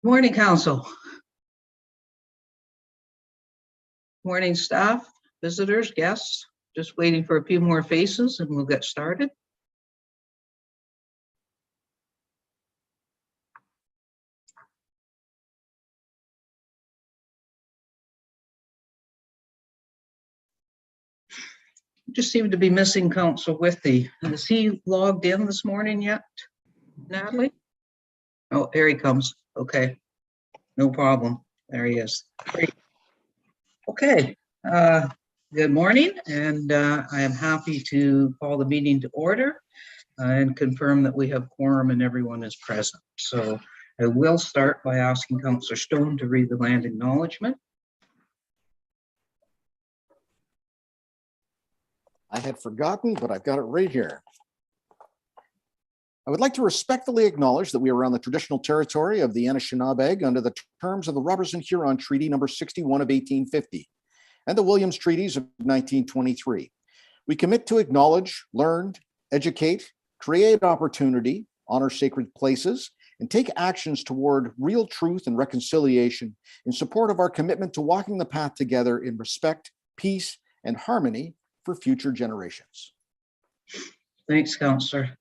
Morning, Council. Morning, staff, visitors, guests. Just waiting for a few more faces and we'll get started. Just seem to be missing Council Withey. Is he logged in this morning yet, Natalie? Oh, here he comes. Okay, no problem. There he is. Great. Okay, good morning, and I am happy to call the meeting to order and confirm that we have quorum and everyone is present. So I will start by asking Councillor Stone to read the land acknowledgement. I had forgotten, but I've got it right here. I would like to respectfully acknowledge that we are on the traditional territory of the Anishinaabe under the terms of the Robertson-Huron Treaty number 61 of 1850 and the Williams Treaties of 1923. We commit to acknowledge, learn, educate, create opportunity, honor sacred places, and take actions toward real truth and reconciliation in support of our commitment to walking the path together in respect, peace, and harmony for future generations. Thanks, Councillor.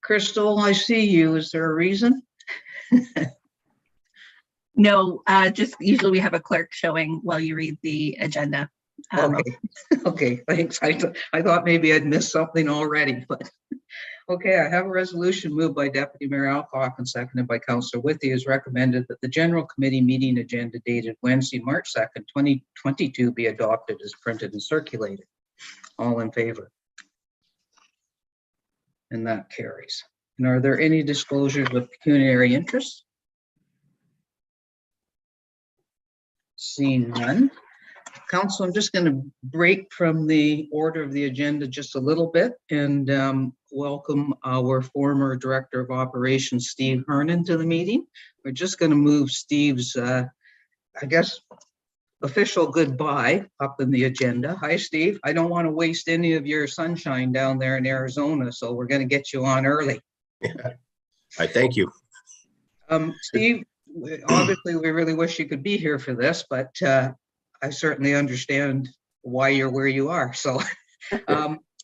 Crystal, I see you. Is there a reason? No, just usually we have a clerk showing while you read the agenda. Okay, okay, thanks. I thought maybe I'd missed something already, but okay, I have a resolution moved by Deputy Mayor Alcock and seconded by Councillor Withey is recommended that the General Committee meeting agenda dated Wednesday, March 2nd, 2022 be adopted as printed and circulated. All in favor? And that carries. And are there any disclosures of pecuniary interest? Seeing none. Council, I'm just going to break from the order of the agenda just a little bit and welcome our former Director of Operations, Steve Hernan, to the meeting. We're just going to move Steve's, I guess, official goodbye up in the agenda. Hi, Steve. I don't want to waste any of your sunshine down there in Arizona, so we're going to get you on early. I thank you. Steve, obviously, we really wish you could be here for this, but I certainly understand why you're where you are. So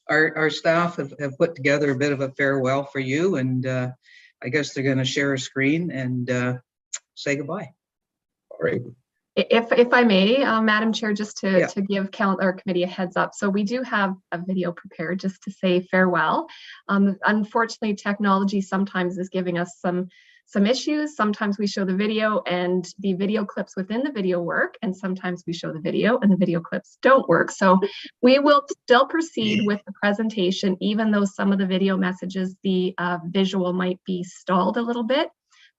our staff have put together a bit of a farewell for you, and I guess they're going to share a screen and say goodbye. All right. If I may, Madam Chair, just to give our committee a heads up. So we do have a video prepared just to say farewell. Unfortunately, technology sometimes is giving us some issues. Sometimes we show the video and the video clips within the video work, and sometimes we show the video and the video clips don't work. So we will still proceed with the presentation, even though some of the video messages, the visual might be stalled a little bit,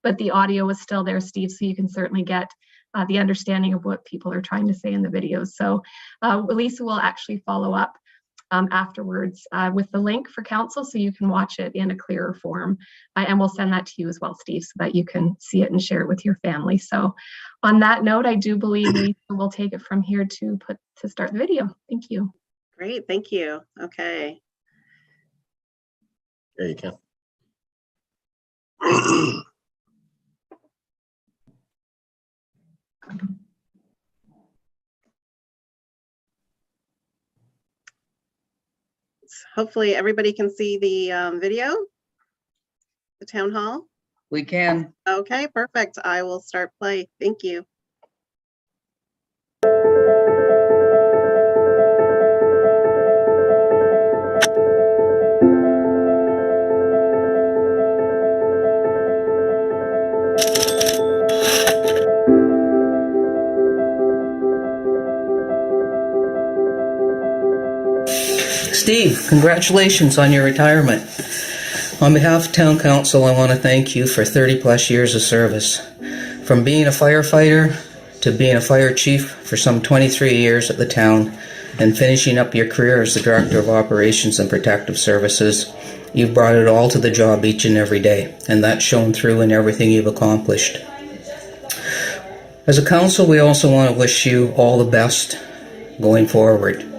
but the audio is still there, Steve, so you can certainly get the understanding of what people are trying to say in the videos. So Lisa will actually follow up afterwards with the link for council so you can watch it in a clearer form. And we'll send that to you as well, Steve, so that you can see it and share it with your family. So on that note, I do believe Lisa will take it from here to start the video. Thank you. Great, thank you. Okay. There you can. Hopefully everybody can see the video, the town hall. We can. Okay, perfect. I will start play. Thank you. Steve, congratulations on your retirement. On behalf of Town Council, I want to thank you for 30 plus years of service. From being a firefighter to being a fire chief for some 23 years at the town and finishing up your career as the Director of Operations and Protective Services, you've brought it all to the job each and every day, and that's shown through in everything you've accomplished. As a council, we also want to wish you all the best going forward.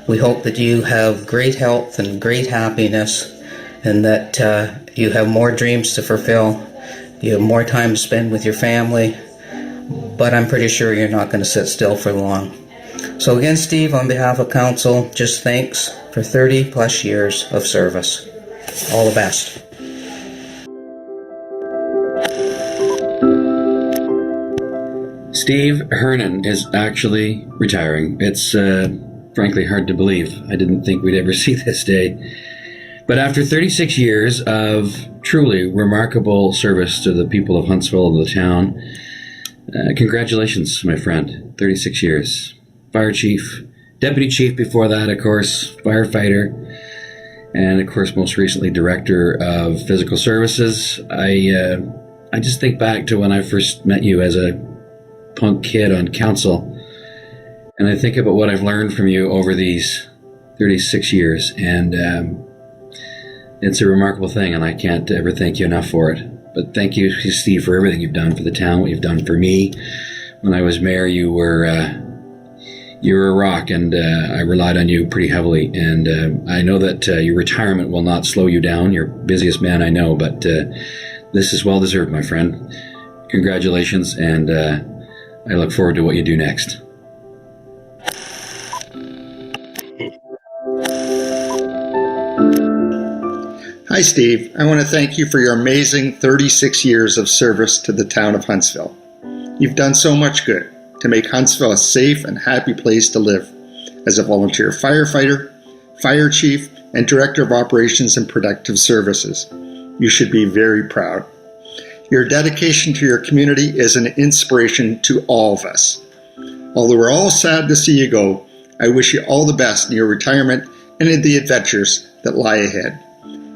We hope that you have great health and great happiness, and that you have more dreams to fulfill, You have more time to spend with your family, but I'm pretty sure you're not going to sit still for long. So again, Steve, on behalf of council, just thanks for 30 plus years of service. All the best. Steve Hernan is actually retiring. It's frankly hard to believe. I didn't think we'd ever see this day. But after 36 years of truly remarkable service to the people of Huntsville and the town, congratulations, my friend. 36 years. Fire chief, deputy chief before that, of course, firefighter, and of course, most recently, director of physical services. I just think back to when I first met you as a punk kid on council, and I think about what I've learned from you over these 36 years, and it's a remarkable thing, and I can't ever thank you enough for it. But thank you, Steve, for everything you've done for the town, what you've done for me. When I was mayor, you were a rock, and I relied on you pretty heavily, and I know that your retirement will not slow you down. You're the busiest man I know, but this is well deserved, my friend. Congratulations, and I look forward to what you do next. Hi, Steve. I want to thank you for your amazing 36 years of service to the town of Huntsville. You've done so much good to make Huntsville a safe and happy place to live. As a volunteer firefighter, fire chief, and director of operations and protective services, you should be very proud. Your dedication to your community is an inspiration to all of us. Although we're all sad to see you go, I wish you all the best in your retirement and in the adventures that lie ahead.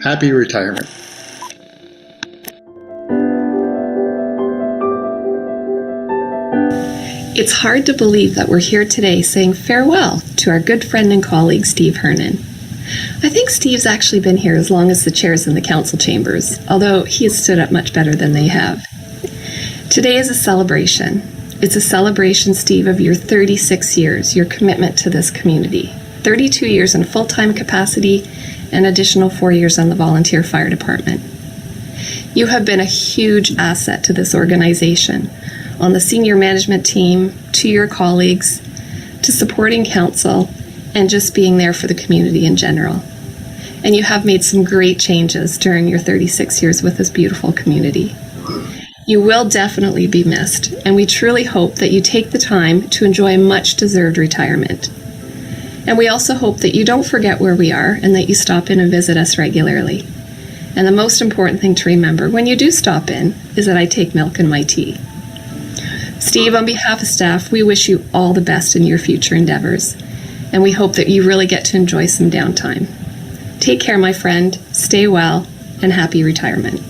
Happy retirement. It's hard to believe that we're here today saying farewell to our good friend and colleague, Steve Hernan. I think Steve's actually been here as long as the chairs in the council chambers, although he has stood up much better than they have. Today is a celebration. It's a celebration, Steve, of your 36 years, your commitment to this community. 32 years in full-time capacity, an additional 4 years on the volunteer fire department. You have been a huge asset to this organization, on the senior management team, to your colleagues, to supporting council, and just being there for the community in general. And you have made some great changes during your 36 years with this beautiful community. You will definitely be missed, and we truly hope that you take the time to enjoy a much-deserved retirement. And we also hope that you don't forget where we are and that you stop in and visit us regularly. And the most important thing to remember when you do stop in is that I take milk in my tea. Steve, on behalf of staff, we wish you all the best in your future endeavors, and we hope that you really get to enjoy some downtime. Take care, my friend, stay well, and happy retirement.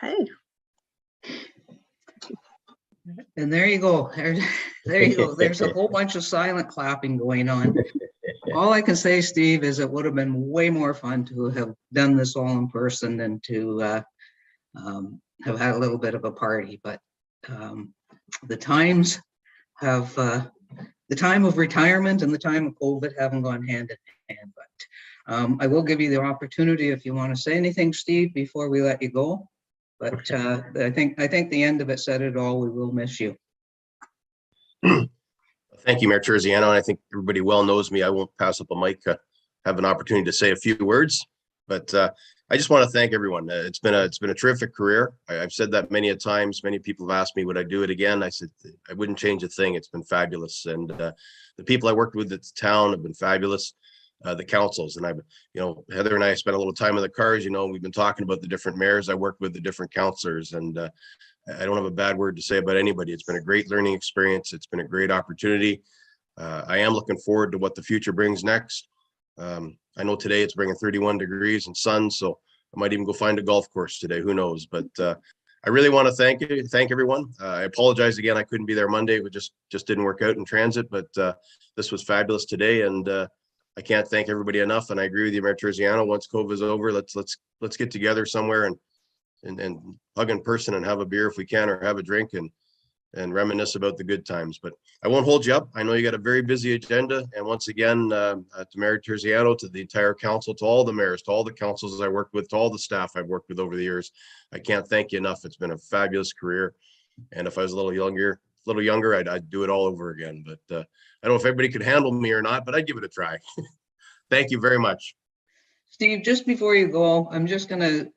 Okay. And there you go. There you go. There's a whole bunch of silent clapping going on. All I can say, Steve, is it would have been way more fun to have done this all in person than to have had a little bit of a party. But the times have the time of retirement and the time of COVID haven't gone hand in hand. But I will give you the opportunity if you want to say anything, Steve, before we let you go. But I think the end of it said it all. We will miss you. Thank you, Mayor Terziano. I think everybody well knows me. I won't pass up a mic, have an opportunity to say a few words, but I just want to thank everyone. It's been a terrific career. I've said that many a times. Many people have asked me, would I do it again? I said, I wouldn't change a thing. It's been fabulous. And the people I worked with at the town have been fabulous. The councils, and Heather and I spent a little time in the cars. We've been talking about the different mayors I worked with, the different councilors, and I don't have a bad word to say about anybody. It's been a great learning experience. It's been a great opportunity. I am looking forward to what the future brings next. I know today it's bringing 31 degrees and sun, so I might even go find a golf course today. Who knows? But I really want to thank everyone. I apologize again. I couldn't be there Monday. It just didn't work out in transit, but this was fabulous today, and I can't thank everybody enough. And I agree with you, Mayor Terziano. Once COVID is over, let's get together somewhere and hug in person and have a beer if we can, or have a drink and reminisce about the good times. But I won't hold you up. I know you got a very busy agenda. And once again, to Mayor Terziano, to the entire council, to all the mayors, to all the councils I worked with, to all the staff I've worked with over the years, I can't thank you enough. It's been a fabulous career. And if I was a little younger, I'd do it all over again. But I don't know if everybody could handle me or not, but I'd give it a try. Thank you very much. Steve, just before you go, I'm just going to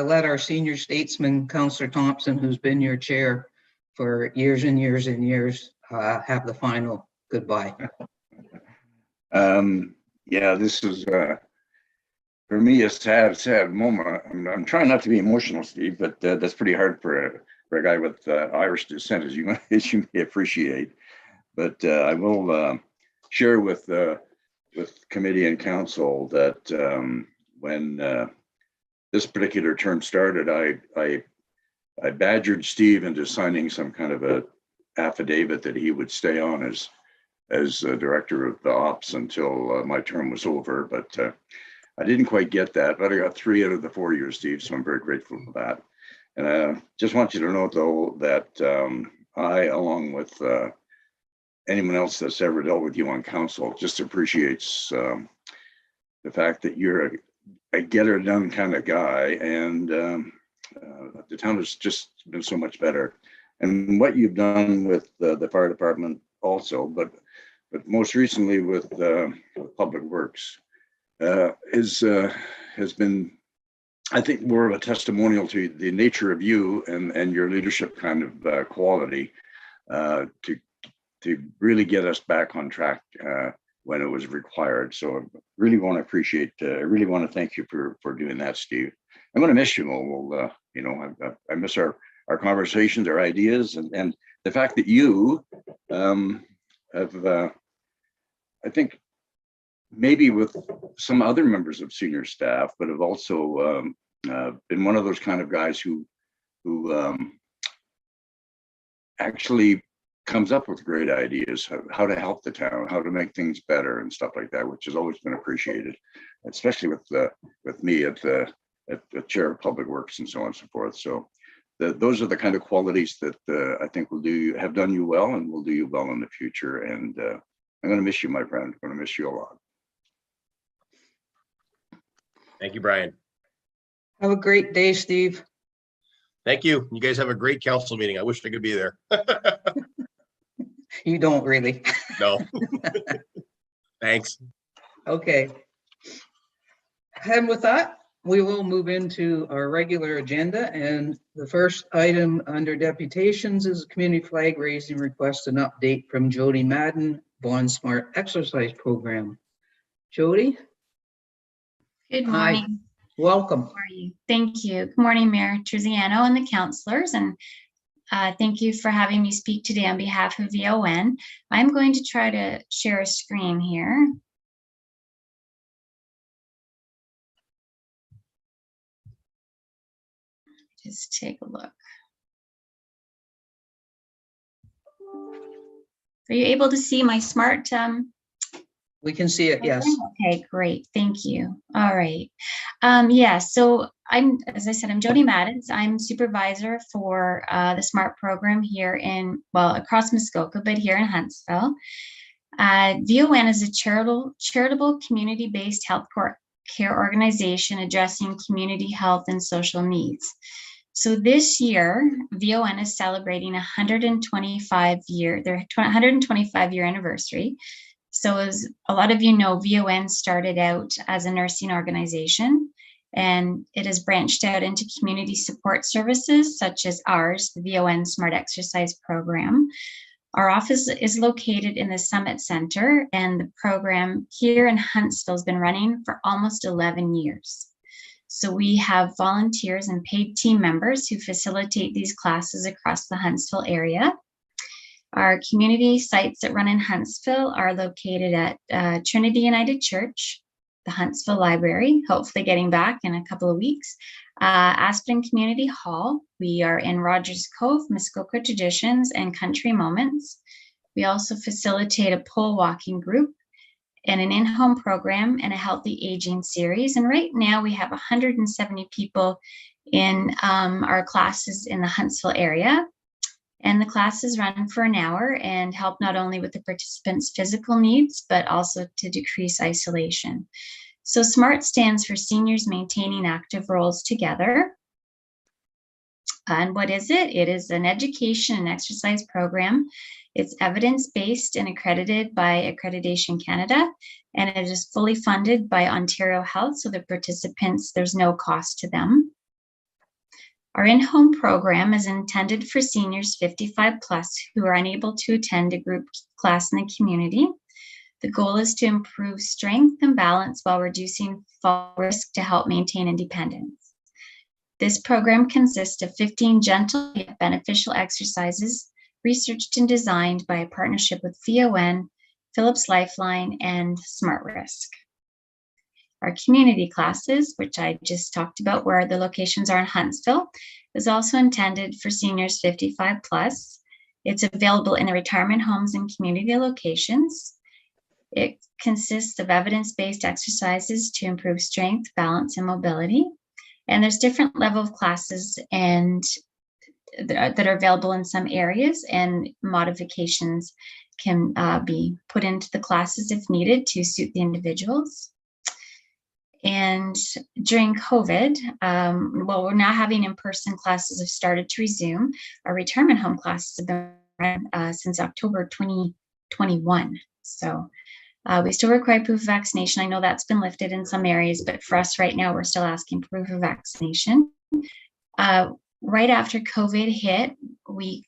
let our senior statesman, Councillor Thompson, who's been your chair for years and years and years, have the final goodbye. Yeah, this is for me a sad moment. I'm trying not to be emotional, Steve, but that's pretty hard for a guy with Irish descent, as you may appreciate. But I will share with committee and council that when this particular term started, I badgered Steve into signing some kind of a affidavit that he would stay on as director of the ops until my term was over. But I didn't quite get that, but I got 3 out of the 4 years, Steve. So I'm very grateful for that. And I just want you to know, though, that I, along with anyone else that's ever dealt with you on council, just appreciates the fact that you're a get-her-done kind of guy, and the town has just been so much better. And what you've done with the fire department also, but most recently with Public Works, has been, I think, more of a testimonial to the nature of you and your leadership kind of quality to really get us back on track when it was required. So I really want to thank you for doing that, Steve. I'm going to miss you. I miss our conversations, our ideas, and the fact that you have, I think, maybe with some other members of senior staff, but have also been one of those kind of guys who actually comes up with great ideas, how to help the town, how to make things better and stuff like that, which has always been appreciated, especially with me at the chair of Public Works and so on and so forth. So those are the kind of qualities that I think have done you well and will do you well in the future. And I'm going to miss you, my friend. I'm going to miss you a lot. Thank you, Brian. Have a great day, Steve. Thank you. You guys have a great council meeting. I wish I could be there. You don't really. No. Thanks. Okay. And with that, we will move into our regular agenda. And the first item under deputations is community flag raising request and update from Jody Madden, Bond Smart Exercise Program. Jody? Good Hi. morning. Welcome. How are you? Thank you. Good morning, Mayor Terziano and the councillors, and thank you for having me speak today on behalf of VON. I'm going to try to share a screen here. just take a look. Are you able to see my smart? We can see it, yes. Okay, great. Thank you. All right. Yeah, so as I said, I'm Jody Maddens. I'm supervisor for the SMART program here across Muskoka, but here in Huntsville. VON is a charitable community-based health care organization addressing community health and social needs. So this year, VON is celebrating their 125-year anniversary. So as a lot of you know, VON started out as a nursing organization, and it has branched out into community support services such as ours, the VON Smart Exercise Program. Our office is located in the Summit Center, and the program here in Huntsville has been running for almost 11 years. So we have volunteers and paid team members who facilitate these classes across the Huntsville area. Our community sites that run in Huntsville are located at Trinity United Church, the Huntsville Library, hopefully getting back in a couple of weeks, Aspen Community Hall. We are in Rogers Cove, Muskoka Traditions, and Country Moments. We also facilitate a pole walking group and an in-home program and a healthy aging series. And right now we have 170 people in our classes in the Huntsville area. And the classes run for an hour and help not only with the participants' physical needs, but also to decrease isolation. So SMART stands for Seniors Maintaining Active Roles Together. And what is it? It is an education and exercise program. It's evidence-based and accredited by Accreditation Canada, and it is fully funded by Ontario Health, so the participants, there's no cost to them. Our in-home program is intended for seniors 55 plus who are unable to attend a group class in the community. The goal is to improve strength and balance while reducing fall risk to help maintain independence. This program consists of 15 gentle yet beneficial exercises researched and designed by a partnership with VON, Phillips Lifeline, and Smart Risk. Our community classes, which I just talked about, where the locations are in Huntsville, is also intended for seniors 55 plus. It's available in the retirement homes and community locations. It consists of evidence-based exercises to improve strength, balance, and mobility. And there's different level of classes and that are available in some areas, and modifications can be put into the classes if needed to suit the individuals. And during COVID, we're now having in-person classes have started to resume. Our retirement home classes have been run since October 2021. So we still require proof of vaccination. I know that's been lifted in some areas, but for us right now, we're still asking proof of vaccination. Right after COVID hit, we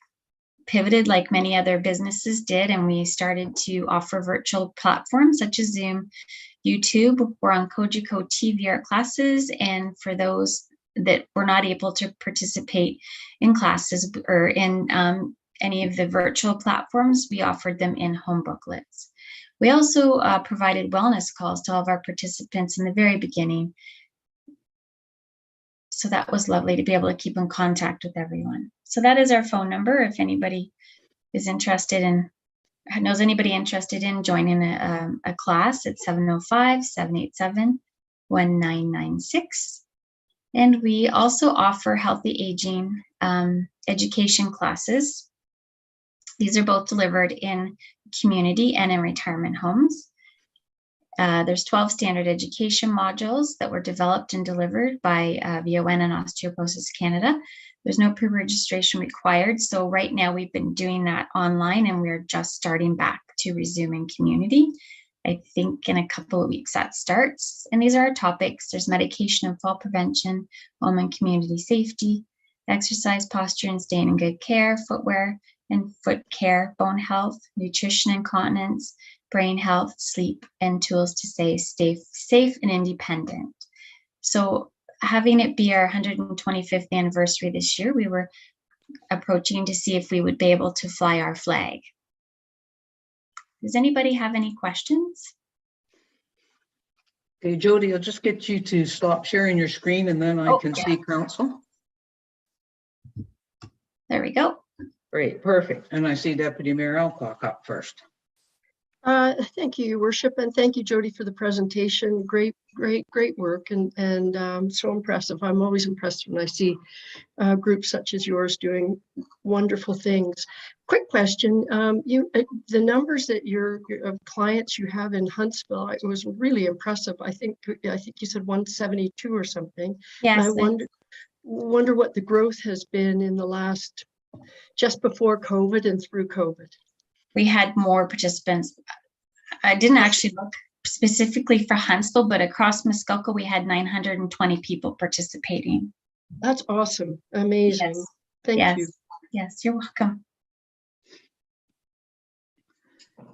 pivoted like many other businesses did, and we started to offer virtual platforms such as Zoom, YouTube. We're on Kojiko TV Art classes, and for those that were not able to participate in classes or in any of the virtual platforms, we offered them in-home booklets. We also provided wellness calls to all of our participants in the very beginning. So that was lovely to be able to keep in contact with everyone. So that is our phone number if anybody is interested in, knows anybody interested in joining a class. It's 705-787-1996. And we also offer healthy aging education classes. These are both delivered in community and in retirement homes. There's 12 standard education modules that were developed and delivered by VON and Osteoporosis Canada. There's no pre-registration required. So right now we've been doing that online, and we're just starting back to resume in community. I think in a couple of weeks that starts. And these are our topics. There's medication and fall prevention, home and community safety, exercise, posture and staying in good care, footwear and foot care, bone health, nutrition and continence, brain health, sleep, and tools to stay safe and independent. So having it be our 125th anniversary this year, we were approaching to see if we would be able to fly our flag. Does anybody have any questions? Okay, Jody, I'll just get you to stop sharing your screen, and then I can see council. There we go. Great, perfect. And I see Deputy Mayor Alcock up first. Thank you, Your Worship, and thank you, Jody, for the presentation. Great work, and so impressive. I'm always impressed when I see groups such as yours doing wonderful things. Quick question: the numbers that your of clients you have in Huntsville, it was really impressive. I think you said 172 or something. Yes. I wonder what the growth has been in the last, just before COVID and through COVID. We had more participants. I didn't actually look specifically for Huntsville, but across Muskoka, we had 920 people participating. That's awesome. Amazing. Yes. Thank you. Yes, you're welcome.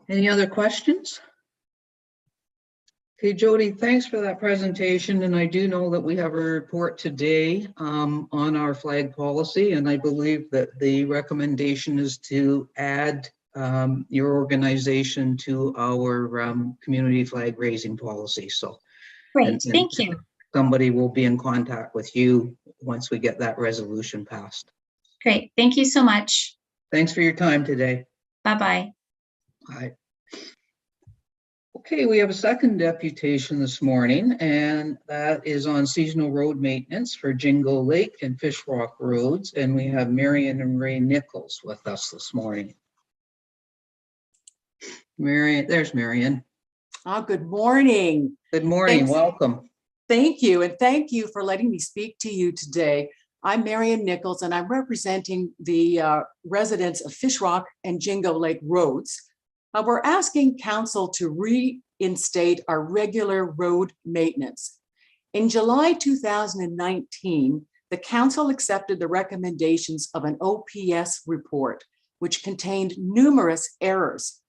Any other questions? Okay, Jody, thanks for that presentation. And I do know that we have a report today on our flag policy. And I believe that the recommendation is to add your organization to our community flag raising policy. So great, thank you. Somebody will be in contact with you once we get that resolution passed. Great, thank you so much. Thanks for your time today. Bye-bye. Bye. Okay, we have a second deputation this morning, and that is on seasonal road maintenance for Jingo Lake and Fish Rock roads. And we have Marion and Ray Nichols with us this morning. Marion, there's Marion. Good morning. Good morning. Thanks. Welcome. Thank you. And thank you for letting me speak to you today. I'm Marion Nichols, and I'm representing the residents of Fish Rock and Jingo Lake roads. We're asking council to reinstate our regular road maintenance. In July 2019, the council accepted the recommendations of an OPS report, which contained numerous errors.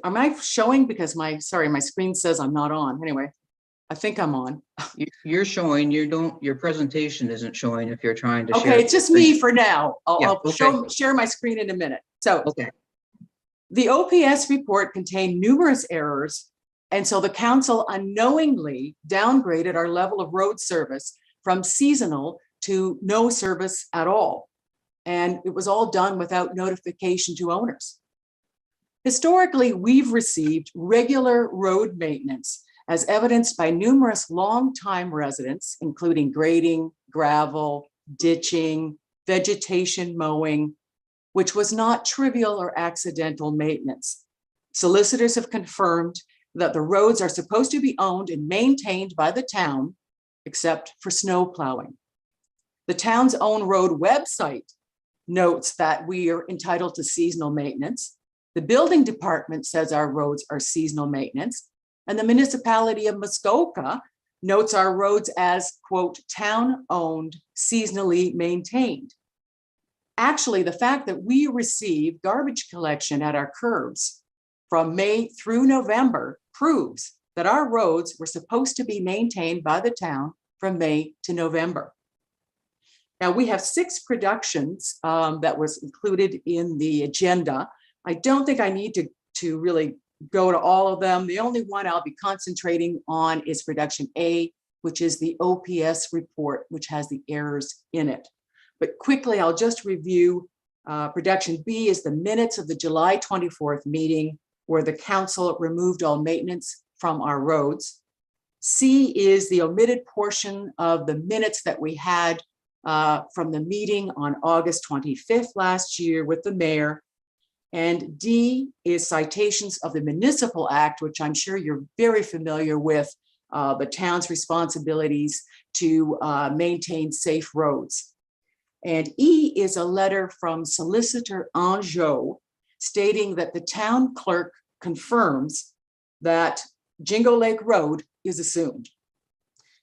Am I showing? Because my screen says I'm not on. Anyway, I think I'm on. You're showing. Your presentation isn't showing if you're trying to share. Okay, it's just me for now. I'll okay. share my screen in a minute. So okay. The OPS report contained numerous errors, and so the council unknowingly downgraded our level of road service from seasonal to no service at all. And it was all done without notification to owners. Historically, we've received regular road maintenance as evidenced by numerous longtime residents, including grading, gravel, ditching, vegetation mowing, which was not trivial or accidental maintenance. Solicitors have confirmed that the roads are supposed to be owned and maintained by the town, except for snow plowing. The town's own road website notes that we are entitled to seasonal maintenance. The building department says our roads are seasonal maintenance, and the municipality of Muskoka notes our roads as, quote, town-owned, seasonally maintained. Actually, the fact that we receive garbage collection at our curbs from May through November proves that our roads were supposed to be maintained by the town from May to November. Now, we have 6 productions that was included in the agenda. I don't think I need to really go to all of them. The only one I'll be concentrating on is production A, which is the OPS report, which has the errors in it. But quickly, I'll just review. Production B is the minutes of the July 24th meeting where the council removed all maintenance from our roads. C is the omitted portion of the minutes that we had from the meeting on August 25th last year with the mayor. And D is citations of the Municipal Act, which I'm sure you're very familiar with, the town's responsibilities to maintain safe roads. And E is a letter from Solicitor Anjou stating that the town clerk confirms that Jingo Lake Road is assumed.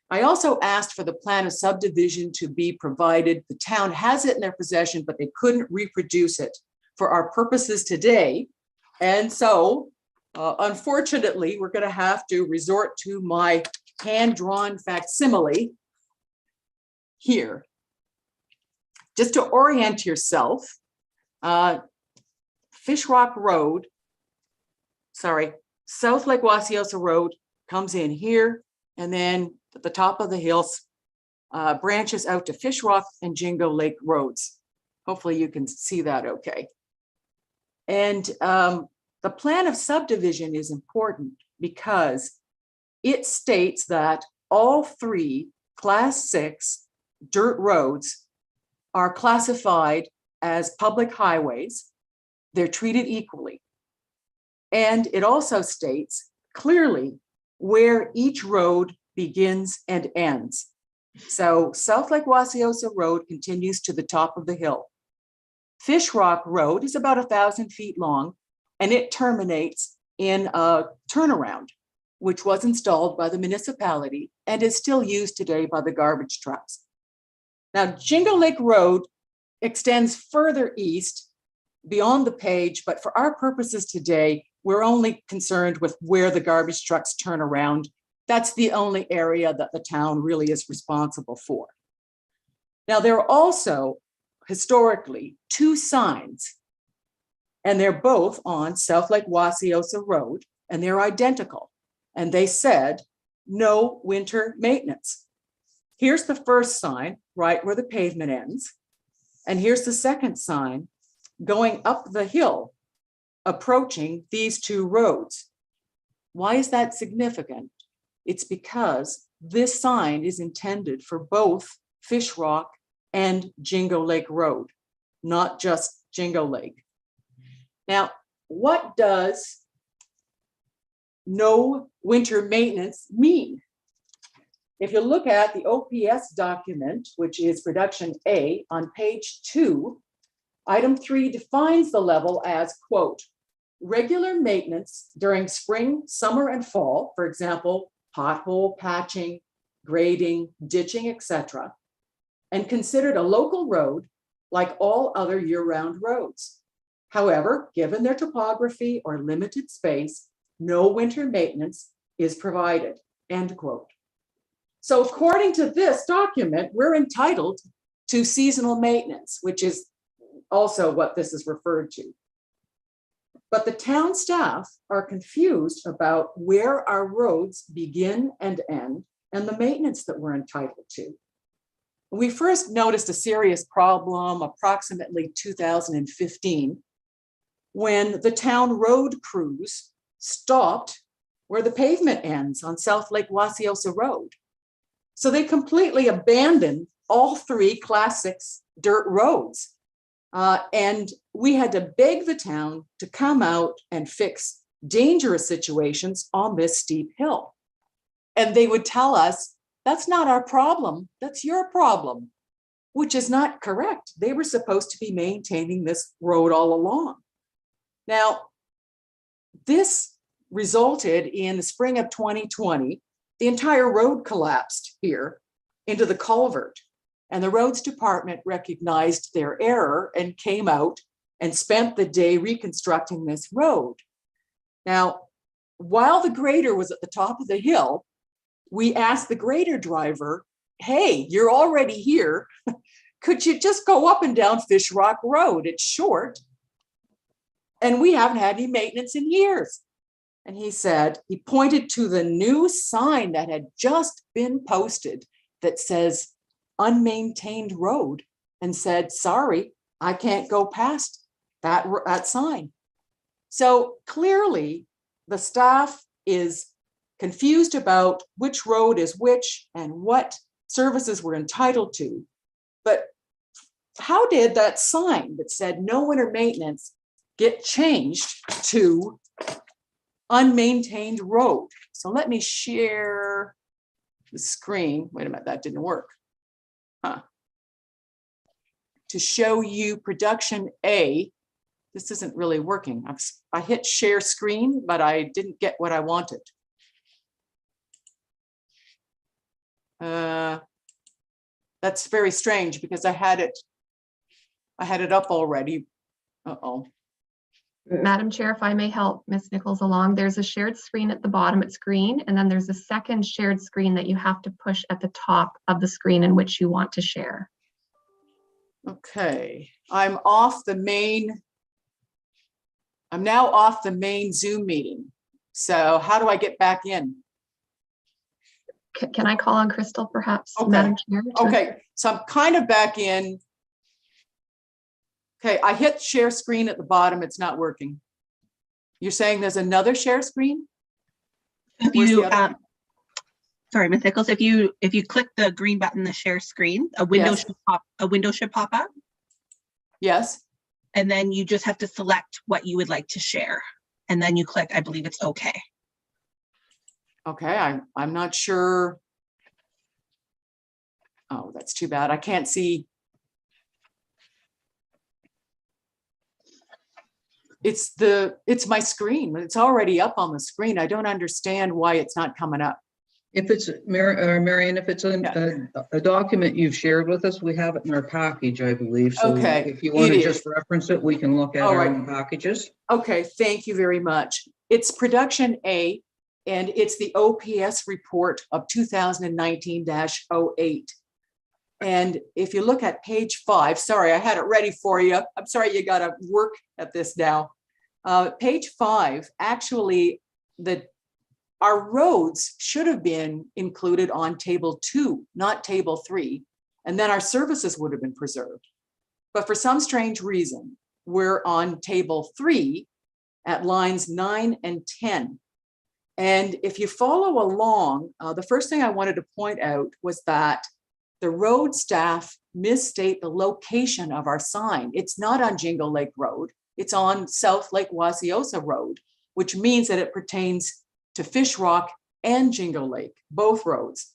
I also asked for the plan of subdivision to be provided. The town has it in their possession, but they couldn't reproduce it for our purposes today. And so, unfortunately, we're going to have to resort to my hand-drawn facsimile here. Just to orient yourself, Fish Rock Road, South Lake Wasiosa Road comes in here, and then at the top of the hills branches out to Fish Rock and Jingo Lake roads. Hopefully you can see that okay. And the plan of subdivision is important because it states that all 3 Class 6 dirt roads are classified as public highways. They're treated equally. And it also states clearly where each road begins and ends. So South Lake Wasiosa Road continues to the top of the hill. Fish Rock Road is about 1,000 feet long, and it terminates in a turnaround, which was installed by the municipality and is still used today by the garbage trucks. Now, Jingo Lake Road extends further east beyond the page, but for our purposes today, we're only concerned with where the garbage trucks turn around. That's the only area that the town really is responsible for. Now, there are also historically 2 signs, and they're both on South Lake Wasiosa Road, and they're identical. And they said, no winter maintenance. Here's the first sign, right where the pavement ends. And here's the second sign going up the hill, approaching these 2 roads. Why is that significant? It's because this sign is intended for both Fish Rock and Jingo Lake Road, not just Jingo Lake. Now, what does no winter maintenance mean? If you look at the OPS document, which is production A on page 2, item 3 defines the level as, quote, regular maintenance during spring, summer, and fall, for example, pothole patching, grading, ditching, etc., and considered a local road like all other year-round roads. However, given their topography or limited space, no winter maintenance is provided, end quote. So according to this document, we're entitled to seasonal maintenance, which is also what this is referred to. But the town staff are confused about where our roads begin and end and the maintenance that we're entitled to. We first noticed a serious problem approximately 2015 when the town road crews stopped where the pavement ends on South Lake Wasiosa Road. So they completely abandoned all 3 Class 6 dirt roads. And we had to beg the town to come out and fix dangerous situations on this steep hill. And they would tell us, that's not our problem, that's your problem, which is not correct. They were supposed to be maintaining this road all along. Now, this resulted in the spring of 2020, the entire road collapsed here into the culvert. And the roads department recognized their error and came out and spent the day reconstructing this road. Now, while the grader was at the top of the hill, we asked the grader driver, hey, you're already here. Could you just go up and down Fish Rock Road? It's short. And we haven't had any maintenance in years. And he said, he pointed to the new sign that had just been posted that says unmaintained road and said, sorry, I can't go past that sign. So clearly the staff is confused about which road is which and what services we're entitled to. But how did that sign that said no winter maintenance get changed to unmaintained road? So let me share the screen. Wait a minute, that didn't work. To show you production A. This isn't really working. I hit share screen, but I didn't get what I wanted. That's very strange because I had it up already. Uh-oh. Madam Chair, if I may help Ms. Nichols along, there's a shared screen at the bottom, it's green, and then there's a second shared screen that you have to push at the top of the screen in which you want to share. Okay, I'm now off the main Zoom meeting. So how do I get back in? Can I call on Crystal perhaps, Okay. Madam Chair? Okay, so I'm kind of back in. Okay, I hit share screen at the bottom. It's not working. You're saying there's another share screen? If Where's you, the other- sorry, Ms. Nichols, if you click the green button, the share screen, a window Yes. should pop up, Yes, and then you just have to select what you would like to share. And then you click, I believe it's okay. okay, I'm not sure. Oh, that's too bad. I can't see. It's my screen. It's already up on the screen. I don't understand why it's not coming up. If it's, Marion, if it's a document you've shared with us, we have it in our package, I believe. So Okay, if you want it to is. just reference it, we can look at All our right. own packages. Okay, thank you very much. It's production A, and it's the OPS report of 2019-08. And if you look at page 5, sorry, I had it ready for you. I'm sorry you got to work at this now. Page 5, actually, our roads should have been included on table 2, not table 3, and then our services would have been preserved. But for some strange reason, we're on table 3 at lines 9 and 10. And if you follow along, the first thing I wanted to point out was that the road staff misstate the location of our sign. It's not on Jingle Lake Road. It's on South Lake Wasiosa Road, which means that it pertains to Fish Rock and Jingle Lake, both roads.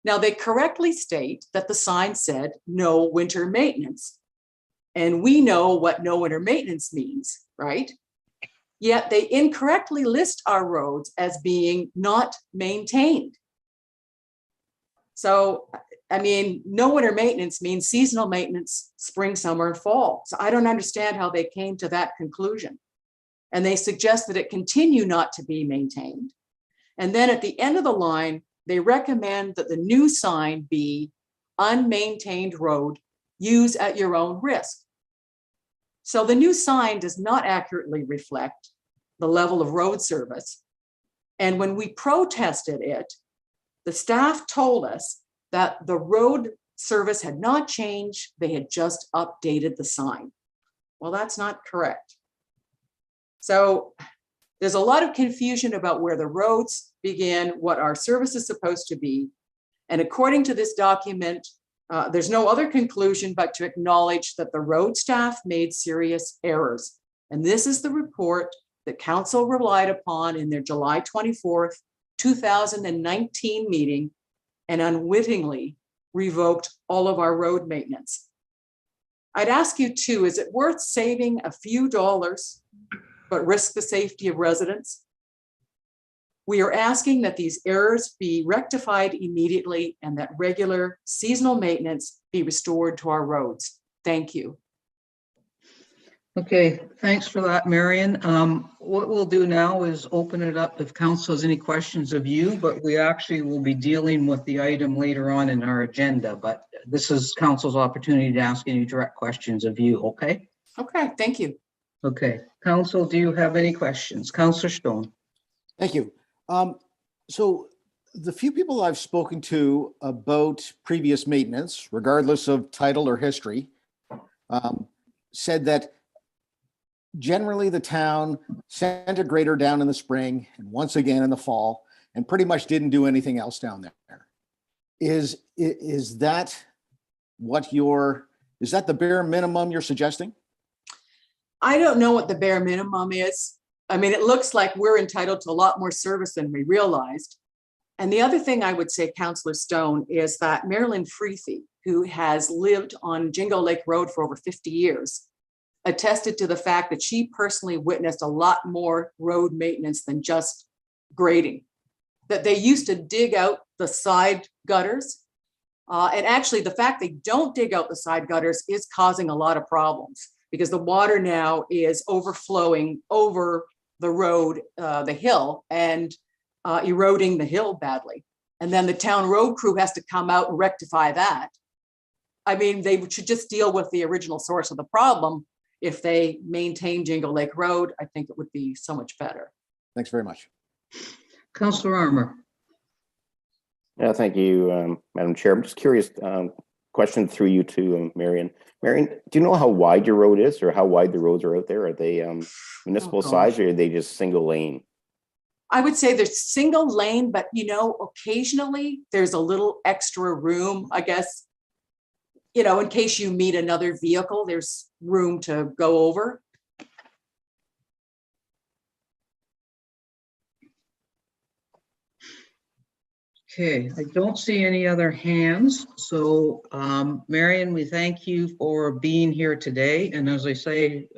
Now, they correctly state that the sign said no winter maintenance. And we know what no winter maintenance means, right? Yet they incorrectly list our roads as being not maintained. So, I mean, no winter maintenance means seasonal maintenance, spring, summer, and fall. So I don't understand how they came to that conclusion. And they suggest that it continue not to be maintained. And then at the end of the line, they recommend that the new sign be unmaintained road, use at your own risk. So the new sign does not accurately reflect the level of road service. And when we protested it, the staff told us that the road service had not changed, they had just updated the sign. Well, that's not correct. So there's a lot of confusion about where the roads begin, what our service is supposed to be. And according to this document, there's no other conclusion but to acknowledge that the road staff made serious errors. And this is the report that council relied upon in their July 24th, 2019 meeting and unwittingly revoked all of our road maintenance. I'd ask you too, is it worth saving a few dollars but risk the safety of residents? We are asking that these errors be rectified immediately and that regular seasonal maintenance be restored to our roads. Thank you. Okay, thanks for that, Marion. What we'll do now is open it up if council has any questions of you, but we actually will be dealing with the item later on in our agenda. But this is council's opportunity to ask any direct questions of you, okay? Okay, thank you. Okay, council, do you have any questions? Councillor Stone. Thank you. So the few people I've spoken to about previous maintenance, regardless of title or history, said that generally the town sent a grader down in the spring and once again in the fall and pretty much didn't do anything else down there. Is that the bare minimum you're suggesting? I don't know what the bare minimum is. I mean, it looks like we're entitled to a lot more service than we realized. And the other thing I would say, Councillor Stone, is that Marilyn Freethy, who has lived on Jingle Lake Road for over 50 years, attested to the fact that she personally witnessed a lot more road maintenance than just grading. That they used to dig out the side gutters. And actually, the fact they don't dig out the side gutters is causing a lot of problems because the water now is overflowing over the road, the hill, and eroding the hill badly. And then the town road crew has to come out and rectify that. I mean, they should just deal with the original source of the problem. If they maintain Jingle Lake Road, I think it would be so much better. Thanks very much. Councillor Armour. Yeah, thank you, Madam Chair. I'm just curious, question through you to Marion. Marion, do you know how wide your road is, or how wide the roads are out there? Are they municipal size, or are they just single lane? I would say there's single lane, but occasionally there's a little extra room, I guess, in case you meet another vehicle, there's room to go over. Okay, I don't see any other hands. So, Marion, we thank you for being here today. And as I say,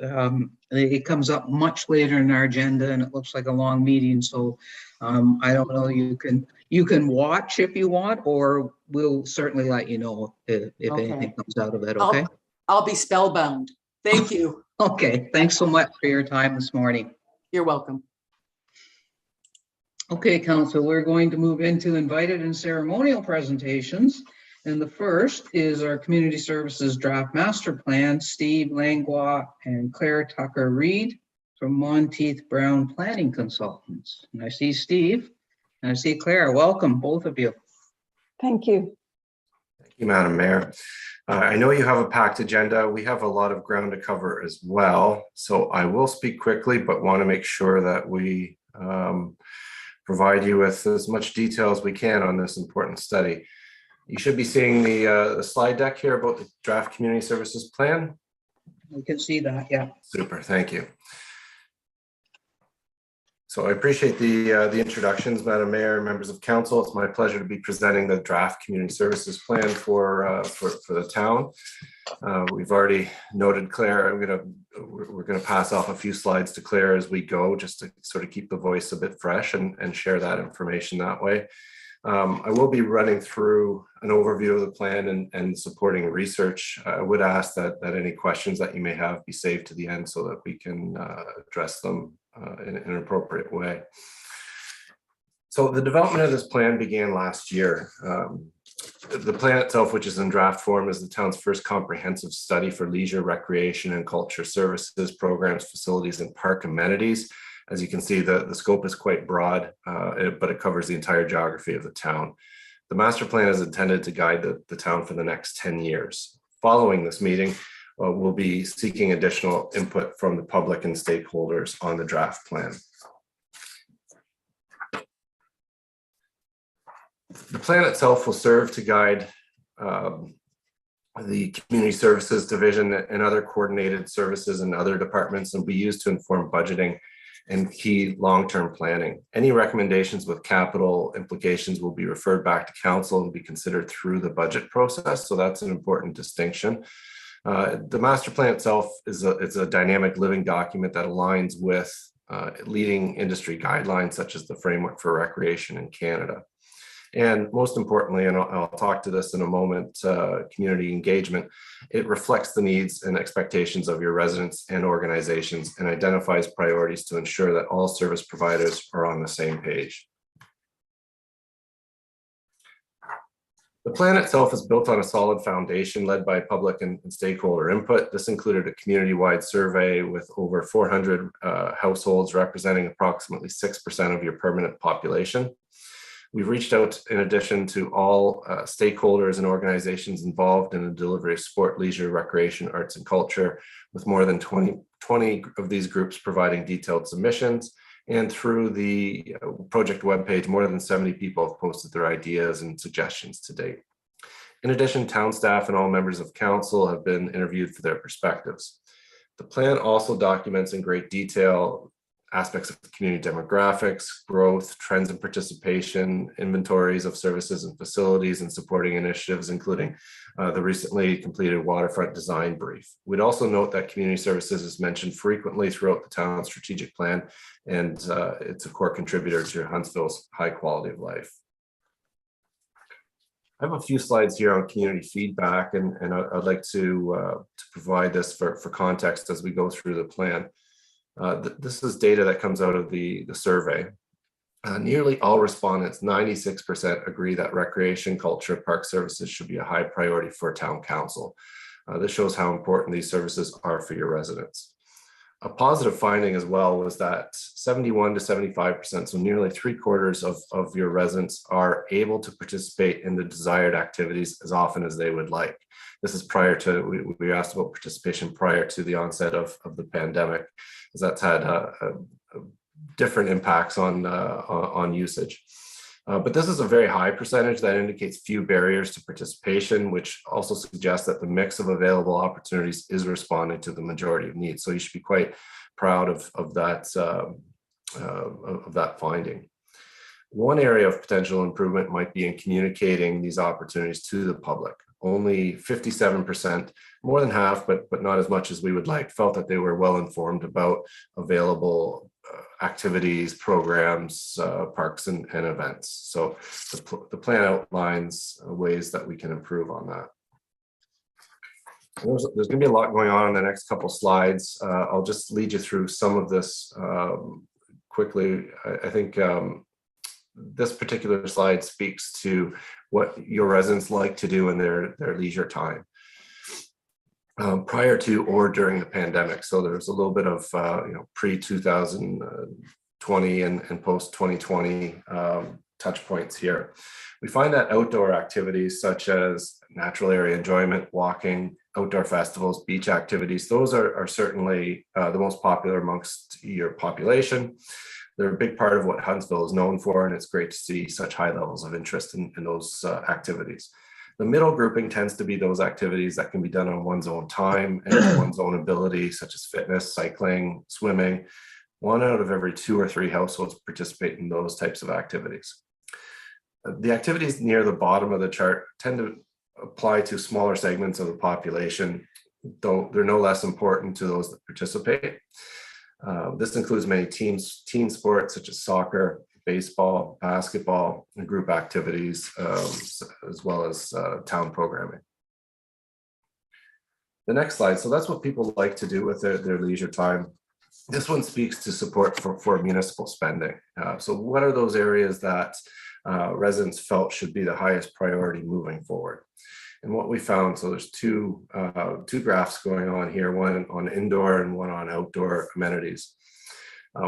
it comes up much later in our agenda, and it looks like a long meeting. So, I don't know. You can watch if you want, or we'll certainly let you know if anything comes out of it. Okay. I'll be spellbound. Thank you. Okay. Thanks so much for your time this morning. You're welcome. Okay, Council, we're going to move into invited and ceremonial presentations. And the first is our Community Services Draft Master Plan, Steve Langlois and Claire Tucker Reed from Monteith Brown Planning Consultants. And I see Steve and I see Claire. Welcome, both of you. Thank you. Thank you, Madam Mayor. I know you have a packed agenda. We have a lot of ground to cover as well. So I will speak quickly, but want to make sure that we provide you with as much detail as we can on this important study. You should be seeing the slide deck here about the draft community services plan. We can see that, yeah. Super, thank you. So I appreciate the introductions, Madam Mayor, members of council. It's my pleasure to be presenting the draft community services plan for the town. We've already noted Claire. We're gonna pass off a few slides to Claire as we go, just to sort of keep the voice a bit fresh and share that information that way. I will be running through an overview of the plan and supporting research. I would ask that any questions that you may have be saved to the end so that we can address them in an appropriate way. So the development of this plan began last year. The plan itself, which is in draft form, is the town's first comprehensive study for leisure, recreation, and culture services, programs, facilities, and park amenities. As you can see, the scope is quite broad, but it covers the entire geography of the town. The master plan is intended to guide the town for the next 10 years. Following this meeting, we'll be seeking additional input from the public and stakeholders on the draft plan. The plan itself will serve to guide the Community Services Division and other coordinated services and other departments, and be used to inform budgeting and key long-term planning. Any recommendations with capital implications will be referred back to council and be considered through the budget process. So that's an important distinction. The master plan itself is a dynamic living document that aligns with leading industry guidelines, such as the Framework for Recreation in Canada. And most importantly, and I'll talk to this in a moment, community engagement, it reflects the needs and expectations of your residents and organizations and identifies priorities to ensure that all service providers are on the same page. The plan itself is built on a solid foundation led by public and stakeholder input. This included a community-wide survey with over 400 households representing approximately 6% of your permanent population. We've reached out in addition to all stakeholders and organizations involved in the delivery of sport, leisure, recreation, arts, and culture, with more than 20 of these groups providing detailed submissions. And through the project webpage, more than 70 people have posted their ideas and suggestions to date. In addition, town staff and all members of council have been interviewed for their perspectives. The plan also documents in great detail aspects of community demographics, growth, trends and participation, inventories of services and facilities, and supporting initiatives, including the recently completed waterfront design brief. We'd also note that community services is mentioned frequently throughout the town's strategic plan, and it's a core contributor to Huntsville's high quality of life. I have a few slides here on community feedback, and I'd like to provide this for context as we go through the plan. This is data that comes out of the survey. Nearly all respondents, 96%, agree that recreation, culture, park services should be a high priority for town council. This shows how important these services are for your residents. A positive finding as well was that 71 to 75%, so nearly 3/4 of your residents are able to participate in the desired activities as often as they would like. This is prior to, we asked about participation prior to the onset of the pandemic, as that's had different impacts on usage. But this is a very high percentage that indicates few barriers to participation, which also suggests that the mix of available opportunities is responding to the majority of needs. So you should be quite proud of that finding. One area of potential improvement might be in communicating these opportunities to the public. Only 57%, more than half, but not as much as we would like, felt that they were well informed about available activities, programs, parks, and events. So the plan outlines ways that we can improve on that. There's going to be a lot going on in the next couple slides. I'll just lead you through some of this quickly. I think this particular slide speaks to what your residents like to do in their leisure time. Prior to or during the pandemic. So there's a little bit of pre-2020 and post-2020 touch points here. We find that outdoor activities such as natural area enjoyment, walking, outdoor festivals, beach activities, those are certainly the most popular amongst your population. They're a big part of what Huntsville is known for, and it's great to see such high levels of interest in those activities. The middle grouping tends to be those activities that can be done on one's own time and one's own ability, such as fitness, cycling, swimming. 1 out of every 2 or 3 households participate in those types of activities. The activities near the bottom of the chart tend to apply to smaller segments of the population, though they're no less important to those that participate. This includes many teen sports such as soccer, baseball, basketball, and group activities, as well as town programming. The next slide. So that's what people like to do with their leisure time. This one speaks to support for municipal spending. So what are those areas that residents felt should be the highest priority moving forward? And what we found, so there's two graphs going on here, one on indoor and one on outdoor amenities.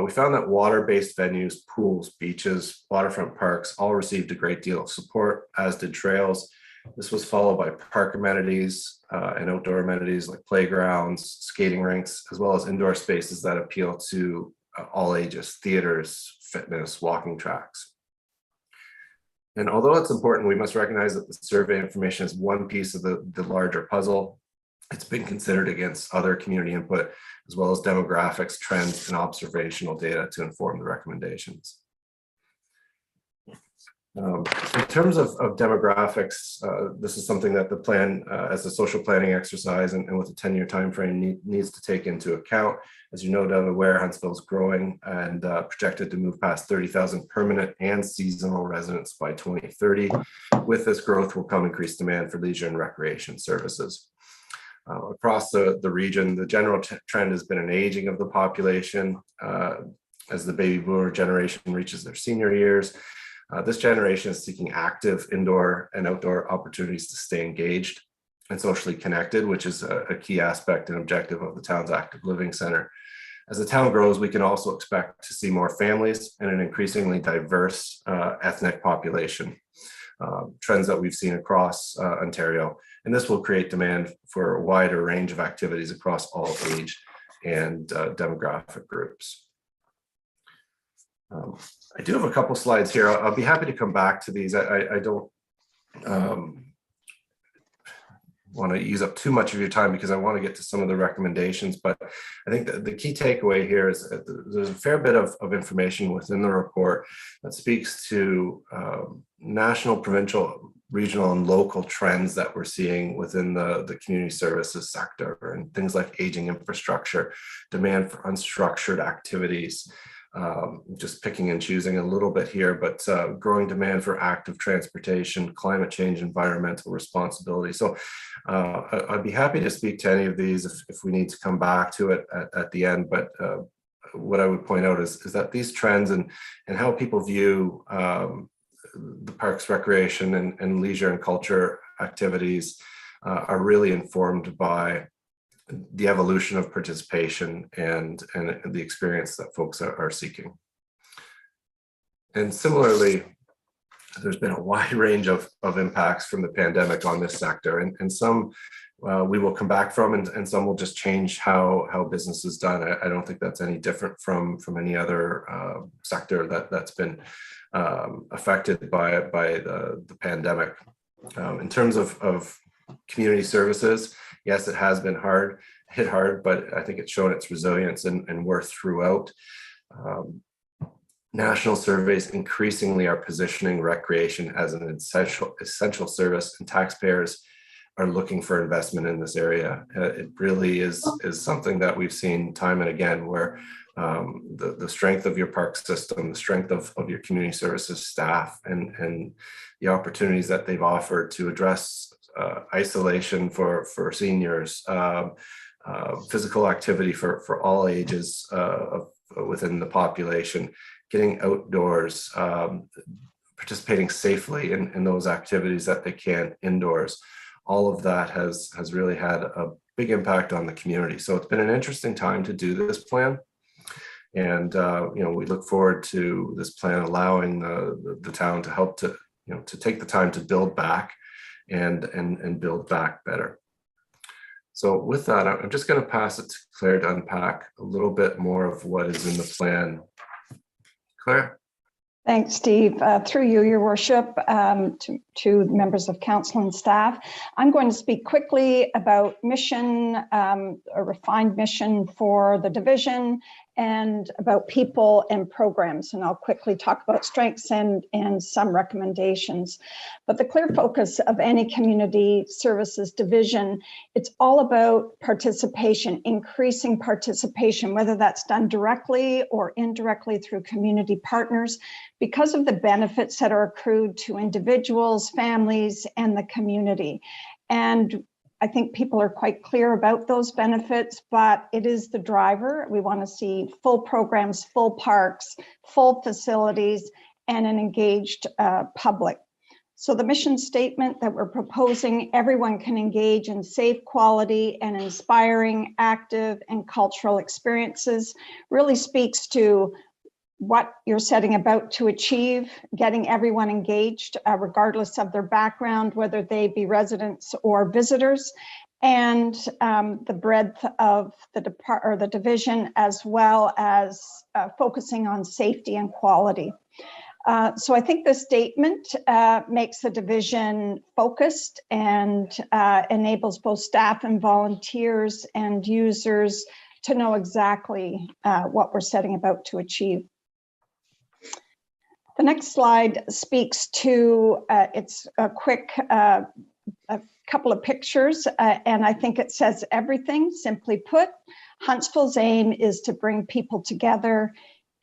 We found that water-based venues, pools, beaches, waterfront parks all received a great deal of support, as did trails. This was followed by park amenities and outdoor amenities like playgrounds, skating rinks, as well as indoor spaces that appeal to all ages, theaters, fitness, walking tracks. And although it's important, we must recognize that the survey information is one piece of the larger puzzle. It's been considered against other community input, as well as demographics, trends, and observational data to inform the recommendations. In terms of demographics, this is something that the plan, as a social planning exercise and with a 10-year timeframe, needs to take into account. As you no doubt aware, Huntsville is growing and projected to move past 30,000 permanent and seasonal residents by 2030. With this growth will come increased demand for leisure and recreation services. Across the region, the general trend has been an aging of the population as the baby boomer generation reaches their senior years. This generation is seeking active indoor and outdoor opportunities to stay engaged and socially connected, which is a key aspect and objective of the town's active living center. As the town grows, we can also expect to see more families and an increasingly diverse ethnic population, trends that we've seen across Ontario. And this will create demand for a wider range of activities across all age and demographic groups. I do have a couple slides here. I'll be happy to come back to these. I don't want to use up too much of your time because I want to get to some of the recommendations, but I think the key takeaway here is that there's a fair bit of information within the report that speaks to national, provincial, regional, and local trends that we're seeing within the community services sector, and things like aging infrastructure, demand for unstructured activities, just picking and choosing a little bit here, but growing demand for active transportation, climate change, environmental responsibility. So I'd be happy to speak to any of these if we need to come back to it at the end. But what I would point out is that these trends and how people view the parks, recreation, and leisure and culture activities are really informed by the evolution of participation and the experience that folks are seeking. And similarly, there's been a wide range of impacts from the pandemic on this sector, and some we will come back from, and some will just change how business is done. I don't think that's any different from any other sector that's been affected by the pandemic. In terms of community services, yes, it has been hit hard, but I think it's shown its resilience and worth throughout. National surveys increasingly are positioning recreation as an essential service, and taxpayers are looking for investment in this area. It really is something that we've seen time and again, where the strength of your park system, the strength of your community services staff, and the opportunities that they've offered to address isolation for seniors, physical activity for all ages within the population, getting outdoors, participating safely in those activities that they can indoors. All of that has really had a big impact on the community. So it's been an interesting time to do this plan. And we look forward to this plan allowing the town to help to take the time to build back and build back better. So with that, I'm just going to pass it to Claire to unpack a little bit more of what is in the plan. Claire? Thanks, Steve. Through you, Your Worship, to members of council and staff, I'm going to speak quickly about mission, a refined mission for the division, and about people and programs. And I'll quickly talk about strengths and some recommendations. But the clear focus of any community services division, it's all about participation, increasing participation, whether that's done directly or indirectly through community partners, because of the benefits that are accrued to individuals, families, and the community. And I think people are quite clear about those benefits, but it is the driver. We want to see full programs, full parks, full facilities, and an engaged public. So the mission statement that we're proposing, everyone can engage in safe, quality, and inspiring, active, and cultural experiences, really speaks to what you're setting about to achieve, getting everyone engaged, regardless of their background, whether they be residents or visitors, and the breadth of the division, as well as focusing on safety and quality. So I think the statement makes the division focused and enables both staff and volunteers and users to know exactly what we're setting about to achieve. The next slide speaks to, it's a quick, a couple of pictures, and I think it says everything. Simply put, Huntsville's aim is to bring people together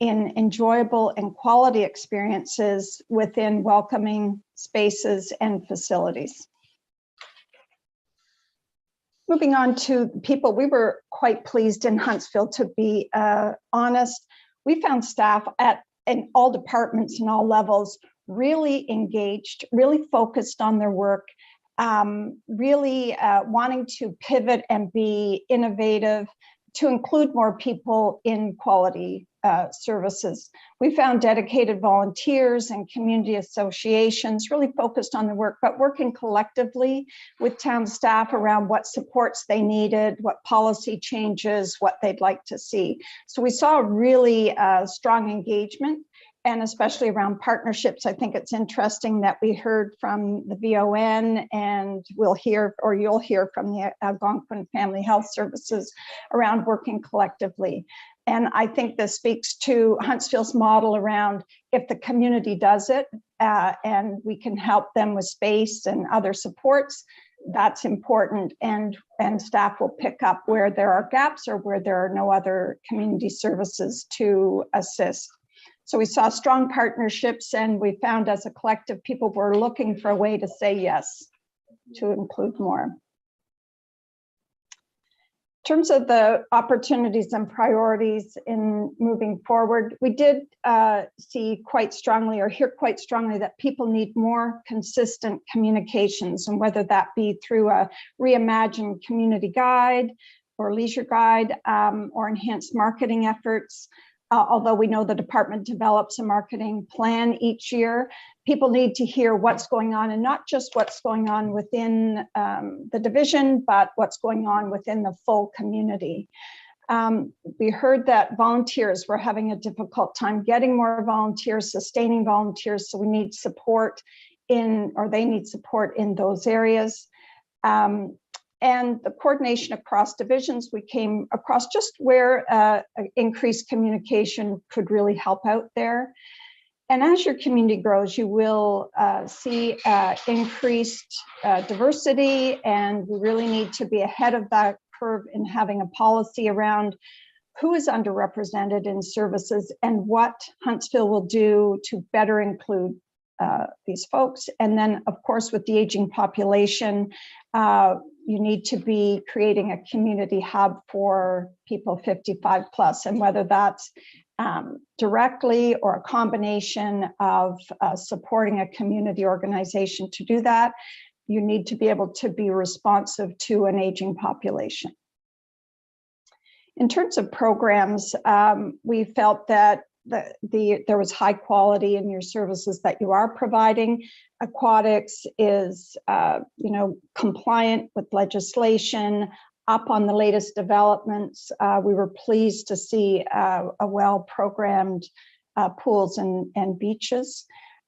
in enjoyable and quality experiences within welcoming spaces and facilities. Moving on to people, we were quite pleased in Huntsville, to be honest. We found staff in all departments and all levels really engaged, really focused on their work, really wanting to pivot and be innovative to include more people in quality services. We found dedicated volunteers and community associations really focused on the work, but working collectively with town staff around what supports they needed, what policy changes, what they'd like to see. So we saw a really strong engagement, and especially around partnerships. I think it's interesting that we heard from the VON, and we'll hear, or you'll hear from the Algonquin Family Health Services around working collectively. And I think this speaks to Huntsville's model around, if the community does it and we can help them with space and other supports, that's important, and staff will pick up where there are gaps or where there are no other community services to assist. So we saw strong partnerships, and we found as a collective, people were looking for a way to say yes, to include more. In terms of the opportunities and priorities in moving forward, we did see quite strongly, or hear quite strongly, that people need more consistent communications, and whether that be through a reimagined community guide, or leisure guide or enhanced marketing efforts. Although we know the department develops a marketing plan each year, people need to hear what's going on, and not just what's going on within the division, but what's going on within the full community. We heard that volunteers were having a difficult time getting more volunteers, sustaining volunteers, so we need support they need support in those areas. And the coordination across divisions, we came across just where increased communication could really help out there. And as your community grows, you will see increased diversity, and we really need to be ahead of that curve in having a policy around who is underrepresented in services and what Huntsville will do to better include these folks. And then, of course, with the aging population, you need to be creating a community hub for people 55 plus, and whether that's directly or a combination of supporting a community organization to do that, you need to be able to be responsive to an aging population. In terms of programs, we felt that there was high quality in your services that you are providing. Aquatics is, compliant with legislation, up on the latest developments. We were pleased to see a well-programmed pools and beaches.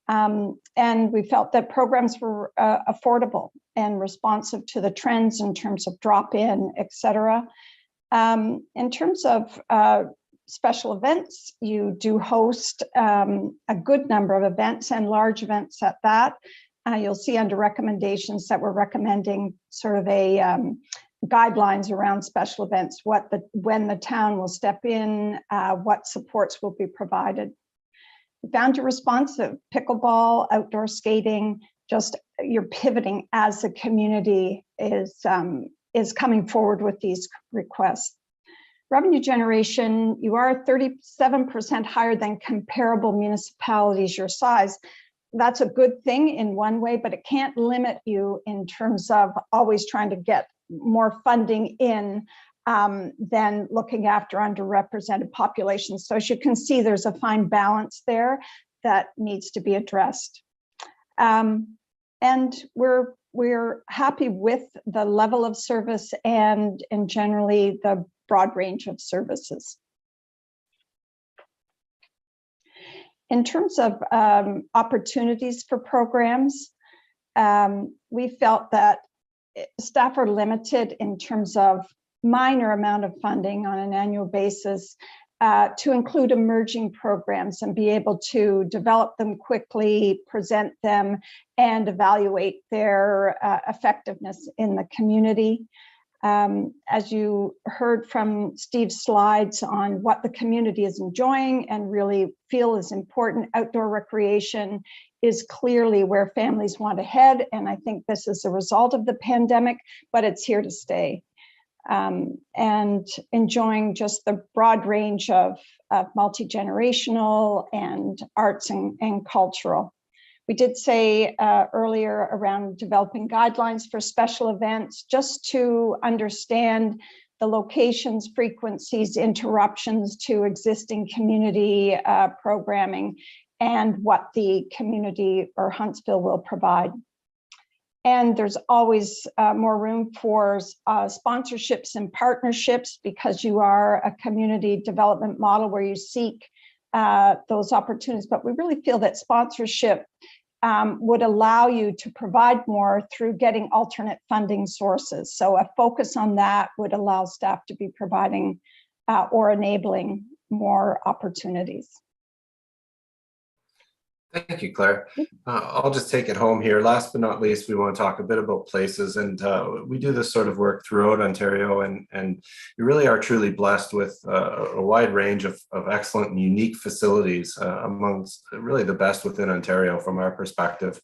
And we felt that programs were affordable and responsive to the trends in terms of drop-in, et cetera. In terms of special events, you do host a good number of events, and large events at that. You'll see under recommendations that we're recommending sort of a guidelines around special events, when the town will step in, what supports will be provided. We found you responsive, pickleball, outdoor skating, just you're pivoting as the community is coming forward with these requests. Revenue generation, you are 37% higher than comparable municipalities your size. That's a good thing in one way, but it can't limit you in terms of always trying to get more funding in than looking after underrepresented populations. So as you can see, there's a fine balance there that needs to be addressed. And we're happy with the level of service and generally the broad range of services. In terms of opportunities for programs, we felt that staff are limited in terms of minor amount of funding on an annual basis to include emerging programs and be able to develop them quickly, present them, and evaluate their effectiveness in the community. As you heard from Steve's slides on what the community is enjoying and really feel is important, outdoor recreation is clearly where families want to head. And I think this is a result of the pandemic, but it's here to stay. And enjoying just the broad range of multi-generational and arts and cultural. We did say earlier around developing guidelines for special events, just to understand the locations, frequencies, interruptions to existing community programming, and what the community or Huntsville will provide. And there's always more room for sponsorships and partnerships, because you are a community development model where you seek those opportunities. But we really feel that sponsorship would allow you to provide more through getting alternate funding sources. So a focus on that would allow staff to be providing or enabling more opportunities. Thank you, Claire. I'll just take it home here. Last but not least, we want to talk a bit about places, and we do this sort of work throughout Ontario, and we really are truly blessed with a wide range of excellent and unique facilities, amongst really the best within Ontario from our perspective.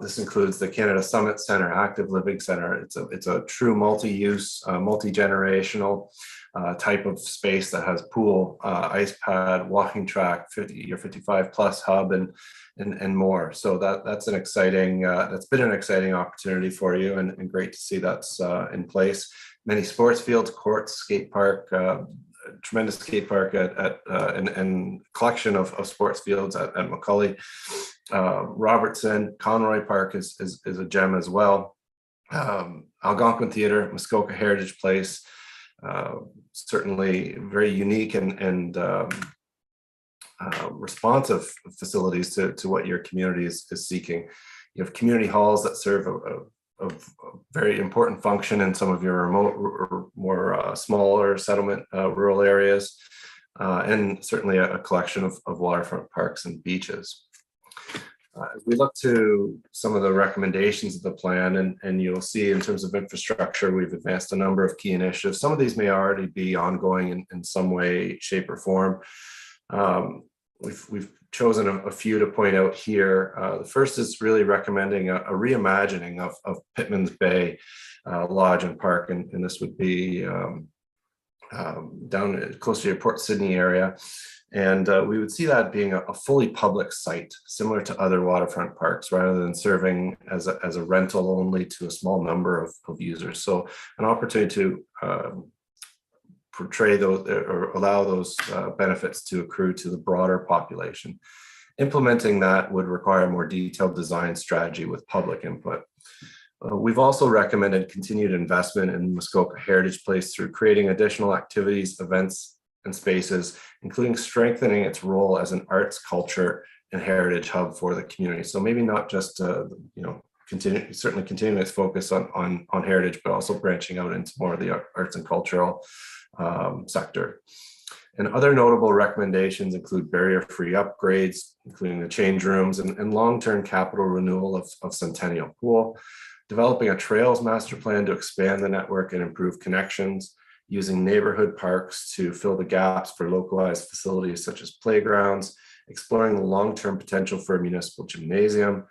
This includes the Canada Summit Centre, Active Living Centre. It's a true multi-use, multi-generational type of space that has pool, ice pad, walking track, 50 or 55 plus hub, and more. So that's an exciting, that's been an exciting opportunity for you, and great to see that's in place. Many sports fields, courts, skate park, tremendous skate park and collection of sports fields at McCully. Robertson, Conroy Park is a gem as well. Algonquin Theatre, Muskoka Heritage Place, certainly very unique and responsive facilities to what your community is seeking. You have community halls that serve a very important function in some of your remote or more smaller settlement rural areas, and certainly a collection of waterfront parks and beaches. As we look to some of the recommendations of the plan, and you'll see in terms of infrastructure, we've advanced a number of key initiatives. Some of these may already be ongoing in some way, shape, or form. We've chosen a few to point out here. The first is really recommending a reimagining of Pittman's Bay Lodge and Park, and this would be down close to your Port Sydney area. And we would see that being a fully public site, similar to other waterfront parks, rather than serving as a rental only to a small number of users. So an opportunity to portray those or allow those benefits to accrue to the broader population. Implementing that would require a more detailed design strategy with public input. We've also recommended continued investment in Muskoka Heritage Place through creating additional activities, events, and spaces, including strengthening its role as an arts, culture, and heritage hub for the community. So maybe not just continuing its focus on heritage, but also branching out into more of the arts and cultural sector. And other notable recommendations include barrier-free upgrades, including the change rooms and long-term capital renewal of Centennial Pool, developing a trails master plan to expand the network and improve connections, using neighborhood parks to fill the gaps for localized facilities such as playgrounds, exploring the long-term potential for a municipal gymnasium,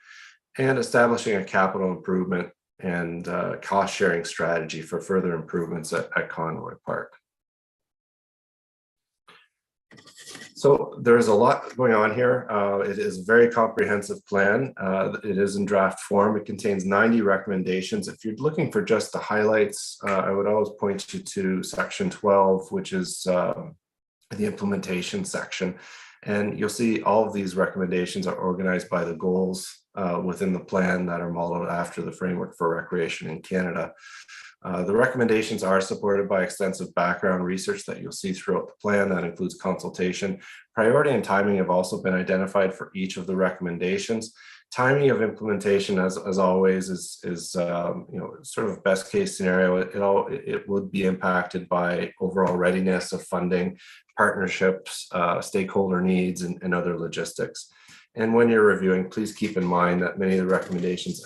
and establishing a capital improvement and cost-sharing strategy for further improvements at Conroy Park. So there's a lot going on here. It is a very comprehensive plan. It is in draft form. It contains 90 recommendations. If you're looking for just the highlights, I would always point you to section 12, which is the implementation section. And you'll see all of these recommendations are organized by the goals within the plan that are modeled after the Framework for Recreation in Canada. The recommendations are supported by extensive background research that you'll see throughout the plan. That includes consultation. Priority and timing have also been identified for each of the recommendations. Timing of implementation, as always, is sort of best case scenario. It would be impacted by overall readiness of funding, partnerships, stakeholder needs, and other logistics. And when you're reviewing, please keep in mind that many of the recommendations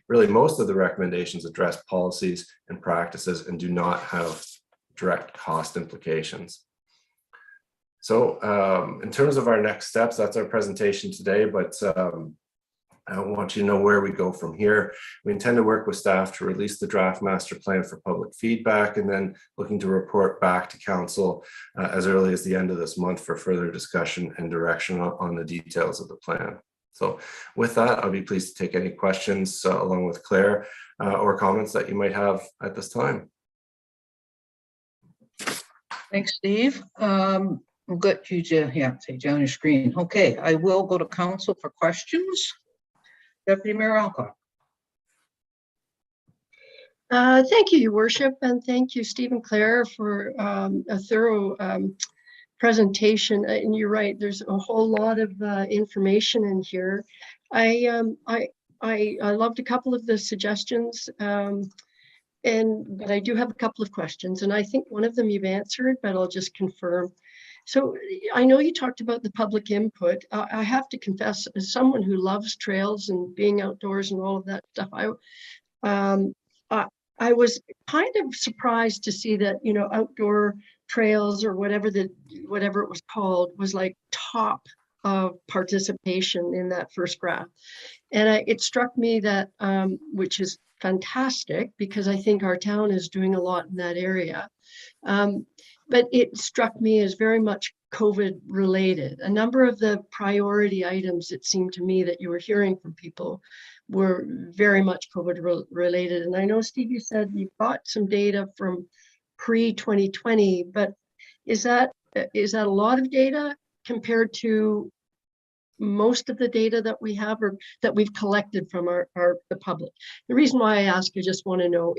most of the recommendations address policies and practices and do not have direct cost implications. So in terms of our next steps, that's our presentation today, but I want you to know where we go from here. We intend to work with staff to release the draft master plan for public feedback, and then looking to report back to council as early as the end of this month for further discussion and direction on the details of the plan. So with that, I'll be pleased to take any questions along with Claire or comments that you might have at this time. Thanks, Steve. I've got you to say on your screen. Okay, I will go to council for questions. Deputy Mayor Alcock. Thank you, Your Worship, and thank you, Steve and Claire, for a thorough presentation. And you're right, there's a whole lot of information in here. I loved a couple of the suggestions, but I do have a couple of questions, and I think one of them you've answered, but I'll just confirm. So I know you talked about the public input. I have to confess, as someone who loves trails and being outdoors and all of that stuff, I was kind of surprised to see that, outdoor trails or whatever it was called was like top of participation in that first graph. And it struck me that, which is fantastic, because I think our town is doing a lot in that area. But it struck me as very much COVID related. A number of the priority items, it seemed to me, that you were hearing from people were very much COVID related. And I know, Steve, you said you've got some data from pre-2020, but is that a lot of data compared to most of the data that we have or that we've collected from the public? The reason why I ask, I just want to know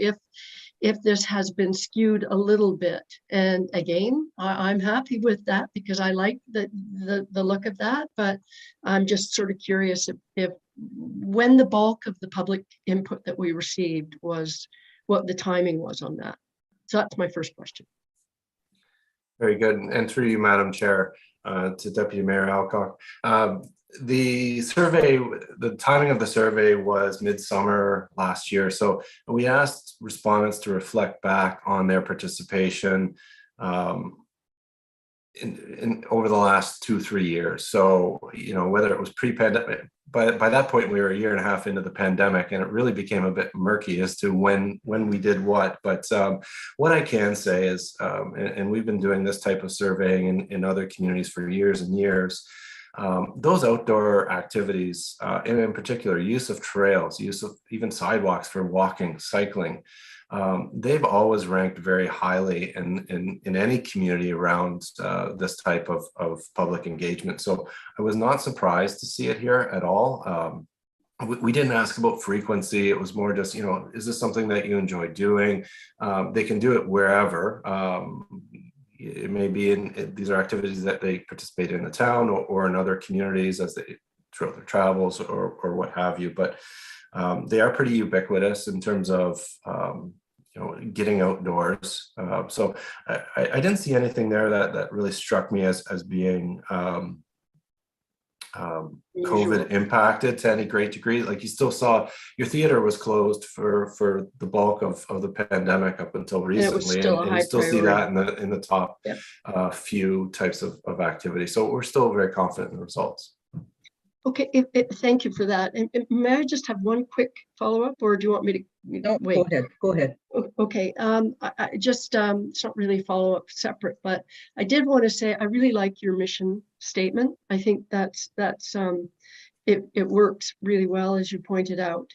if this has been skewed a little bit. And again, I'm happy with that because I like the look of that, but I'm just sort of curious if when the bulk of the public input that we received was, what the timing was on that. So that's my first question. Very good. And through you, Madam Chair, to Deputy Mayor Alcock. The survey, the timing of the survey was midsummer last year. So we asked respondents to reflect back on their participation in over the last 2-3 years. So, you know, whether it was pre-pandemic, but by that point we were 1.5 years into the pandemic, and it really became a bit murky as to when we did what. But what I can say is, and we've been doing this type of surveying in other communities for years and years, those outdoor activities, and in particular use of trails, use of even sidewalks for walking, cycling, they've always ranked very highly in any community around this type of public engagement. So I was not surprised to see it here at all. We didn't ask about frequency. It was more just, you know, is this something that you enjoy doing? They can do it wherever. It may be these are activities that they participate in the town or in other communities as they throughout their travels or what have you. But they are pretty ubiquitous in terms of you know, getting outdoors. So I didn't see anything there that really struck me as being COVID impacted to any great degree. Like, you still saw your theater was closed for the bulk of the pandemic up until recently, and you still see that in the top few types of activity. So we're still very confident in the results. Okay, thank you for that. And may I just have one quick follow-up, or do you want me to wait? Go ahead. Okay, I just, it's not really follow-up separate, but I did want to say, I really like your mission statement. I think it works really well, as you pointed out.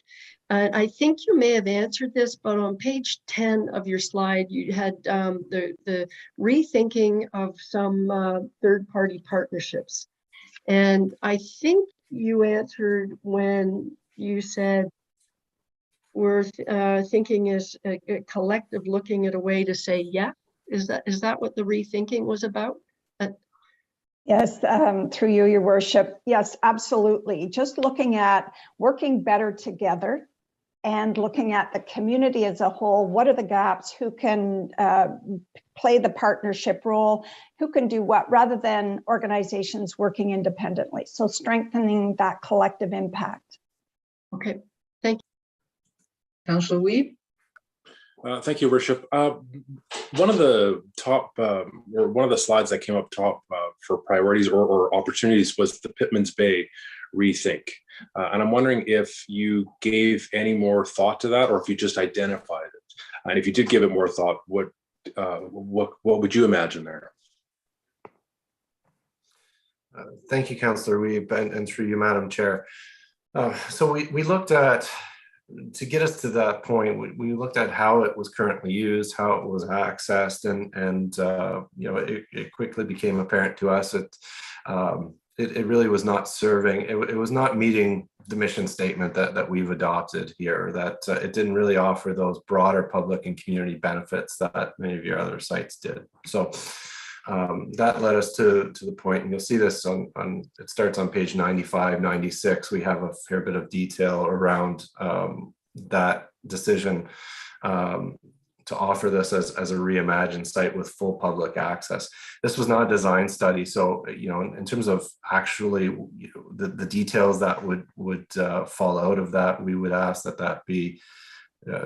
And I think you may have answered this, but on page 10 of your slide, you had the rethinking of some third-party partnerships. And I think you answered when you said we're thinking is a collective looking at a way to say yeah. Is that what the rethinking was about? Yes, through you, Your Worship. Yes, absolutely. Just looking at working better together and looking at the community as a whole. What are the gaps? Who can play the partnership role? Who can do what, rather than organizations working independently? So strengthening that collective impact. Okay, thank you. Councillor Weed. Thank you, Worship. One of the top, or one of the slides that came up top for priorities or opportunities was the Pitmans Bay rethink. And I'm wondering if you gave any more thought to that, or if you just identified it. And if you did give it more thought, what would you imagine there? Thank you, Councillor Weeb, and through you, Madam Chair. So we looked at, to get us to that point, we looked at how it was currently used, how it was accessed, and you know, it quickly became apparent to us that it really was not serving, it was not meeting the mission statement that we've adopted here, that it didn't really offer those broader public and community benefits that many of your other sites did. So that led us to the point, and you'll see this on it starts on page 95, 96. We have a fair bit of detail around that decision to offer this as a reimagined site with full public access. This was not a design study, so you know, in terms of actually, you know, the details that would fall out of that, we would ask that be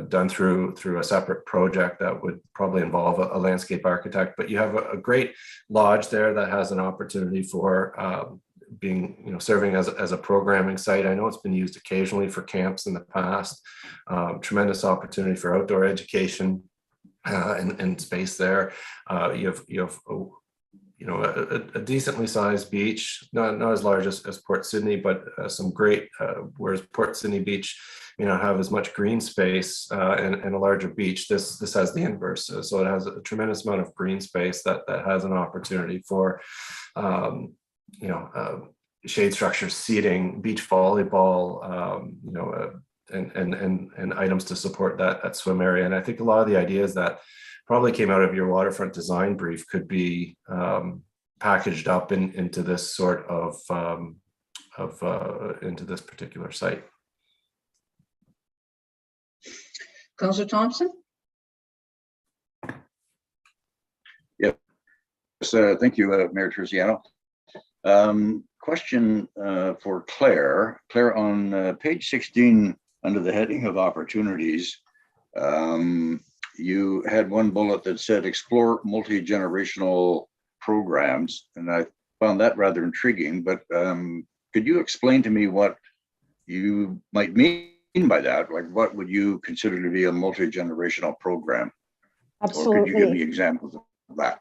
done through a separate project that would probably involve a landscape architect. But you have a great lodge there that has an opportunity for being, serving as a programming site. I know it's been used occasionally for camps in the past. Tremendous opportunity for outdoor education and space there. You have a decently sized beach, not as large as Port Sydney, but some great, whereas Port Sydney Beach have as much green space and a larger beach. This has the inverse. So it has a tremendous amount of green space that has an opportunity for shade structures, seating, beach volleyball, and items to support that swim area. And I think a lot of the ideas that probably came out of your waterfront design brief could be packaged up into this sort of into this particular site. Councillor Thompson? Yep. So thank you, Mayor Terziano. Question for Claire. Claire, on page 16, under the heading of opportunities, you had one bullet that said explore multi-generational programs, and I found that rather intriguing, but could you explain to me what you might mean by that? Like, what would you consider to be a multi-generational program? Absolutely. Or could you give me examples of that?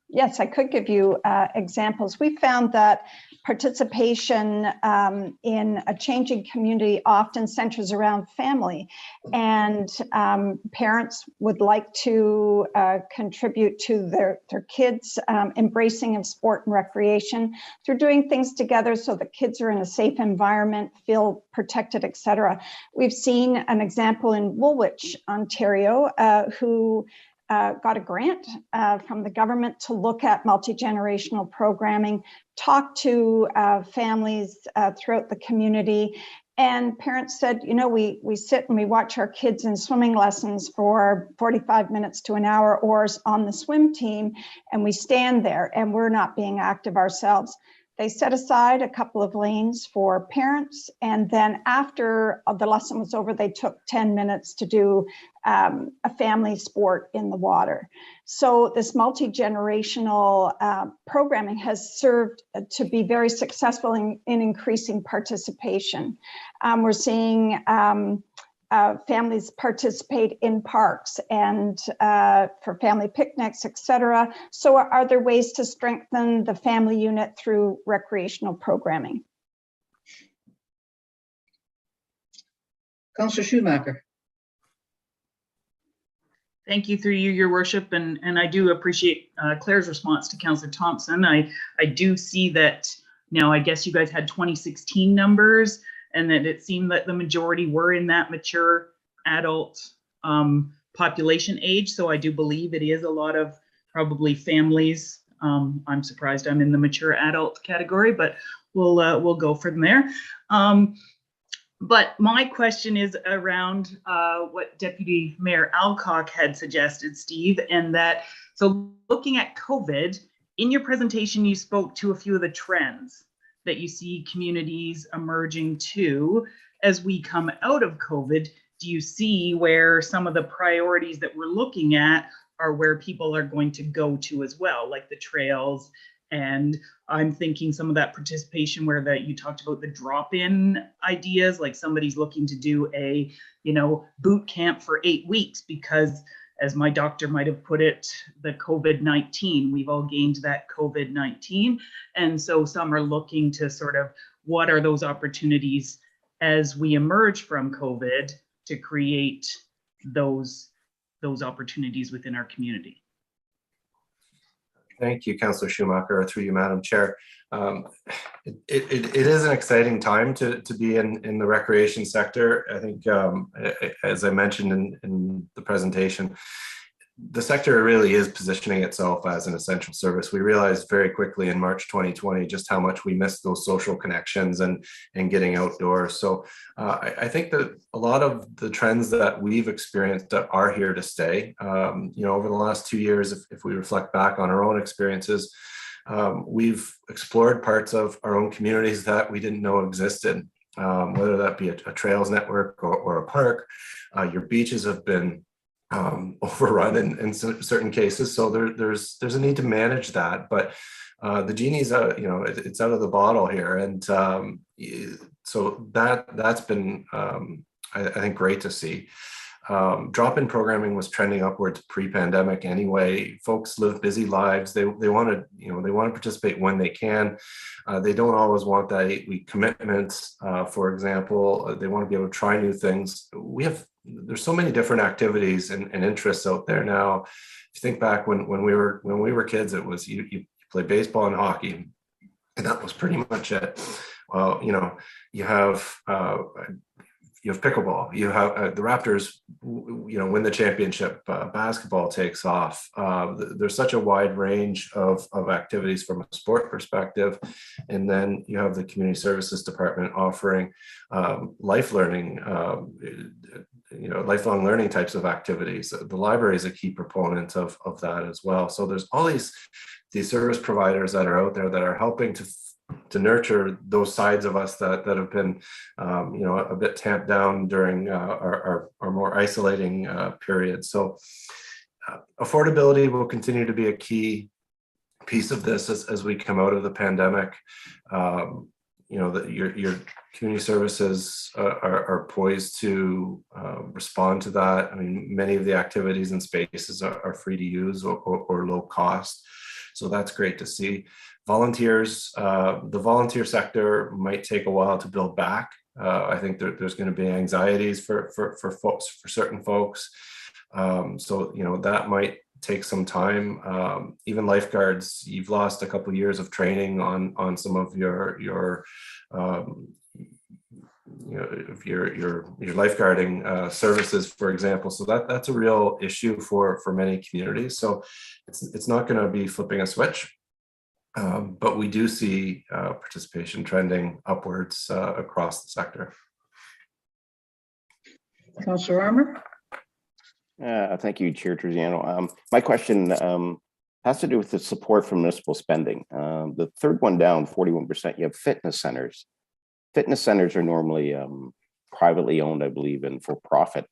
Yes, I could give you examples. We found that participation in a changing community often centers around family, and parents would like to contribute to their kids embracing of sport and recreation through doing things together so the kids are in a safe environment, feel protected, etc. We've seen an example in Woolwich, Ontario, who got a grant from the government to look at multi-generational programming, talk to families throughout the community. And parents said, we sit and we watch our kids in swimming lessons for 45 minutes to an hour or on the swim team, and we stand there and we're not being active ourselves. They set aside a couple of lanes for parents, and then after the lesson was over, they took 10 minutes to do a family sport in the water. So this multi-generational programming has served to be very successful in increasing participation. We're seeing families participate in parks and for family picnics, etc. So are there ways to strengthen the family unit through recreational programming? Councillor Schumacher. Thank you, through you, your worship, and I do appreciate Claire's response to Councillor Thompson. I do see that now. I guess you guys had 2016 numbers, and that it seemed that the majority were in that mature adult population age. So I do believe it is a lot of probably families. I'm surprised I'm in the mature adult category, but we'll go from there. But my question is around what Deputy Mayor Alcock had suggested, Steve, and that, so looking at COVID, in your presentation, you spoke to a few of the trends that you see communities emerging to as we come out of COVID. Do you see where some of the priorities that we're looking at are where people are going to go to as well, like the trails? And I'm thinking some of that participation where that you talked about the drop-in ideas, like somebody's looking to do a, boot camp for 8 weeks because, as my doctor might have put it, the COVID-19, we've all gained that COVID-19. And so some are looking to sort of, what are those opportunities as we emerge from COVID to create those opportunities within our community? Thank you, Councillor Schumacher, through you, Madam Chair. It is an exciting time to be in the recreation sector. I think, as I mentioned in the presentation, the sector really is positioning itself as an essential service. We realized very quickly in March 2020 just how much we missed those social connections and getting outdoors. So I think that a lot of the trends that we've experienced are here to stay. Over the last 2 years, if we reflect back on our own experiences, we've explored parts of our own communities that we didn't know existed, whether that be a trails network or a park. Your beaches have been overrun in certain cases. So there's a need to manage that, but the genie's out, it's out of the bottle here, and so that's been I think great to see. Drop-in programming was trending upwards pre-pandemic anyway. Folks live busy lives. They want to participate when they can. They don't always want that 8-week commitment. For example, they want to be able to try new things. There's so many different activities and interests out there now. If you think back when we were kids, it was you play baseball and hockey, and that was pretty much it. Well, you have pickleball. You have the Raptors, win the championship. Basketball takes off. There's such a wide range of activities from a sport perspective, and then you have the community services department offering life learning. Lifelong learning types of activities. The library is a key proponent of that as well. So there's all these service providers that are out there that are helping to nurture those sides of us that have been, a bit tamped down during our more isolating periods. So affordability will continue to be a key piece of this as we come out of the pandemic. Your community services are poised to respond to that. I mean, many of the activities and spaces are free to use or low cost. So that's great to see. Volunteers, the volunteer sector might take a while to build back. I think there's going to be anxieties for certain folks. So that might take some time. Even lifeguards, you've lost a couple of years of training on some of your lifeguarding services, for example. So that's a real issue for many communities. So it's not going to be flipping a switch, but we do see participation trending upwards across the sector. Councillor Armour? Thank you, Chair Terziano. My question has to do with the support for municipal spending. The third one down, 41%, you have fitness centers. Fitness centers are normally privately owned, I believe, and for profit.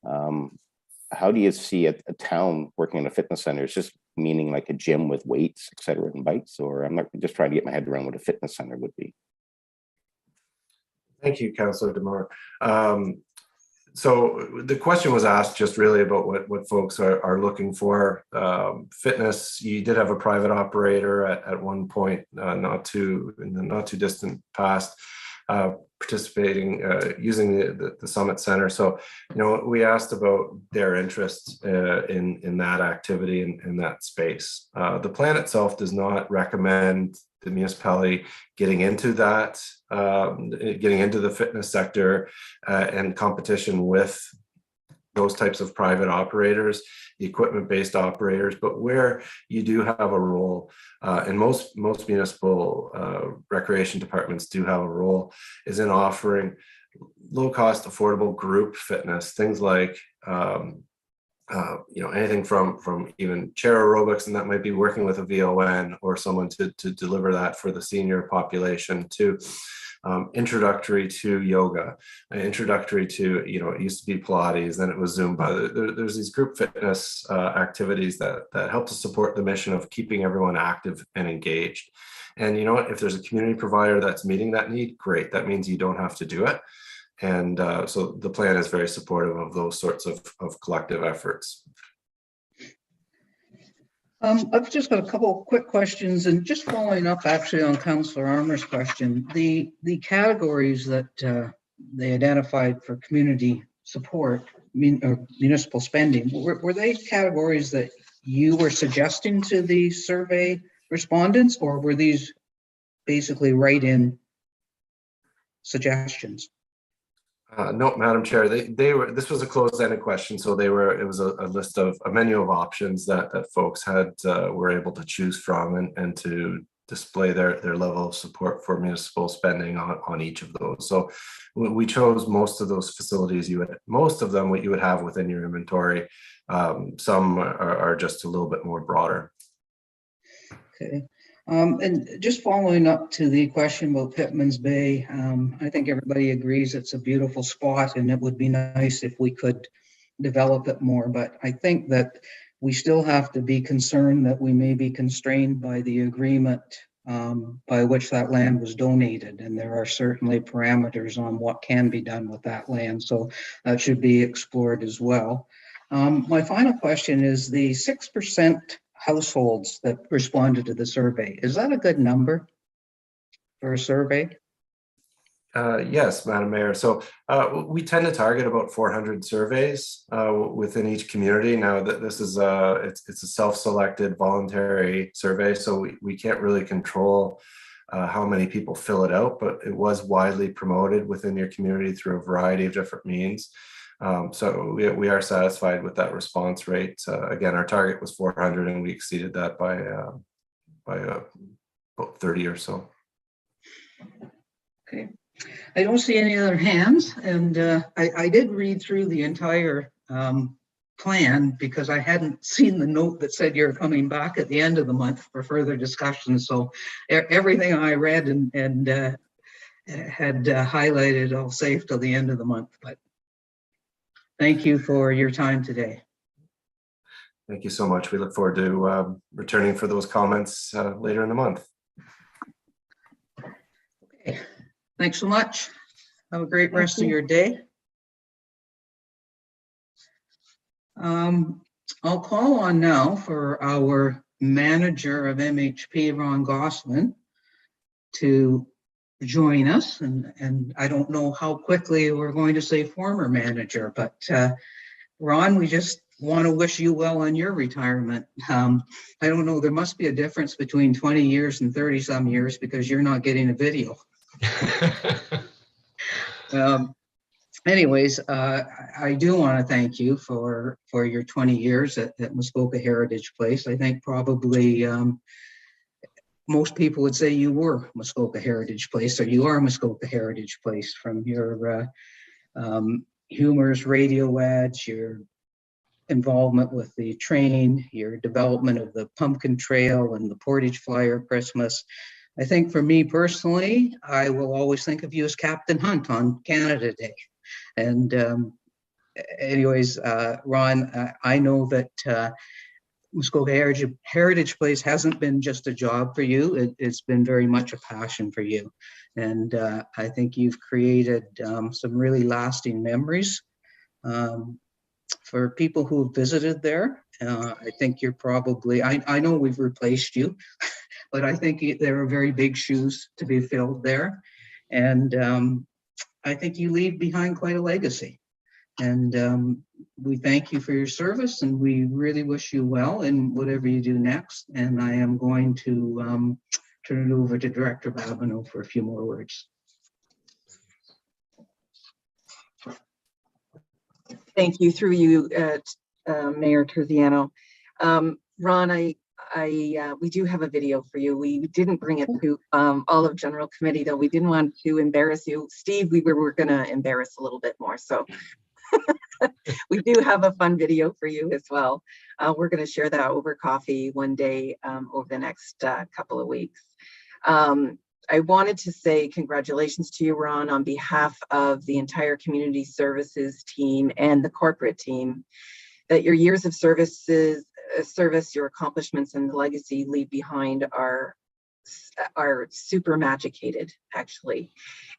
How do you see a town working in a fitness center? Is just meaning like a gym with weights, et cetera, and bikes? Or I'm not just trying to get my head around what a fitness center would be. Thank you, Councillor Demore. So the question was asked just really about what folks are looking for. Fitness, you did have a private operator at one point, in the not too distant past, participating, using the Summit Center. So, we asked about their interest in that activity and in that space. The plan itself does not recommend the municipality getting into that, getting into the fitness sector and competition with those types of private operators, the equipment-based operators. But where you do have a role, and most municipal recreation departments do have a role, is in offering low-cost, affordable group fitness, things like anything from even chair aerobics, and that might be working with a VON or someone to deliver that for the senior population, to introductory to yoga, introductory to, it used to be Pilates, then it was Zumba. There's these group fitness activities that help to support the mission of keeping everyone active and engaged. And if there's a community provider that's meeting that need, great. That means you don't have to do it. And so the plan is very supportive of those sorts of collective efforts. I've just got a couple of quick questions, and just following up actually on Councillor Armour's question, the categories that they identified for community support, or municipal spending, were they categories that you were suggesting to the survey respondents, or were these basically write-in suggestions? No, Madam Chair, they were. This was a closed-ended question, so they were. It was a list of a menu of options that folks had were able to choose from and to display their level of support for municipal spending on each of those. So we chose most of those facilities. Most of them what you would have within your inventory. Some are just a little bit more broader. Okay. And just following up to the question about Pitman's Bay, I think everybody agrees it's a beautiful spot, and it would be nice if we could develop it more, but I think that we still have to be concerned that we may be constrained by the agreement by which that land was donated. And there are certainly parameters on what can be done with that land. So that should be explored as well. My final question is the 6% households that responded to the survey. Is that a good number for a survey? Yes, Madam Mayor. So we tend to target about 400 surveys within each community. Now that this is it's a self-selected voluntary survey, so we can't really control how many people fill it out, but it was widely promoted within your community through a variety of different means. So we are satisfied with that response rate. Again, our target was 400 and we exceeded that by about 30 or so. Okay. I don't see any other hands, and I did read through the entire plan because I hadn't seen the note that said you're coming back at the end of the month for further discussion. So everything I read and had highlighted, I'll save till the end of the month. But thank you for your time today. Thank you so much. We look forward to returning for those comments later in the month. Okay. Thanks so much. Have a great rest of your day. I'll call on now for our manager of MHP, Ron Gosselin, to join us. And I don't know how quickly we're going to say former manager, but Ron, we just want to wish you well on your retirement. I don't know, there must be a difference between 20 years and 30 some years because you're not getting a video. Anyways, I do want to thank you for your 20 years at Muskoka Heritage Place. I think probably most people would say you were Muskoka Heritage Place, or you are Muskoka Heritage Place, from your humorous radio ads, your involvement with the train, your development of the Pumpkin Trail and the Portage Flyer Christmas. I think for me personally, I will always think of you as Captain Hunt on Canada Day. And anyways, Ron, I know that Muskoka Heritage Place hasn't been just a job for you. It's been very much a passion for you. And I think you've created some really lasting memories for people who have visited there. I think you're probably, I know we've replaced you, but I think there are very big shoes to be filled there. And I think you leave behind quite a legacy. And we thank you for your service, and we really wish you well in whatever you do next. And I am going to turn it over to Director Babineau for a few more words. Thank you, through you, Mayor Terziano. Ron, we do have a video for you. We didn't bring it to all of General Committee, though. We didn't want to embarrass you. Steve, we were going to embarrass a little bit more. So we do have a fun video for you as well. We're going to share that over coffee one day over the next couple of weeks. I wanted to say congratulations to you, Ron, on behalf of the entire community services team and the corporate team, that your years of service, your accomplishments, and the legacy you leave behind are super magicated, actually.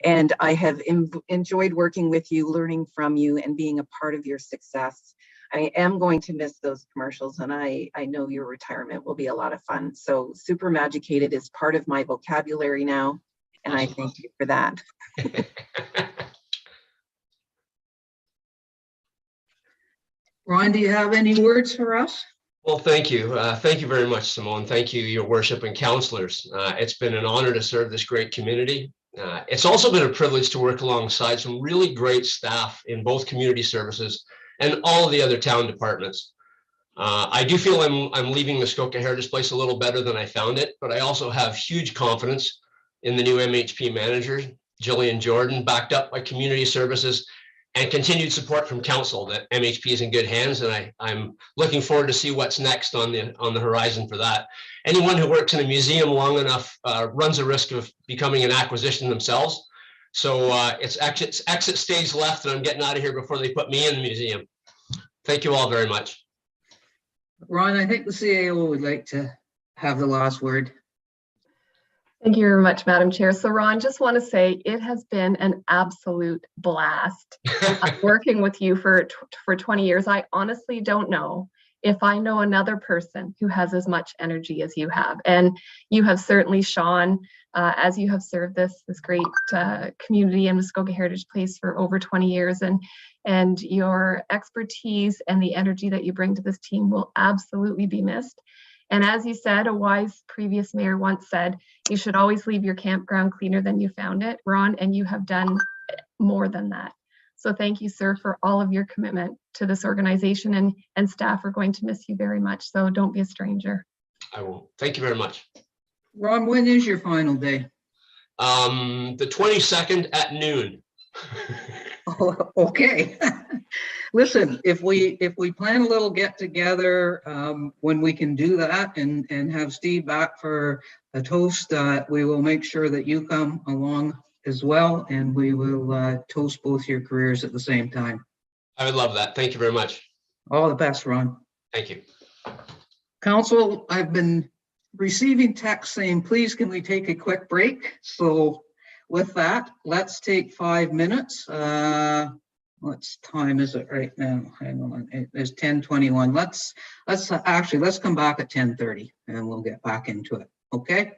And I have enjoyed working with you, learning from you, and being a part of your success. I am going to miss those commercials, and I know your retirement will be a lot of fun. So super magicated is part of my vocabulary now, and I thank you for that. Ron, do you have any words for us? Well, thank you. Thank you very much, Simone. Thank you, your worship and councillors. It's been an honor to serve this great community. It's also been a privilege to work alongside some really great staff in both community services and all of the other town departments. I do feel I'm leaving Muskoka Heritage Place a little better than I found it, but I also have huge confidence in the new MHP manager, Jillian Jordan, backed up by community services and continued support from council, that MHP is in good hands, and I'm looking forward to see what's next on the horizon for that. Anyone who works in a museum long enough runs a risk of becoming an acquisition themselves. So it's exit stage left, and I'm getting out of here before they put me in the museum. Thank you all very much. Ron, I think the CAO would like to have the last word. Thank you very much, Madam Chair. So Ron, just want to say it has been an absolute blast working with you for 20 years. I honestly don't know if I know another person who has as much energy as you have. And you have certainly shone as you have served this great community in Muskoka Heritage Place for over 20 years. And your expertise and the energy that you bring to this team will absolutely be missed. And as you said, a wise previous mayor once said, you should always leave your campground cleaner than you found it, Ron, and you have done more than that. So thank you, sir, for all of your commitment to this organization, and staff are going to miss you very much. So don't be a stranger. I will. Thank you very much. Ron, when is your final day? The 22nd at noon. Oh, okay. Listen, if we plan a little get together when we can do that and have Steve back for a toast, we will make sure that you come along as well, and we will toast both your careers at the same time. I would love that. Thank you very much. All the best, Ron. Thank you. Council, I've been receiving texts saying, please, can we take a quick break? So with that, let's take 5 minutes. What time is it right now? Hang on, it's 10:21. Let's come back at 10:30 and we'll get back into it. Okay.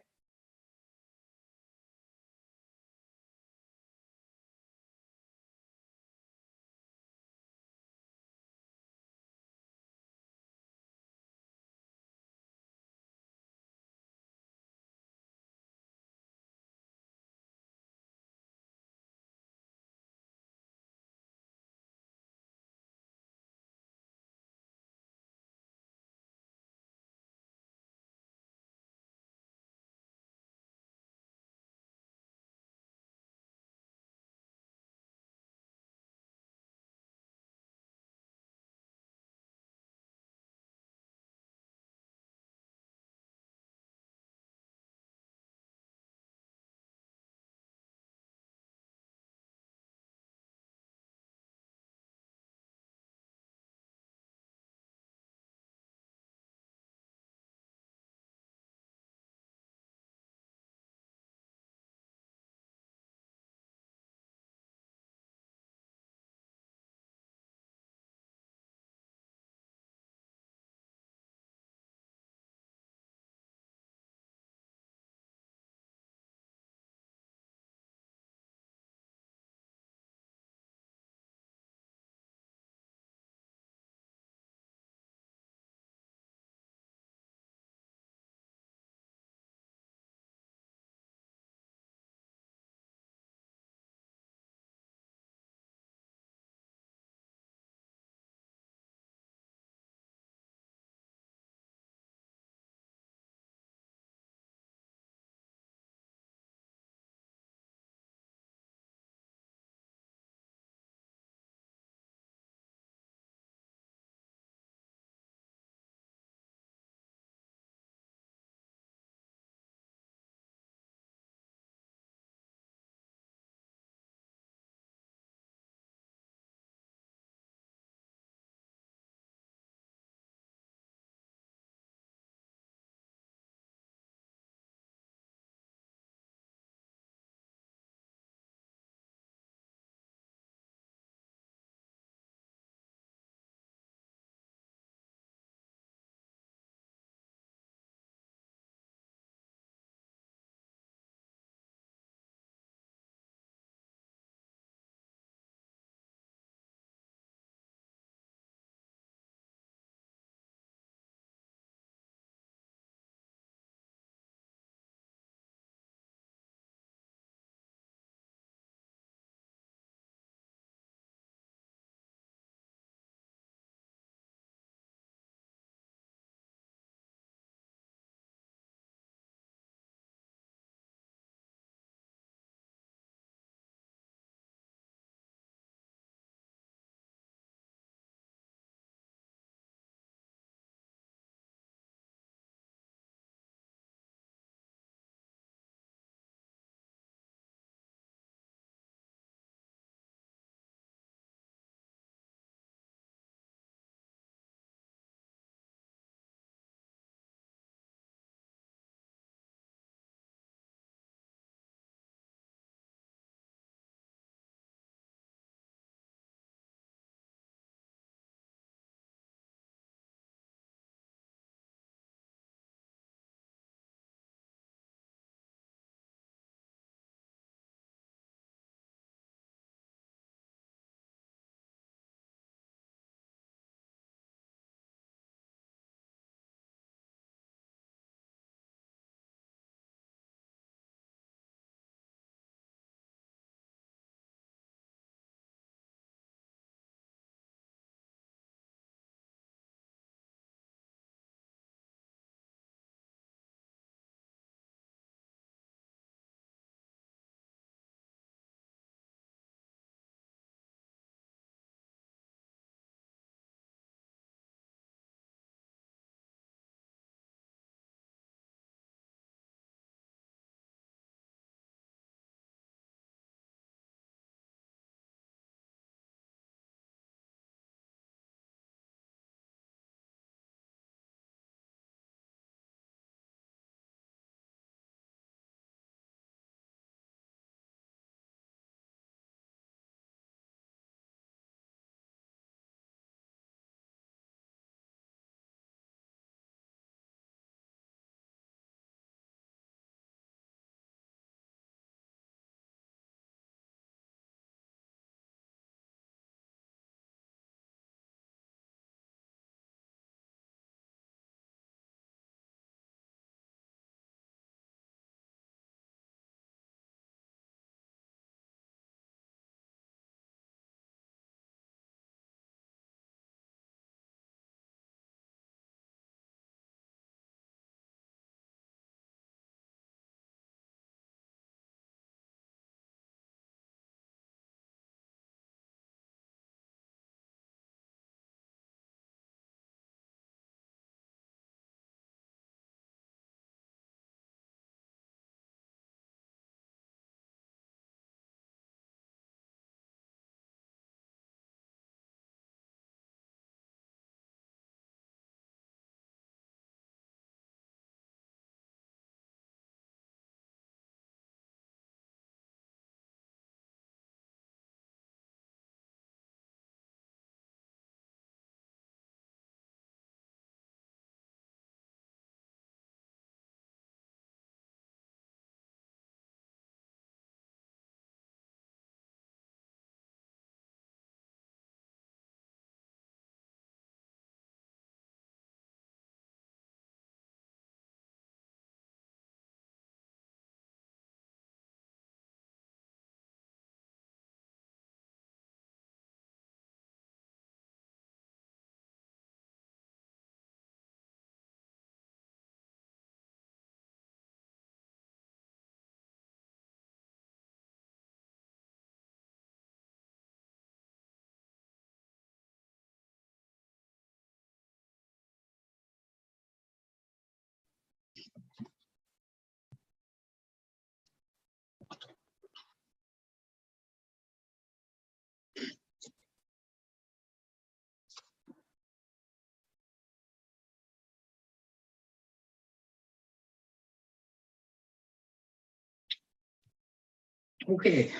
Okay,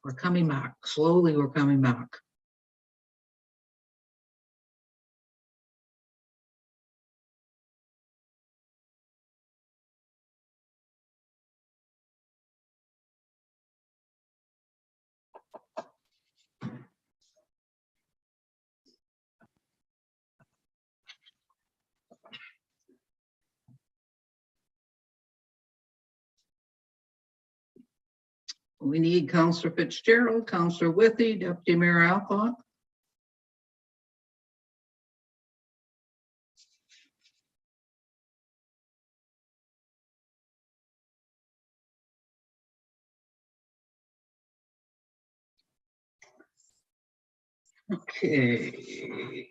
we're coming back. Slowly, we're coming back. We need Councillor Fitzgerald, Councillor Withy, Deputy Mayor Alcock. Okay,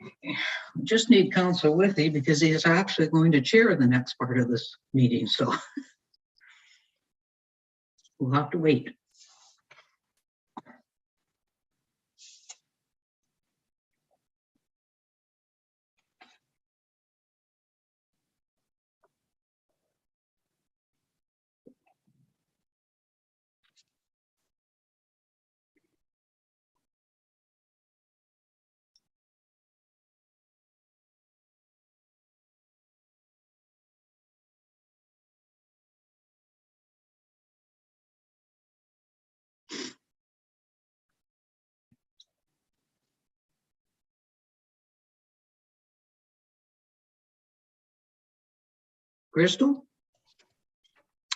just need Councillor Withy because he is actually going to chair the next part of this meeting, so we'll have to wait. Crystal?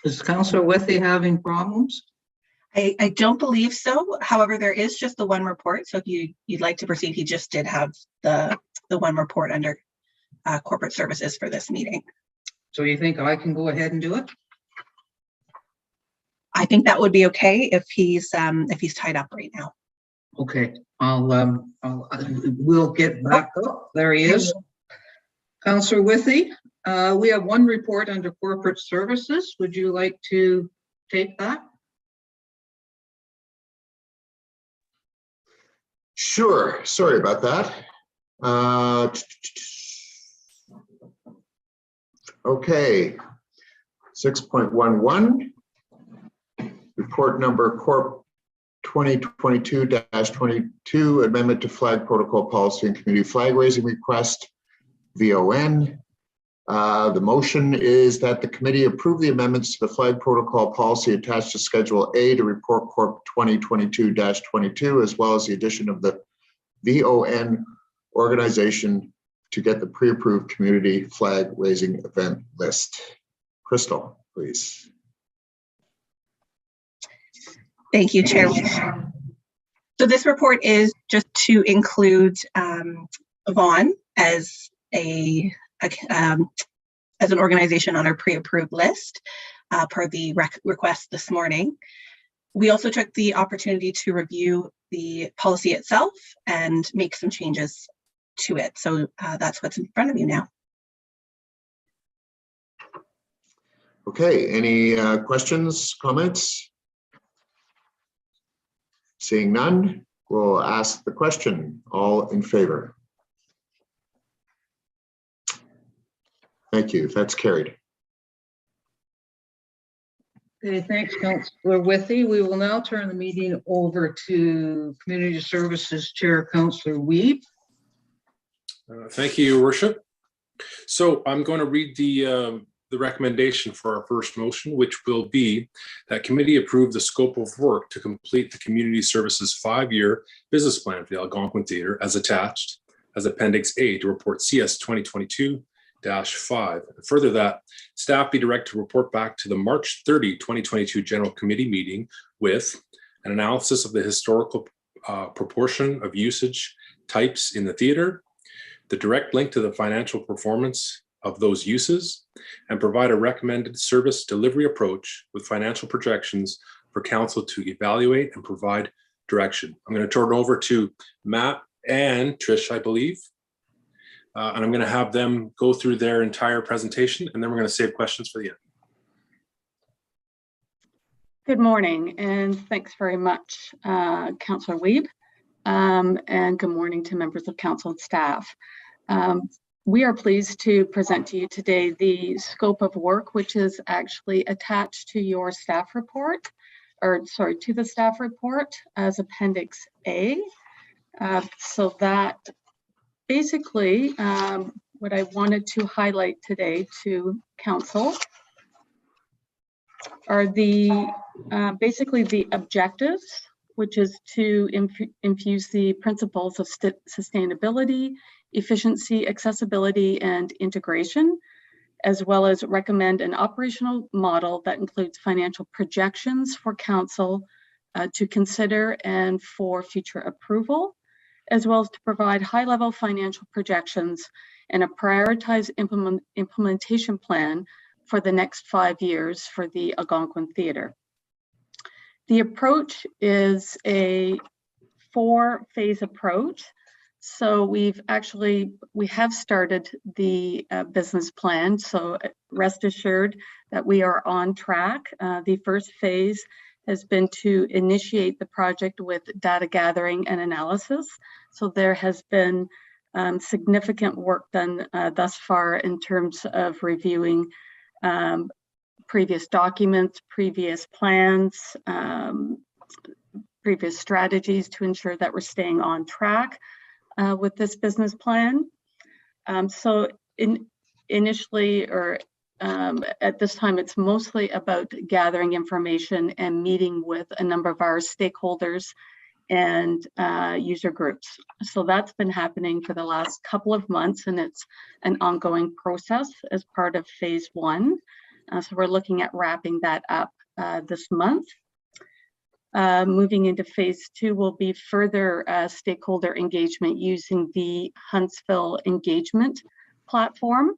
Is Councillor Withy having problems? I don't believe so. However, there is just the one report. So if you'd like to proceed, he just did have the one report under corporate services for this meeting. So you think I can go ahead and do it? I think that would be okay if he's tied up right now. Okay, we'll get back up. There he is. Councillor Withy, we have one report under corporate services. Would you like to take that? Sure. Sorry about that. Okay. 6.11. Report number Corp 2022-22, amendment to flag protocol policy and community flag raising request, VON. The motion is that the committee approve the amendments to the flag protocol policy attached to Schedule A to Report Corp 2022-22, as well as the addition of the VON organization to get the pre-approved community flag raising event list. Crystal, please. Thank you, Chair. So this report is just to include VON as an organization on our pre-approved list per the request this morning. We also took the opportunity to review the policy itself and make some changes to it. So that's what's in front of you now. Okay, any questions, comments? Seeing none, we'll ask the question. All in favor? Thank you. That's carried. Okay, thanks, Councillor Withy. We will now turn the meeting over to Community Services Chair, Councillor Wiebe. Thank you, Your Worship. So I'm going to read the recommendation for our first motion, which will be that committee approve the scope of work to complete the Community Services 5-year business plan for the Algonquin Theatre as attached as Appendix A to Report CS 2022-5. Further, that staff be directed to report back to the March 30, 2022 General Committee meeting with an analysis of the historical proportion of usage types in the theatre, the direct link to the financial performance of those uses, and provide a recommended service delivery approach with financial projections for council to evaluate and provide direction. I'm going to turn it over to Matt and Trish, I believe, And I'm going to have them go through their entire presentation, and then we're going to save questions for the end. Good morning, and thanks very much, Councillor Wiebe, and good morning to members of council and staff. We are pleased to present to you today the scope of work, which is actually attached to your staff report, or sorry, to the staff report as Appendix A. So that basically what I wanted to highlight today to council are the basically the objectives, which is to infuse the principles of sustainability, efficiency, accessibility, and integration, as well as recommend an operational model that includes financial projections for council to consider and for future approval, as well as to provide high-level financial projections and a prioritized implementation plan for the next 5 years for the Algonquin Theatre. The approach is a 4-phase approach. So we have started the business plan. So rest assured that we are on track. The first phase has been to initiate the project with data gathering and analysis. So there has been significant work done thus far in terms of reviewing previous documents, previous plans, previous strategies to ensure that we're staying on track with this business plan. So initially, or at this time, it's mostly about gathering information and meeting with a number of our stakeholders and user groups. So that's been happening for the last couple of months, and it's an ongoing process as part of phase 1. So we're looking at wrapping that up this month. Moving into phase 2 will be further stakeholder engagement using the Huntsville engagement platform.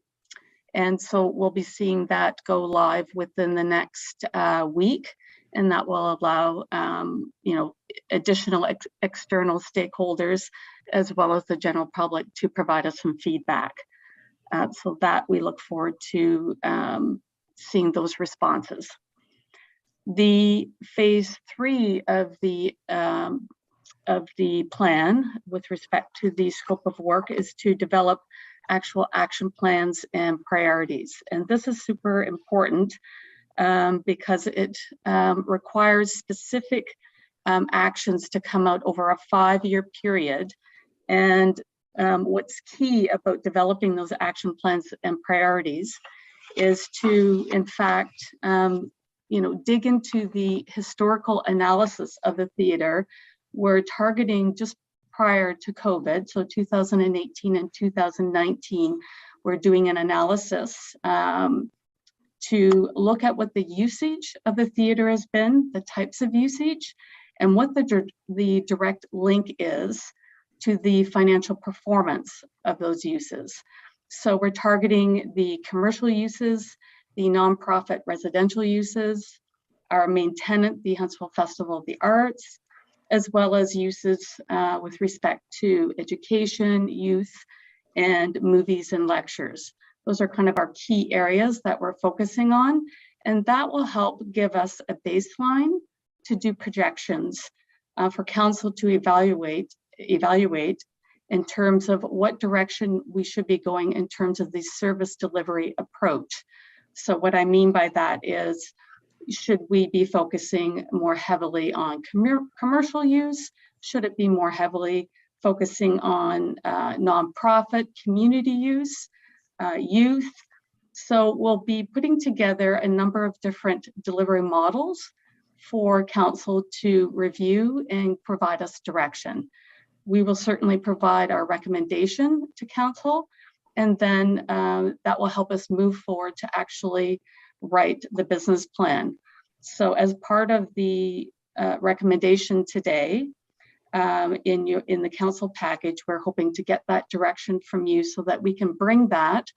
And so we'll be seeing that go live within the next week, and that will allow additional external stakeholders as well as the general public to provide us some feedback. So that we look forward to seeing those responses. The phase 3 of the plan with respect to the scope of work is to develop actual action plans and priorities. And this is super important because it requires specific actions to come out over a 5-year period. And what's key about developing those action plans and priorities is to, in fact, dig into the historical analysis of the theater. We're targeting just prior to COVID, so 2018 and 2019, we're doing an analysis to look at what the usage of the theater has been, the types of usage, and what the direct link is to the financial performance of those uses. So we're targeting the commercial uses, the nonprofit residential uses, our main tenant, the Huntsville Festival of the Arts, as well as uses with respect to education, youth, and movies and lectures. Those are kind of our key areas that we're focusing on, and that will help give us a baseline to do projections for council to evaluate in terms of what direction we should be going in terms of the service delivery approach. So what I mean by that is, should we be focusing more heavily on commercial use? Should it be more heavily focusing on nonprofit community use, youth? So we'll be putting together a number of different delivery models for council to review and provide us direction. We will certainly provide our recommendation to council, and then that will help us move forward to actually write the business plan. So as part of the recommendation today in the council package, we're hoping to get that direction from you so that we can bring that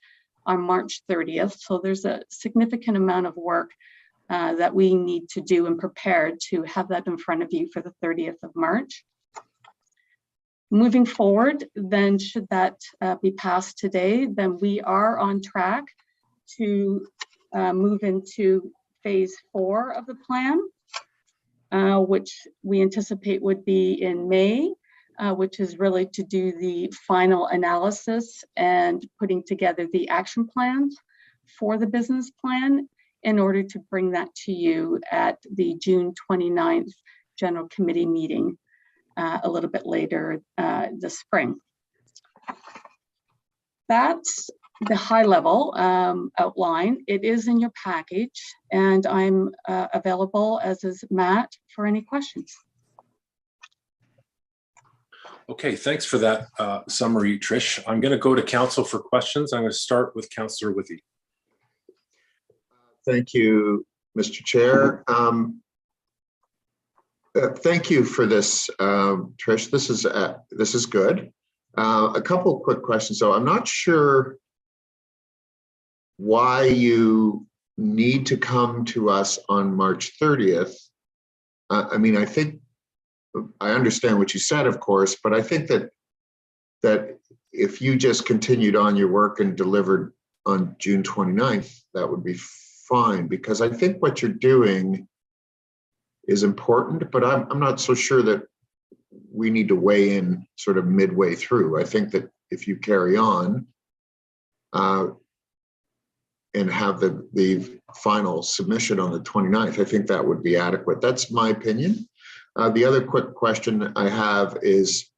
on March 30th. So there's a significant amount of work that we need to do and prepare to have that in front of you for the 30th of March. Moving forward, then should that be passed today, then we are on track to move into phase 4 of the plan, which we anticipate would be in May, which is really to do the final analysis and putting together the action plans for the business plan in order to bring that to you at the June 29th General Committee meeting a little bit later this spring. That's the high level outline. It is in your package, and I'm available, as is Matt, for any questions. Okay, thanks for that summary, Trish. I'm going to go to council for questions. I'm going to start with Councillor Withey. Thank you, Mr. Chair. Thank you for this, Trish. This is good. A couple of quick questions, though. I'm not sure why you need to come to us on March 30th. I mean, I think I understand what you said, of course, but I think that if you just continued on your work and delivered on June 29th, that would be fine, because I think what you're doing is important, but I'm not so sure that we need to weigh in sort of midway through. I think that if you carry on and have the final submission on the 29th, I think that would be adequate. That's my opinion. The other quick question I have is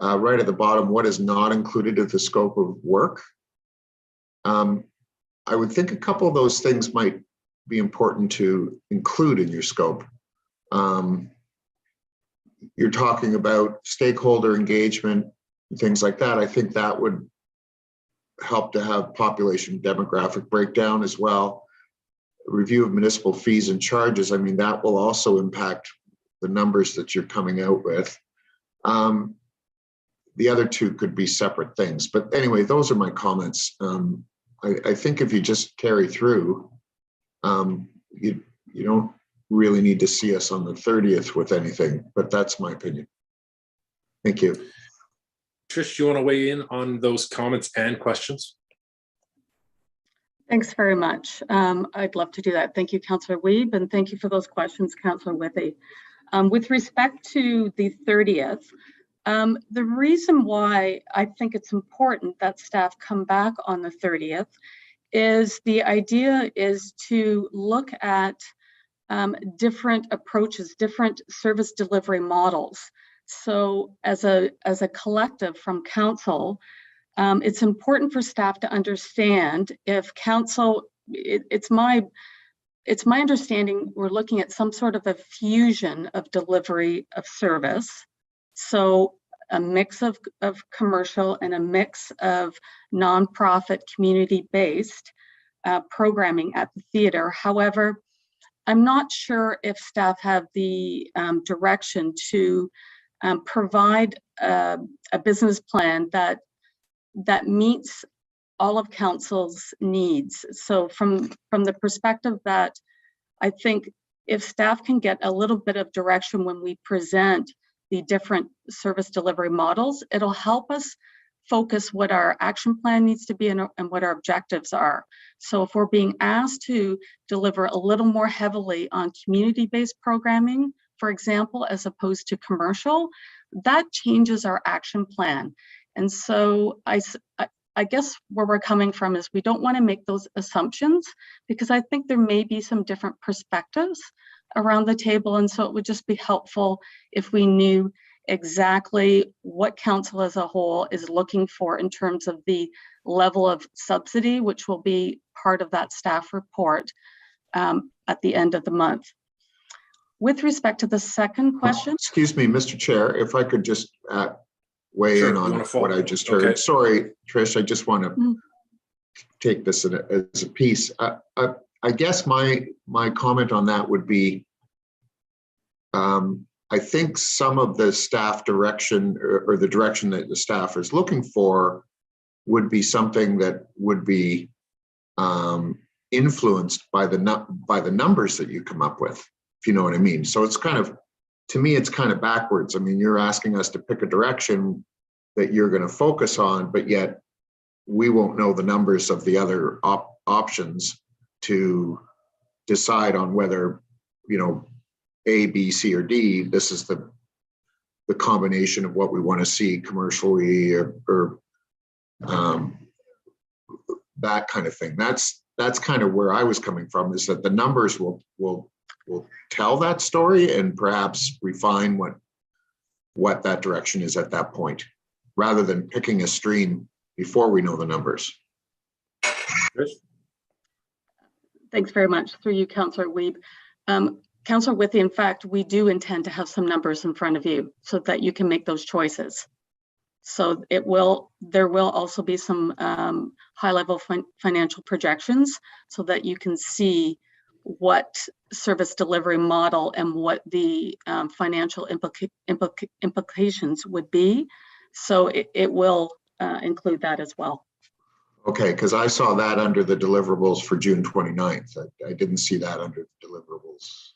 right at the bottom, what is not included in the scope of work? I would think a couple of those things might be important to include in your scope. You're talking about stakeholder engagement and things like that. I think that would help to have population demographic breakdown as well. Review of municipal fees and charges. I mean, that will also impact the numbers that you're coming out with. The other two could be separate things, but anyway, those are my comments. I think if you just carry through, you don't really need to see us on the 30th with anything, but that's my opinion. Thank you. Trish, do you want to weigh in on those comments and questions? Thanks very much. I'd love to do that. Thank you, Councillor Wiebe, and thank you for those questions, Councillor Withey. With respect to the 30th, the reason why I think it's important that staff come back on the 30th is the idea is to look at different approaches, different service delivery models. So as a collective from council, it's important for staff to understand if council, it's my understanding we're looking at some sort of a fusion of delivery of service. So a mix of commercial and a mix of nonprofit community-based programming at the theater. However, I'm not sure if staff have the direction to provide a business plan that meets all of council's needs. So from the perspective that I think if staff can get a little bit of direction when we present the different service delivery models, it'll help us focus what our action plan needs to be and what our objectives are. So if we're being asked to deliver a little more heavily on community-based programming, for example, as opposed to commercial, that changes our action plan. And so I guess where we're coming from is we don't want to make those assumptions, because I think there may be some different perspectives around the table. And so it would just be helpful if we knew exactly what council as a whole is looking for in terms of the level of subsidy, which will be part of that staff report at the end of the month. With respect to the second question. Excuse me, Mr. Chair, if I could just weigh in on what I just heard. Okay. Sorry, Trish, I just want to take this as a piece. I guess my comment on that would be, I think some of the staff direction or the direction that the staff is looking for would be something that would be influenced by the numbers that you come up with, if you know what I mean. So it's kind of, to me, it's kind of backwards. I mean, you're asking us to pick a direction that you're going to focus on, but yet we won't know the numbers of the other options to decide on whether, you know, A, B, C, or D, this is the combination of what we want to see commercially or that kind of thing. That's kind of where I was coming from, is that the numbers will tell that story and perhaps refine what that direction is at that point, rather than picking a stream before we know the numbers. Thanks very much. Through you, Councillor Wiebe. Councillor Withey, in fact, we do intend to have some numbers in front of you so that you can make those choices. So there will also be some high-level financial projections so that you can see what service delivery model and what the financial implications would be. So it will include that as well. Okay, because I saw that under the deliverables for June 29th. I didn't see that under the deliverables.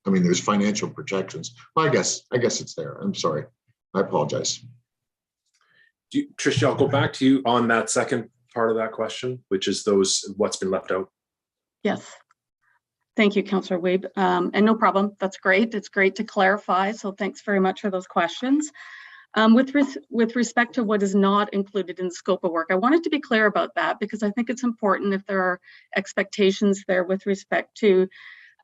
I mean, there's financial projections. Well, I guess it's there. I'm sorry. I apologize. Tricia, I'll go back to you on that second part of that question, which is what's been left out. Yes. Thank you, Councillor Wiebe. And no problem. That's great. It's great to clarify. So thanks very much for those questions. With respect to what is not included in the scope of work, I wanted to be clear about that because I think it's important if there are expectations there with respect to,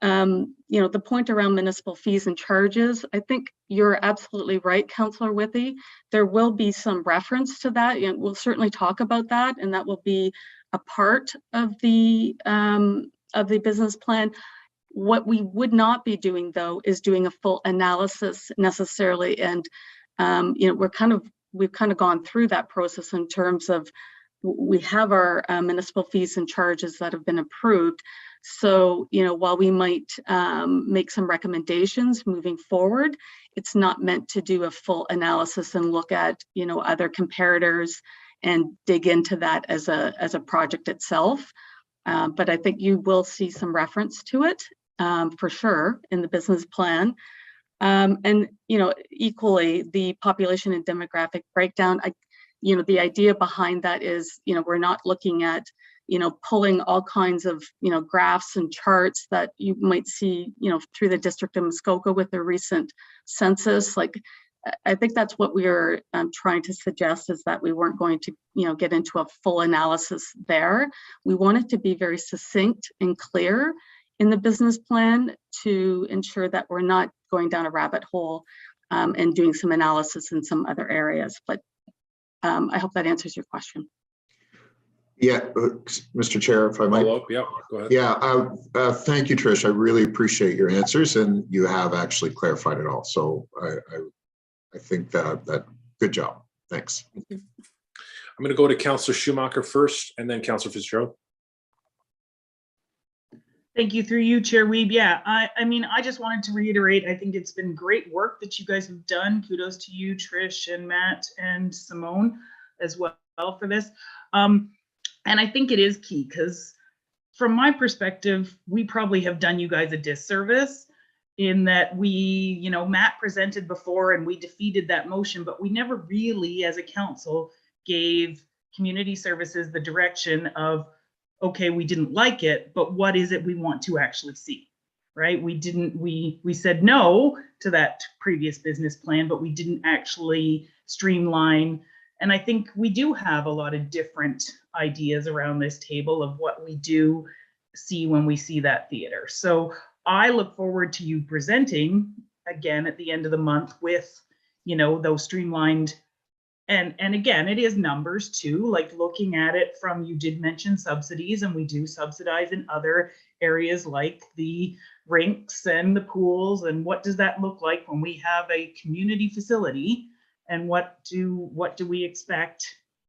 the point around municipal fees and charges. I think you're absolutely right, Councillor Withey. There will be some reference to that, and we'll certainly talk about that, and that will be a part of the business plan. What we would not be doing, though, is doing a full analysis necessarily, and we've kind of gone through that process in terms of we have our municipal fees and charges that have been approved. So, while we might make some recommendations moving forward, it's not meant to do a full analysis and look at, other comparators and dig into that as a project itself. But I think you will see some reference to it for sure in the business plan. And equally, the population and demographic breakdown, the idea behind that is, we're not looking at, pulling all kinds of, graphs and charts that you might see, through the District of Muskoka with the recent census. Like, I think that's what we are trying to suggest, is that we weren't going to, get into a full analysis there. We want it to be very succinct and clear in the business plan to ensure that we're not going down a rabbit hole and doing some analysis in some other areas. But I hope that answers your question. Yeah, Mr. Chair, if I might. Yeah, go ahead. Yeah, thank you, Trish. I really appreciate your answers, and you have actually clarified it all. So I think that good job. Thanks. I'm going to go to Councillor Schumacher first, and then Councillor Fitzgerald. Thank you. Through you, Chair Wiebe. Yeah, I mean, I just wanted to reiterate, I think it's been great work that you guys have done. Kudos to you, Trish and Matt and Simone as well for this. And I think it is key because from my perspective, we probably have done you guys a disservice in that we, Matt presented before and we defeated that motion, but we never really as a council gave community services the direction of, okay, we didn't like it, but what is it we want to actually see, right? We said no to that previous business plan, but we didn't actually streamline. And I think we do have a lot of different ideas around this table of what we do see when we see that theater. So I look forward to you presenting again at the end of the month with, those streamlined. And again, it is numbers too, like looking at it from, you did mention subsidies, and we do subsidize in other areas like the rinks and the pools. And what does that look like when we have a community facility? And what do we expect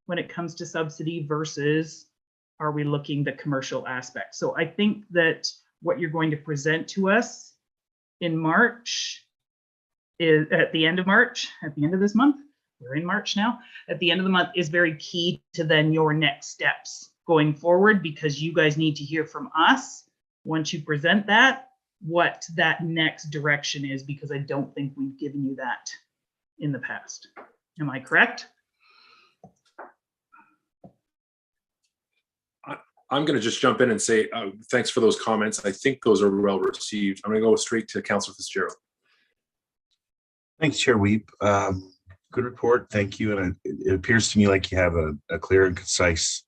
when it comes to subsidy versus are we looking the commercial aspect? So I think that what you're going to present to us in March is at the end of March, at the end of this month. We're in March now, at the end of the month is very key to then your next steps going forward, because you guys need to hear from us once you present that, what that next direction is, because I don't think we've given you that in the past. Am I correct? I'm going to just jump in and say thanks for those comments. I think those are well received. I'm going to go straight to Councillor Fitzgerald. Thanks, Chair Weep. Good report. Thank you. And it appears to me like you have a clear and concise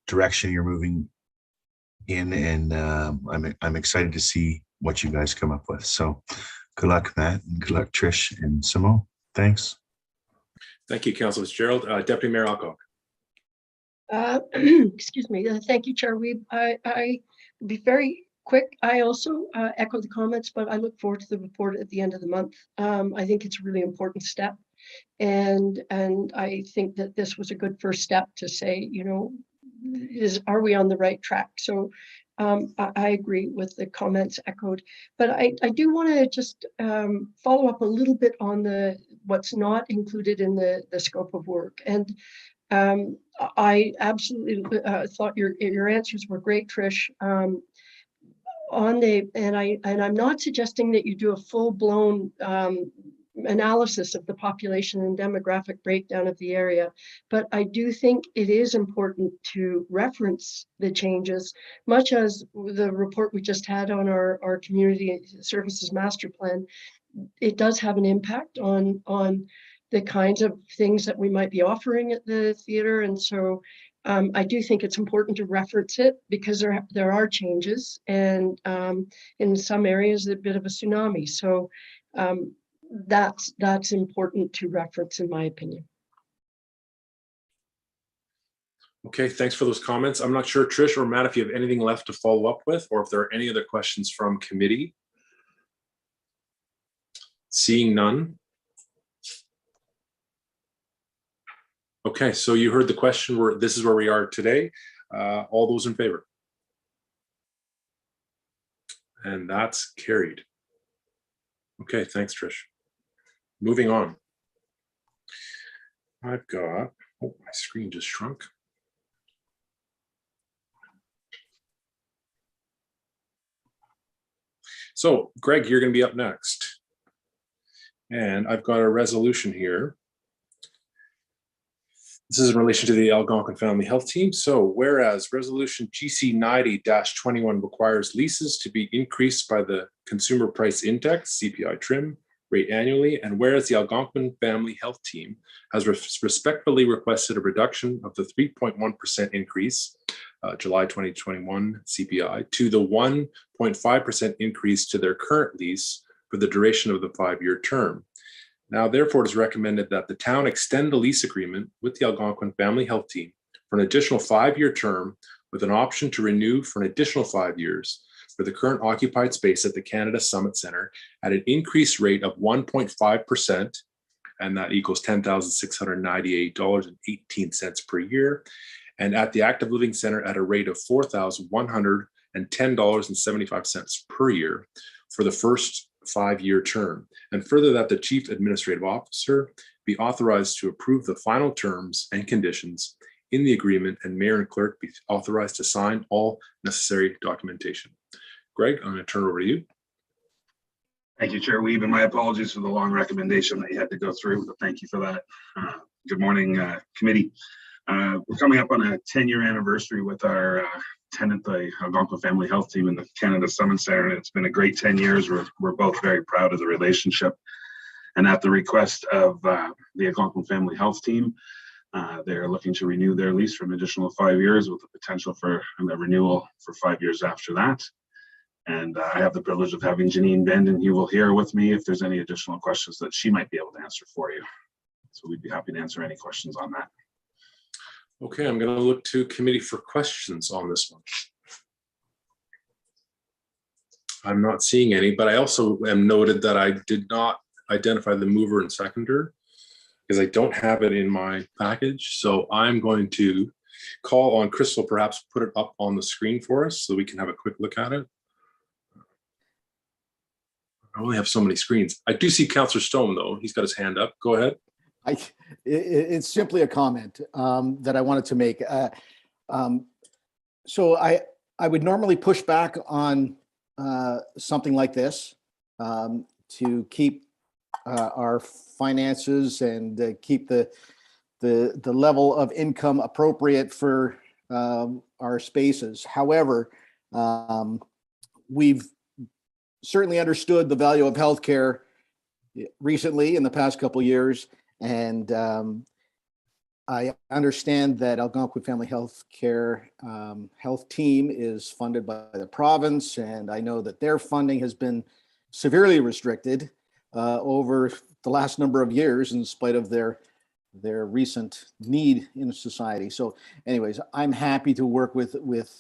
direction you're moving in, and I'm excited to see what you guys come up with. So good luck, Matt, and good luck, Trish and Simone. Thanks. Thank you, Councillor Fitzgerald. Deputy Mayor Alcock. Excuse me. Thank you, Chair Weeb. I will be very quick. I also echo the comments, but I look forward to the report at the end of the month. I think it's a really important step. And I think that this was a good first step to say, you know, are we on the right track? So I agree with the comments echoed, but I do want to just follow up a little bit on what's not included in the scope of work. And I absolutely thought your answers were great, Trish. And I'm not suggesting that you do a full-blown analysis of the population and demographic breakdown of the area, but I do think it is important to reference the changes, much as the report we just had on our community services master plan. It does have an impact on the kinds of things that we might be offering at the theater. And so I do think it's important to reference it because there are changes, and in some areas a bit of a tsunami. So that's important to reference, in my opinion. Okay, thanks for those comments. I'm not sure, Trish or Matt, if you have anything left to follow up with, or if there are any other questions from committee. Seeing none. Okay, so you heard the question. This is where we are today. All those in favor? And that's carried. Okay, thanks, Trish. Moving on. I've got, oh, my screen just shrunk. So, Greg, you're going to be up next. And I've got a resolution here. This is in relation to the Algonquin Family Health Team. So whereas Resolution GC 90-21 requires leases to be increased by the Consumer Price Index, CPI trim, rate annually, and whereas the Algonquin Family Health Team has respectfully requested a reduction of the 3.1% increase, July 2021 CPI, to the 1.5% increase to their current lease for the duration of the 5-year term. Now, therefore, it is recommended that the town extend the lease agreement with the Algonquin Family Health Team for an additional 5-year term with an option to renew for an additional 5 years for the current occupied space at the Canada Summit Centre at an increased rate of 1.5%, and that equals $10,698.18 per year, and at the Active Living Centre at a rate of $4,110.75 per year for the first 5-year term, and further that the Chief Administrative Officer be authorized to approve the final terms and conditions in the agreement, and Mayor and Clerk be authorized to sign all necessary documentation. Greg, I'm going to turn it over to you. Thank you, Chair Weeb, and my apologies for the long recommendation that you had to go through, but thank you for that. Good morning, committee. We're coming up on a 10-year anniversary with our tenant, the Algonquin Family Health Team in the Canada Summit Centre, and it's been a great 10 years. We're both very proud of the relationship. And at the request of the Algonquin Family Health Team, they're looking to renew their lease for an additional 5 years with the potential for a renewal for 5 years after that. And I have the privilege of having Janine Vanden Heuvel here with me if there's any additional questions that she might be able to answer for you. So we'd be happy to answer any questions on that. Okay, I'm going to look to committee for questions on this one. I'm not seeing any, but I also am noted that I did not identify the mover and seconder because I don't have it in my package. So I'm going to call on Crystal, perhaps put it up on the screen for us so we can have a quick look at it. I only have so many screens. I do see Councillor Stone, though. He's got his hand up. Go ahead. It's simply a comment that I wanted to make. So I would normally push back on something like this to keep our finances and keep the level of income appropriate for our spaces. However, we've certainly understood the value of healthcare recently in the past couple of years, and I understand that Algonquin Family Health Care health team is funded by the province, and I know that their funding has been severely restricted over the last number of years in spite of their recent need in society. So anyways, I'm happy to work with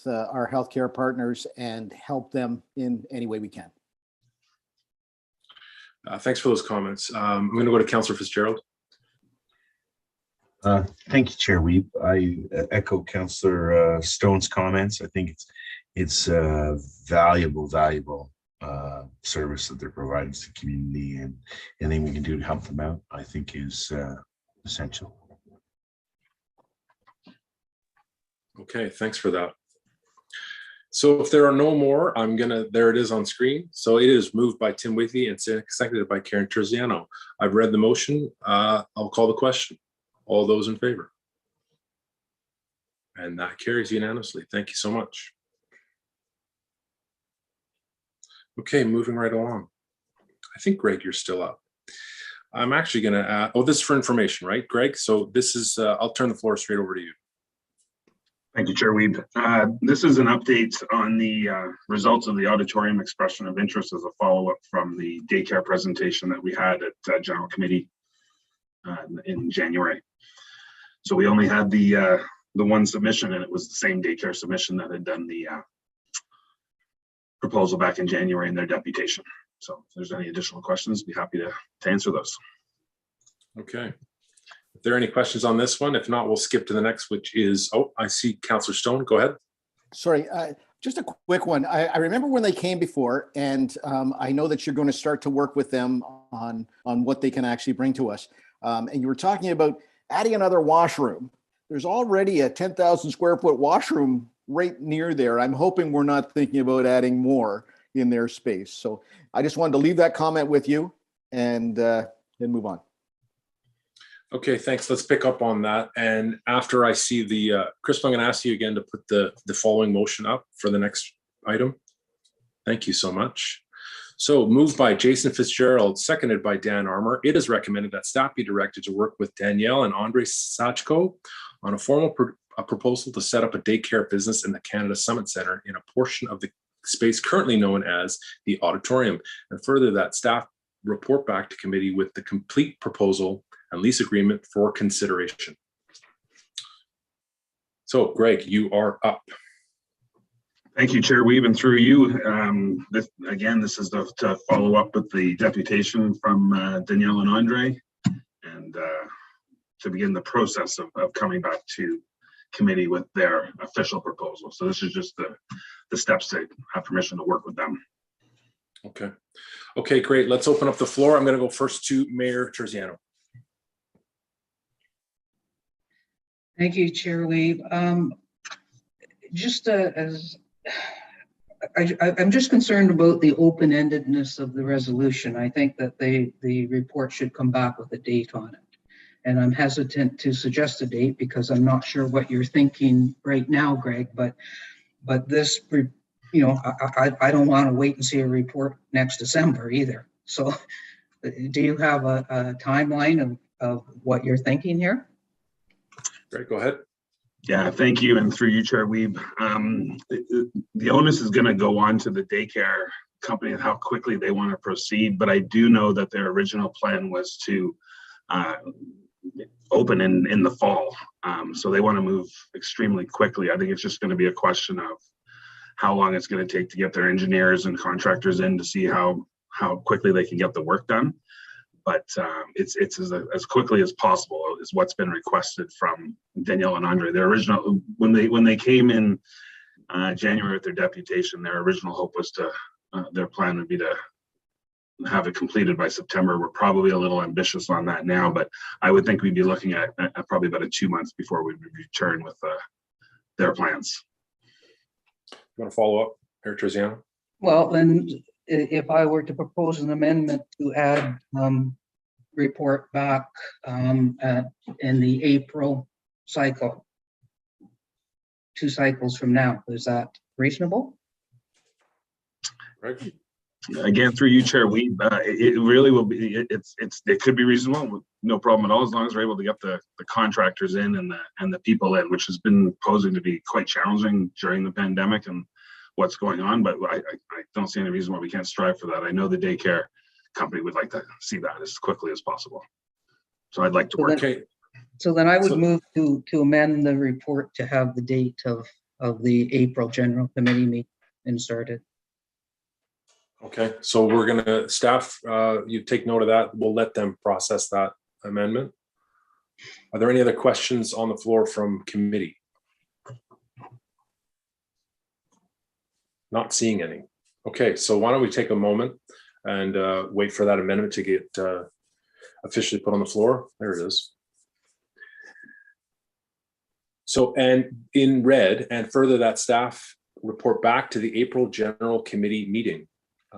our healthcare partners and help them in any way we can. Thanks for those comments. I'm going to go to Councillor Fitzgerald. Thank you, Chair Weep. I echo Councillor Stone's comments. I think it's a valuable service that they're providing to the community, and anything we can do to help them out, I think, is essential. Okay, thanks for that. So if there are no more, there it is on screen. So it is moved by Tim Whately and seconded by Karen Terziano. I've read the motion. I'll call the question. All those in favor? And that carries unanimously. Thank you so much. Okay, moving right along. I think, Greg, you're still up. I'm actually going to add, this is for information, right, Greg? So this is, I'll turn the floor straight over to you. Thank you, Chair Weeb. This is an update on the results of the auditorium expression of interest as a follow-up from the daycare presentation that we had at General Committee in January. So we only had the one submission, and it was the same daycare submission that had done the proposal back in January in their deputation. So if there's any additional questions, be happy to answer those. Okay. If there are any questions on this one, if not, we'll skip to the next, which is, I see Councillor Stone. Go ahead. Sorry, just a quick one. I remember when they came before, and I know that you're going to start to work with them on what they can actually bring to us. And you were talking about adding another washroom. There's already a 10,000 square foot washroom right near there. I'm hoping we're not thinking about adding more in their space. So I just wanted to leave that comment with you and then move on. Okay, thanks. Let's pick up on that. And after I see the, Chris, I'm going to ask you again to put the following motion up for the next item. Thank you so much. So moved by Jason Fitzgerald, seconded by Dan Armour, it is recommended that staff be directed to work with Danielle and Andre Sachko on a formal proposal to set up a daycare business in the Canada Summit Centre in a portion of the space currently known as the auditorium, and further that staff report back to committee with the complete proposal and lease agreement for consideration. So Greg, you are up. Thank you, Chair Weeb, and through you. This is to follow up with the deputation from Danielle and Andre, and to begin the process of coming back to committee with their official proposal. So this is just the steps to have permission to work with them. Okay. Okay, great. Let's open up the floor. I'm going to go first to Mayor Terziano. Thank you, Chair Weeb. I'm just concerned about the open-endedness of the resolution. I think that the report should come back with a date on it. And I'm hesitant to suggest a date because I'm not sure what you're thinking right now, Greg, but this, I don't want to wait and see a report next December either. So do you have a timeline of what you're thinking here? Great, go ahead. Yeah, thank you. And through you, Chair Weeb, the onus is going to go on to the daycare company and how quickly they want to proceed. But I do know that their original plan was to open in the fall. So they want to move extremely quickly. I think it's just going to be a question of how long it's going to take to get their engineers and contractors in to see how quickly they can get the work done. But it's as quickly as possible is what's been requested from Danielle and Andre. Their original, when they came in January with their deputation, their original hope was their plan would be to have it completed by September. We're probably a little ambitious on that now, but I would think we'd be looking at probably about 2 months before we would return with their plans. You want to follow up, Mayor Terziano? Well, then if I were to propose an amendment to add report back in the April cycle. 2 cycles from now. Is that reasonable? Greg? Again, through you, Chair Weed, it really will be, it could be reasonable, no problem at all, as long as we're able to get the contractors in and the people in, which has been posing to be quite challenging during the pandemic and what's going on, but I don't see any reason why we can't strive for that. I know the daycare company would like to see that as quickly as possible. So I'd like to work. Okay. So then I would move to amend the report to have the date of the April General Committee meeting inserted. Okay, so we're gonna, staff, you take note of that. We'll let them process that amendment. Are there any other questions on the floor from committee? Not seeing any. Okay, so why don't we take a moment and wait for that amendment to get officially put on the floor. There it is. So, and in red, and further that staff report back to the April General Committee meeting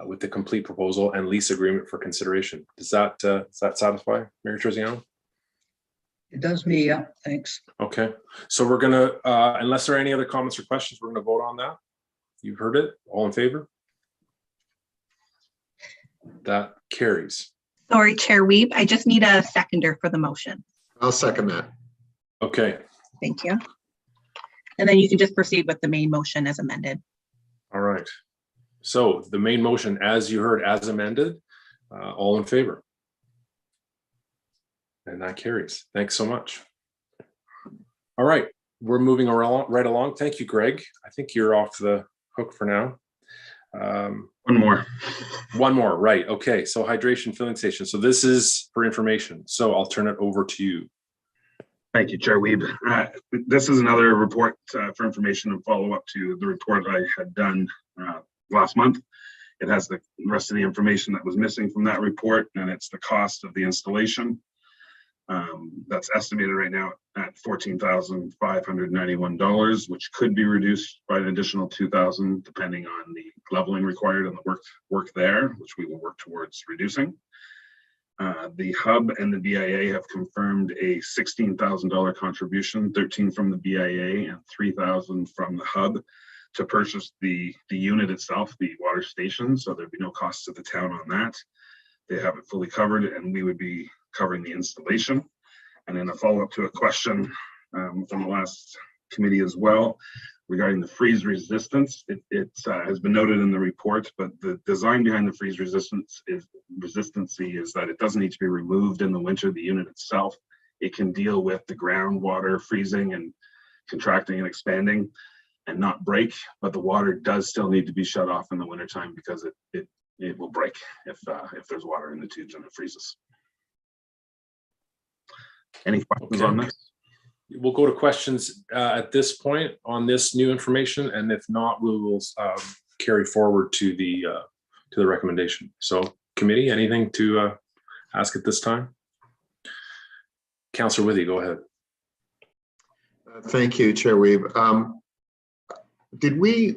with the complete proposal and lease agreement for consideration. Does that satisfy Mayor Terziano? It does me, yeah, thanks. Okay, so we're gonna, unless there are any other comments or questions, we're gonna vote on that. You've heard it, all in favor? That carries. Sorry, Chair Weeb, I just need a seconder for the motion. I'll second that. Okay. Thank you. And then you can just proceed with the main motion as amended. All right. So the main motion, as you heard, as amended, all in favor? And that carries. Thanks so much. All right, we're moving right along. Thank you, Greg. I think you're off the hook for now. One more. One more, right. Okay, so hydration filling station. So this is for information. So I'll turn it over to you. Thank you, Chair Weeb. This is another report for information and follow up to the report I had done last month. It has the rest of the information that was missing from that report, and it's the cost of the installation. That's estimated right now at $14,591, which could be reduced by an additional $2,000 depending on the leveling required and the work there, which we will work towards reducing. The hub and the BIA have confirmed a $16,000 contribution, 13 from the BIA and 3,000 from the hub to purchase the unit itself, the water station. So there'd be no cost to the town on that. They have it fully covered, and we would be covering the installation. And then a follow-up to a question from the last committee as well regarding the freeze resistance. It has been noted in the report, but the design behind the freeze resistancy is that it doesn't need to be removed in the winter, the unit itself. It can deal with the groundwater freezing and contracting and expanding and not break, but the water does still need to be shut off in the wintertime because it will break if there's water in the tubes and it freezes. Any questions on this? We'll go to questions at this point on this new information, and if not, we will carry forward to the recommendation. So, committee, anything to ask at this time? Councillor Withey, go ahead. Thank you, Chair Weeb.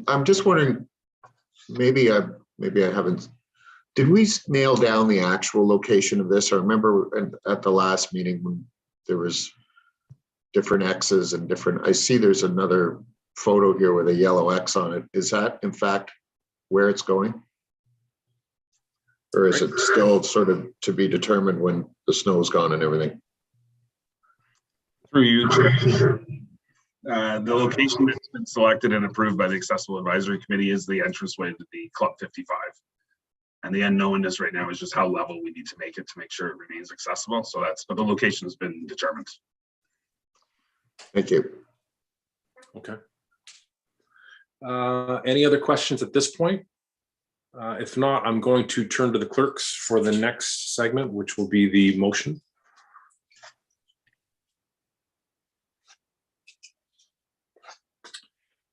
I'm just wondering, maybe I haven't. Did we nail down the actual location of this? I remember at the last meeting when there was different X's and different, I see there's another photo here with a yellow X on it. Is that in fact where it's going? Or is it still sort of to be determined when the snow's gone and everything? Through you, Chair. The location that's been selected and approved by the Accessible Advisory Committee is the entranceway to the Club 55. And the unknownness right now is just how level we need to make it to make sure it remains accessible. So but the location has been determined. Thank you. Okay. Any other questions at this point? If not, I'm going to turn to the clerks for the next segment, which will be the motion.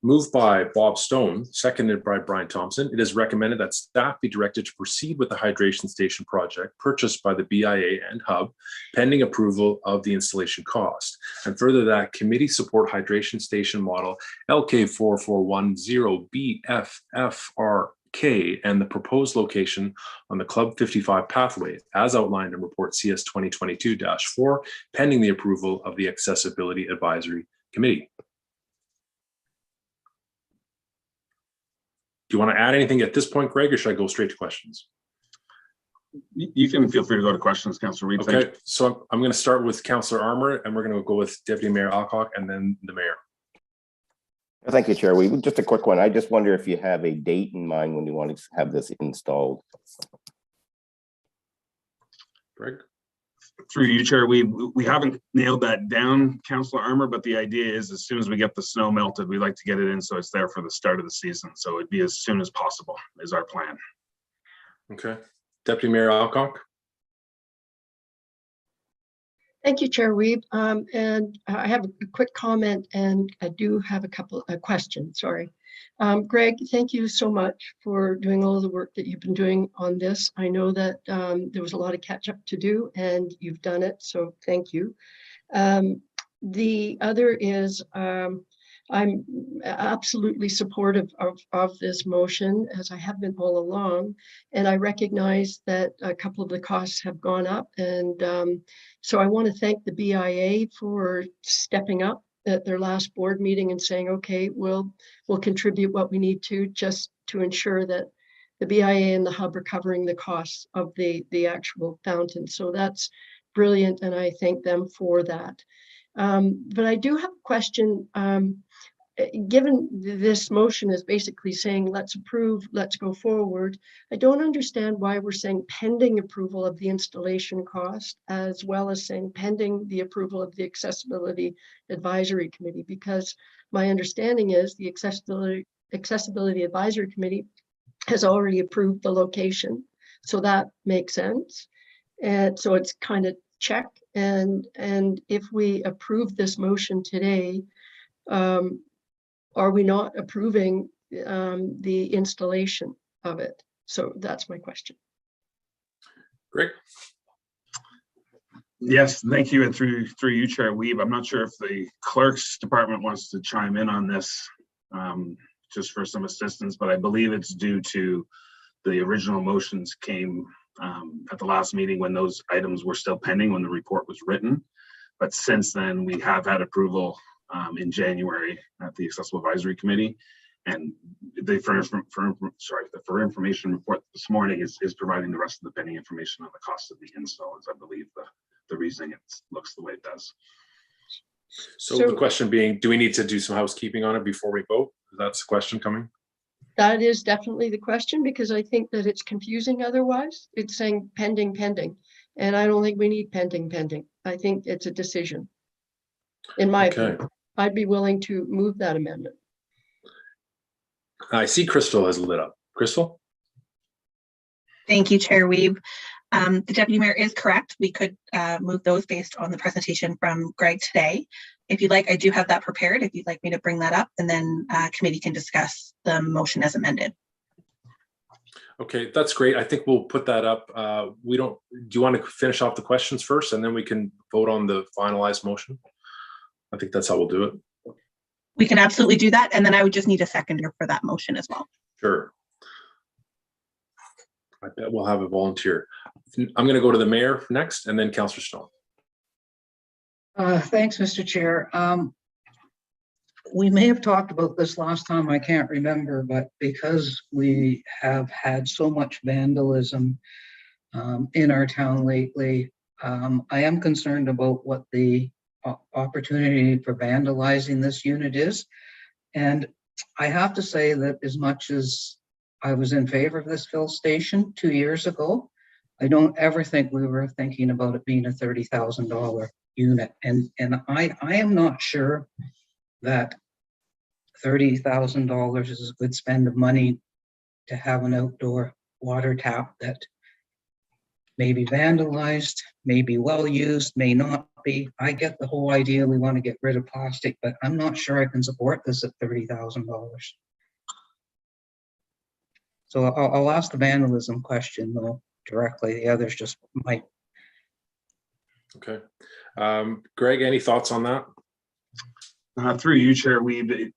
Moved by Bob Stone, seconded by Brian Thompson. It is recommended that staff be directed to proceed with the hydration station project purchased by the BIA and Hub, pending approval of the installation cost. And further, that committee support hydration station model LK4410BFFR K and the proposed location on the Club 55 pathway as outlined in Report CS 2022-4, pending the approval of the Accessibility Advisory Committee. Do you want to add anything at this point, Greg, or should I go straight to questions? You can feel free to go to questions, Councillor Reid. Okay, so I'm going to start with Councillor Armour, and we're going to go with Deputy Mayor Alcock and then the Mayor. Thank you, Chair. Just a quick one. I just wonder if you have a date in mind when you want to have this installed. Greg? Through you, Chair, we haven't nailed that down, Councillor Armour, but the idea is as soon as we get the snow melted, we like to get it in so it's there for the start of the season. So it'd be as soon as possible is our plan. Okay. Deputy Mayor Alcock? Thank you, Chair Weeb. And I have a quick comment, and I do have a question, sorry. Greg, thank you so much for doing all of the work that you've been doing on this. I know that there was a lot of catch up to do, and you've done it, so thank you. The other is I'm absolutely supportive of this motion, as I have been all along, and I recognize that a couple of the costs have gone up, and so I want to thank the BIA for stepping up at their last board meeting and saying, okay, we'll contribute what we need to just to ensure that the BIA and the hub are covering the costs of the actual fountain. So that's brilliant, and I thank them for that. But I do have a question. Given this motion is basically saying, let's approve, let's go forward, I don't understand why we're saying pending approval of the installation cost, as well as saying pending the approval of the Accessibility Advisory Committee, because my understanding is the Accessibility Advisory Committee has already approved the location. So that makes sense. And so it's kind of check. And if we approve this motion today, are we not approving the installation of it? So that's my question. Great. Yes, thank you. And through you, Chair Weeb, I'm not sure if the clerk's department wants to chime in on this just for some assistance, but I believe it's due to the original motions came at the last meeting when those items were still pending when the report was written. But since then, we have had approval in January at the Accessible Advisory Committee, and the for information report this morning is providing the rest of the pending information on the cost of the install, is I believe the reasoning it looks the way it does. So the question being, do we need to do some housekeeping on it before we vote? That's the question coming. That is definitely the question, because I think that it's confusing otherwise. It's saying pending, pending. And I don't think we need pending, pending. I think it's a decision. In my opinion, I'd be willing to move that amendment. I see Crystal has lit up. Crystal? Thank you, Chair Weeb. The Deputy Mayor is correct. We could move those based on the presentation from Greg today. If you'd like, I do have that prepared. If you'd like me to bring that up, and then committee can discuss the motion as amended. Okay, that's great. I think we'll put that up. Do you want to finish off the questions first, and then we can vote on the finalized motion? I think that's how we'll do it. We can absolutely do that. And then I would just need a seconder for that motion as well. Sure. I bet we'll have a volunteer. I'm going to go to the mayor next, and then Councillor Stone. Thanks, Mr. Chair. We may have talked about this last time, I can't remember, but because we have had so much vandalism in our town lately, I am concerned about what the opportunity for vandalizing this unit is. And I have to say that as much as I was in favor of this fill station 2 years ago, I don't ever think we were thinking about it being a $30,000 unit. And I am not sure that $30,000 is a good spend of money to have an outdoor water tap that may be vandalized, may be well used, may not be. I get the whole idea we want to get rid of plastic, but I'm not sure I can support this at $30,000. So I'll ask the vandalism question though directly. The others just might. Okay. Greg, any thoughts on that? Through you, Chair Weeb,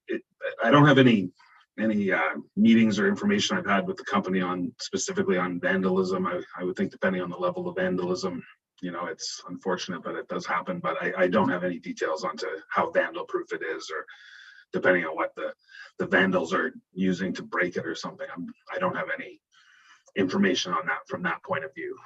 I don't have any meetings or information I've had with the company on specifically on vandalism. I would think depending on the level of vandalism, you know, it's unfortunate, but it does happen. But I don't have any details onto how vandal proof it is, or depending on what the vandals are using to break it or something. I don't have any information on that from that point of view.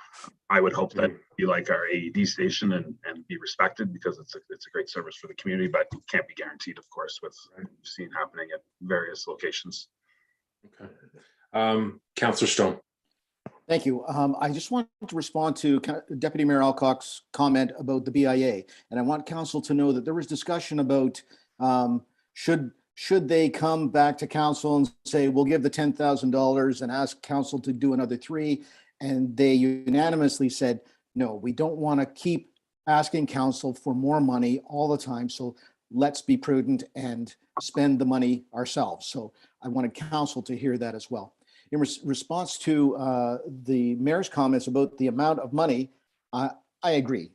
I would hope that you like our AED station and be respected, because it's a great service for the community, but can't be guaranteed, of course, with what we've seen happening at various locations. Okay. Councillor Stone. Thank you. I just want to respond to Deputy Mayor Alcock's comment about the BIA. And I want council to know that there was discussion about should they come back to council and say, we'll give the $10,000 and ask council to do another 3. And they unanimously said, no, we don't want to keep asking council for more money all the time. So let's be prudent and spend the money ourselves. So I wanted council to hear that as well. In response to the mayor's comments about the amount of money, I agree.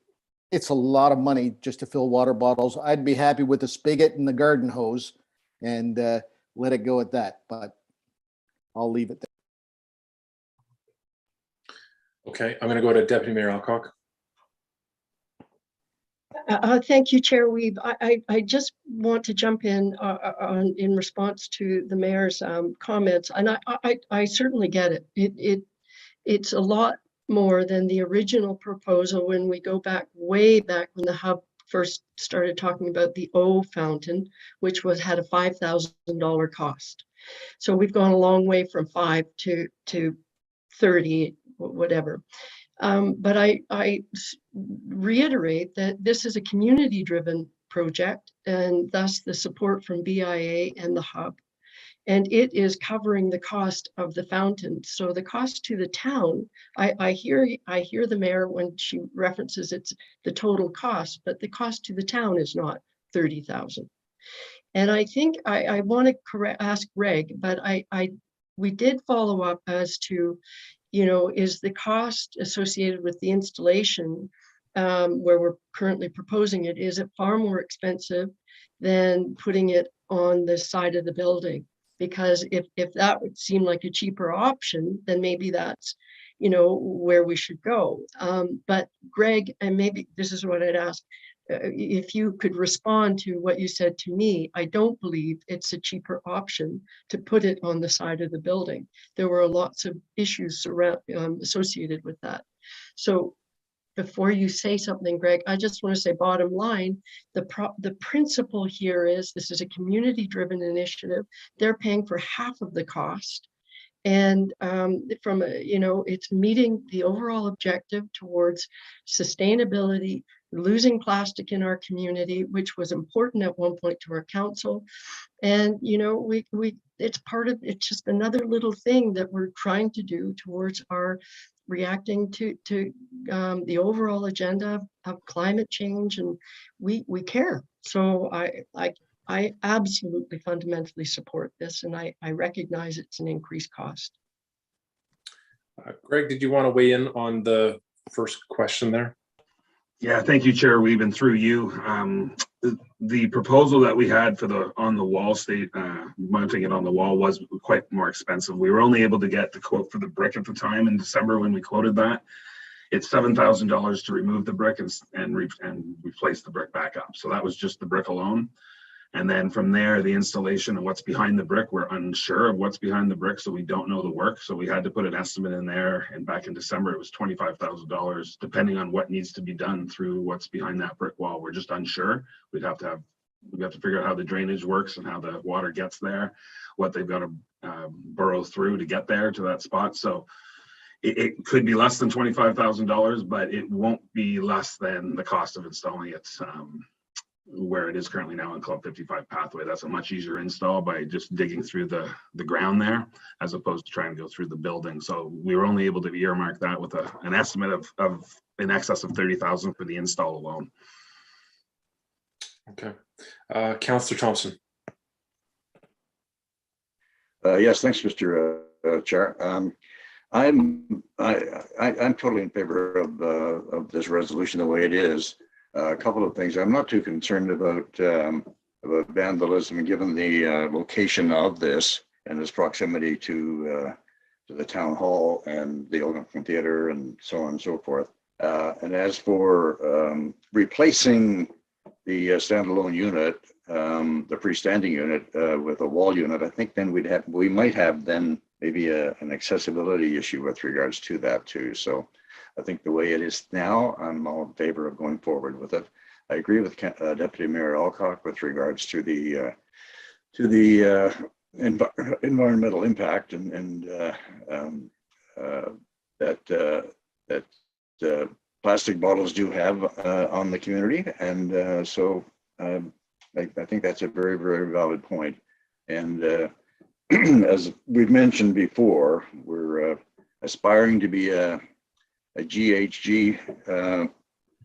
It's a lot of money just to fill water bottles. I'd be happy with the spigot and the garden hose and let it go at that, but I'll leave it there. Okay, I'm going to go to Deputy Mayor Alcock. Thank you, Chair Weeb. I just want to jump in in response to the mayor's comments, and I certainly get it. It's a lot more than the original proposal when we go back way back when the hub first started talking about the O fountain, which had a $5,000 cost. So we've gone a long way from 5 to 30, whatever. But I reiterate that this is a community-driven project, and thus the support from BIA and the hub. And it is covering the cost of the fountain. So the cost to the town, I hear the mayor when she references it's the total cost, but the cost to the town is not $30,000. And I think I want to ask Greg, but we did follow up as to, you know, is the cost associated with the installation where we're currently proposing it, is it far more expensive than putting it on the side of the building? Because if that would seem like a cheaper option, then maybe that's, you know, where we should go. But Greg, and maybe this is what I'd ask, if you could respond to what you said to me. I don't believe it's a cheaper option to put it on the side of the building. There were lots of issues associated with that. So before you say something, Greg, I just want to say bottom line, the principle here is this is a community-driven initiative. They're paying for half of the cost. And from a, you know, it's meeting the overall objective towards sustainability, losing plastic in our community, which was important at one point to our council. And, you know, it's just another little thing that we're trying to do towards our reacting to the overall agenda of climate change, and we care. So I absolutely fundamentally support this, and I recognize it's an increased cost. Greg, did you want to weigh in on the first question there? Yeah, thank you, Chair Weeb, and through you. The proposal that we had for on the wall mounting it on the wall was quite more expensive. We were only able to get the quote for the brick at the time in December when we quoted that. It's $7,000 to remove the brick and replace the brick back up. So that was just the brick alone. And then from there, the installation and what's behind the brick, we're unsure of what's behind the brick, so we don't know the work. So we had to put an estimate in there. And back in December, it was $25,000, depending on what needs to be done through what's behind that brick wall. We're just unsure. We have to figure out how the drainage works and how the water gets there, what they've got to burrow through to get there to that spot. So it could be less than $25,000, but it won't be less than the cost of installing it. Where it is currently now in Club 55 pathway. That's a much easier install by just digging through the ground there, as opposed to trying to go through the building. So we were only able to earmark that with an estimate of in excess of $30,000 for the install alone. Okay. Councillor Thompson. Yes, thanks, Mr. Chair. I'm totally in favor of this resolution the way it is. A couple of things. I'm not too concerned about vandalism, given the location of this. and its proximity to the town hall and the Algonquin Theatre and so on and so forth. And as for replacing the standalone unit, the freestanding unit with a wall unit, I think then we might have then maybe an accessibility issue with regards to that too. So I think the way it is now, I'm all in favor of going forward with it. I agree with Deputy Mayor Alcock with regards to the environmental impact and that plastic bottles do have on the community, and so I think that's a very, very valid point. And as we've mentioned before, we're aspiring to be a GHG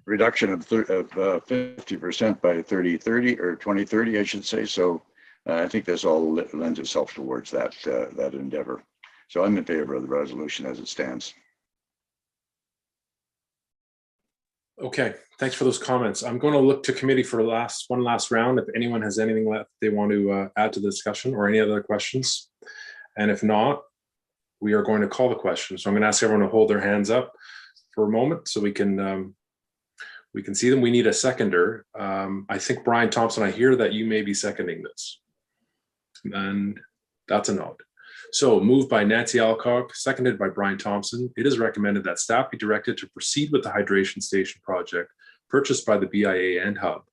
reduction of 50% by 2030, or 2030, I should say. So I think this all lends itself towards that endeavor. So I'm in favor of the resolution as it stands. Okay, thanks for those comments. I'm going to look to committee for one last round. If anyone has anything left they want to add to the discussion or any other questions. And if not, we are going to call the question. So I'm going to ask everyone to hold their hands up for a moment so we can see them. We need a seconder. I think Brian Thompson, I hear that you may be seconding this. And that's a nod. So moved by Nancy Alcock, seconded by Brian Thompson. It is recommended that staff be directed to proceed with the hydration station project purchased by the BIA and Hub,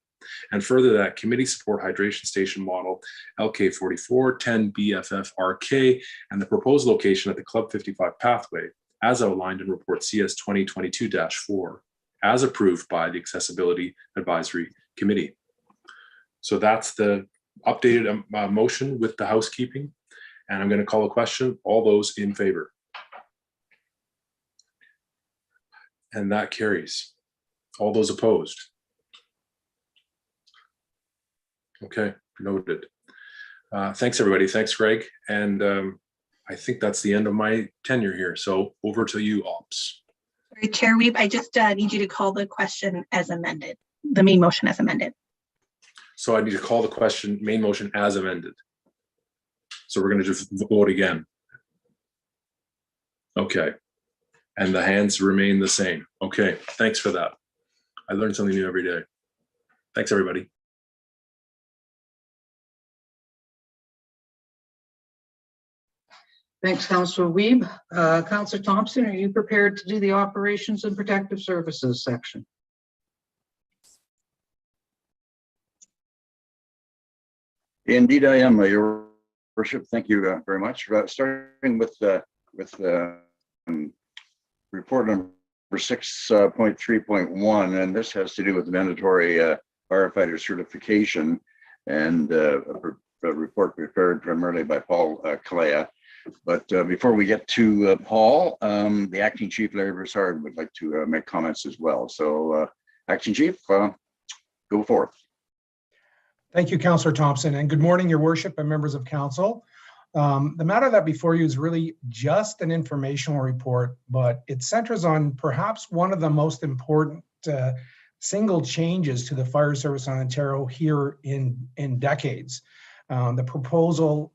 and further that committee support hydration station model LK44 10 BFF-RK and the proposed location at the Club 55 pathway as outlined in report CS 2022-4 as approved by the Accessibility Advisory Committee. So that's the updated motion with the housekeeping. And I'm going to call a question. All those in favor? And that carries. All those opposed? Okay, noted. Thanks, everybody. Thanks, Greg. And I think that's the end of my tenure here. So over to you, Ops. Sorry, Chair Weeb, I just need you to call the question as amended, the main motion as amended. So I need to call the question, main motion as amended. So we're going to just vote again. Okay. And the hands remain the same. Okay. Thanks for that. I learn something new every day. Thanks, everybody. Thanks, Councillor Weeb. Councillor Thompson, are you prepared to do the Operations and Protective Services section? Indeed, I am, Your Worship. Thank you very much. Starting with report number 6.3.1, and this has to do with mandatory firefighter certification, and a report prepared primarily by Paul Kalea. But before we get to Paul, the Acting Chief, Larry Broussard, would like to make comments as well. So, Acting Chief, go forth. Thank you, Councillor Thompson, and good morning, Your Worship and members of Council. The matter that before you is really just an informational report, but it centers on perhaps one of the most important single changes to the fire service in Ontario here in decades. The proposal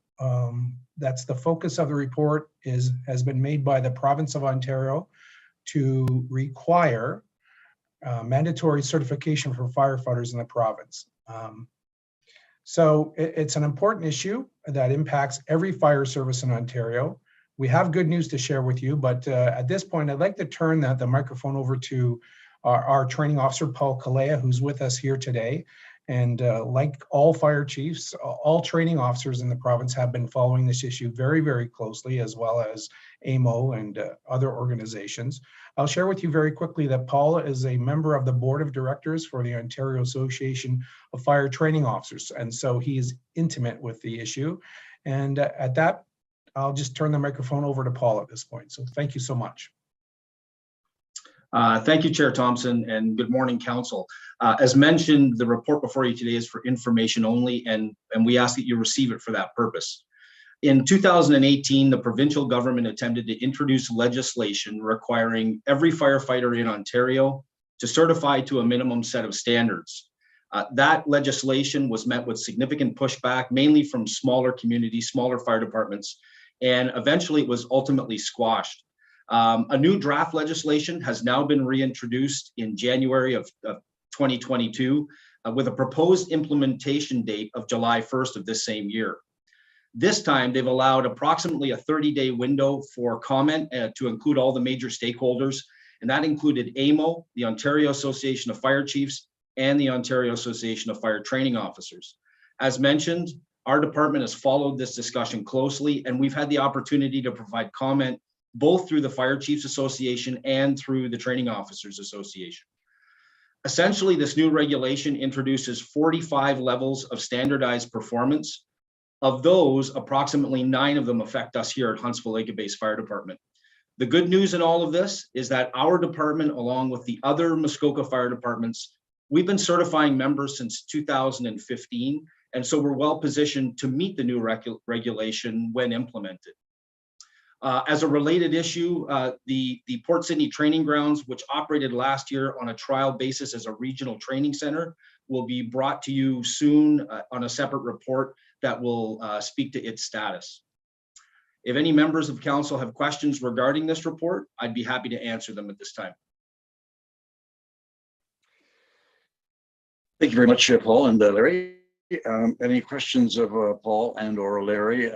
that's the focus of the report has been made by the province of Ontario to require mandatory certification for firefighters in the province. So it's an important issue that impacts every fire service in Ontario. We have good news to share with you, but at this point, I'd like to turn the microphone over to our training officer, Paul Kalea, who's with us here today. And like all fire chiefs, all training officers in the province have been following this issue very, very closely, as well as AMO and other organizations. I'll share with you very quickly that Paul is a member of the board of directors for the Ontario Association of Fire Training Officers. And so he is intimate with the issue. And at that, I'll just turn the microphone over to Paul at this point. So thank you so much. Thank you, Chair Thompson, and good morning, Council. As mentioned, the report before you today is for information only, and we ask that you receive it for that purpose. In 2018, the provincial government attempted to introduce legislation requiring every firefighter in Ontario to certify to a minimum set of standards. That legislation was met with significant pushback, mainly from smaller communities, smaller fire departments, and eventually it was ultimately squashed. A new draft legislation has now been reintroduced in January of 2022 with a proposed implementation date of July 1st of this same year. This time, they've allowed approximately a 30-day window for comment to include all the major stakeholders, and that included AMO, the Ontario Association of Fire Chiefs, and the Ontario Association of Fire Training Officers. As mentioned, our department has followed this discussion closely, and we've had the opportunity to provide comment both through the Fire Chiefs Association and through the Training Officers Association. Essentially, this new regulation introduces 45 levels of standardized performance. Of those, approximately 9 of them affect us here at Huntsville Lake-Base Fire Department. The good news in all of this is that our department, along with the other Muskoka fire departments, we've been certifying members since 2015, and so we're well positioned to meet the new regulation when implemented. As a related issue, the Port Sydney Training Grounds, which operated last year on a trial basis as a regional training center, will be brought to you soon on a separate report that will speak to its status. If any members of council have questions regarding this report, I'd be happy to answer them at this time. Thank you very much, Paul and Larry. Any questions of Paul and or Larry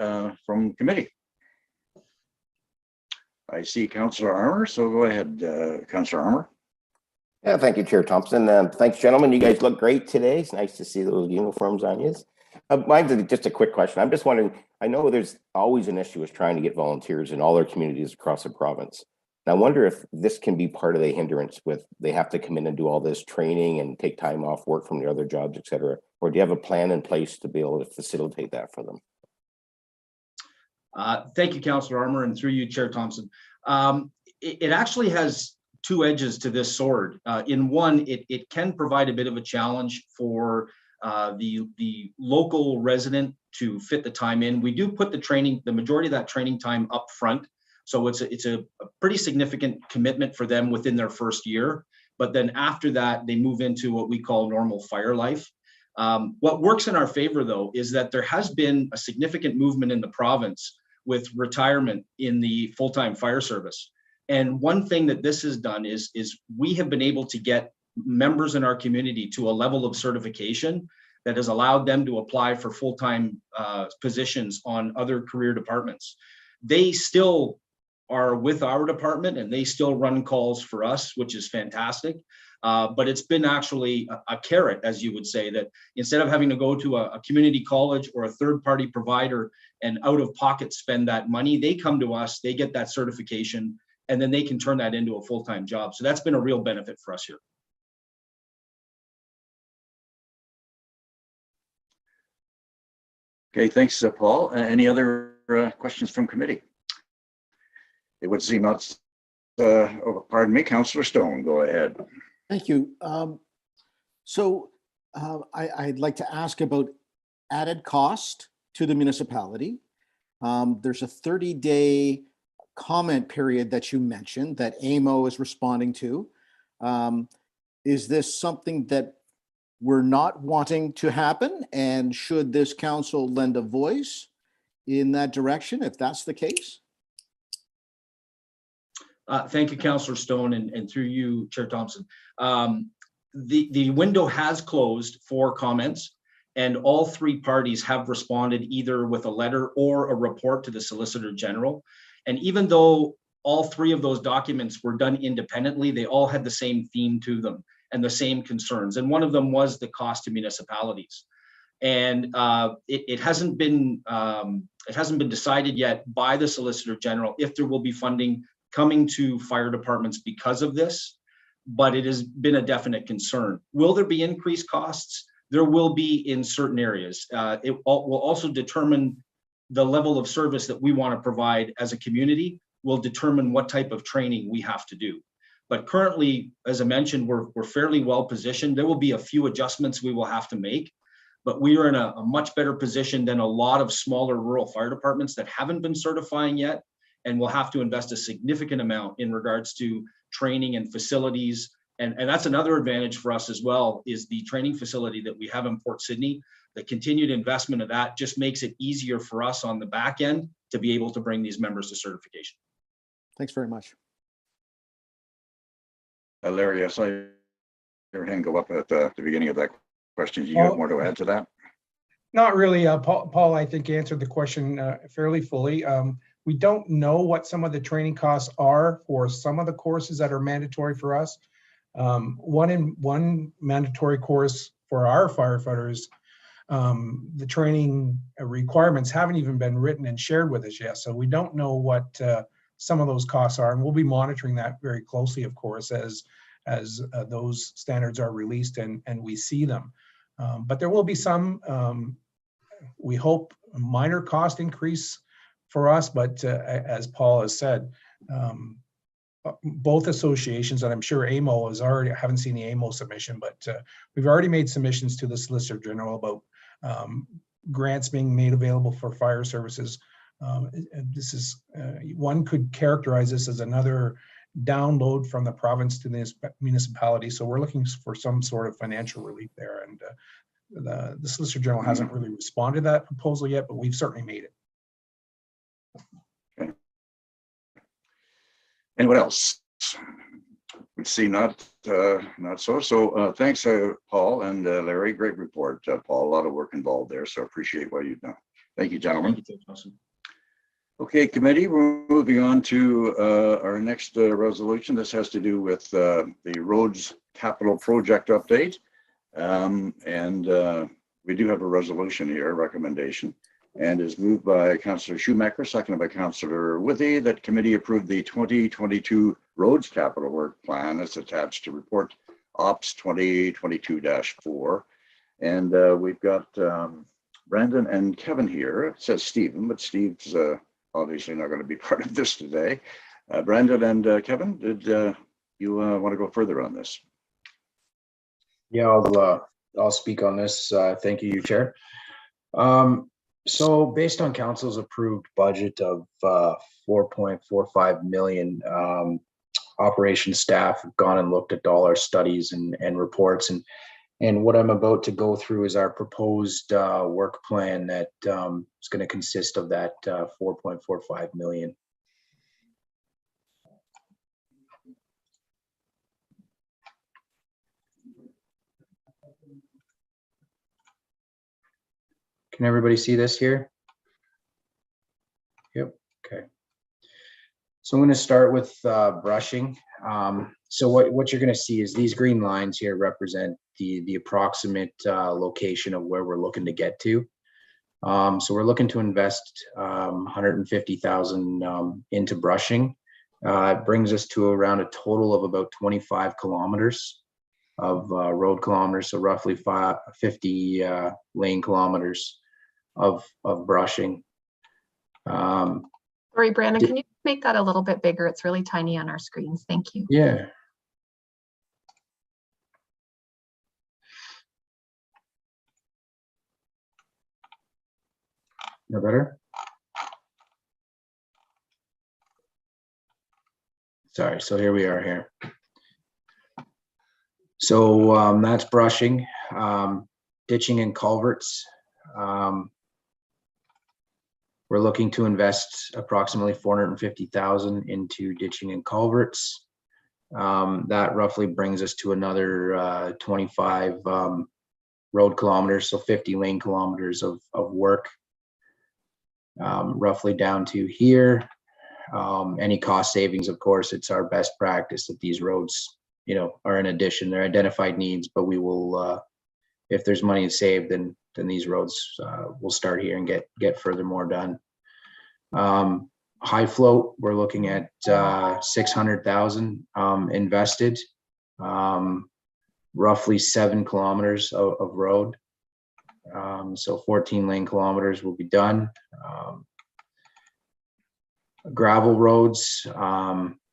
from committee? I see Councillor Armour, so go ahead, Councillor Armour. Yeah, thank you, Chair Thompson. Thanks, gentlemen. You guys look great today. It's nice to see those uniforms on you. Mine's just a quick question. I'm just wondering, I know there's always an issue with trying to get volunteers in all their communities across the province. And I wonder if this can be part of the hindrance with they have to come in and do all this training and take time off work from their other jobs, et cetera. Or do you have a plan in place to be able to facilitate that for them? Thank you, Councillor Armour, and through you, Chair Thompson. It actually has two edges to this sword. In one, it can provide a bit of a challenge for the local resident to fit the time in. We do put the majority of that training time up front. So it's a pretty significant commitment for them within their first year. But then after that, they move into what we call normal fire life. What works in our favor, though, is that there has been a significant movement in the province with retirement in the full-time fire service. And one thing that this has done is we have been able to get members in our community to a level of certification that has allowed them to apply for full-time positions on other career departments. They still are with our department and they still run calls for us, which is fantastic. But it's been actually a carrot, as you would say, that instead of having to go to a community college or a third-party provider and out of pocket spend that money, they come to us, they get that certification, and then they can turn that into a full-time job. So that's been a real benefit for us here. Okay, thanks, Paul. Any other questions from committee? It would seem not. Pardon me, Councillor Stone, go ahead. Thank you. I'd like to ask about added cost to the municipality. There's a 30-day comment period that you mentioned that AMO is responding to. Is this something that we're not wanting to happen? And should this council lend a voice in that direction if that's the case? Thank you, Councillor Stone, and through you, Chair Thompson. The window has closed for comments, and all three parties have responded either with a letter or a report to the Solicitor General. And even though all three of those documents were done independently, they all had the same theme to them and the same concerns. And one of them was the cost to municipalities. And it hasn't been decided yet by the Solicitor General if there will be funding coming to fire departments because of this, but it has been a definite concern. Will there be increased costs? There will be in certain areas. It will also determine the level of service that we want to provide as a community, will determine what type of training we have to do. But currently, as I mentioned, we're fairly well positioned. There will be a few adjustments we will have to make, but we are in a much better position than a lot of smaller rural fire departments that haven't been certifying yet, and will have to invest a significant amount in regards to training and facilities And that's another advantage for us as well, is the training facility that we have in Port Sydney. The continued investment of that just makes it easier for us on the back end to be able to bring these members to certification. Thanks very much. Larry, I saw your hand go up at the beginning of that question. Do you have more to add to that? Not really. Paul, I think, answered the question fairly fully. We don't know what some of the training costs are for some of the courses that are mandatory for us. One mandatory course for our firefighters, the training requirements haven't even been written and shared with us yet. So we don't know what some of those costs are, and we'll be monitoring that very closely, of course, as those standards are released and we see them. But there will be some, we hope, a minor cost increase for us. But as Paul has said, both associations, and I'm sure AMO is already, I haven't seen the AMO submission, but we've already made submissions to the Solicitor General about grants being made available for fire services. This is, one could characterize this as another download from the province to the municipality. So we're looking for some sort of financial relief there. And the Solicitor General hasn't really responded to that proposal yet, but we've certainly made it. Okay. Anyone else? We see not so. So thanks, Paul and Larry. Great report, Paul. A lot of work involved there, so appreciate what you've done. Thank you, gentlemen. Thank you, Okay, committee, we're moving on to our next resolution. This has to do with the roads capital project update. We do have a resolution here, a recommendation, and is moved by Councillor Schumacher, seconded by Councillor Withey, that committee approved the 2022 roads capital work plan as attached to report Ops 2022-4. And we've got Brandon and Kevin here. It says Stephen, but Steve's obviously not going to be part of this today. Brandon and Kevin, did you want to go further on this? Yeah, I'll speak on this. Thank you, Chair. So based on council's approved budget of 4.45 million, operations staff have gone and looked at all our studies and reports, and what I'm about to go through is our proposed work plan that is going to consist of that 4.45 million. Can everybody see this here? Yep. Okay. So I'm going to start with brushing. So what you're going to see is these green lines here represent the approximate location of where we're looking to get to. So we're looking to invest 150,000 into brushing. It brings us to around a total of about 25 kilometers of road kilometers, so roughly 50 lane kilometers of brushing. Sorry, Brandon, can you make that a little bit bigger? It's really tiny on our screens. Thank you. Yeah. No better? Sorry, so here we are here. So that's brushing, ditching and culverts. We're looking to invest approximately 450,000 into ditching and culverts. That roughly brings us to another 25 road kilometers, so 50 lane kilometers of work, roughly down to here. Any cost savings, of course, it's our best practice that these roads, are in addition. They're identified needs, but we will, if there's money saved, then these roads will start here and get furthermore done. High float, we're looking at 600,000 invested, roughly 7 kilometers of road. So 14 lane kilometers will be done. Gravel roads,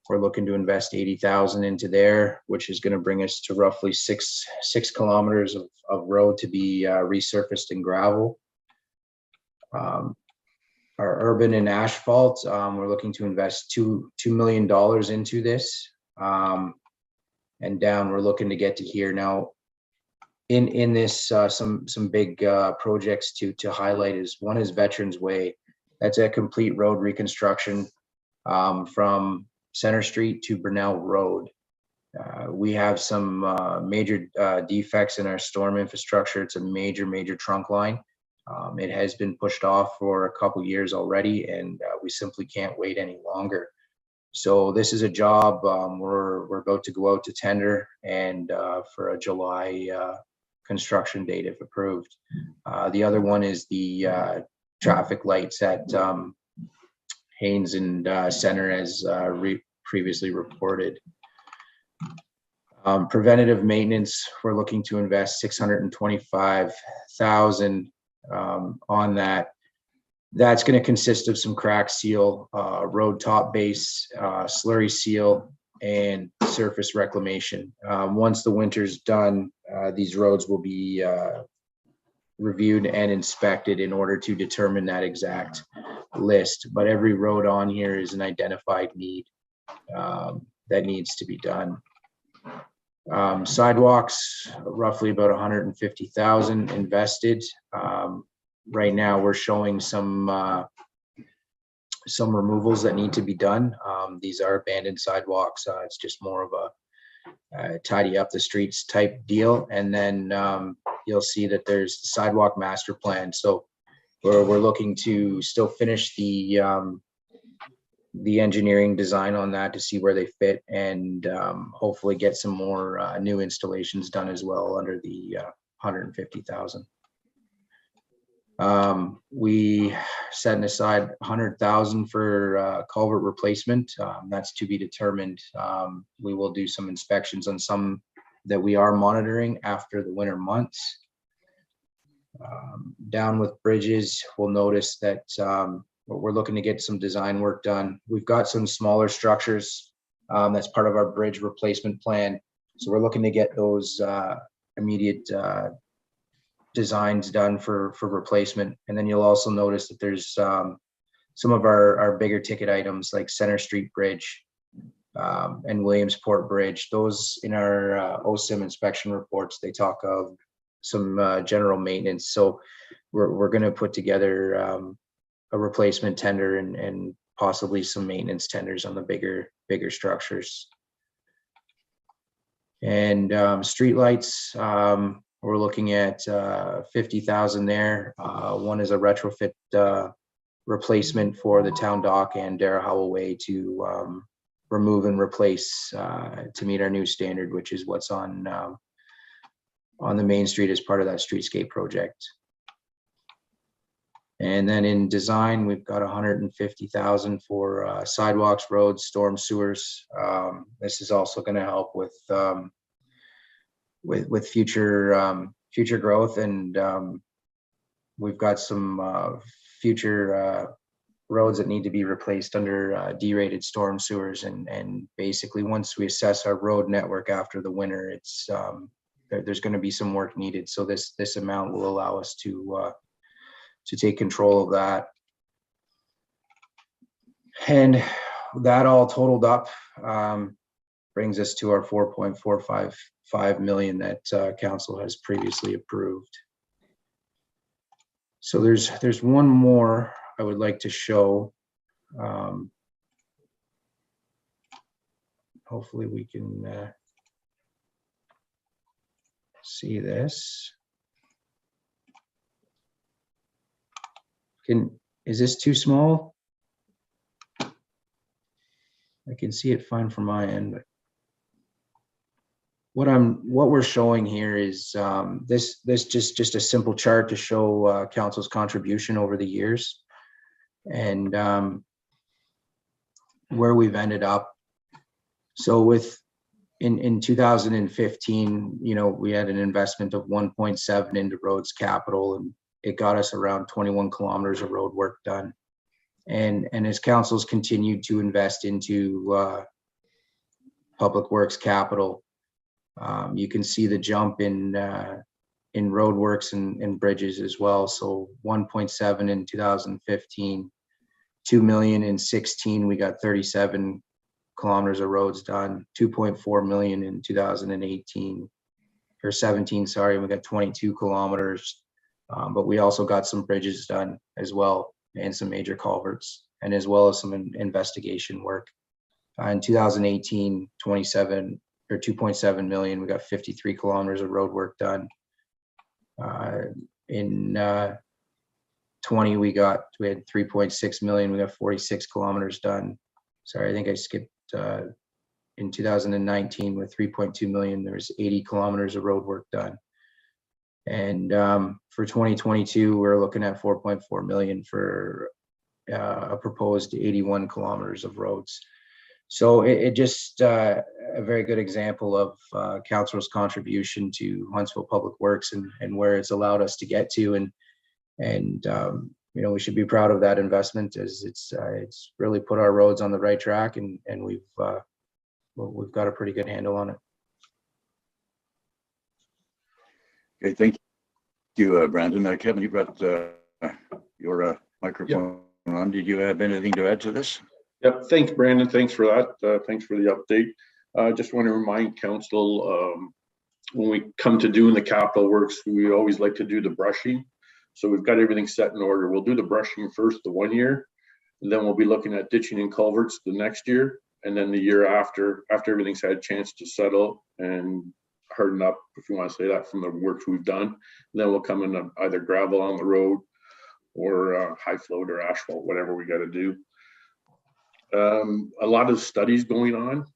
we're looking to invest 80,000 into there, which is going to bring us to roughly six kilometers of road to be resurfaced in gravel. Our urban and asphalt, we're looking to invest $2 million into this. And and down. We're looking to get to here now. In this, some big projects to highlight is one is Veterans Way. That's a complete road reconstruction from Center Street to Brunel Road. We have some major defects in our storm infrastructure. It's a major trunk line. It has been pushed off for a couple years already, and we simply can't wait any longer. So this is a job we're about to go out to tender and for a July construction date if approved. The other one is the traffic lights at Haynes and Center, as previously reported. Preventative maintenance, we're looking to invest $625,000 on that. That's going to consist of some crack seal, road top base, slurry seal, and surface reclamation. Once the winter's done, these roads will be reviewed and inspected in order to determine that exact list. But every road on here is an identified need that needs to be done. Sidewalks, roughly about 150,000 invested. Right now we're showing some removals that need to be done. These are abandoned sidewalks. It's just more of a tidy up the streets type deal. And then you'll see that there's the sidewalk master plan. So we're looking to still finish the engineering design on that to see where they fit, and hopefully get some more new installations done as well under the 150,000. We setting aside 100,000 for culvert replacement. That's to be determined. We will do some inspections on some that we are monitoring after the winter months. Down with bridges, we'll notice that we're looking to get some design work done. We've got some smaller structures that's part of our bridge replacement plan. So we're looking to get those immediate designs done for replacement. And then you'll also notice that there's some of our bigger ticket items like Center Street Bridge and Williamsport Bridge. Those in our OSIM inspection reports, they talk of some general maintenance. So we're going to put together a replacement tender and possibly some maintenance tenders on the bigger structures. And streetlights, we're looking at 50,000 there. One is a retrofit replacement for the town dock and Darragh Way to remove and replace to meet our new standard, which is what's on the main street as part of that streetscape project. And then in design, we've got 150,000 for sidewalks, roads, storm sewers. This is also going to help with future growth, and we've got some future roads that need to be replaced under D-rated storm sewers. And basically, once we assess our road network after the winter, it's there's going to be some work needed. So this amount will allow us to take control of that. And that all totaled up brings us to our 4.455 million that council has previously approved. So there's one more I would like to show. Hopefully we can see this. Is this too small? I can see it fine from my end, but what we're showing here is this just a simple chart to show council's contribution over the years and where we've ended up. So in 2015, we had an investment of 1.7 into roads capital, and it got us around 21 kilometers of road work done. And as councils continued to invest into public works capital, you can see the jump in roadworks and bridges as well. So 1.7 in 2015, 2 million in 16. We got 37 kilometers of roads done, 2.4 million in 2018 or 17, sorry, we got 22 kilometers. But we also got some bridges done as well and some major culverts, and as well as some investigation work. In 2018, 27 or 2.7 million, we got 53 kilometers of road work done. In 20, we had 3.6 million, we got 46 kilometers done. Sorry, I think I skipped. In 2019 with 3.2 million, there's 80 kilometers of road work done. And for 2022, we're looking at 4.4 million for a proposed 81 kilometers of roads. So it just a very good example of Council's contribution to Huntsville Public Works and where it's allowed us to get to, and you know, we should be proud of that investment, as it's really put our roads on the right track, and we've got a pretty good handle on it. Okay, thank you, Brandon. Kevin, you brought your microphone on. Did you have anything to add to this? Yep, thanks, Brandon. Thanks for that. Thanks for the update. Just want to remind council, when we come to doing the capital works, we always like to do the brushing. So we've got everything set in order. We'll do the brushing first the 1 year, and then we'll be looking at ditching and culverts the next year. And then the year after everything's had a chance to settle and harden up, if you want to say that, from the works we've done, and then we'll come in either gravel on the road or high float or asphalt, whatever we got to do. A lot of studies going on.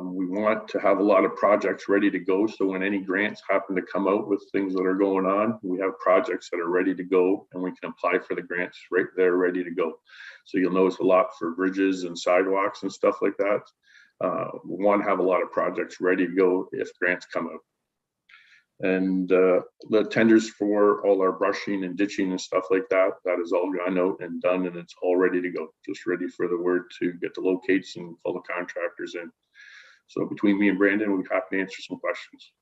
We want to have a lot of projects ready to go, so when any grants happen to come out with things that are going on, we have projects that are ready to go, and we can apply for the grants right there, ready to go. So you'll notice a lot for bridges and sidewalks and stuff like that. We want to have a lot of projects ready to go if grants come out. And the tenders for all our brushing and ditching and stuff like that, that is all gone out and done, and it's all ready to go. Just ready for the word to get the locates and pull the contractors in. So between me and Brandon, we're happy to answer some questions.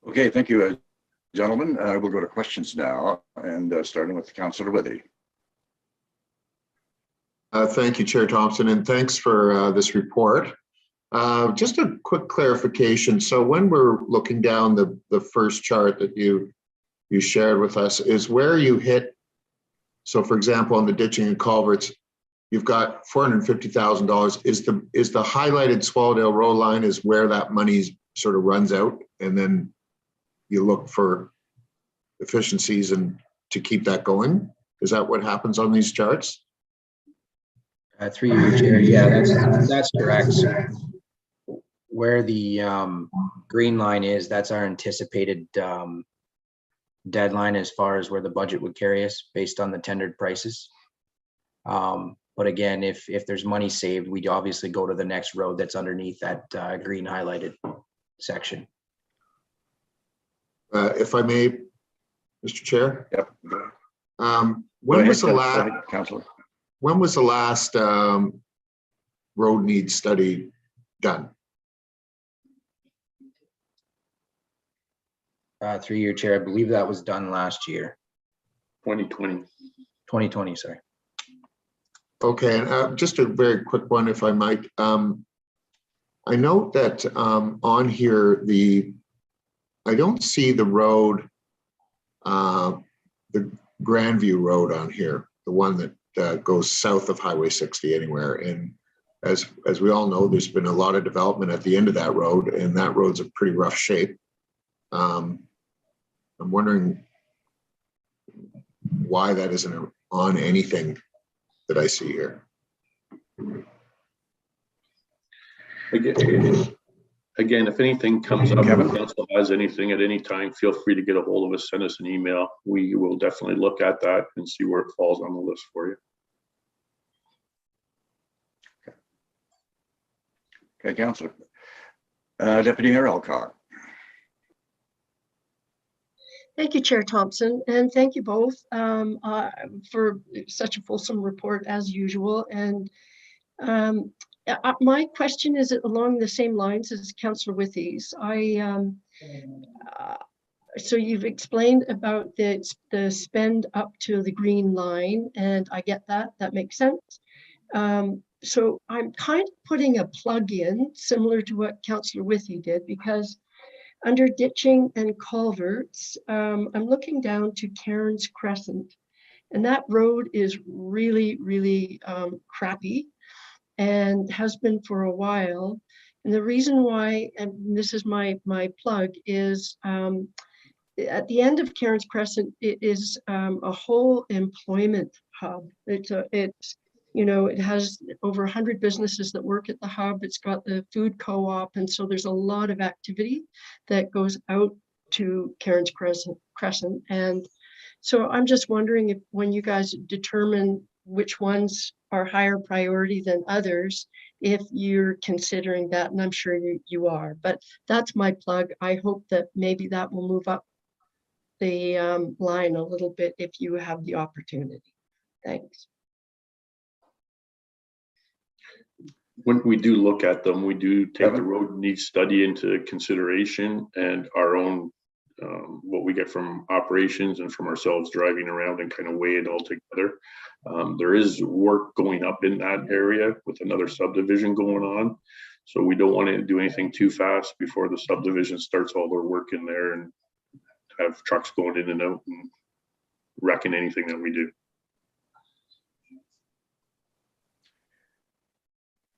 Okay, thank you, gentlemen. We'll go to questions now, and starting with Councillor Withey. Thank you, Chair Thompson, and thanks for this report. Just a quick clarification. So when we're looking down the first chart that you shared with us, is where you hit. So for example, on the ditching and culverts, you've got $450,000. Is the highlighted Swallow Road line is where that money sort of runs out, and then you look for efficiencies and to keep that going? Is that what happens on these charts? 3 year chair, yeah, that's correct. Where the green line is, that's our anticipated deadline as far as where the budget would carry us based on the tendered prices. But again, if there's money saved, we'd obviously go to the next road that's underneath that green highlighted section. If I may, Mr. Chair. Yep. When was the last road needs study done? 3 year chair, I believe that was done last year. 2020, sorry. Okay, and just a very quick one, if I might. I note that on here, I don't see the road, the Grandview Road on here, the one that goes south of Highway 60 anywhere. And as we all know, there's been a lot of development at the end of that road, and that road's a pretty rough shape. I'm wondering why that isn't on anything that I see here. Again, if anything comes up, if council has anything at any time, feel free to get a hold of us, send us an email. We will definitely look at that and see where it falls on the list for you. Okay, Councillor. Deputy Mayor Alcock. Thank you, Chair Thompson, and thank you both for such a fulsome report as usual. And my question is along the same lines as Councillor Withey's. So you've explained about the spend up to the green line, and I get that. That makes sense. So I'm kind of putting a plug in similar to what Councillor Withey did, because under ditching and culverts, I'm looking down to Cairns Crescent, and that road is really, really crappy and has been for a while. And the reason why, and this is my plug, is at the end of Cairns Crescent, it is a whole employment hub. It has over 100 businesses that work at the hub. It's got the food co-op, and so there's a lot of activity that goes out to Cairns Crescent. And so I'm just wondering if, when you guys determine which ones are higher priority than others, if you're considering that, and I'm sure you are, but that's my plug. I hope that maybe that will move up the line a little bit if you have the opportunity. Thanks. When we do look at them, we do take the road needs study into consideration, and our own what we get from operations and from ourselves driving around and kind of weigh it all together. There is work going up in that area with another subdivision going on. So we don't want to do anything too fast before the subdivision starts all their work in there and have trucks going in and out and wrecking anything that we do.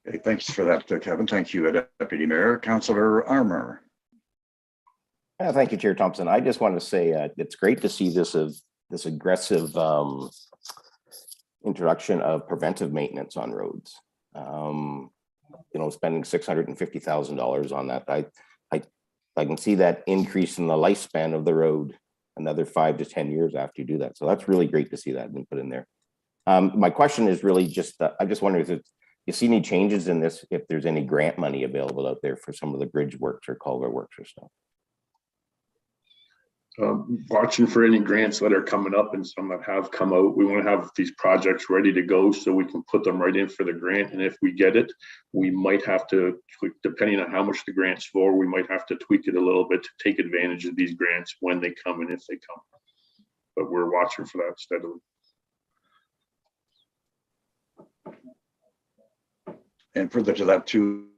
Okay, thanks for that, Kevin. Thank you, Deputy Mayor. Councillor Armour. Thank you, Chair Thompson. I just want to say it's great to see this aggressive introduction of preventive maintenance on roads. Spending $650,000 on that. I can see that increase in the lifespan of the road another 5 to 10 years after you do that. So that's really great to see that been put in there. My question is really just, I just wonder if you see any changes in this, if there's any grant money available out there for some of the bridge works or culvert works or stuff. Watching for any grants that are coming up and some that have come out. We want to have these projects ready to go so we can put them right in for the grant. And if we get it, we might have to tweak, depending on how much the grant's for, we might have to tweak it a little bit to take advantage of these grants when they come and if they come. But we're watching for that steadily. And further to that too,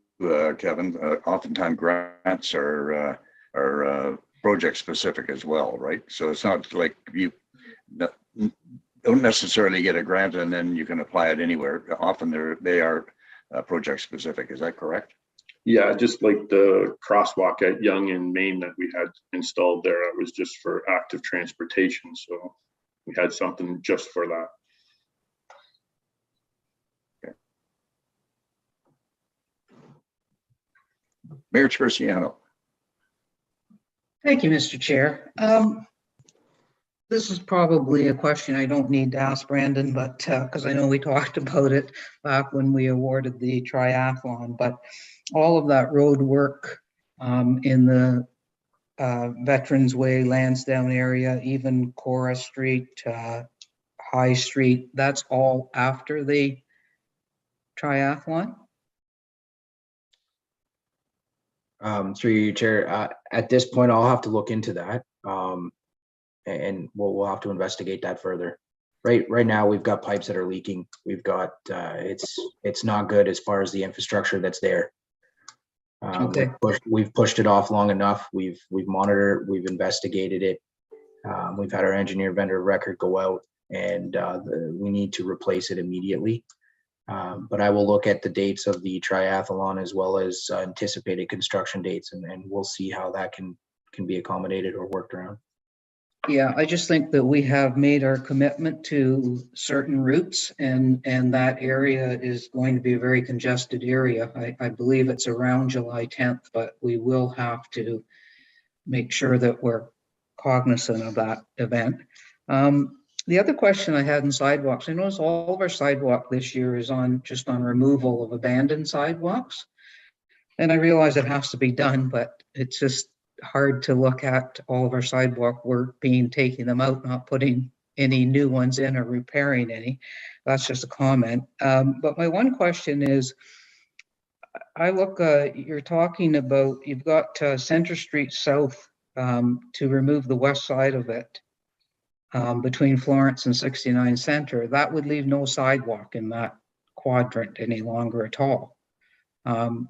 Kevin, oftentimes grants are project specific as well, right? So it's not like you don't necessarily get a grant and then you can apply it anywhere. Often they are project specific. Is that correct? Yeah, just like the crosswalk at Yonge in Maine that we had installed there, it was just for active transportation. So we had something just for that. Mayor Terciano. Thank you, Mr. Chair. This is probably a question I don't need to ask Brandon, but because I know we talked about it back when we awarded the triathlon, but all of that road work in the Veterans Way, Lansdowne area, even Cora Street, High Street, that's all after the triathlon? Through you, Chair. At this point, I'll have to look into that, and we'll have to investigate that further. Right now, we've got pipes that are leaking. We've got it's not good as far as the infrastructure that's there. Okay. We've pushed it off long enough. We've monitored, we've investigated it. We've had our engineer vendor record go out, and we need to replace it immediately. But I will look at the dates of the triathlon as well as anticipated construction dates, and we'll see how that can be accommodated or worked around. Yeah, I just think that we have made our commitment to certain routes, and that area is going to be a very congested area. I believe it's around July 10th, but we will have to make sure that we're cognizant of that event. The other question I had in sidewalks, I noticed all of our sidewalk this year is just on removal of abandoned sidewalks. And I realize it has to be done, but it's just hard to look at all of our sidewalk work being taking them out, not putting any new ones in or repairing any. That's just a comment. But my one question is, I look, you're talking about, you've got Center Street South to remove the west side of it. Between Florence and 69 Center, that would leave no sidewalk in that quadrant any longer at all. I'm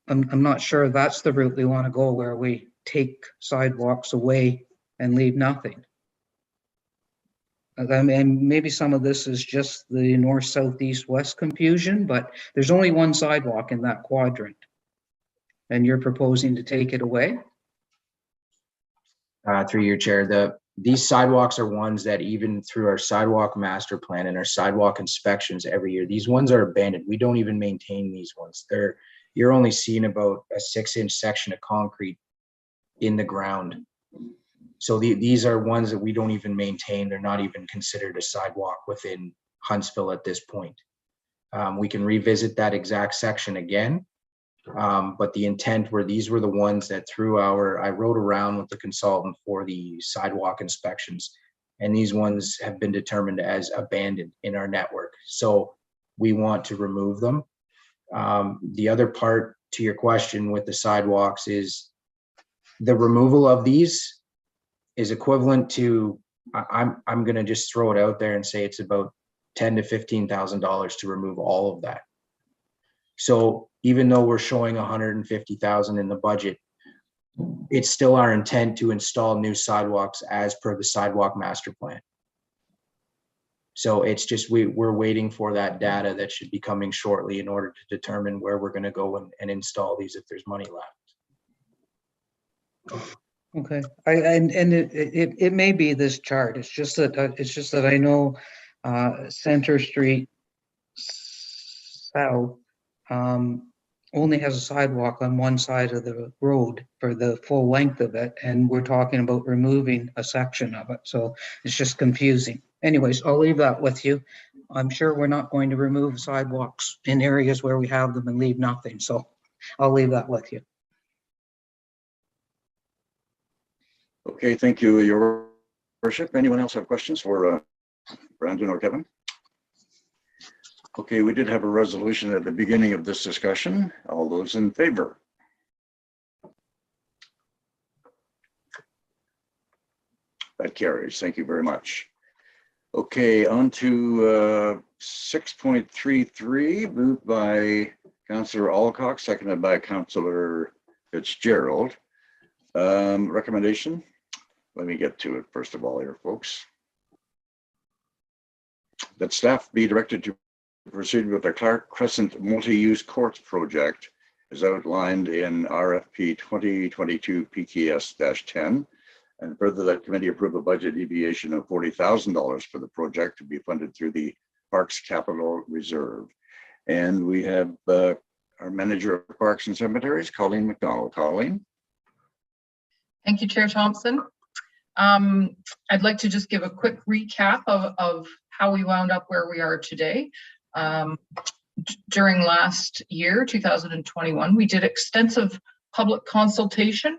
not sure that's the route we want to go, where we take sidewalks away and leave nothing. I mean, maybe some of this is just the north, south, east, west confusion, but there's only one sidewalk in that quadrant. And you're proposing to take it away? Through your chair, these sidewalks are ones that even through our sidewalk master plan and our sidewalk inspections every year, these ones are abandoned. We don't even maintain these ones. You're only seeing about a 6-inch section of concrete in the ground. So these are ones that we don't even maintain. They're not even considered a sidewalk within Huntsville at this point. We can revisit that exact section again. But the intent were, these were the ones that I rode around with the consultant for the sidewalk inspections, and these ones have been determined as abandoned in our network. So we want to remove them. The other part to your question with the sidewalks is the removal of these is equivalent to, I'm going to just throw it out there and say it's about $10,000 to $15,000 to remove all of that. So even though we're showing 150,000 in the budget, it's still our intent to install new sidewalks as per the sidewalk master plan. So it's just, we're waiting for that data that should be coming shortly in order to determine where we're going to go and install these if there's money left. Okay, it may be this chart. It's just that I know Center Street South only has a sidewalk on one side of the road for the full length of it, and we're talking about removing a section of it. So it's just confusing. Anyways, I'll leave that with you. I'm sure we're not going to remove sidewalks in areas where we have them and leave nothing. So I'll leave that with you. Okay, thank you, Your Worship. Anyone else have questions for Brandon or Kevin? Okay, we did have a resolution at the beginning of this discussion. All those in favor? That carries. Thank you very much. Okay, on to 6.33, moved by Councillor Alcock, seconded by Councillor Fitzgerald. Recommendation? Let me get to it first of all here, folks. That staff be directed to proceed with the Clark Crescent Multi-Use Courts project as outlined in RFP 2022 PKS-10, and further that committee approve a budget deviation of $40,000 for the project to be funded through the Parks Capital Reserve. And we have our Manager of Parks and Cemeteries, Colleen McDonald. Colleen. Thank you, Chair Thompson. I'd like to just give a quick recap of how we wound up where we are today. During last year, 2021, we did extensive public consultation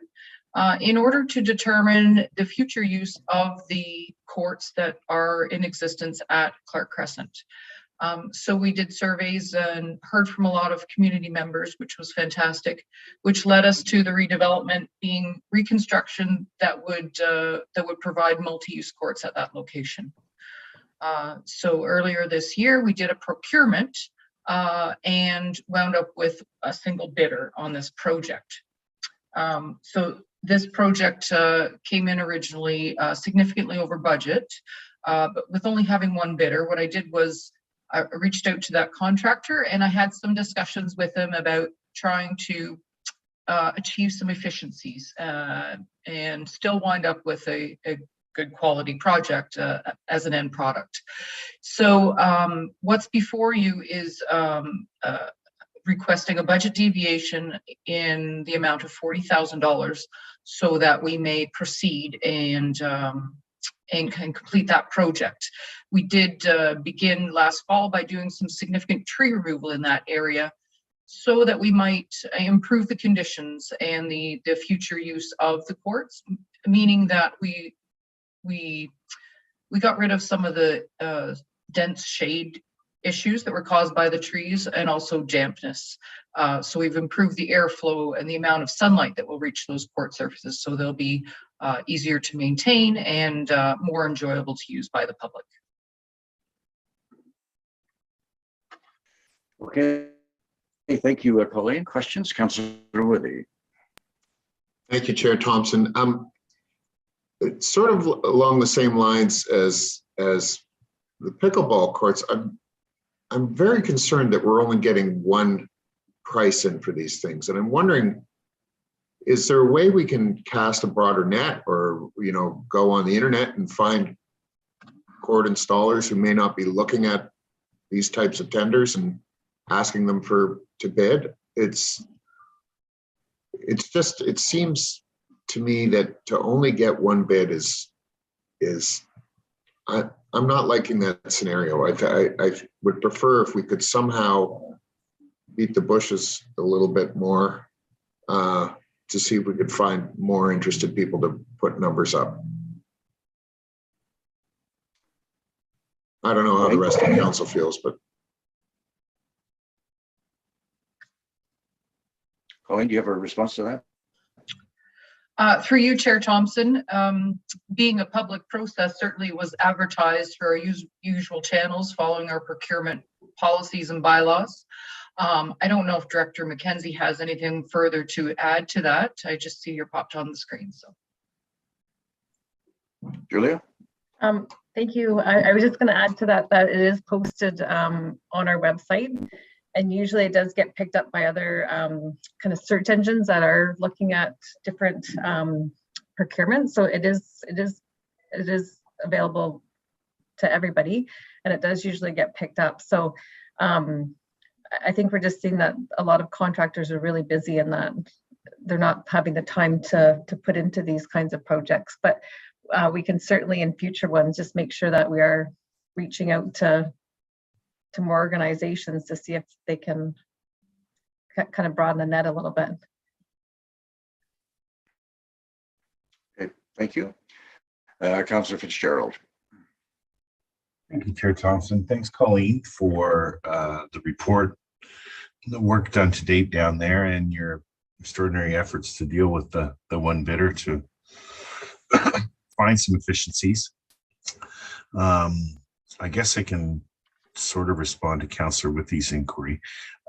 in order to determine the future use of the courts that are in existence at Clark Crescent. So we did surveys and heard from a lot of community members, which was fantastic, which led us to the redevelopment being reconstruction that would provide multi-use courts at that location. So earlier this year, we did a procurement and wound up with a single bidder on this project. So this project came in originally significantly over budget, but with only having one bidder, what I did was I reached out to that contractor and I had some discussions with him about trying to achieve some efficiencies and still wind up with a good quality project as an end product. So what's before you is requesting a budget deviation in the amount of $40,000 so that we may proceed and can complete that project. We did begin last fall by doing some significant tree removal in that area so that we might improve the conditions and the future use of the courts, meaning that we got rid of some of the dense shade issues that were caused by the trees and also dampness. So we've improved the airflow and the amount of sunlight that will reach those court surfaces, so they'll be easier to maintain and more enjoyable to use by the public. Okay. Hey, thank you, Colleen. Questions, Councillor Woody? Thank you, Chair Thompson. It's sort of along the same lines as the pickleball courts. I'm very concerned that we're only getting one price in for these things, and I'm wondering, is there a way we can cast a broader net, or go on the internet and find court installers who may not be looking at these types of tenders and asking them to bid? It seems to me that to only get one bid is I'm not liking that scenario. I would prefer if we could somehow beat the bushes a little bit more to see if we could find more interested people to put numbers up. I don't know how the rest of the council feels, but. Colleen, do you have a response to that? Through you, Chair Thompson, being a public process certainly was advertised for our usual channels following our procurement policies and bylaws. I don't know if Director McKenzie has anything further to add to that. I just see you're popped on the screen. So, Julia? Thank you. I was just going to add to that it is posted on our website. And usually it does get picked up by other kind of search engines that are looking at different procurement. So it is available to everybody, and it does usually get picked up. So I think we're just seeing that a lot of contractors are really busy and that they're not having the time to put into these kinds of projects. But we can certainly in future ones just make sure that we are reaching out to more organizations to see if they can kind of broaden the net a little bit. Okay, thank you. Councillor Fitzgerald. Thank you, Chair Thompson. Thanks, Colleen, for the report, the work done to date down there, and your extraordinary efforts to deal with the one bidder to find some efficiencies. I guess I can sort of respond to Councillor Withey's inquiry.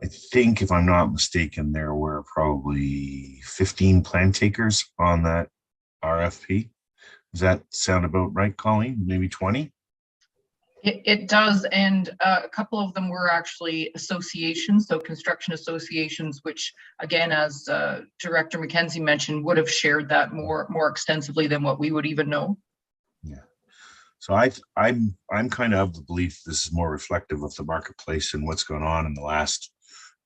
I think, if I'm not mistaken, there were probably 15 plan takers on that RFP. Does that sound about right, Colleen? Maybe 20? It does, and a couple of them were actually associations, so construction associations, which again, as Director McKenzie mentioned, would have shared that more extensively than what we would even know. Yeah. So I'm kind of the belief this is more reflective of the marketplace and what's going on in the last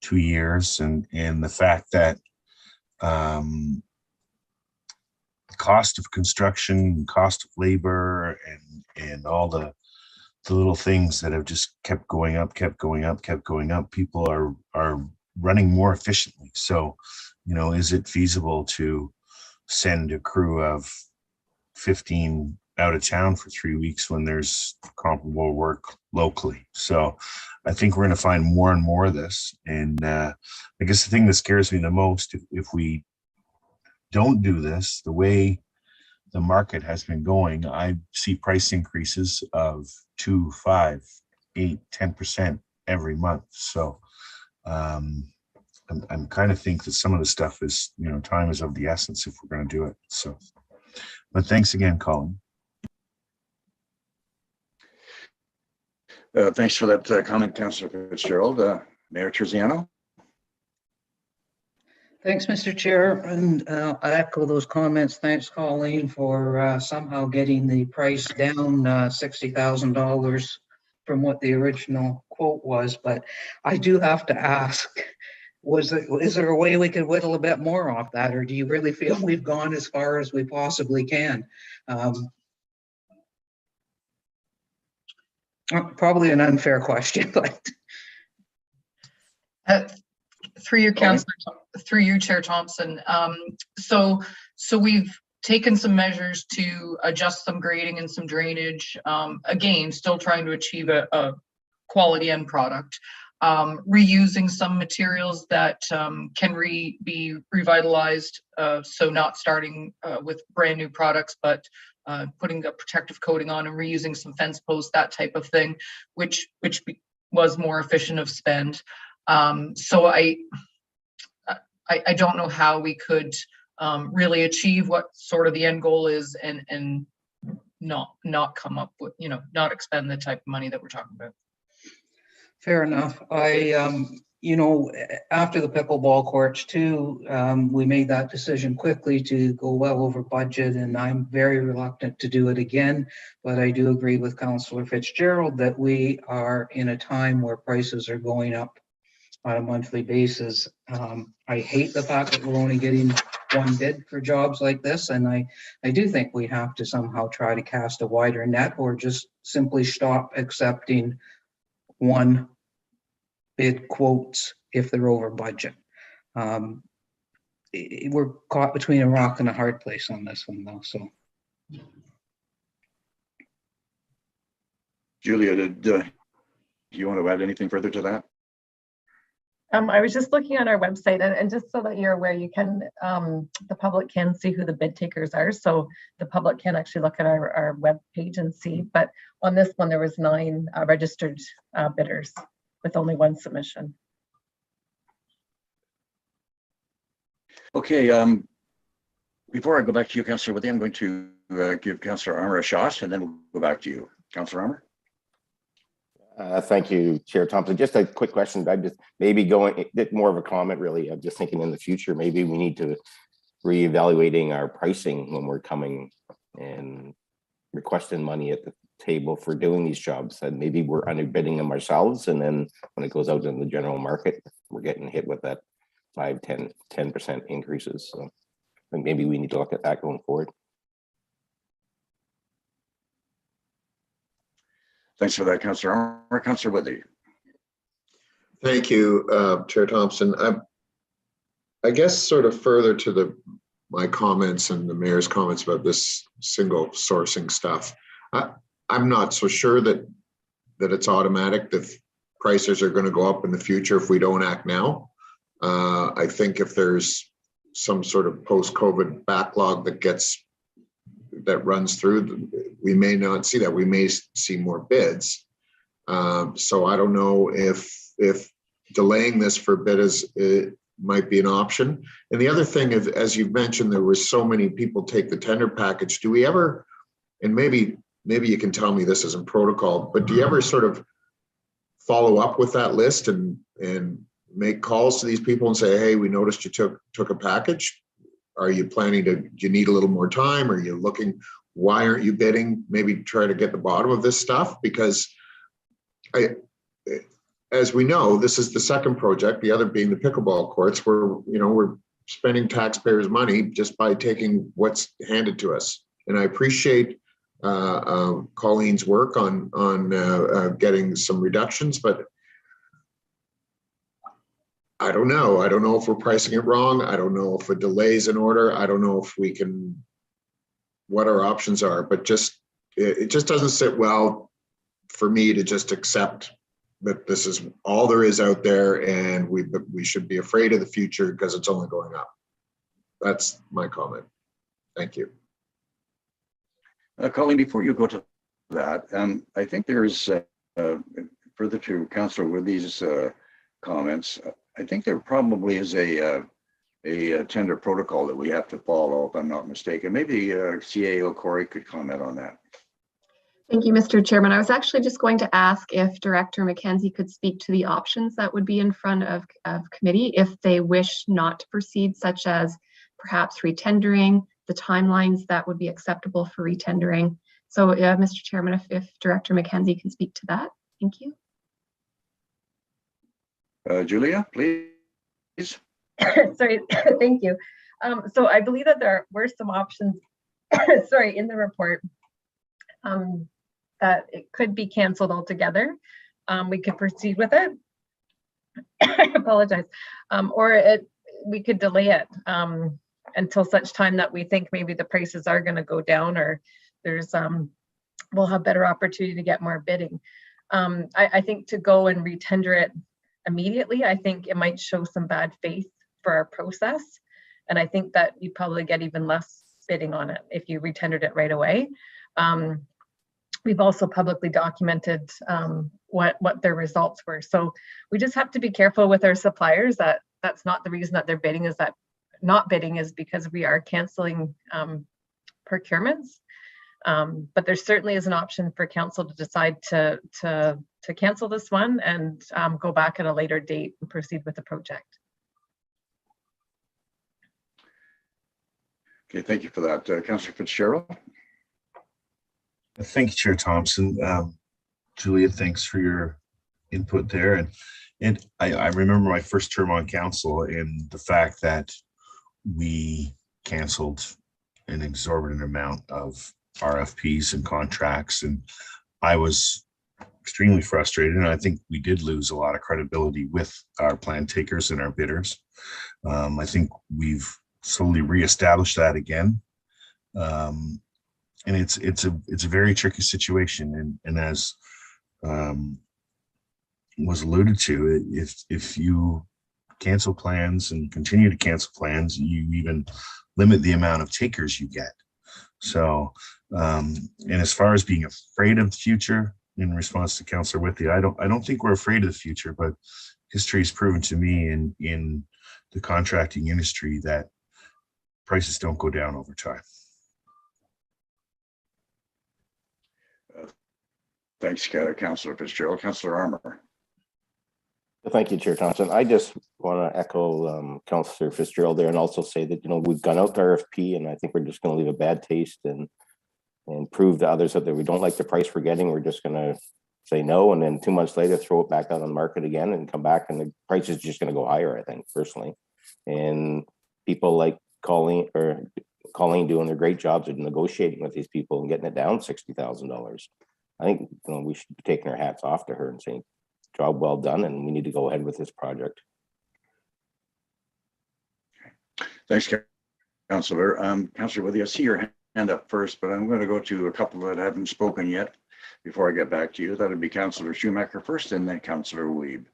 2 years, and the fact that cost of construction, cost of labor, and all the little things that have just kept going up. People are running more efficiently. So, is it feasible to send a crew of 15 out of town for 3 weeks when there's comparable work locally? So I think we're going to find more and more of this. And I guess the thing that scares me the most, if we don't do this, the way the market has been going, I see price increases of 2, 5, 8, 10% every month. So I'm kind of think that some of the stuff is, time is of the essence if we're going to do it. So, but thanks again, Colin. Thanks for that comment, Councillor Fitzgerald. Mayor Terziano. Thanks, Mr. Chair, and I echo those comments. Thanks, Colleen, for somehow getting the price down $60,000 from what the original quote was. But I do have to ask, is there a way we could whittle a bit more off that, or do you really feel we've gone as far as we possibly can? Probably an unfair question, but through you, Councillor, through you, Chair Thompson. So we've taken some measures to adjust some grading and some drainage. Again, still trying to achieve a quality end product. Reusing some materials that can be revitalized. So not starting with brand new products, but putting a protective coating on and reusing some fence posts, that type of thing, which was more efficient of spend. So I don't know how we could really achieve what sort of the end goal is and not come up with, not expend the type of money that we're talking about. Fair enough. After the pickleball courts too, we made that decision quickly to go well over budget, and I'm very reluctant to do it again. But I do agree with Councillor Fitzgerald that we are in a time where prices are going up on a monthly basis. I hate the fact that we're only getting one bid for jobs like this, and I do think we have to somehow try to cast a wider net, or just simply stop accepting one bid quotes if they're over budget. We're caught between a rock and a hard place on this one, though. So, Julia, did you want to add anything further to that? I was just looking on our website, and just so that you're aware, you can, the public can see who the bid takers are. So the public can actually look at our web page and see. But on this one, there was 9 registered bidders with only 1 submission. Okay, before I go back to you, Councillor Withey, I'm going to give Councillor Armour a shot, and then we'll go back to you. Councillor Armour? Thank you, Chair Thompson. Just a quick question. I'm just maybe going a bit more of a comment, really. I'm just thinking in the future, maybe we need to reevaluating our pricing when we're coming and requesting money at the table for doing these jobs. And maybe we're underbidding them ourselves, and then when it goes out in the general market, we're getting hit with that 5, 10% increases. So I think maybe we need to look at that going forward. Thanks for that, Councillor Armour. Councillor Withey. Thank you, Chair Thompson. I guess sort of further to my comments and the mayor's comments about this single sourcing stuff. I'm not so sure that it's automatic that prices are going to go up in the future if we don't act now. I think if there's some sort of post-COVID backlog that runs through, we may not see that. We may see more bids. So I don't know if delaying this for a bit it might be an option. And the other thing is, as you've mentioned, there were so many people take the tender package. Do we ever, and maybe you can tell me this isn't protocol, but do you ever sort of follow up with that list and make calls to these people and say, hey, we noticed you took a package? Are you planning to, do you need a little more time? Are you looking, why aren't you bidding? Maybe try to get the bottom of this stuff, because as we know, this is the second project, the other being the pickleball courts, where, we're spending taxpayers' money just by taking what's handed to us. And I appreciate Colleen's work on getting some reductions, but I don't know. I don't know if we're pricing it wrong. I don't know if a delay's in order. I don't know if we can, what our options are, but it just doesn't sit well for me to just accept that this is all there is out there, and we should be afraid of the future because it's only going up. That's my comment. Thank you. Colleen, before you go to that, I think there's further to Councillor Withey's comments. I think there probably is a tender protocol that we have to follow, if I'm not mistaken. Maybe CAO Corey could comment on that. Thank you, Mr. Chairman. I was actually just going to ask if Director McKenzie could speak to the options that would be in front of committee if they wish not to proceed, such as perhaps retendering, the timelines that would be acceptable for retendering. So, Mr. Chairman, if Director McKenzie can speak to that, thank you. Julia, please. Sorry, thank you. So I believe that there were some options, sorry, in the report that it could be canceled altogether. We could proceed with it. I apologize. Or we could delay it until such time that we think maybe the prices are going to go down, or there's we'll have better opportunity to get more bidding. I think to go and retender it immediately, I think it might show some bad faith for our process. And I think that you probably get even less bidding on it if you retendered it right away. we've also publicly documented what their results were. So we just have to be careful with our suppliers that that's not the reason that they're bidding, is that not bidding is because we are canceling procurements. But there certainly is an option for council to decide to cancel this one and go back at a later date and proceed with the project. Okay, thank you for that. Councillor Fitzgerald. Thank you, Chair Thompson. Julia, thanks for your input there. And I remember my first term on council and the fact that we canceled an exorbitant amount of RFPs and contracts, and I was extremely frustrated. And I think we did lose a lot of credibility with our plan takers and our bidders. I think we've slowly reestablished that again. And it's a very tricky situation. And as was alluded to, if you cancel plans and continue to cancel plans, you even limit the amount of takers you get. So, and as far as being afraid of the future, in response to Councillor Withey, I don't think we're afraid of the future, but history has proven to me in the contracting industry that prices don't go down over time. Thanks, Councillor Fitzgerald. Councillor Armour. Thank you, Chair Thompson. I just want to echo Councillor Fitzgerald there and also say that, we've gone out to RFP, and I think we're just going to leave a bad taste and prove to others that we don't like the price we're getting. We're just going to say no, and then 2 months later throw it back out on the market again and come back, and the price is just going to go higher, I think, personally. And people like Colleen doing their great jobs of negotiating with these people and getting it down $60,000. I think we should be taking our hats off to her and saying, job well done, and we need to go ahead with this project. Thanks, Councillor. Councillor Withey, I see your hand up first, but I'm going to go to a couple that haven't spoken yet before I get back to you. That would be Councillor Schumacher first, and then Councillor Wiebe.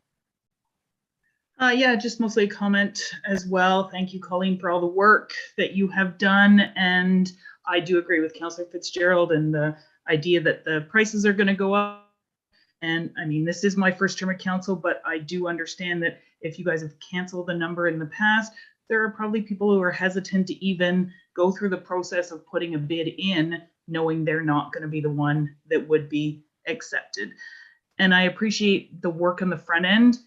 Yeah, just mostly a comment as well. Thank you, Colleen, for all the work that you have done. And I do agree with Councillor Fitzgerald and the idea that the prices are going to go up. And I mean, this is my first term at council, but I do understand that if you guys have canceled a number in the past, there are probably people who are hesitant to even go through the process of putting a bid in, knowing they're not going to be the one that would be accepted. And I appreciate the work on the front end.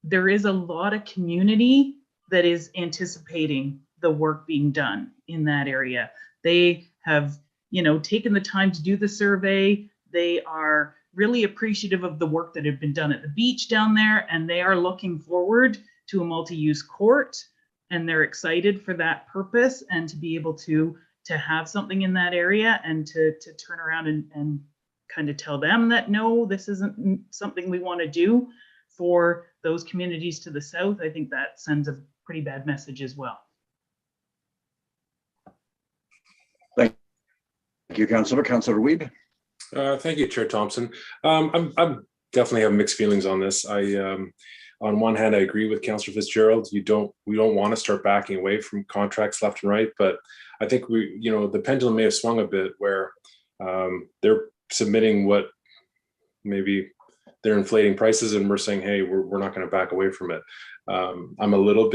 There is a lot of community that is anticipating the work being done in that area. They have, taken the time to do the survey. They are really appreciative of the work that had been done at the beach down there, and they are looking forward to a multi-use court, and they're excited for that purpose and to be able to have something in that area and to turn around and kind of tell them that, no, this isn't something we want to do for those communities to the south. I think that sends a pretty bad message as well. Thank you, Councillor. Councillor Wiebe. Thank you, Chair Thompson. I'm definitely have mixed feelings on this. On one hand, I agree with Councillor Fitzgerald. We don't want to start backing away from contracts left and right, but I think the pendulum may have swung a bit where they're submitting what maybe they're inflating prices, and we're saying, hey, we're not going to back away from it. I'm a little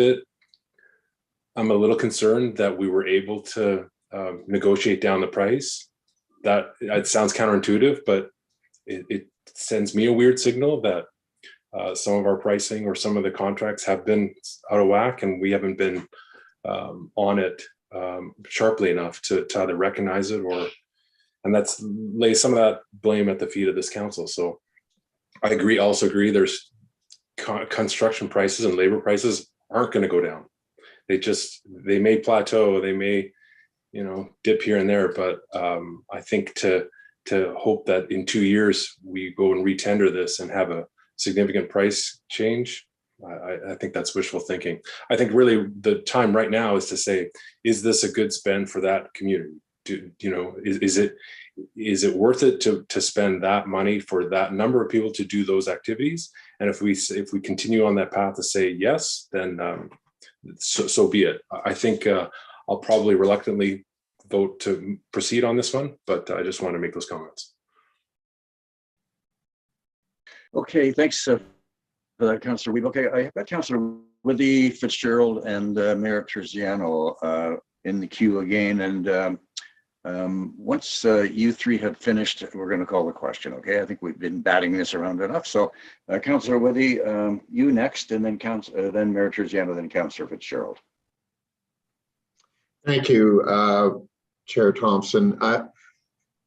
concerned that we were able to negotiate down the price. That it sounds counterintuitive, but it sends me a weird signal that some of our pricing or some of the contracts have been out of whack, and we haven't been on it sharply enough to either recognize it and that's lay some of that blame at the feet of this council. So I also agree there's construction prices and labor prices aren't going to go down. They may plateau, they may dip here and there, but I think to hope that in 2 years we go and retender this and have a significant price change, I think that's wishful thinking. I think really the time right now is to say, is this a good spend for that community? Is it worth it to spend that money for that number of people to do those activities? And if we continue on that path to say yes, then so be it. I think I'll probably reluctantly vote to proceed on this one, but I just want to make those comments. Okay, thanks for that, Councillor Weeb. Okay, I have got Councillor Withy, Fitzgerald, and Mayor Terziano in the queue again. And once you three have finished, we're going to call the question. Okay, I think we've been batting this around enough. So, Councillor Withy, you next, and then then Mayor Terziano, then Councillor Fitzgerald. Thank you, Chair Thompson.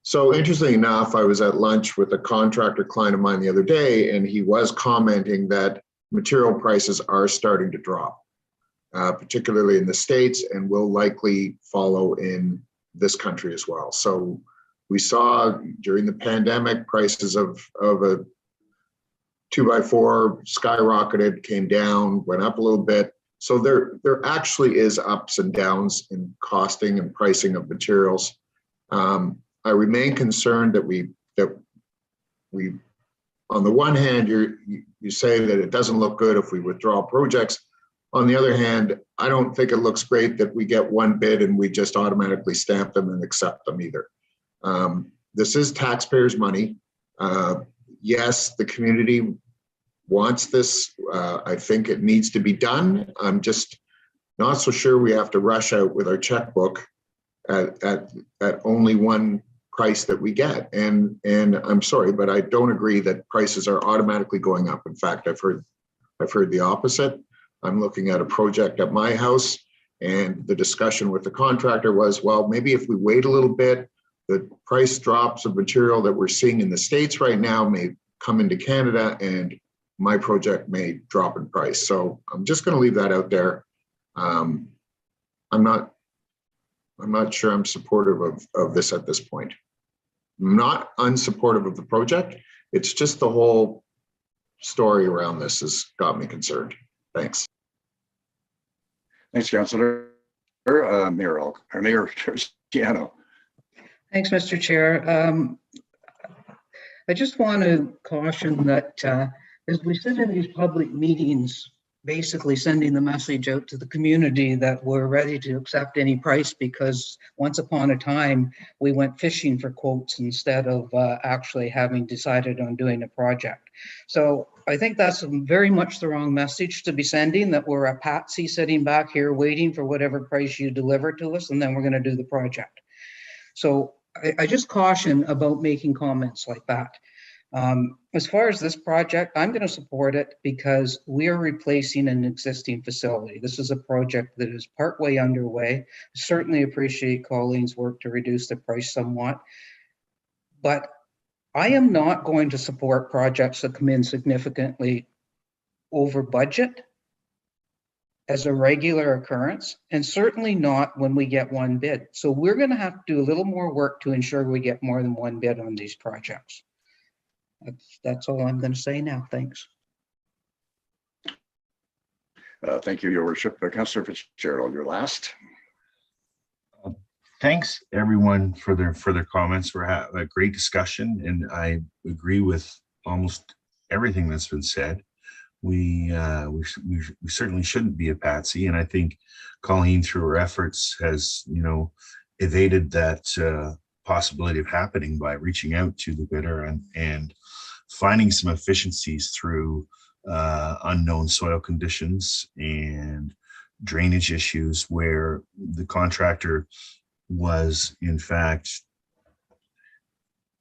So interesting enough, I was at lunch with a contractor client of mine the other day, and he was commenting that material prices are starting to drop, particularly in the States, and will likely follow in this country as well. So we saw during the pandemic, prices of a 2x4 skyrocketed, came down, went up a little bit. So there actually is ups and downs in costing and pricing of materials. I remain concerned that we, on the one hand, you say that it doesn't look good if we withdraw projects. On the other hand, I don't think it looks great that we get one bid and we just automatically stamp them and accept them either. This is taxpayers' money. Yes, the community wants this. I think it needs to be done. I'm just not so sure we have to rush out with our checkbook at only one price that we get. And I'm sorry, but I don't agree that prices are automatically going up. In fact, I've heard the opposite. I'm looking at a project at my house, and the discussion with the contractor was, well, maybe if we wait a little bit, the price drops of material that we're seeing in the States right now may come into Canada, and my project may drop in price. So I'm just going to leave that out there. I'm not sure I'm supportive of this at this point. I'm not unsupportive of the project. It's just the whole story around this has got me concerned. Thanks. Thanks, Councillor. Mayor Terziano. Thanks, Mr. Chair. I just want to caution that as we sit in these public meetings, basically sending the message out to the community that we're ready to accept any price, because once upon a time we went fishing for quotes instead of actually having decided on doing a project. So I think that's very much the wrong message to be sending, that we're a patsy sitting back here waiting for whatever price you deliver to us, and then we're going to do the project. So I just caution about making comments like that. As far as this project, I'm going to support it because we are replacing an existing facility. This is a project that is partway underway. I certainly appreciate Colleen's work to reduce the price somewhat, but I am not going to support projects that come in significantly over budget as a regular occurrence, and certainly not when we get one bid. So we're going to have to do a little more work to ensure we get more than one bid on these projects. That's all I'm going to say now. Thanks. Thank you, Your Worship. Councillor Fitzgerald, you're last. Thanks everyone for their comments. We're having a great discussion, and I agree with almost everything that's been said. We certainly shouldn't be a patsy, and I think Colleen, through her efforts, has evaded that possibility of happening by reaching out to the bidder and finding some efficiencies through unknown soil conditions and drainage issues where the contractor was in fact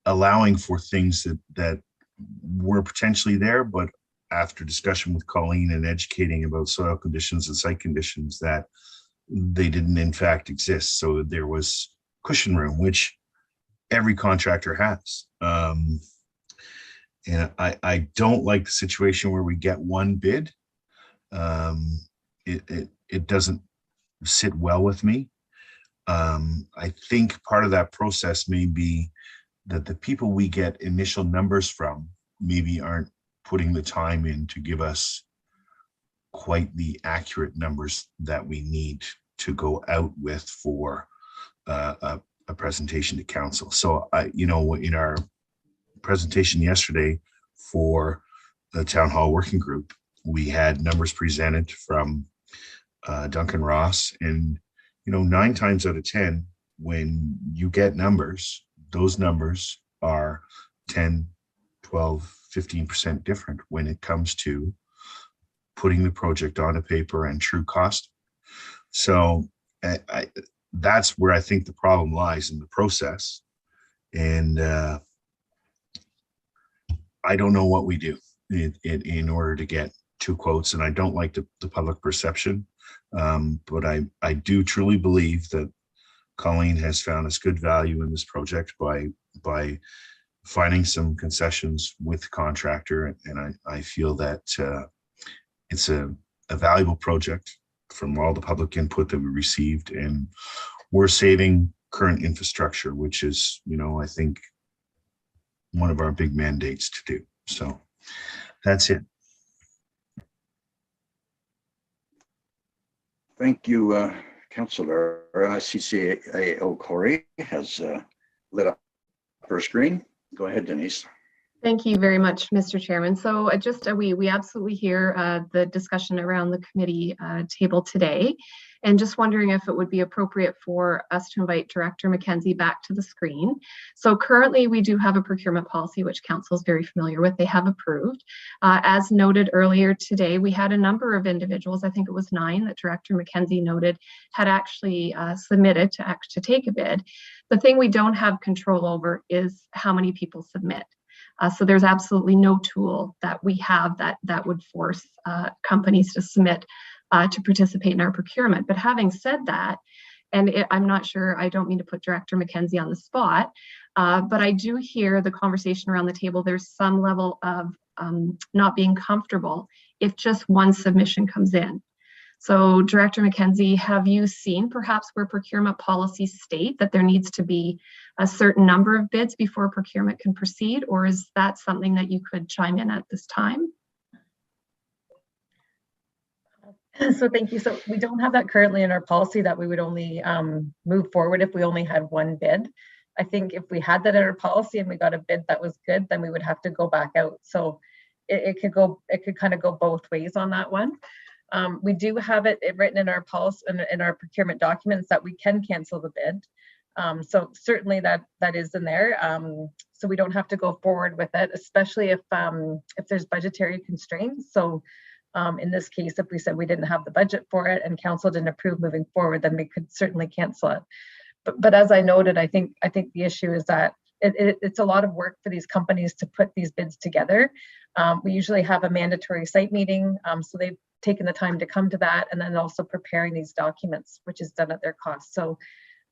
allowing for things that were potentially there, but after discussion with Colleen and educating about soil conditions and site conditions, that they didn't in fact exist. So there was cushion room, which every contractor has. And I don't like the situation where we get one bid. It doesn't sit well with me. I think part of that process may be that the people we get initial numbers from maybe aren't putting the time in to give us quite the accurate numbers that we need to go out with for a presentation to council. So in our presentation yesterday for the Town Hall Working Group, we had numbers presented from Duncan Ross, and 9 times out of 10, when you get numbers, those numbers are 10, 12, 15% different when it comes to putting the project on a paper and true cost. So that's where I think the problem lies in the process. And I don't know what we do in order to get 2 quotes. And I don't like the public perception, but I do truly believe that Colleen has found us good value in this project by finding some concessions with the contractor. And I feel that it's a valuable project from all the public input that we received, and we're saving current infrastructure, which is, I think one of our big mandates to do. So that's it. Thank you, Councillor. CCAO Corey has lit up her screen. Go ahead, Denise. Thank you very much, Mr. Chairman. So we absolutely hear the discussion around the committee table today, and just wondering if it would be appropriate for us to invite Director McKenzie back to the screen. So currently we do have a procurement policy, which Council is very familiar with. They have approved. As noted earlier today, we had a number of individuals, I think it was 9 that Director McKenzie noted, had actually submitted to take a bid. The thing we don't have control over is how many people submit. So there's absolutely no tool that we have that would force companies to submit to participate in our procurement. But having said that, and I'm not sure, I don't mean to put Director McKenzie on the spot, but I do hear the conversation around the table. There's some level of not being comfortable if just one submission comes in. So Director McKenzie, have you seen perhaps where procurement policies state that there needs to be a certain number of bids before procurement can proceed, or is that something that you could chime in at this time? So thank you. So we don't have that currently in our policy, that we would only move forward if we only had one bid. I think if we had that in our policy and we got a bid that was good, then we would have to go back out. So it could kind of go both ways on that one. We do have it written in our policy and in our procurement documents that we can cancel the bid. So certainly that is in there. So we don't have to go forward with it, especially if there's budgetary constraints. So in this case, if we said we didn't have the budget for it and council didn't approve moving forward, then we could certainly cancel it. But as I noted, I think the issue is that it's a lot of work for these companies to put these bids together. We usually have a mandatory site meeting, so they've taken the time to come to that, and then also preparing these documents, which is done at their cost. So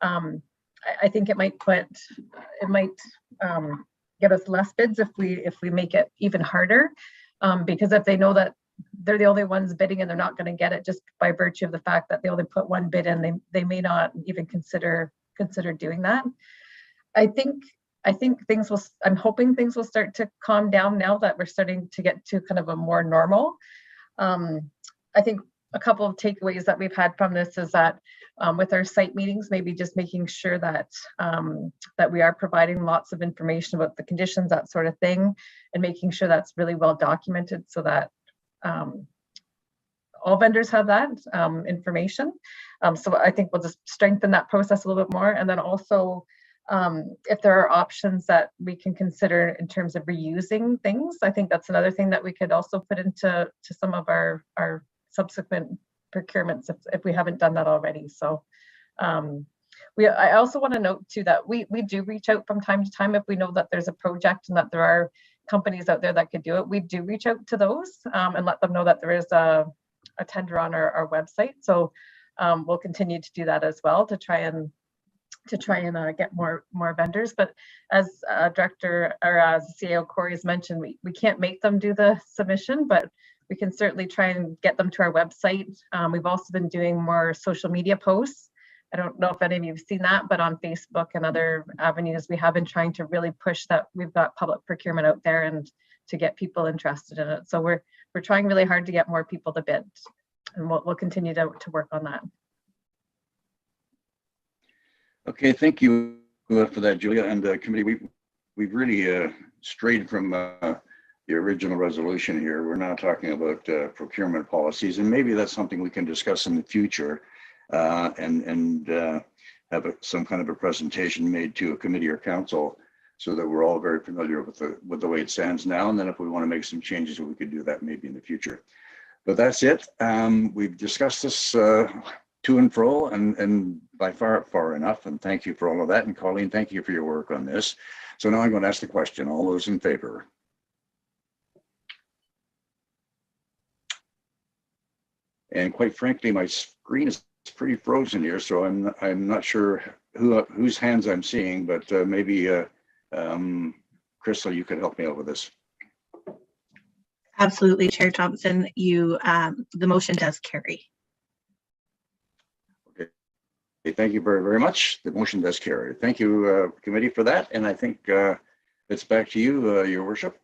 I think it might get us less bids if we make it even harder, because if they know that they're the only ones bidding and they're not going to get it just by virtue of the fact that they only put one bid in, they may not even consider doing that. I'm hoping things will start to calm down now that we're starting to get to kind of a more normal. I think a couple of takeaways that we've had from this is that with our site meetings, maybe just making sure that we are providing lots of information about the conditions, that sort of thing, and making sure that's really well documented so that all vendors have that information. So I think we'll just strengthen that process a little bit more. And then also, if there are options that we can consider in terms of reusing things, I think that's another thing that we could also put into some of our subsequent procurements if we haven't done that already. So I also want to note too that we do reach out from time to time if we know that there's a project and that there are companies out there that could do it. We do reach out to those and let them know that there is a tender on our website. So we'll continue to do that as well to try and get more vendors. But as Director or as CAO Corey has mentioned, we can't make them do the submission, but we can certainly try and get them to our website. We've also been doing more social media posts. I don't know if any of you have seen that, but on Facebook and other avenues, we have been trying to really push that we've got public procurement out there and to get people interested in it. So we're trying really hard to get more people to bid, and we'll continue to work on that. Okay, thank you for that, Julia. And the committee, we've really strayed from the original resolution here. We're now talking about procurement policies, and maybe that's something we can discuss in the future and have some kind of a presentation made to a committee or council so that we're all very familiar with the way it stands now. And then if we want to make some changes, we could do that maybe in the future. But that's it. We've discussed this to and fro, and by far enough. And thank you for all of that. And Colleen, thank you for your work on this. So now I'm going to ask the question. All those in favor? And quite frankly, my screen is pretty frozen here, so I'm not sure whose hands I'm seeing, but maybe Crystal, you could help me out with this. Absolutely, Chair Thompson. The motion does carry. Okay, thank you very much. The motion does carry. Thank you, committee, for that. And I think it's back to you, Your Worship.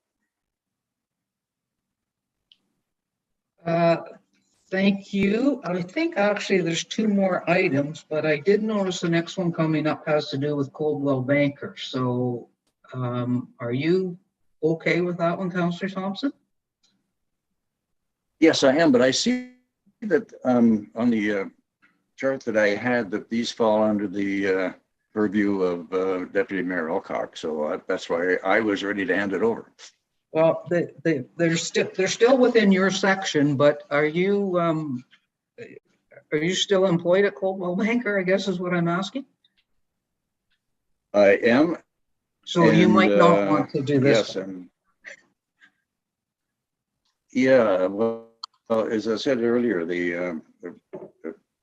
Thank you. I think actually there's two more items, but I did notice the next one coming up has to do with Coldwell Banker. So are you okay with that one, Councillor Thompson? Yes, I am, but I see that on the chart that I had that these fall under the purview of Deputy Mayor Alcock. So that's why I was ready to hand it over. Well, they're still within your section, but are you still employed at Coldwell Banker, I guess is what I'm asking? I am. So you might not want to do this. Yes, and yeah, well, as I said earlier,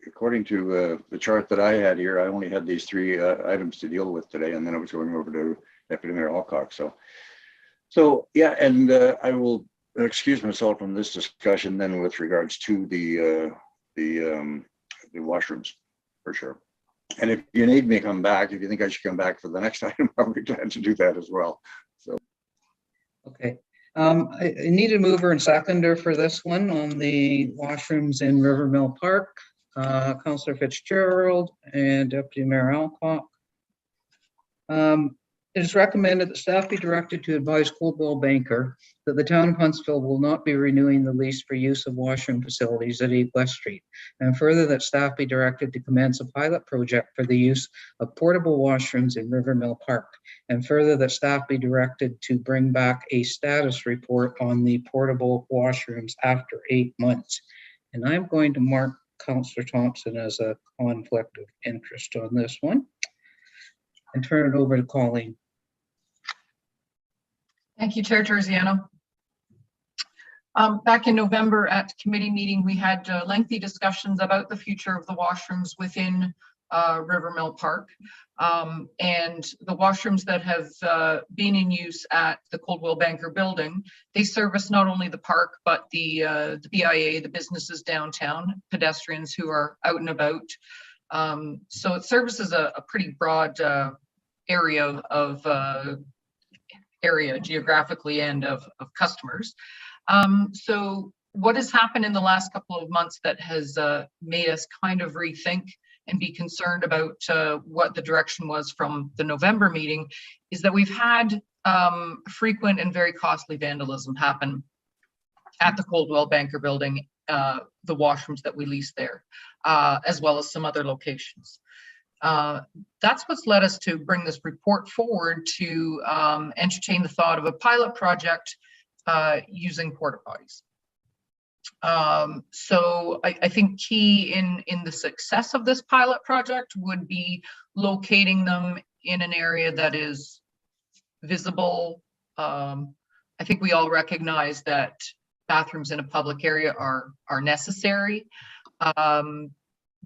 according to the chart that I had here, I only had these three items to deal with today, and then I was going over to Deputy Mayor Alcock. So yeah, and I will excuse myself from this discussion then with regards to the washrooms, for sure. And if you need me to come back, if you think I should come back for the next item, I'll be glad to do that as well. So okay, I need a mover and seconder for this one on the washrooms in Rivermill Park. Councillor Fitzgerald and Deputy Mayor Alcock. It is recommended that staff be directed to advise Coldwell Banker that the town of Huntsville will not be renewing the lease for use of washroom facilities at 8 West Street. And further, that staff be directed to commence a pilot project for the use of portable washrooms in Rivermill Park. And further, that staff be directed to bring back a status report on the portable washrooms after 8 months. And I'm going to mark Councillor Thompson as a conflict of interest on this one and turn it over to Colleen. Thank you, Chair Terziano. Back in November at committee meeting, we had lengthy discussions about the future of the washrooms within Rivermill Park. And the washrooms that have been in use at the Coldwell Banker building, they service not only the park, but the BIA, the businesses downtown, pedestrians who are out and about. So it services a pretty broad area of geographically and of customers. So what has happened in the last couple of months that has made us kind of rethink and be concerned about what the direction was from the November meeting is that we've had frequent and very costly vandalism happen at the Coldwell Banker building, the washrooms that we lease there, as well as some other locations. That's what's led us to bring this report forward to entertain the thought of a pilot project using porta potties. So I think key in the success of this pilot project would be locating them in an area that is visible. I think we all recognize that bathrooms in a public area are necessary.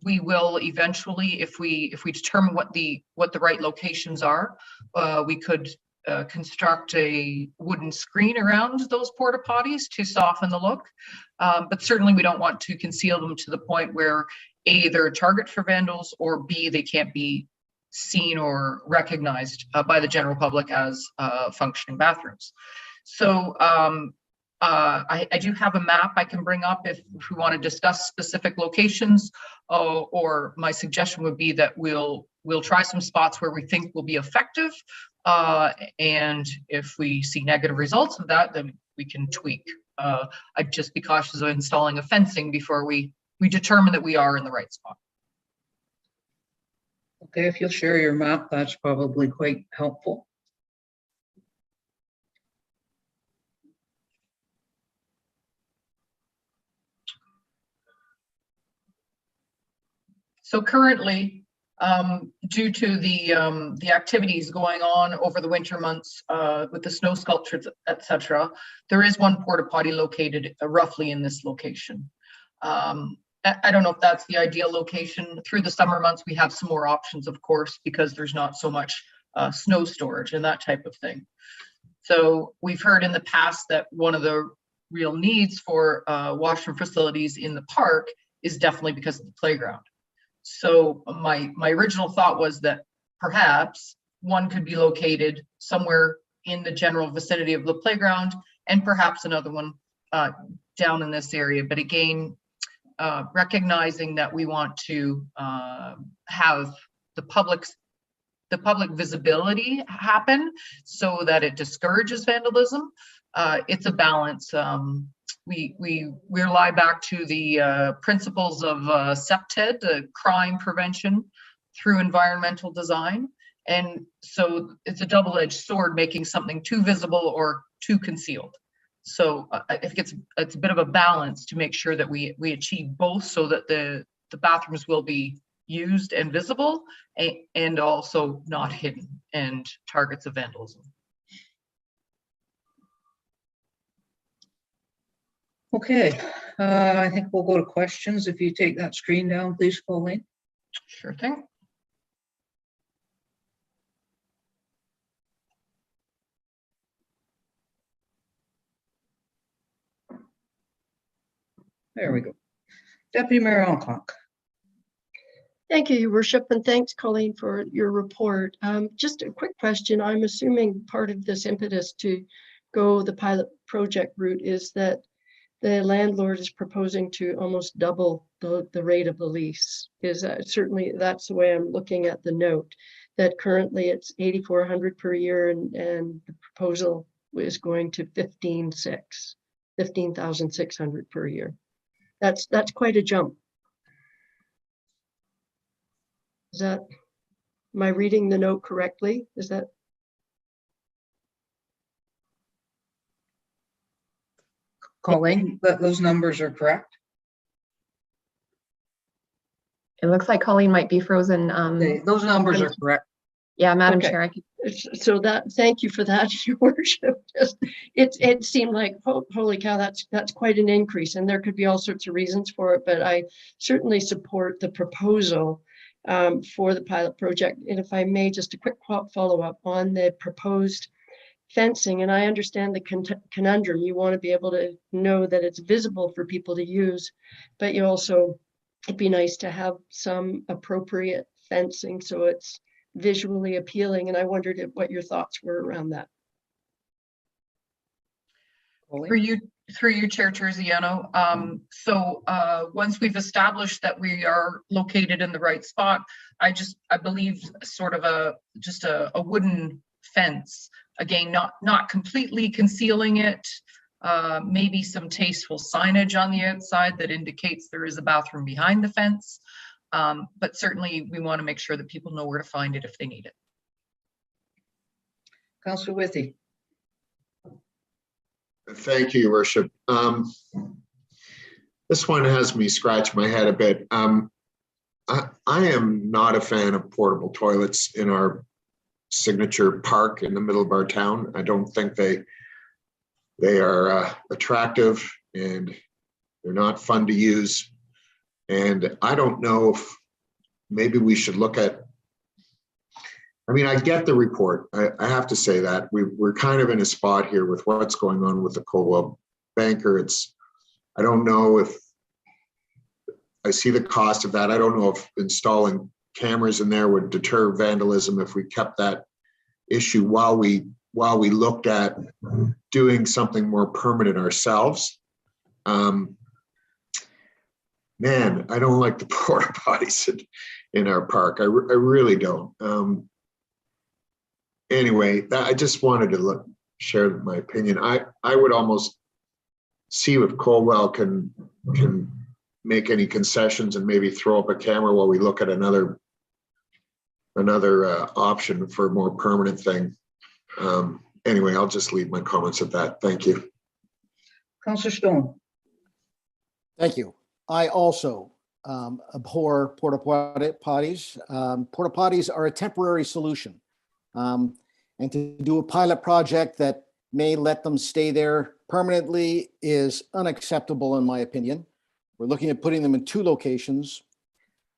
We will eventually, if we determine what the right locations are, we could construct a wooden screen around those porta potties to soften the look. But certainly we don't want to conceal them to the point where A, they're a target for vandals, or B, they can't be seen or recognized by the general public as functioning bathrooms. So I do have a map I can bring up if we want to discuss specific locations, or my suggestion would be that we'll try some spots where we think will be effective, and if we see negative results of that, then we can tweak. I'd just be cautious of installing a fencing before we determine that we are in the right spot. Okay, if you'll share your map, that's probably quite helpful. So currently, due to the activities going on over the winter months with the snow sculptures, etc., there is one porta potty located roughly in this location. I don't know if that's the ideal location. Through the summer months, we have some more options, of course, because there's not so much snow storage and that type of thing. So we've heard in the past that one of the real needs for washroom facilities in the park is definitely because of the playground. So my original thought was that perhaps one could be located somewhere in the general vicinity of the playground and perhaps another one down in this area. But again, recognizing that we want to have the public visibility happen so that it discourages vandalism. It's a balance. We rely back to the principles of CPTED, crime prevention through environmental design. And so it's a double-edged sword, making something too visible or too concealed. So I think it's a bit of a balance to make sure that we achieve both, so that the bathrooms will be used and visible and also not hidden and targets of vandalism. Okay, I think we'll go to questions. If you take that screen down, please, Colleen. Sure thing. There we go. Deputy Mayor Alcock. Thank you, Your Worship, and thanks, Colleen, for your report. Just a quick question. I'm assuming part of this impetus to go the pilot project route is that the landlord is proposing to almost double the rate of the lease. Is that certainly, that's the way I'm looking at the note, that currently it's $8,400 per year and the proposal is going to $15,600 per year. That's quite a jump. Is that, am I reading the note correctly? Is that? Colleen, those numbers are correct? It looks like Colleen might be frozen. Those numbers are correct. Yeah, Madam Okay. Chair, I can. So that, thank you for that, Your Worship. Just, it seemed like, holy cow, that's quite an increase, and there could be all sorts of reasons for it, but I certainly support the proposal for the pilot project. And if I may, just a quick follow-up on the proposed fencing, and I understand the conundrum. You want to be able to know that it's visible for people to use, but you also, it'd be nice to have some appropriate fencing so it's visually appealing. And I wondered what your thoughts were around that. Through you, Chair Terziano. So once we've established that we are located in the right spot, I believe sort of just a wooden fence. Again, not completely concealing it. Maybe some tasteful signage on the outside that indicates there is a bathroom behind the fence. But certainly we want to make sure that people know where to find it if they need it. Councillor Withey. Thank you, Your Worship. This one has me scratch my head a bit. I am not a fan of portable toilets in our signature park in the middle of our town. I don't think they are attractive, and they're not fun to use. And I don't know if maybe we should look at, I mean, I get the report. I have to say that we're kind of in a spot here with what's going on with the Coldwell Banker. I don't know if I see the cost of that. I don't know if installing cameras in there would deter vandalism if we kept that issue while we looked at doing something more permanent ourselves. Man, I don't like the porta potties in our park. I really don't. Anyway, I just wanted to share my opinion. I would almost see if Coldwell can make any concessions and maybe throw up a camera while we look at another option for a more permanent thing. Anyway, I'll just leave my comments at that. Thank you. Councillor Stone. Thank you. I also abhor porta potties. Porta potties are a temporary solution. And to do a pilot project that may let them stay there permanently is unacceptable, in my opinion. We're looking at putting them in 2 locations.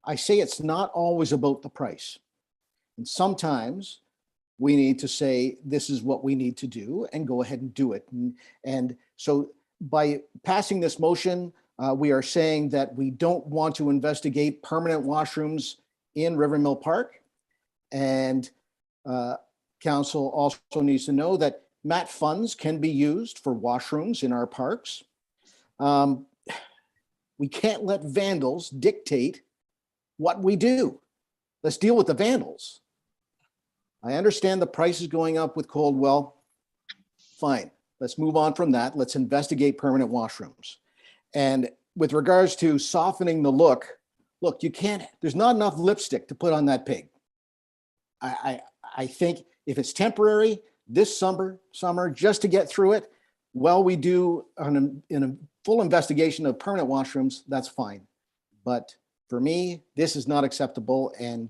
I say it's not always about the price. And sometimes we need to say, this is what we need to do, and go ahead and do it. And so by passing this motion, we are saying that we don't want to investigate permanent washrooms in Rivermill Park. And council also needs to know that MAT funds can be used for washrooms in our parks. We can't let vandals dictate what we do. Let's deal with the vandals. I understand the price is going up with Coldwell. Fine, let's move on from that. Let's investigate permanent washrooms. And with regards to softening the look, you can't, there's not enough lipstick to put on that pig. I think if it's temporary, this summer, just to get through it, while we do in a full investigation of permanent washrooms, that's fine. But for me, this is not acceptable. And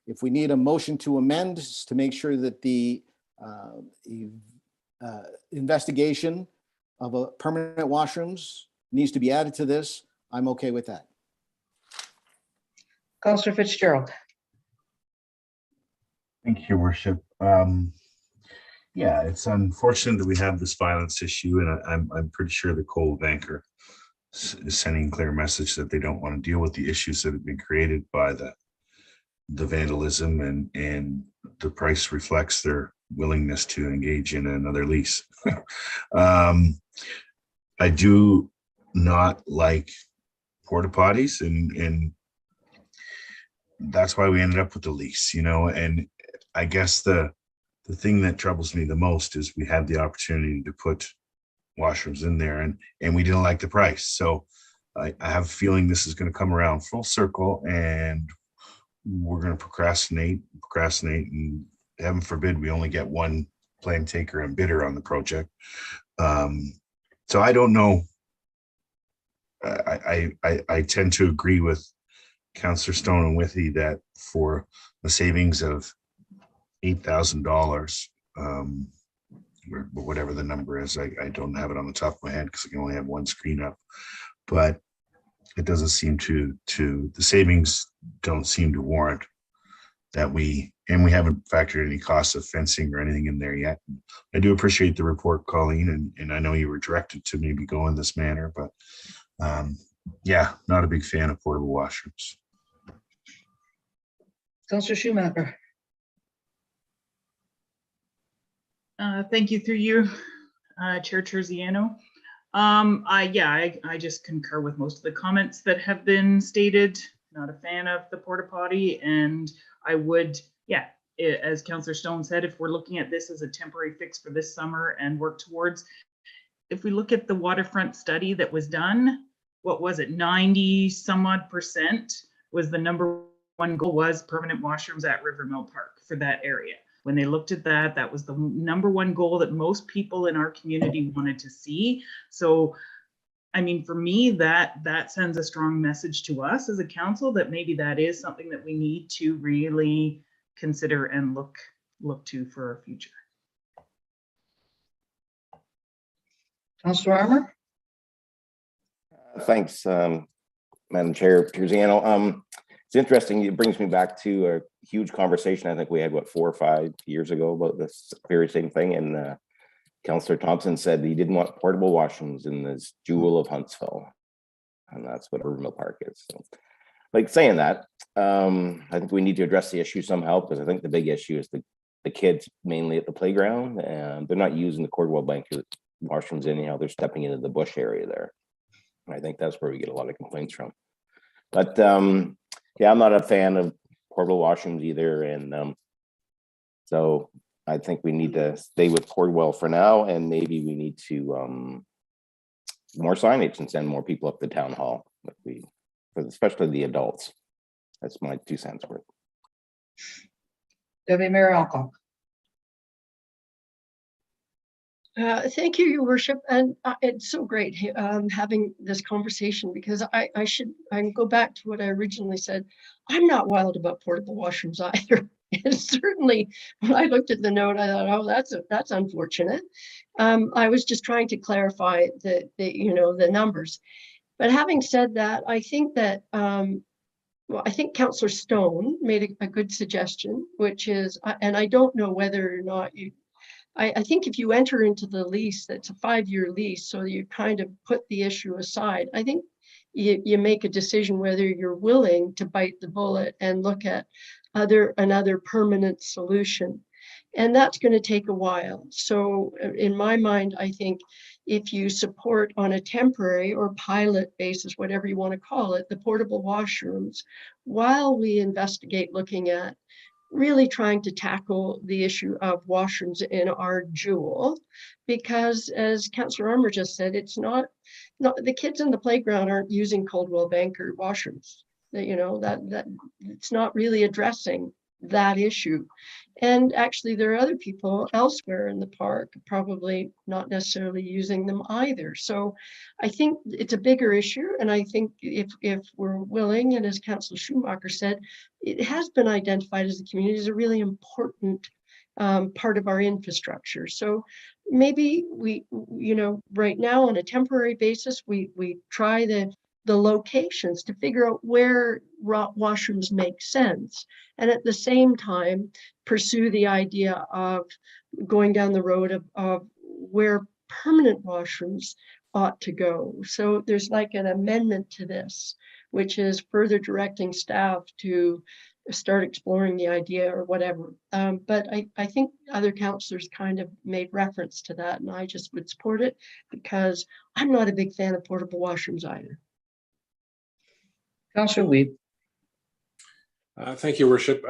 if we need a motion to amend to make sure that the investigation of a permanent washrooms needs to be added to this, I'm okay with that. Councillor Fitzgerald. Thank you, Your Worship. Yeah, it's unfortunate that we have this violence issue, and I'm pretty sure the Coal Banker is sending a clear message that they don't want to deal with the issues that have been created by the vandalism, and the price reflects their willingness to engage in another lease. I do not like porta potties, and that's why we ended up with the lease, and I guess the thing that troubles me the most is we had the opportunity to put washrooms in there, and we didn't like the price. So I have a feeling this is going to come around full circle, and we're going to procrastinate, and heaven forbid we only get one plan taker and bidder on the project. So I don't know. I tend to agree with Councillor Stone and Withey that for a savings of $8,000, or whatever the number is, I don't have it on the top of my head because I can only have one screen up, but it doesn't seem to the savings don't seem to warrant that we haven't factored any costs of fencing or anything in there yet. I do appreciate the report, Colleen, and I know you were directed to maybe go in this manner, but yeah, not a big fan of portable washrooms. Councillor Schumacher. Thank you, through you, Chair Terziano. I just concur with most of the comments that have been stated. Not a fan of the porta potty, and I would, as Councillor Stone said, if we're looking at this as a temporary fix for this summer and work towards, if we look at the waterfront study that was done, what was it, 90 some odd % was the number one goal was permanent washrooms at Rivermill Park for that area. When they looked at that, that was the number one goal that most people in our community wanted to see. So, I mean, for me, that sends a strong message to us as a council that maybe that is something that we need to really consider and look to for our future. Councillor Armour. Thanks, Madam Chair Terziano. It's interesting. It brings me back to a huge conversation I think we had, 4 or 5 years ago about this very same thing. And Councillor Thompson said he didn't want portable washrooms in this jewel of Huntsville. And that's what Rivermill Park is. So, like saying that, I think we need to address the issue somehow, because I think the big issue is the kids mainly at the playground, and they're not using the Cordwell Banker washrooms anyhow. They're stepping into the bush area there. And I think that's where we get a lot of complaints from. But yeah, I'm not a fan of portable washrooms either. And so I think we need to stay with Cordwell for now, and maybe we need to more signage and send more people up to town hall, especially the adults. That's my 2 cents worth. Deputy Mayor Alcock. Thank you, Your Worship, and it's so great having this conversation, because I go back to what I originally said. I'm not wild about portable washrooms either. And certainly, when I looked at the note, I thought, oh, that's unfortunate. I was just trying to clarify the numbers. But having said that, I think that well, I think Councillor Stone made a good suggestion, which is, and I don't know whether or not I think if you enter into the lease, that's a 5-year lease, so you kind of put the issue aside. I think you make a decision whether you're willing to bite the bullet and look at another permanent solution. And that's going to take a while. So in my mind, I think if you support on a temporary or pilot basis, whatever you want to call it, the portable washrooms, while we investigate looking at really trying to tackle the issue of washrooms in our jewel, because as Councillor Armour just said, it's not the kids in the playground aren't using Coldwell Banker washrooms. That it's not really addressing that issue. And actually there are other people elsewhere in the park probably not necessarily using them either. So I think it's a bigger issue, and I think if we're willing, and as Councillor Schumacher said, it has been identified as a community as a really important part of our infrastructure. So maybe we right now on a temporary basis, we try the locations to figure out where washrooms make sense, and at the same time pursue the idea of going down the road of where permanent washrooms ought to go. So there's like an amendment to this, which is further directing staff to start exploring the idea or whatever. But I think other councillors kind of made reference to that, and I just would support it because I'm not a big fan of portable washrooms either. Councillor Wiebe. Thank you, Worship.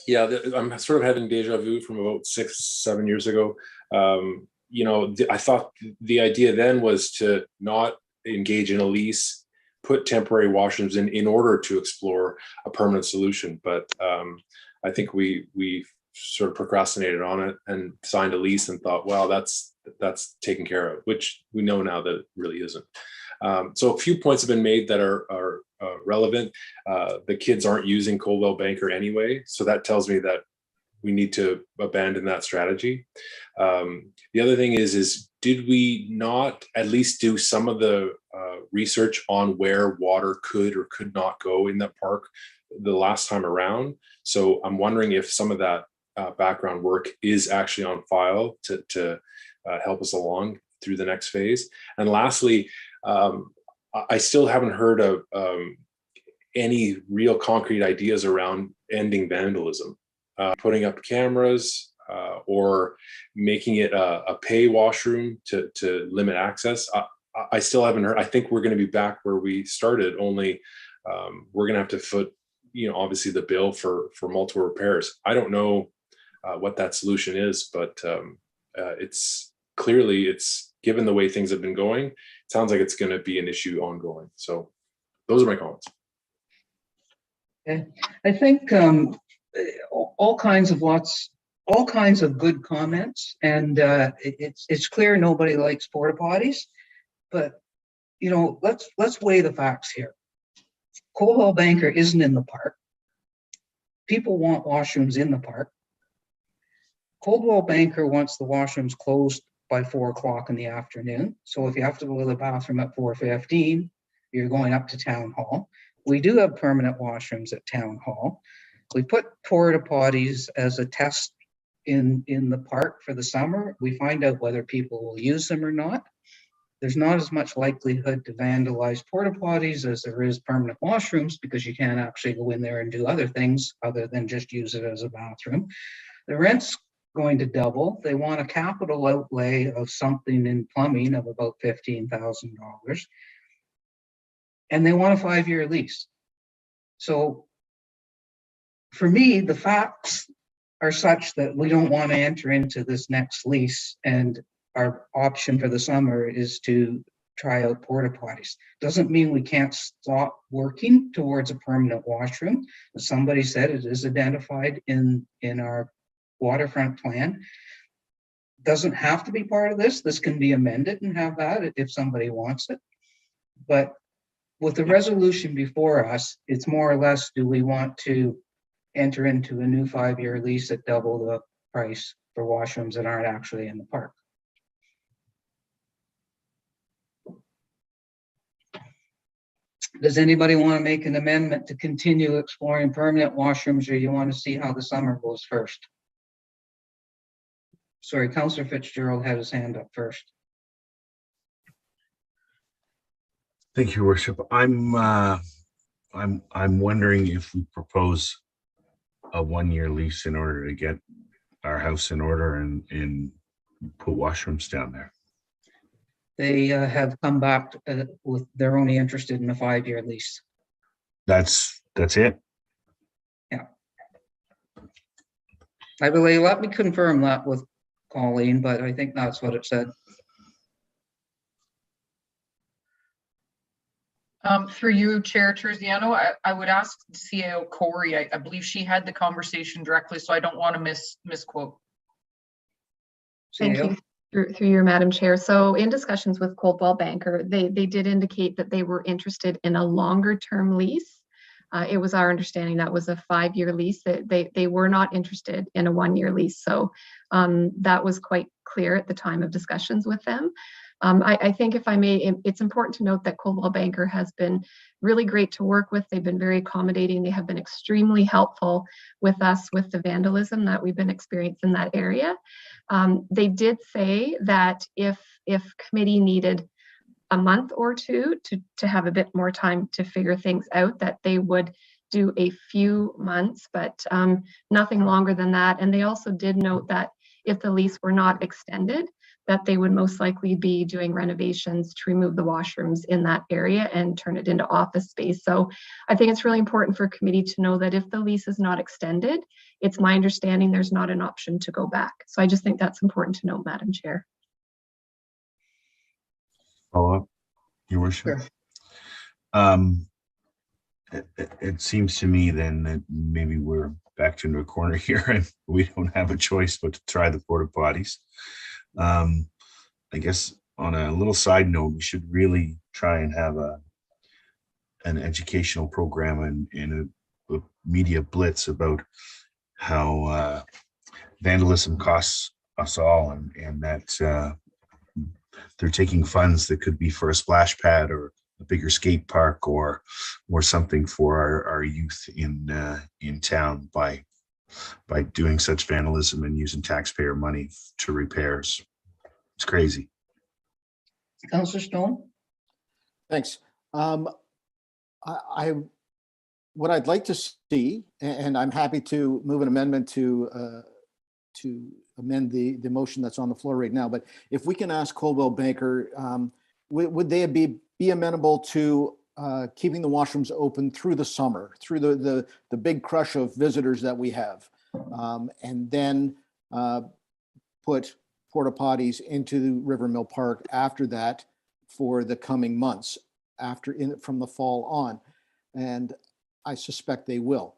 Yeah, I'm sort of having deja vu from about 6-7 years ago. I thought the idea then was to not engage in a lease, put temporary washrooms in order to explore a permanent solution. But I think we sort of procrastinated on it and signed a lease and thought, well, that's taken care of, which we know now that it really isn't. So a few points have been made that are relevant. The kids aren't using Coldwell Banker anyway, so that tells me that we need to abandon that strategy. The other thing is did we not at least do some of the research on where water could or could not go in that park the last time around? So I'm wondering if some of that background work is actually on file to help us along through the next phase. And lastly, I still haven't heard of any real concrete ideas around ending vandalism, putting up cameras or making it a pay washroom to limit access. I still haven't heard. I think we're going to be back where we started, only we're going to have to foot, obviously the bill for multiple repairs. I don't know what that solution is, but it's clearly, given the way things have been going, it sounds like it's going to be an issue ongoing. So those are my comments. Okay. I think all kinds of good comments, and it's clear nobody likes porta potties, but let's weigh the facts here. Coldwell Banker isn't in the park. People want washrooms in the park. Coldwell Banker wants the washrooms closed by 4 o'clock in the afternoon. So if you have to go to the bathroom at 4:15, you're going up to Town Hall. We do have permanent washrooms at Town Hall. We put porta potties as a test in the park for the summer. We find out whether people will use them or not. There's not as much likelihood to vandalize porta potties as there is permanent washrooms, because you can't actually go in there and do other things other than just use it as a bathroom. The rent's going to double. They want a capital outlay of something in plumbing of about $15,000. And they want a 5-year lease. So for me, the facts are such that we don't want to enter into this next lease, and our option for the summer is to try out porta potties. Doesn't mean we can't stop working towards a permanent washroom. As somebody said, it is identified in our waterfront plan. doesn't have to be part of this. This can be amended and have that if somebody wants it. But with the resolution before us, it's more or less, do we want to enter into a new 5-year lease at double the price for washrooms that aren't actually in the park? Does anybody want to make an amendment to continue exploring permanent washrooms, or you want to see how the summer goes first? Sorry, Councillor Fitzgerald had his hand up first. Thank you, Your Worship. I'm wondering if we propose a 1-year lease in order to get our house in order and put washrooms down there. They have come back with, they're only interested in a 5-year lease. That's it. Yeah. I believe, let me confirm that with Colleen, but I think that's what it said. Through you, Chair Terziano, I would ask CAO Corey. I believe she had the conversation directly, so I don't want to misquote. Thank you. Through your Madam Chair. So in discussions with Coldwell Banker, they did indicate that they were interested in a longer term lease. It was our understanding that was a 5-year lease. That they were not interested in a 1-year lease. So that was quite clear at the time of discussions with them. I think, if I may, it's important to note that Coldwell Banker has been really great to work with. They've been very accommodating. They have been extremely helpful with us with the vandalism that we've been experiencing in that area. They did say that if committee needed a month or two to have a bit more time to figure things out, that they would do a few months, but nothing longer than that. And they also did note that if the lease were not extended, that they would most likely be doing renovations to remove the washrooms in that area and turn it into office space. So I think it's really important for committee to know that if the lease is not extended, it's my understanding there's not an option to go back. So I just think that's important to note, Madam Chair. Follow up, Your Worship. Sure. It seems to me then that maybe we're backed into a corner here and we don't have a choice but to try the porta potties. I guess on a little side note, we should really try and have an educational program and a media blitz about how vandalism costs us all, and that they're taking funds that could be for a splash pad or a bigger skate park or something for our youth in town by doing such vandalism and using taxpayer money to repairs. It's crazy. Councillor Stone? Thanks. What I'd like to see, and I'm happy to move an amendment to amend the motion that's on the floor right now, but if we can ask Coldwell Banker, would they be amenable to keeping the washrooms open through the summer, through the big crush of visitors that we have, and then put porta potties into Rivermill Park after that for the coming months, from the fall on, and I suspect they will.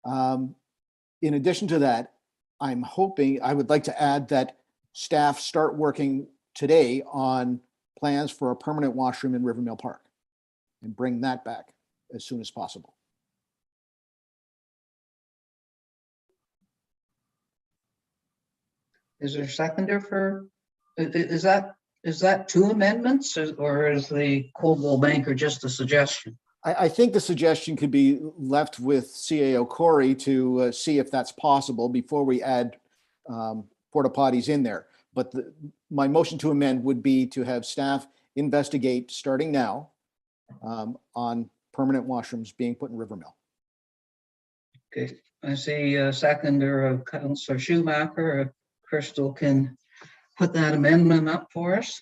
In addition to that, I would like to add that staff start working today on plans for a permanent washroom in Rivermill Park and bring that back as soon as possible. Is there a seconder for, is that 2 amendments, or is the Coldwell Banker just a suggestion? I think the suggestion could be left with CAO Corey to see if that's possible before we add porta potties in there. But my motion to amend would be to have staff investigate, starting now, on permanent washrooms being put in Rivermill. Okay, I see a seconder of Councillor Schumacher. Crystal can put that amendment up for us.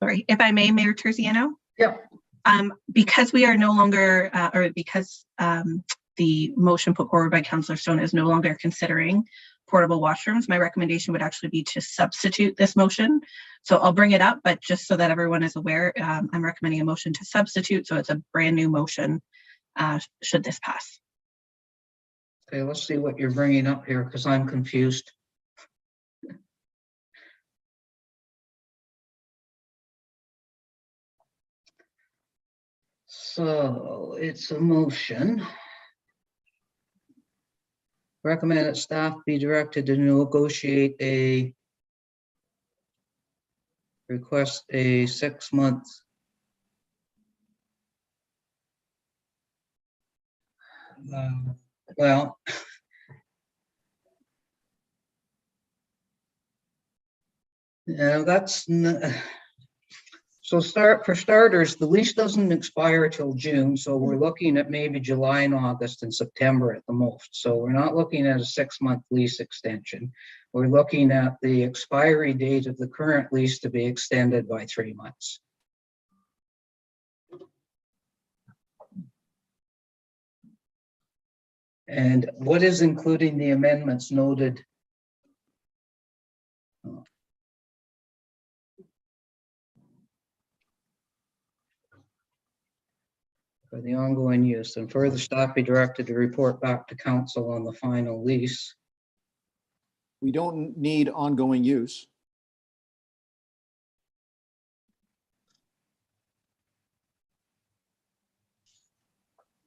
Sorry, if I may, Mayor Terziano? Yep. Because we are no longer, or because the motion put forward by Councillor Stone is no longer considering portable washrooms, my recommendation would actually be to substitute this motion. So I'll bring it up, but just so that everyone is aware, I'm recommending a motion to substitute. So it's a brand new motion should this pass. Okay, let's see what you're bringing up here, because I'm confused. So it's a motion. Recommend that staff be directed to request a 6-month. Well, yeah, so for starters, the lease doesn't expire till June, so we're looking at maybe July and August and September at the most. So we're not looking at a 6-month lease extension. We're looking at the expiry date of the current lease to be extended by 3 months. And what is including the amendments noted? For the ongoing use, and further staff be directed to report back to council on the final lease. We don't need ongoing use.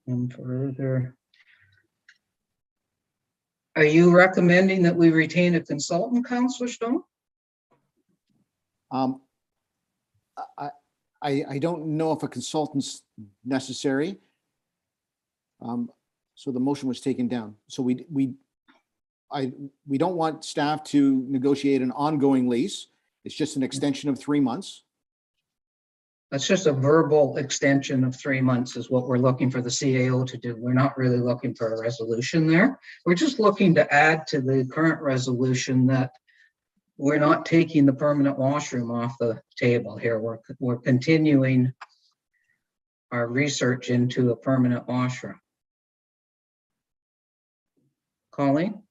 And further, are you recommending that we retain a consultant, Councillor Stone? I don't know if a consultant's necessary. So the motion was taken down. So we don't want staff to negotiate an ongoing lease. It's just an extension of 3 months. That's just a verbal extension of 3 months is what we're looking for the CAO to do. We're not really looking for a resolution there. We're just looking to add to the current resolution that we're not taking the permanent washroom off the table here. We're continuing our research into a permanent washroom. Colleen?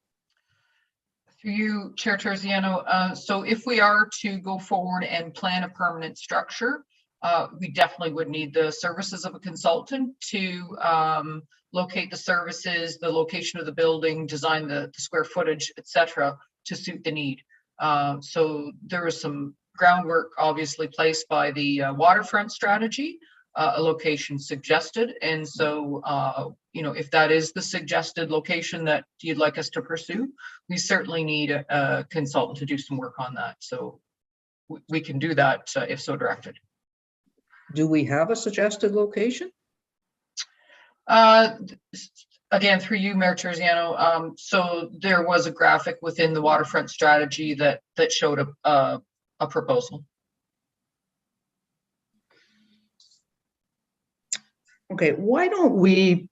Through you, Chair Terziano. So if we are to go forward and plan a permanent structure, we definitely would need the services of a consultant to locate the services, the location of the building, design the square footage, etc., to suit the need. So there is some groundwork obviously placed by the waterfront strategy, a location suggested. And so, if that is the suggested location that you'd like us to pursue, we certainly need a consultant to do some work on that. So we can do that if so directed. Do we have a suggested location? Again, through you, Mayor Terziano. So there was a graphic within the waterfront strategy that showed a proposal. Okay, why don't we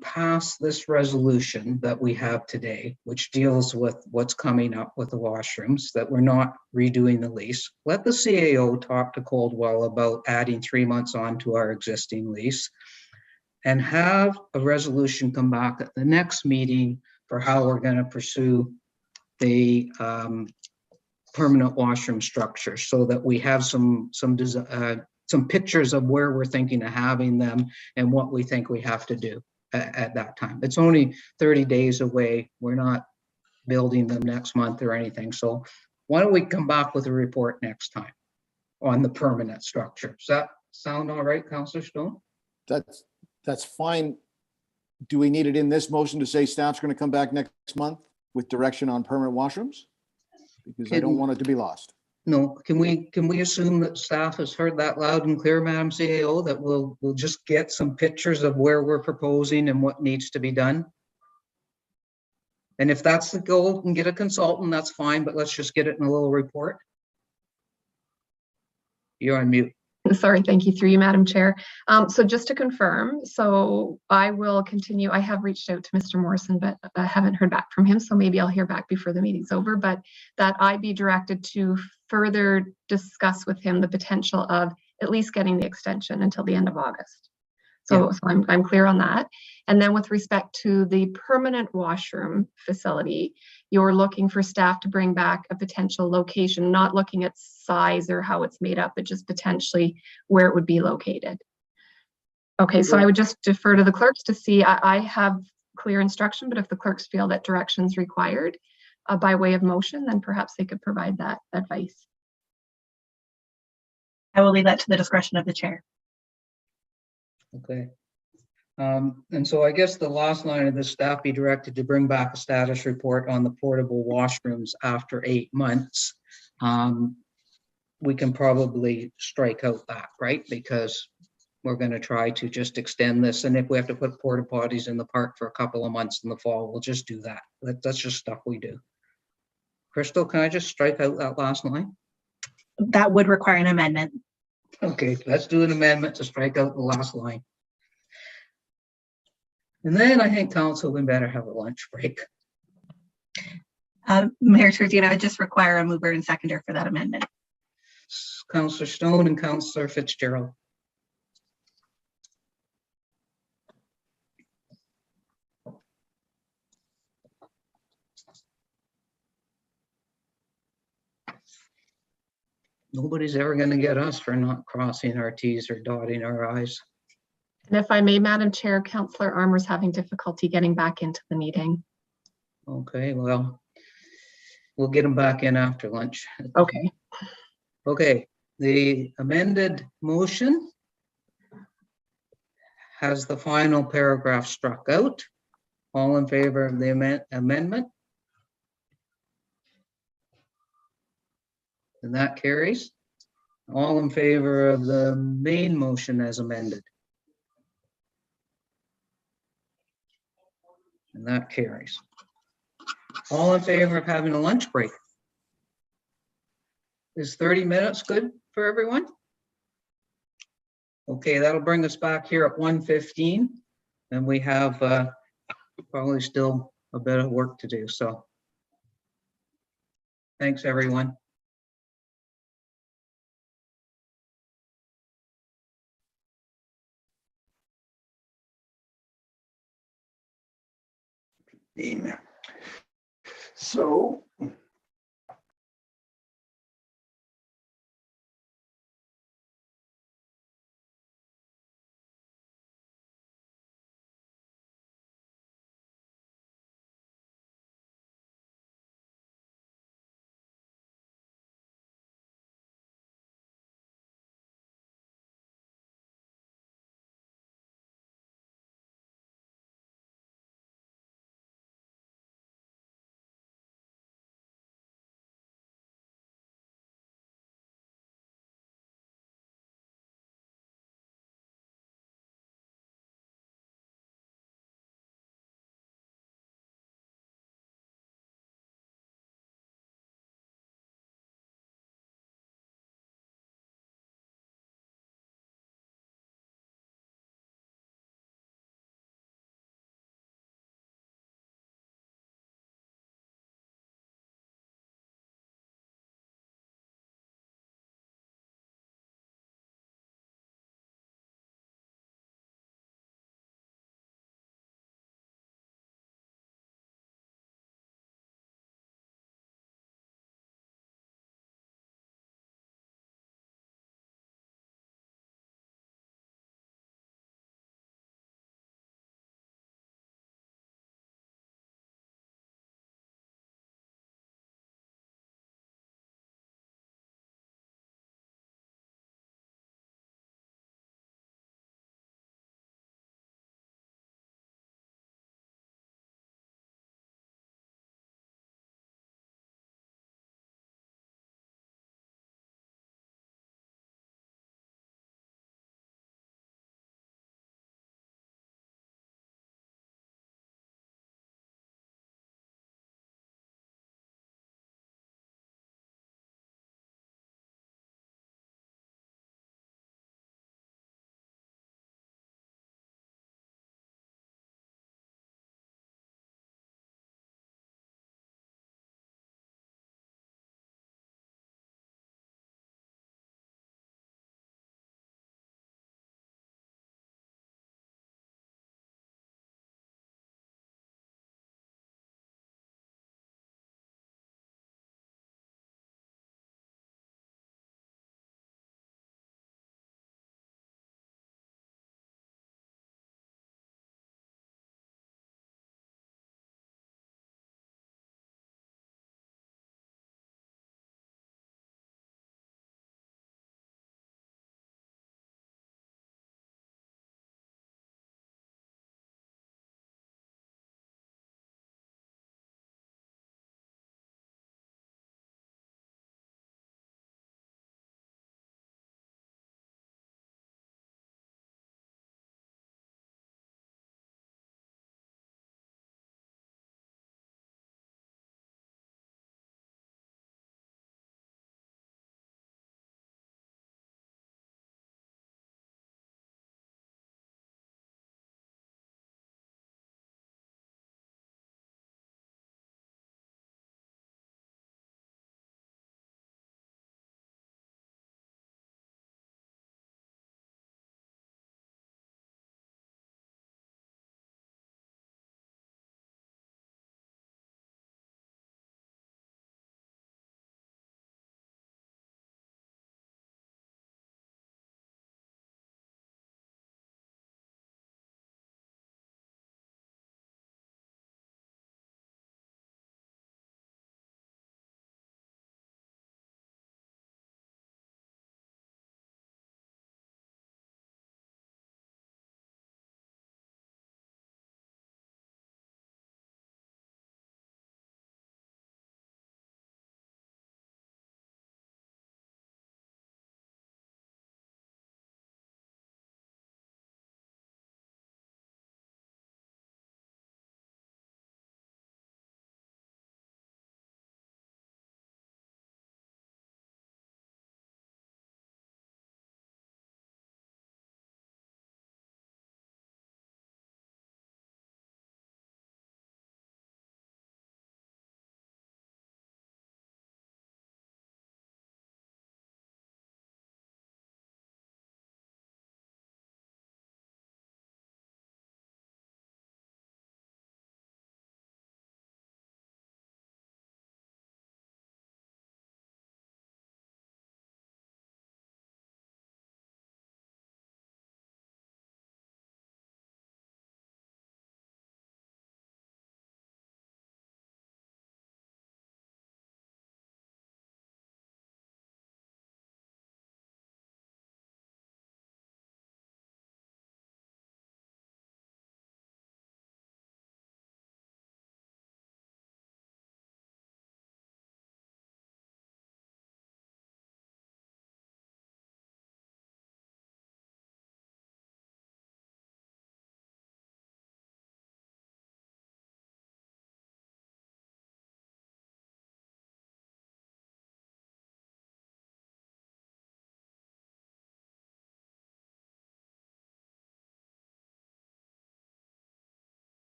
pass this resolution that we have today, which deals with what's coming up with the washrooms, that we're not redoing the lease. Let the CAO talk to Coldwell about adding 3 months onto our existing lease, and have a resolution come back at the next meeting for how we're going to pursue the permanent washroom structure, so that we have some pictures of where we're thinking of having them and what we think we have to do at that time. It's only 30 days away. We're not building them next month or anything. So why don't we come back with a report next time on the permanent structure? Does that sound all right, Councillor Stone? That's fine. Do we need it in this motion to say staff's going to come back next month with direction on permanent washrooms? Because I don't want it to be lost. No, can we assume that staff has heard that loud and clear, Madam CAO, that we'll just get some pictures of where we're proposing and what needs to be done? And if that's the goal, and get a consultant, that's fine, but let's just get it in a little report. You're on mute. Sorry, thank you, through you, Madam Chair. So just to confirm, so I will continue. I have reached out to Mr. Morrison, but I haven't heard back from him. So maybe I'll hear back before the meeting's over, but that I be directed to further discuss with him the potential of at least getting the extension until the end of August. So I'm clear on that. And then with respect to the permanent washroom facility, you're looking for staff to bring back a potential location, not looking at size or how it's made up, but just potentially where it would be located. Okay, so I would just defer to the clerks to see. I have clear instruction, but if the clerks feel that direction's required by way of motion, then perhaps they could provide that advice. I will leave that to the discretion of the chair. Okay. And so I guess the last line of the staff be directed to bring back a status report on the portable washrooms after 8 months. We can probably strike out that, right? Because we're going to try to just extend this. And if we have to put porta potties in the park for a couple of months in the fall, we'll just do that. That's just stuff we do. Crystal, can I just strike out that last line? That would require an amendment. Okay, let's do an amendment to strike out the last line. And then I think council, we better have a lunch break. Mayor Terziano, I just require a mover and seconder for that amendment. Councillor Stone and Councillor Fitzgerald. Nobody's ever going to get us for not crossing our T's or dotting our I's. And if I may, Madam Chair, Councillor Armour's having difficulty getting back into the meeting. Okay, well, we'll get them back in after lunch. Okay. Okay, the amended motion has the final paragraph struck out. All in favor of the amendment? And that carries. All in favor of the main motion as amended? And that carries. All in favor of having a lunch break? Is 30 minutes good for everyone? Okay, that'll bring us back here at 1:15, and we have probably still a bit of work to do. So thanks, everyone. So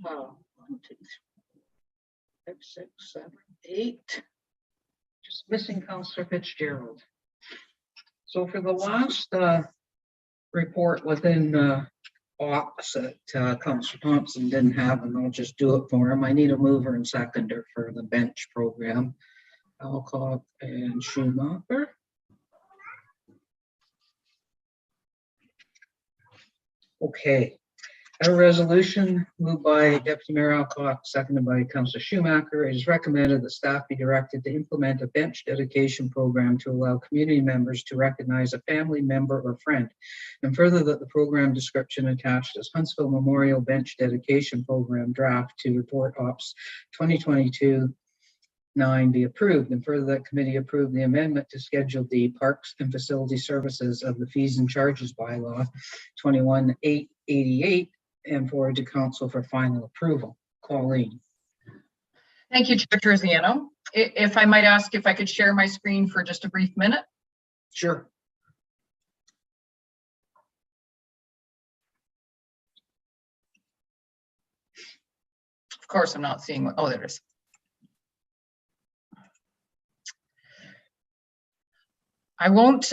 1, 2, 3, 5, 6, 7, 8. Just missing Councillor Fitzgerald. So for the last report within ops that Councillor Thompson didn't have, and I'll just do it for him. I need a mover and seconder for the bench program. Alcock and Schumacher. Okay. A resolution moved by Deputy Mayor Alcock, seconded by Councillor Schumacher. It is recommended that staff be directed to implement a bench dedication program to allow community members to recognize a family member or friend. And further, that the program description attached as Huntsville Memorial Bench Dedication Program draft to report ops 2022-9 be approved. And further, that committee approve the amendment to Schedule D Parks and Facility Services of the Fees and Charges Bylaw 21-888 and forward to council for final approval. Colleen. Thank you, Chair Terziano. If I might ask if I could share my screen for just a brief minute. Sure. Of course, I'm not seeing what, oh, there it is. I won't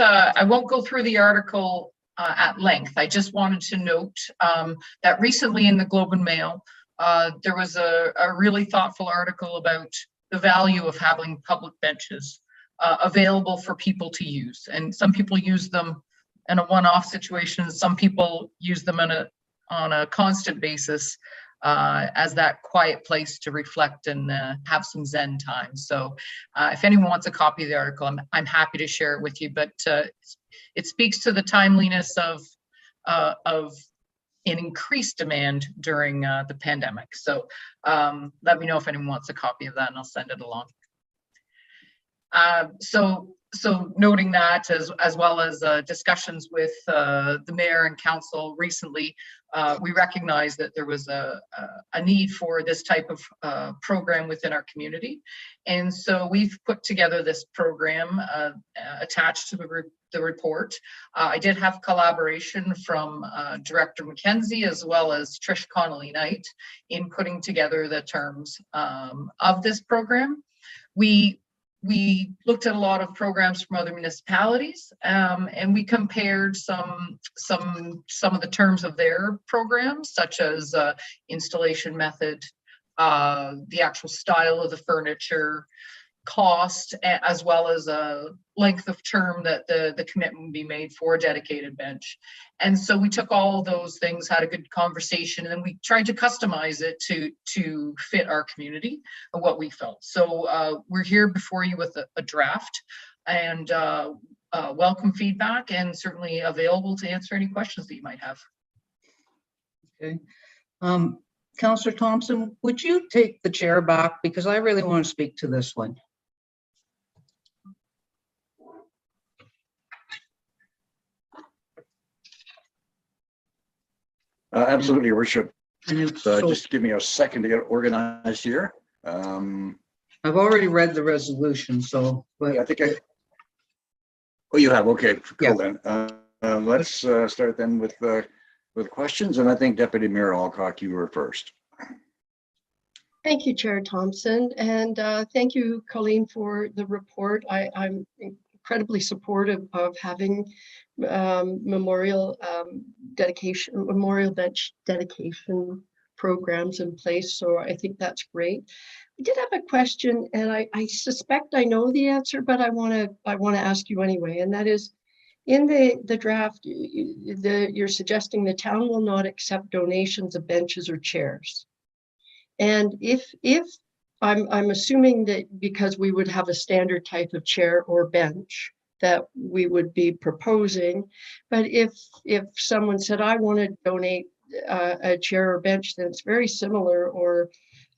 go through the article at length. I just wanted to note that recently in the Globe and Mail, there was a really thoughtful article about the value of having public benches available for people to use. And some people use them in a one-off situation. Some people use them on a constant basis as that quiet place to reflect and have some Zen time. So if anyone wants a copy of the article, I'm happy to share it with you, but it speaks to the timeliness of an increased demand during the pandemic. So let me know if anyone wants a copy of that and I'll send it along. So noting that as well as discussions with the mayor and council recently, we recognize that there was a need for this type of program within our community. And so we've put together this program attached to the report. I did have collaboration from Director McKenzie as well as Trish Connolly Knight in putting together the terms of this program. We looked at a lot of programs from other municipalities, and we compared some of the terms of their programs, such as installation method, the actual style of the furniture, cost, as well as a length of term that the commitment would be made for a dedicated bench. And so we took all of those things, had a good conversation, and then we tried to customize it to fit our community and what we felt. So we're here before you with a draft, and welcome feedback, and certainly available to answer any questions that you might have. Okay. Councillor Thompson, would you take the chair back, because I really want to speak to this one. Absolutely, Your Worship. Just give me a second to get organized here. I've already read the resolution, so. But yeah, I think oh, you have, okay, cool. Yeah. Then. Let's start then with questions, and I think Deputy Mayor Alcock, you were first. Thank you, Chair Thompson, and thank you, Colleen, for the report. I'm incredibly supportive of having memorial bench dedication programs in place. So I think that's great. I did have a question, and I suspect I know the answer, but I want to ask you anyway. And that is, in the draft, you're suggesting the town will not accept donations of benches or chairs. And if I'm assuming that because we would have a standard type of chair or bench that we would be proposing, but if someone said, I want to donate a chair or bench that's very similar or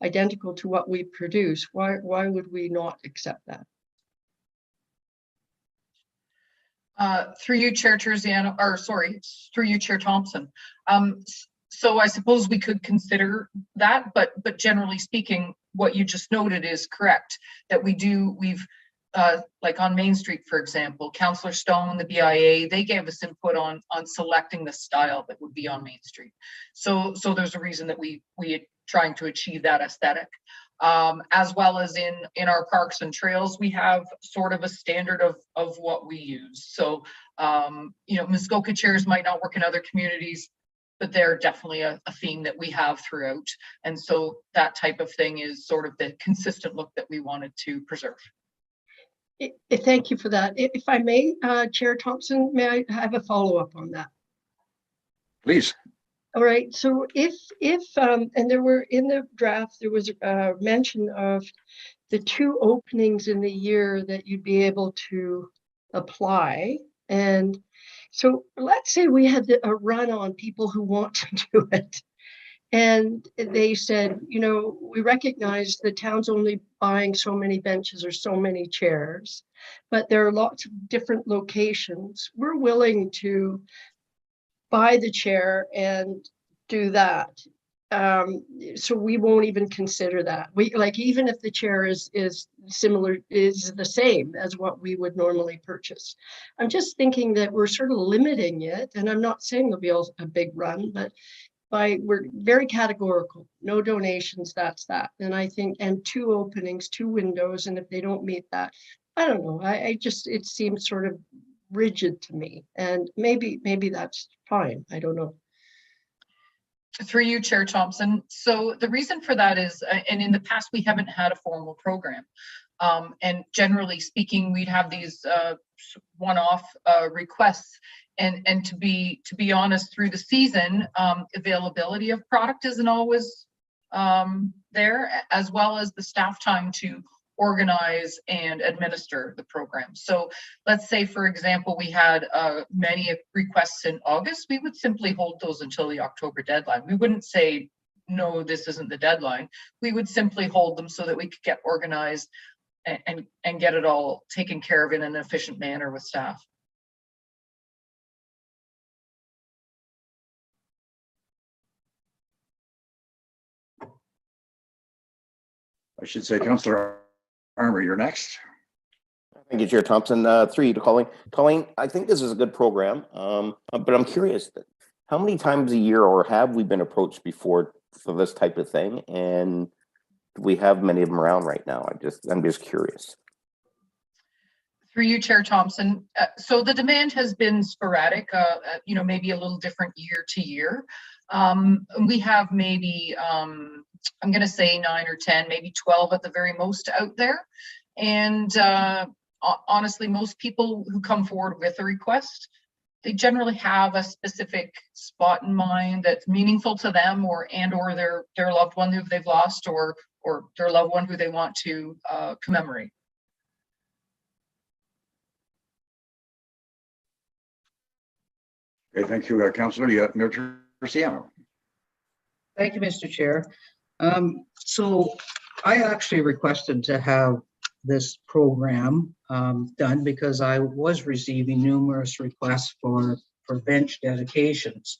identical to what we produce, why would we not accept that? Through you, Chair Terziano, or sorry, through you, Chair Thompson. So I suppose we could consider that, but generally speaking, what you just noted is correct, that we've like on Main Street, for example, Councillor Stone, the BIA, they gave us input on selecting the style that would be on Main Street. So there's a reason that we trying to achieve that aesthetic. As well as in our parks and trails, we have sort of a standard of what we use. So, Muskoka chairs might not work in other communities, but they're definitely a theme that we have throughout. And so that type of thing is sort of the consistent look that we wanted to preserve. Thank you for that. If I may, Chair Thompson, may I have a follow-up on that? Please. All right, so if and there were in the draft, there was a mention of the 2 openings in the year that you'd be able to apply. And so let's say we had a run on people who want to do it. And they said, we recognize the town's only buying so many benches or so many chairs, but there are lots of different locations. We're willing to buy the chair and do that. So we won't even consider that. We even if the chair is similar, is the same as what we would normally purchase. I'm just thinking that we're sort of limiting it, and I'm not saying there'll be a big run, but we're very categorical, no donations, that's that. And I think, and 2 openings, 2 windows, and if they don't meet that, I don't know. It seems sort of rigid to me, and maybe that's fine. I don't know. Through you, Chair Thompson. So the reason for that is, and in the past, we haven't had a formal program. And generally speaking, we'd have these one-off requests. And to be honest, through the season, availability of product isn't always there, as well as the staff time to organize and administer the program. So let's say, for example, we had many requests in August, we would simply hold those until the October deadline. We wouldn't say, no, this isn't the deadline. We would simply hold them so that we could get organized and get it all taken care of in an efficient manner with staff. I should say, Councillor Armour, you're next. Thank you, Chair Thompson. Through you to Colleen, I think this is a good program, but I'm curious, how many times a year or have we been approached before for this type of thing? And do we have many of them around right now? I'm just curious. Through you, Chair Thompson. So the demand has been sporadic, maybe a little different year to year. We have maybe, I'm going to say 9 or 10, maybe 12 at the very most out there. And honestly, most people who come forward with a request, they generally have a specific spot in mind that's meaningful to them, or their loved one who they've lost, or their loved one who they want to commemorate. Okay, thank you, Councillor. You have Mr. Cristiano. Thank you, Mr. Chair. So I actually requested to have this program done because I was receiving numerous requests for bench dedications,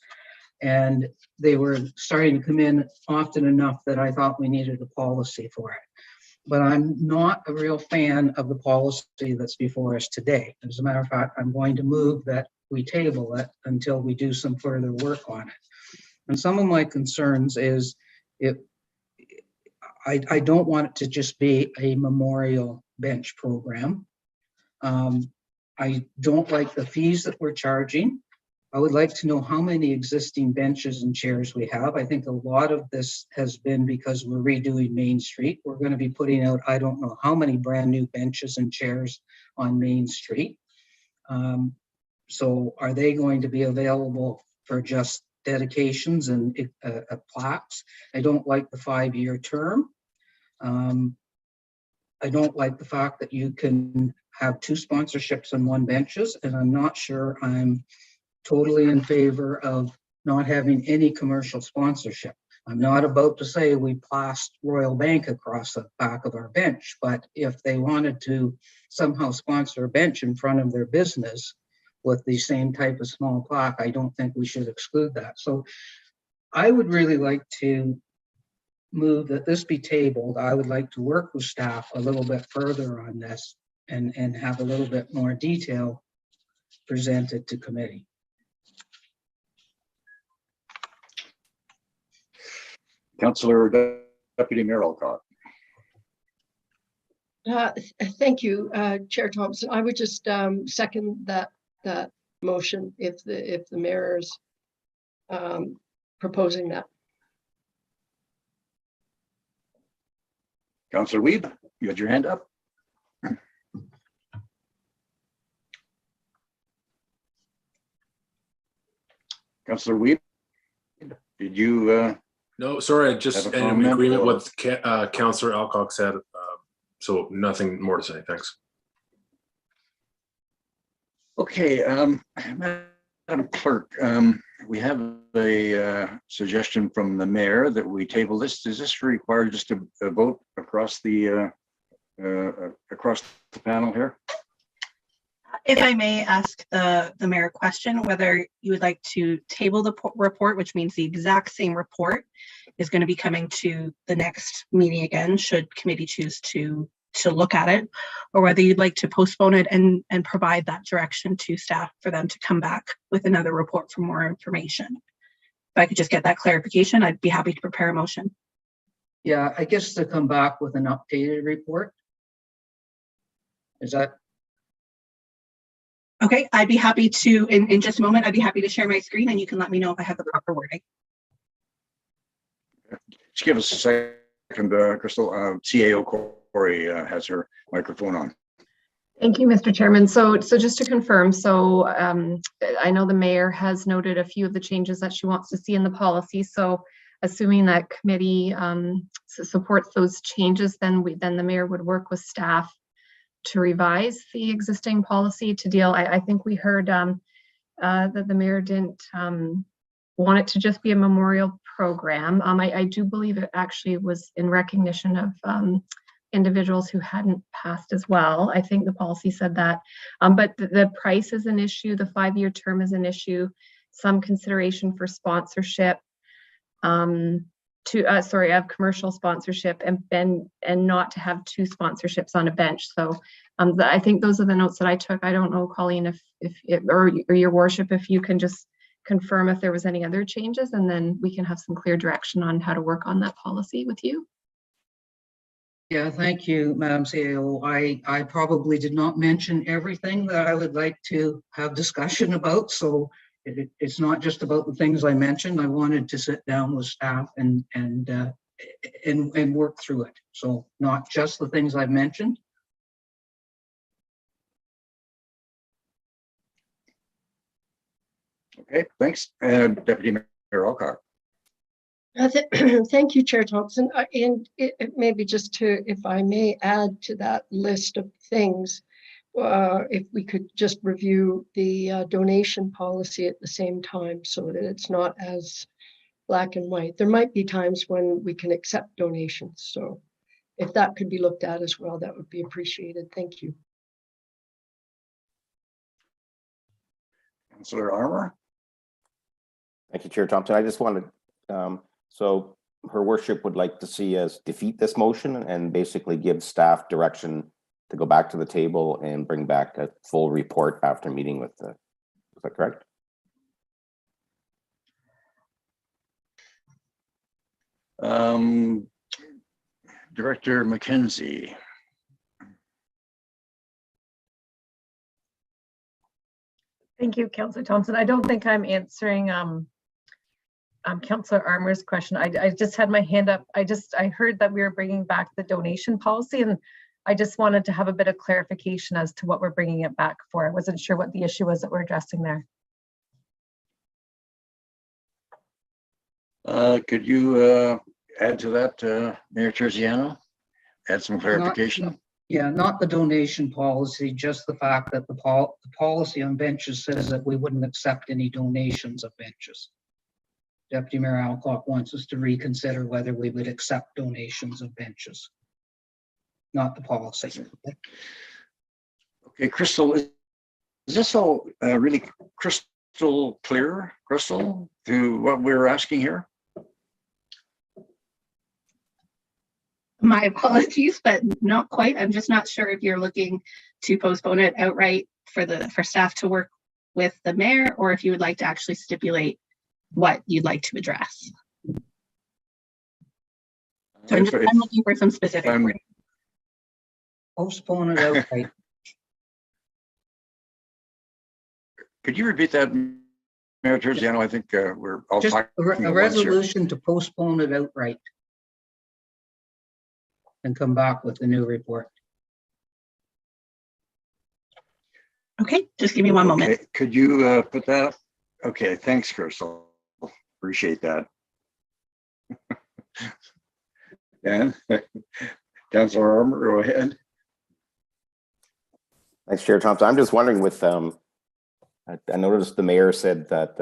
and they were starting to come in often enough that I thought we needed a policy for it. But I'm not a real fan of the policy that's before us today. As a matter of fact, I'm going to move that we table it until we do some further work on it. And some of my concerns is I don't want it to just be a memorial bench program. I don't like the fees that we're charging. I would like to know how many existing benches and chairs we have. I think a lot of this has been because we're redoing Main Street. We're going to be putting out, I don't know how many brand new benches and chairs on Main Street. So are they going to be available for just dedications and plaques? I don't like the 5-year term. I don't like the fact that you can have 2 sponsorships on 1 benches, and I'm not sure I'm totally in favor of not having any commercial sponsorship. I'm not about to say we plast Royal Bank across the back of our bench, but if they wanted to somehow sponsor a bench in front of their business with the same type of small plaque, I don't think we should exclude that. So I would really like to move that this be tabled. I would like to work with staff a little bit further on this and have a little bit more detail presented to committee. Councillor Deputy Mayor Alcock. Thank you, Chair Thompson. I would just second that motion if the mayor is proposing that. Councillor Weeb, you had your hand up. Councillor Weeb, did you? No, sorry, I just have a in comment agreement or- with Councillor Alcock said, so nothing more to say. Thanks. Okay, Madam Clerk, we have a suggestion from the mayor that we table this. Does this require just a vote across the panel here? If I may ask the mayor a question, whether you would like to table the report, which means the exact same report is going to be coming to the next meeting again, should committee choose to look at it, or whether you'd like to postpone it and provide that direction to staff for them to come back with another report for more information. If I could just get that clarification, I'd be happy to prepare a motion. Yeah, I guess to come back with an updated report. Is that? Okay, I'd be happy to, in just a moment, I'd be happy to share my screen and you can let me know if I have the proper wording. Just give us a second, Crystal. CAO Corey has her microphone on. Thank you, Mr. Chairman. So just to confirm, I know the mayor has noted a few of the changes that she wants to see in the policy. So assuming that committee supports those changes, then the mayor would work with staff to revise the existing policy to deal. I think we heard that the mayor didn't want it to just be a memorial program. I do believe it actually was in recognition of individuals who hadn't passed as well. I think the policy said that, but the price is an issue. The 5-year term is an issue. Some consideration for sponsorship, of commercial sponsorship, and not to have 2 sponsorships on a bench. So I think those are the notes that I took. I don't know, Colleen, or your worship, if you can just confirm if there was any other changes, and then we can have some clear direction on how to work on that policy with you. Yeah, thank you, Madam CAO. I probably did not mention everything that I would like to have discussion about. So it's not just about the things I mentioned. I wanted to sit down with staff and work through it. So not just the things I've mentioned. Okay, thanks. Deputy Mayor Alcock. Thank you, Chair Thompson. And it maybe just to, if I may add to that list of things, if we could just review the donation policy at the same time so that it's not as black and white. There might be times when we can accept donations. So if that could be looked at as well, that would be appreciated. Thank you. Councillor Armour. Thank you, Chair Thompson. I just wanted, so her worship would like to see us defeat this motion and basically give staff direction to go back to the table and bring back a full report after meeting with the, is that correct? Director McKenzie. Thank you, Councillor Thompson. I don't think I'm answering Councillor Armour's question. I just had my hand up. I heard that we were bringing back the donation policy, and I just wanted to have a bit of clarification as to what we're bringing it back for. I wasn't sure what the issue was that we're addressing there. Could you add to that, Mayor Terziano? Add some clarification? Not the donation policy, just the fact that the policy on benches says that we wouldn't accept any donations of benches. Deputy Mayor Alcock wants us to reconsider whether we would accept donations of benches, not the policy. Okay, Crystal, is this all really crystal clear, Crystal, to what we're asking here? My apologies, but not quite. I'm just not sure if you're looking to postpone it outright for staff to work with the mayor, or if you would like to actually stipulate what you'd like to address. So I'm looking for some specific. Postpone it outright. Could you repeat that, Mayor Terziano? I think we're all Just talking. a at once here. resolution to postpone it outright. And come back with a new report. Okay, just give me one moment. Okay, could you put that up? Okay, thanks, Crystal. Appreciate that. Dan, Councilor Armour, go ahead. Thanks, Chair Thompson. I'm just wondering with, I noticed the mayor said that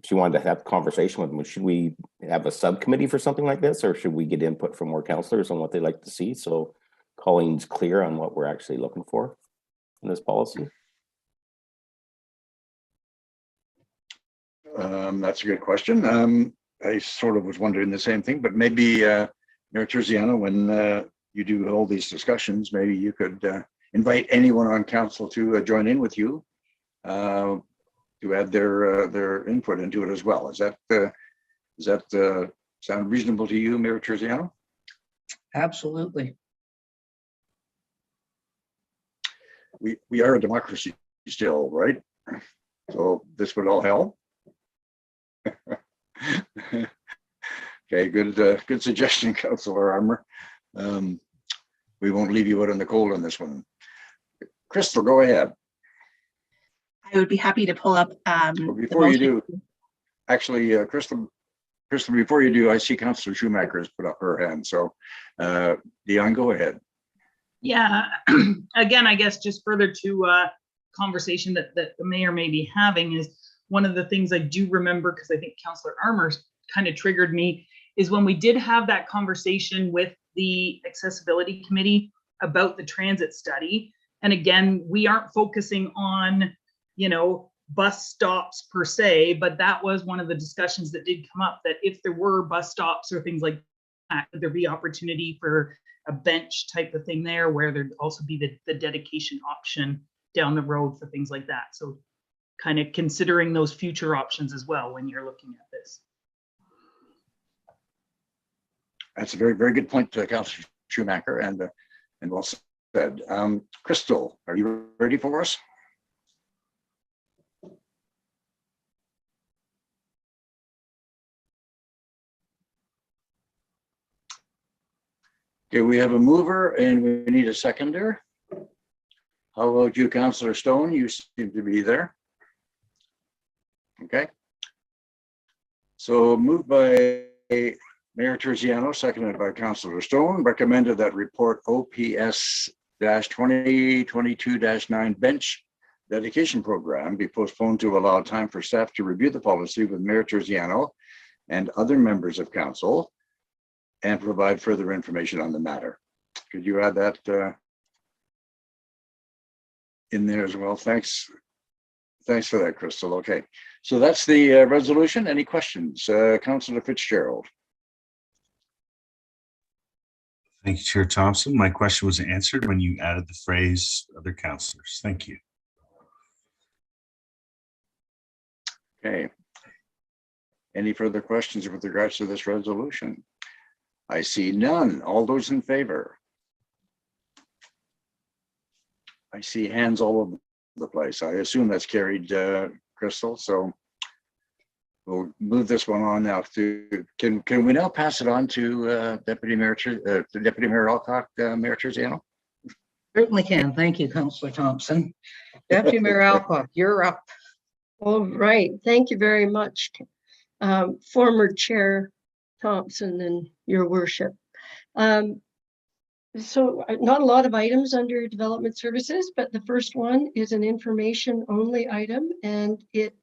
she wanted to have a conversation with them. Should we have a subcommittee for something like this, or should we get input from more councillors on what they'd like to see? So Colleen's clear on what we're actually looking for in this policy. That's a good question. I sort of was wondering the same thing, but maybe Mayor Terziano, when you do all these discussions, maybe you could invite anyone on council to join in with you to add their input into it as well. Does that sound reasonable to you, Mayor Terziano? Absolutely. We are a democracy still, right? So this would all help. Okay, good suggestion, Councilor Armour. We won't leave you out in the cold on this one. Crystal, go ahead. I would be happy to pull up. Before you do, actually, Crystal, before you do, I see Councilor Schumacher has put up her hand. So, Dion, go ahead. Yeah, again, I guess just further to conversation that the mayor may be having is one of the things I do remember, because I think Councilor Armour kind of triggered me, is when we did have that conversation with the accessibility committee about the transit study. And again, we aren't focusing on, bus stops per se, but that was one of the discussions that did come up, that if there were bus stops or things like that, would there be opportunity for a bench type of thing there, where there'd also be the dedication option down the road for things like that. So kind of considering those future options as well when you're looking at this. That's a very, very good point, Councilor Schumacher, and well said. Crystal, are you ready for us? Okay, we have a mover and we need a seconder. How about you, Councilor Stone? You seem to be there. Okay. So moved by Mayor Terziano, seconded by Councilor Stone, recommended that report OPS-2022-9 bench dedication program be postponed to allow time for staff to review the policy with Mayor Terziano and other members of council and provide further information on the matter. Could you add that in there as well? Thanks for that, Crystal. Okay, so that's the resolution. Any questions? Councilor Fitzgerald. Thank you, Chair Thompson. My question was answered when you added the phrase other councillors. Thank you. Okay. Any further questions with regards to this resolution? I see none. All those in favor? I see hands all over the place. I assume that's carried, Crystal. So we'll move this one on now to, can we now pass it on to Deputy Mayor Alcock, Mayor Terziano? Certainly can. Thank you, Councillor Thompson. Deputy Mayor Alcock, you're up. All right. Thank you very much, former Chair Thompson and your worship. So not a lot of items under development services, but the first one is an information only item, and it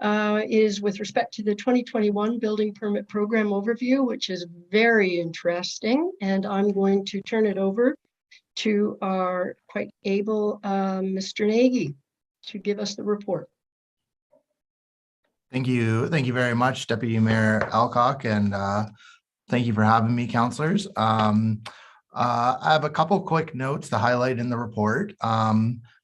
is with respect to the 2021 building permit program overview, which is very interesting. And I'm going to turn it over to our quite able Mr. Nagy to give us the report. Thank you very much, Deputy Mayor Alcock, and thank you for having me, councillors. I have a couple quick notes to highlight in the report.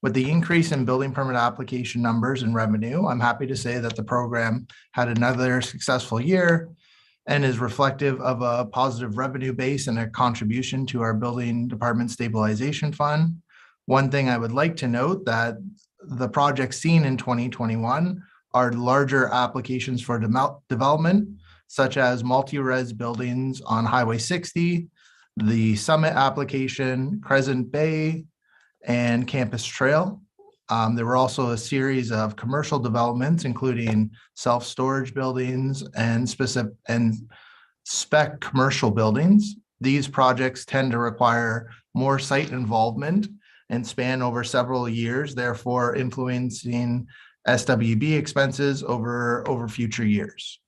With the increase in building permit application numbers and revenue, I'm happy to say that the program had another successful year and is reflective of a positive revenue base and a contribution to our building department stabilization fund. One thing I would like to note that the projects seen in 2021 are larger applications for development, such as multi-res buildings on Highway 60, the Summit application, Crescent Bay, and Campus Trail. There were also a series of commercial developments, including self-storage buildings and spec commercial buildings. These projects tend to require more site involvement and span over several years, therefore influencing SWB expenses over future years.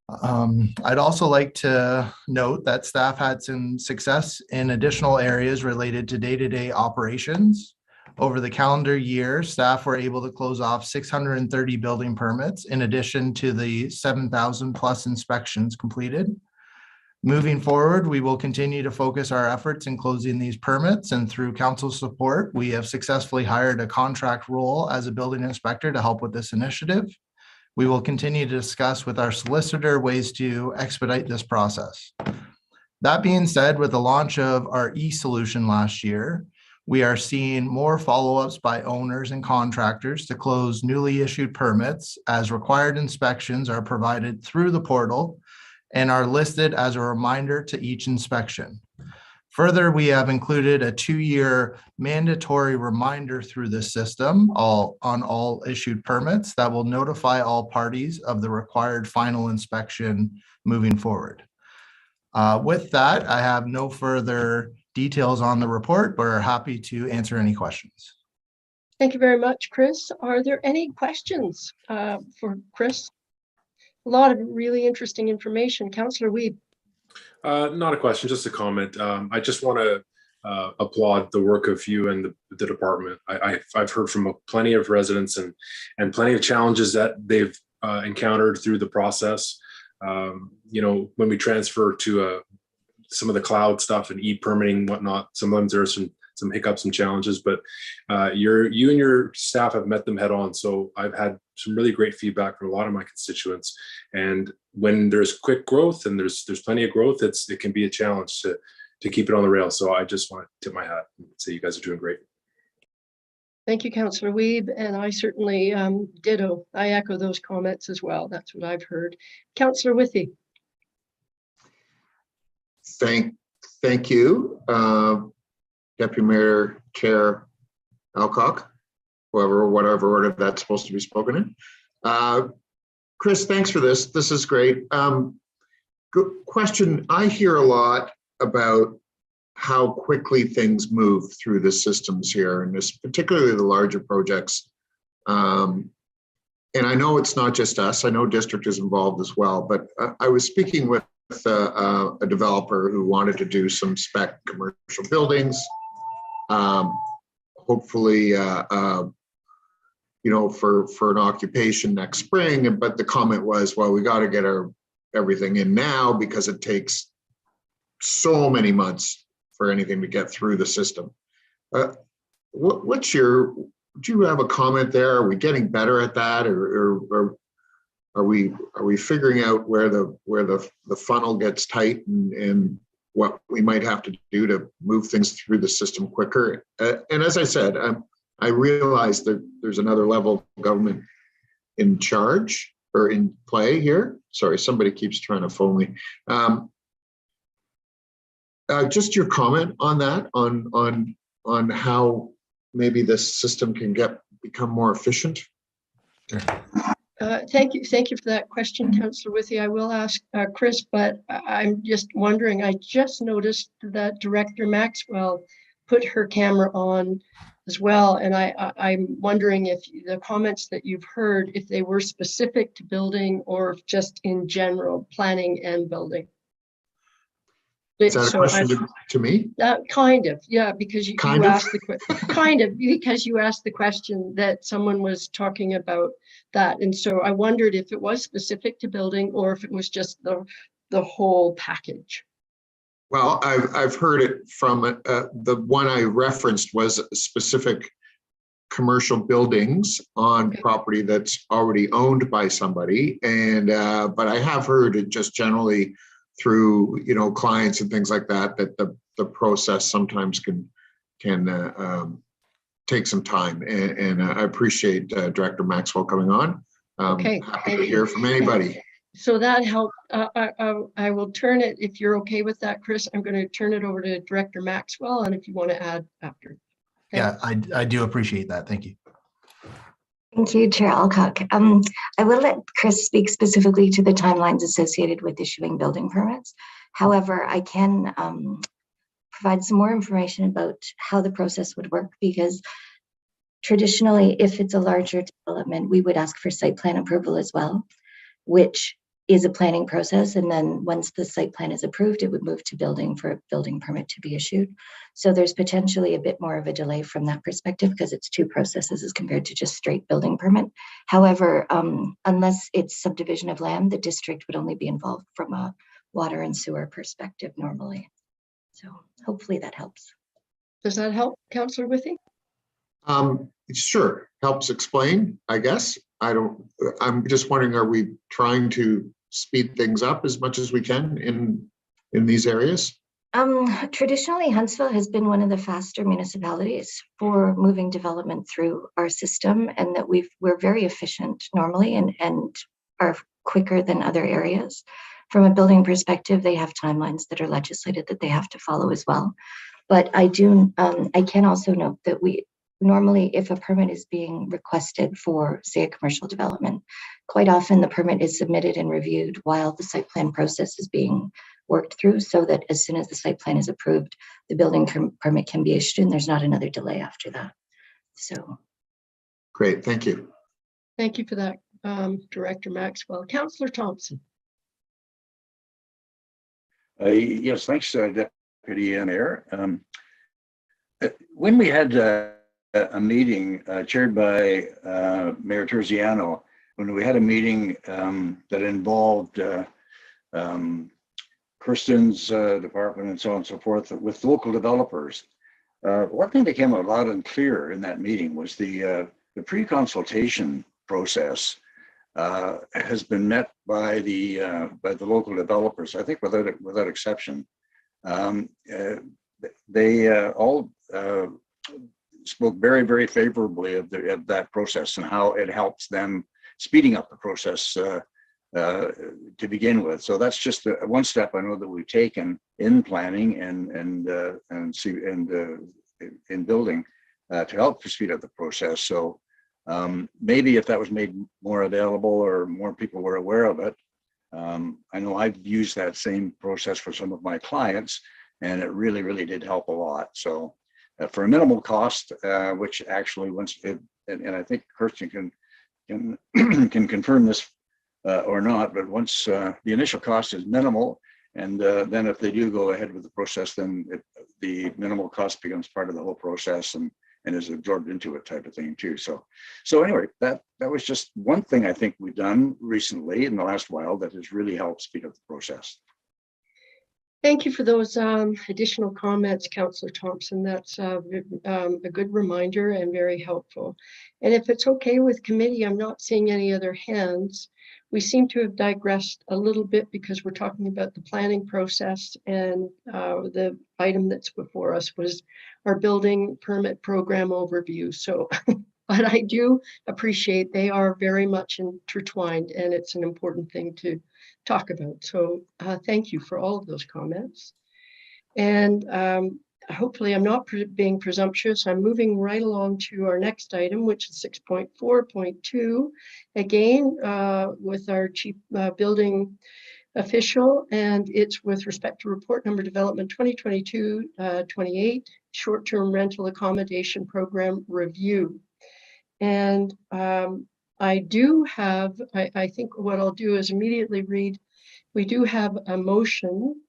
I'd also like to note that staff had some success in additional areas related to day-to-day operations. Over the calendar year, staff were able to close off 630 building permits in addition to the 7,000 plus inspections completed. Moving forward, we will continue to focus our efforts in closing these permits, and through council support, we have successfully hired a contract role as a building inspector to help with this initiative. We will continue to discuss with our solicitor ways to expedite this process. That being said, with the launch of our e-solution last year, we are seeing more follow-ups by owners and contractors to close newly issued permits as required inspections are provided through the portal and are listed as a reminder to each inspection. Further, we have included a 2-year mandatory reminder through this system on all issued permits that will notify all parties of the required final inspection moving forward. With that, I have no further details on the report, but are happy to answer any questions. Thank you very much, Chris. Are there any questions for Chris? A lot of really interesting information. Councillor Wiebe. Not a question, just a comment. I just want to applaud the work of you and the department. I've heard from plenty of residents and plenty of challenges that they've encountered through the process. You know, when we transfer to some of the cloud stuff and e-permitting and whatnot, sometimes there are some hiccups and challenges, but you and your staff have met them head on. So I've had some really great feedback from a lot of my constituents. And when there's quick growth and there's plenty of growth, it can be a challenge to keep it on the rail. So I just want to tip my hat and say you guys are doing great. Thank you, Councillor Wiebe, and I certainly ditto. I echo those comments as well. That's what I've heard. Councillor Withey. Thank you, Deputy Mayor Chair Alcock, whatever order that's supposed to be spoken in. Chris, thanks for this. This is great. Good question. I hear a lot about how quickly things move through the systems here, and this particularly the larger projects. And I know it's not just us. I know district is involved as well. But I was speaking with a developer who wanted to do some spec commercial buildings. Hopefully, you know, for an occupation next spring. But the comment was, well, we got to get everything in now because it takes so many months for anything to get through the system. Do you have a comment there? Are we getting better at that, or are we figuring out where the funnel gets tight and what we might have to do to move things through the system quicker? And as I said, I realize that there's another level of government in charge or in play here. Sorry, somebody keeps trying to phone me. Just your comment on that, on how maybe this system can become more efficient. Sure. Thank you for that question, Councillor Withey. I will ask Chris, but I'm just wondering, I just noticed that Director Maxwell put her camera on as well, and I'm wondering if the comments that you've heard, if they were specific to building or just in general planning and building. Is that a question to me? Kind of, yeah, because you asked the question that someone was talking about that, and so I wondered if it was specific to building or if it was just the whole package. Well, I've heard it from the one I referenced was a specific commercial buildings on property that's already owned by somebody. And, but I have heard it just generally through, you know, clients and things like that, that the process sometimes can take some time. And I appreciate Director Maxwell coming on. Okay, Happy to hear from anybody. So that helped. I will turn it, if you're okay with that, Chris, I'm going to turn it over to Director Maxwell, and if you want to add after. Okay. Yeah, I do appreciate that. Thank you. Thank you, Chair Alcock. I will let Chris speak specifically to the timelines associated with issuing building permits. However, I can provide some more information about how the process would work, because traditionally, if it's a larger development, we would ask for site plan approval as well, which is a planning process. And then once the site plan is approved, it would move to building for a building permit to be issued. So there's potentially a bit more of a delay from that perspective, because it's two processes as compared to just straight building permit. However, unless it's subdivision of land, the district would only be involved from a water and sewer perspective normally. So hopefully that helps. Does that help, Councillor Withey? Sure, helps explain, I guess. I'm just wondering, are we trying to speed things up as much as we can in these areas? Traditionally, Huntsville has been one of the faster municipalities for moving development through our system, and that we're very efficient normally and are quicker than other areas. From a building perspective, they have timelines that are legislated that they have to follow as well. But I can also note that we normally, if a permit is being requested for, say, a commercial development, quite often the permit is submitted and reviewed while the site plan process is being worked through, so that as soon as the site plan is approved, the building permit can be issued and there's not another delay after that. So. Great, thank you. Thank you for that, Director Maxwell. Councillor Thompson. Yes, thanks, Deputy Mayor. When we had a meeting chaired by Mayor Terziano, when we had a meeting that involved Kirsten's department and so on and so forth with local developers, one thing that came out loud and clear in that meeting was the pre-consultation process has been met by the local developers, I think without exception. They all spoke very, very favorably of that process and how it helps them speeding up the process to begin with. So that's just one step I know that we've taken in planning and in building to help to speed up the process. So maybe if that was made more available or more people were aware of it, I know I've used that same process for some of my clients, and it really, really did help a lot. So for a minimal cost, which actually once it, and I think Kirsten can confirm this or not, but once the initial cost is minimal, and then if they do go ahead with the process, then the minimal cost becomes part of the whole process and is absorbed into it, type of thing too. So anyway, that was just one thing I think we've done recently in the last while that has really helped speed up the process. Thank you for those additional comments, Councillor Thompson. That's a good reminder and very helpful. And if it's okay with committee, I'm not seeing any other hands. We seem to have digressed a little bit because we're talking about the planning process, and the item that's before us was our building permit program overview. So, but I do appreciate they are very much intertwined, and it's an important thing to talk about. So thank you for all of those comments. And hopefully I'm not being presumptuous. I'm moving right along to our next item, which is 6.4.2, again with our chief building official, and it's with respect to report number development 2022-28 short-term rental accommodation program review. And I do have, I think what I'll do is immediately read, we do have a motion,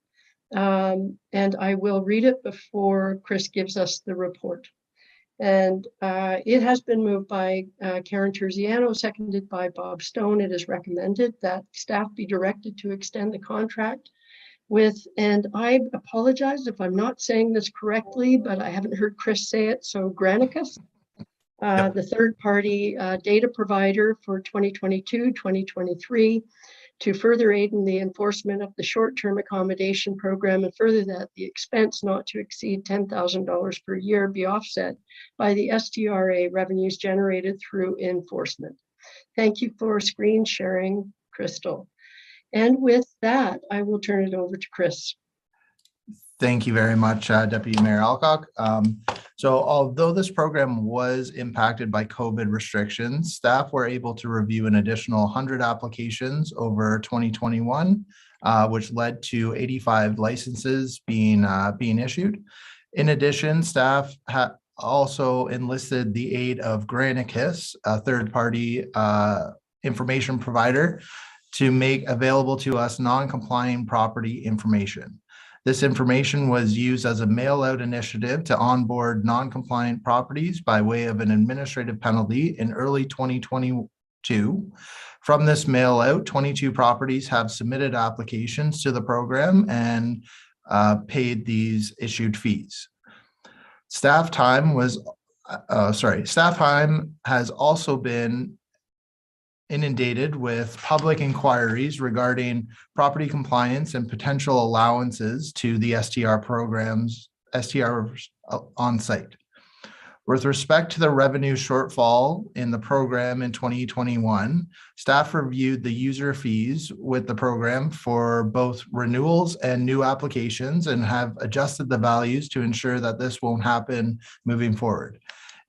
and I will read it before Chris gives us the report. And it has been moved by Karen Terziano, seconded by Bob Stone. It is recommended that staff be directed to extend the contract with, and I apologize if I'm not saying this correctly, but I haven't heard Chris say it, so Granicus. The third-party data provider for 2022-2023 to further aid in the enforcement of the short-term accommodation program, and further that the expense not to exceed $10,000 per year be offset by the STRA revenues generated through enforcement. Thank you for screen sharing, Crystal. And with that, I will turn it over to Chris. Thank you very much, Deputy Mayor Alcock. So although this program was impacted by COVID restrictions, staff were able to review an additional 100 applications over 2021, which led to 85 licenses being issued. In addition, staff also enlisted the aid of Granicus, a third-party information provider, to make available to us non-compliant property information. This information was used as a mail-out initiative to onboard non-compliant properties by way of an administrative penalty in early 2022. From this mail-out, 22 properties have submitted applications to the program and paid these issued fees. Staff time has also been inundated with public inquiries regarding property compliance and potential allowances to the STRs on site. With respect to the revenue shortfall in the program in 2021, staff reviewed the user fees with the program for both renewals and new applications and have adjusted the values to ensure that this won't happen moving forward.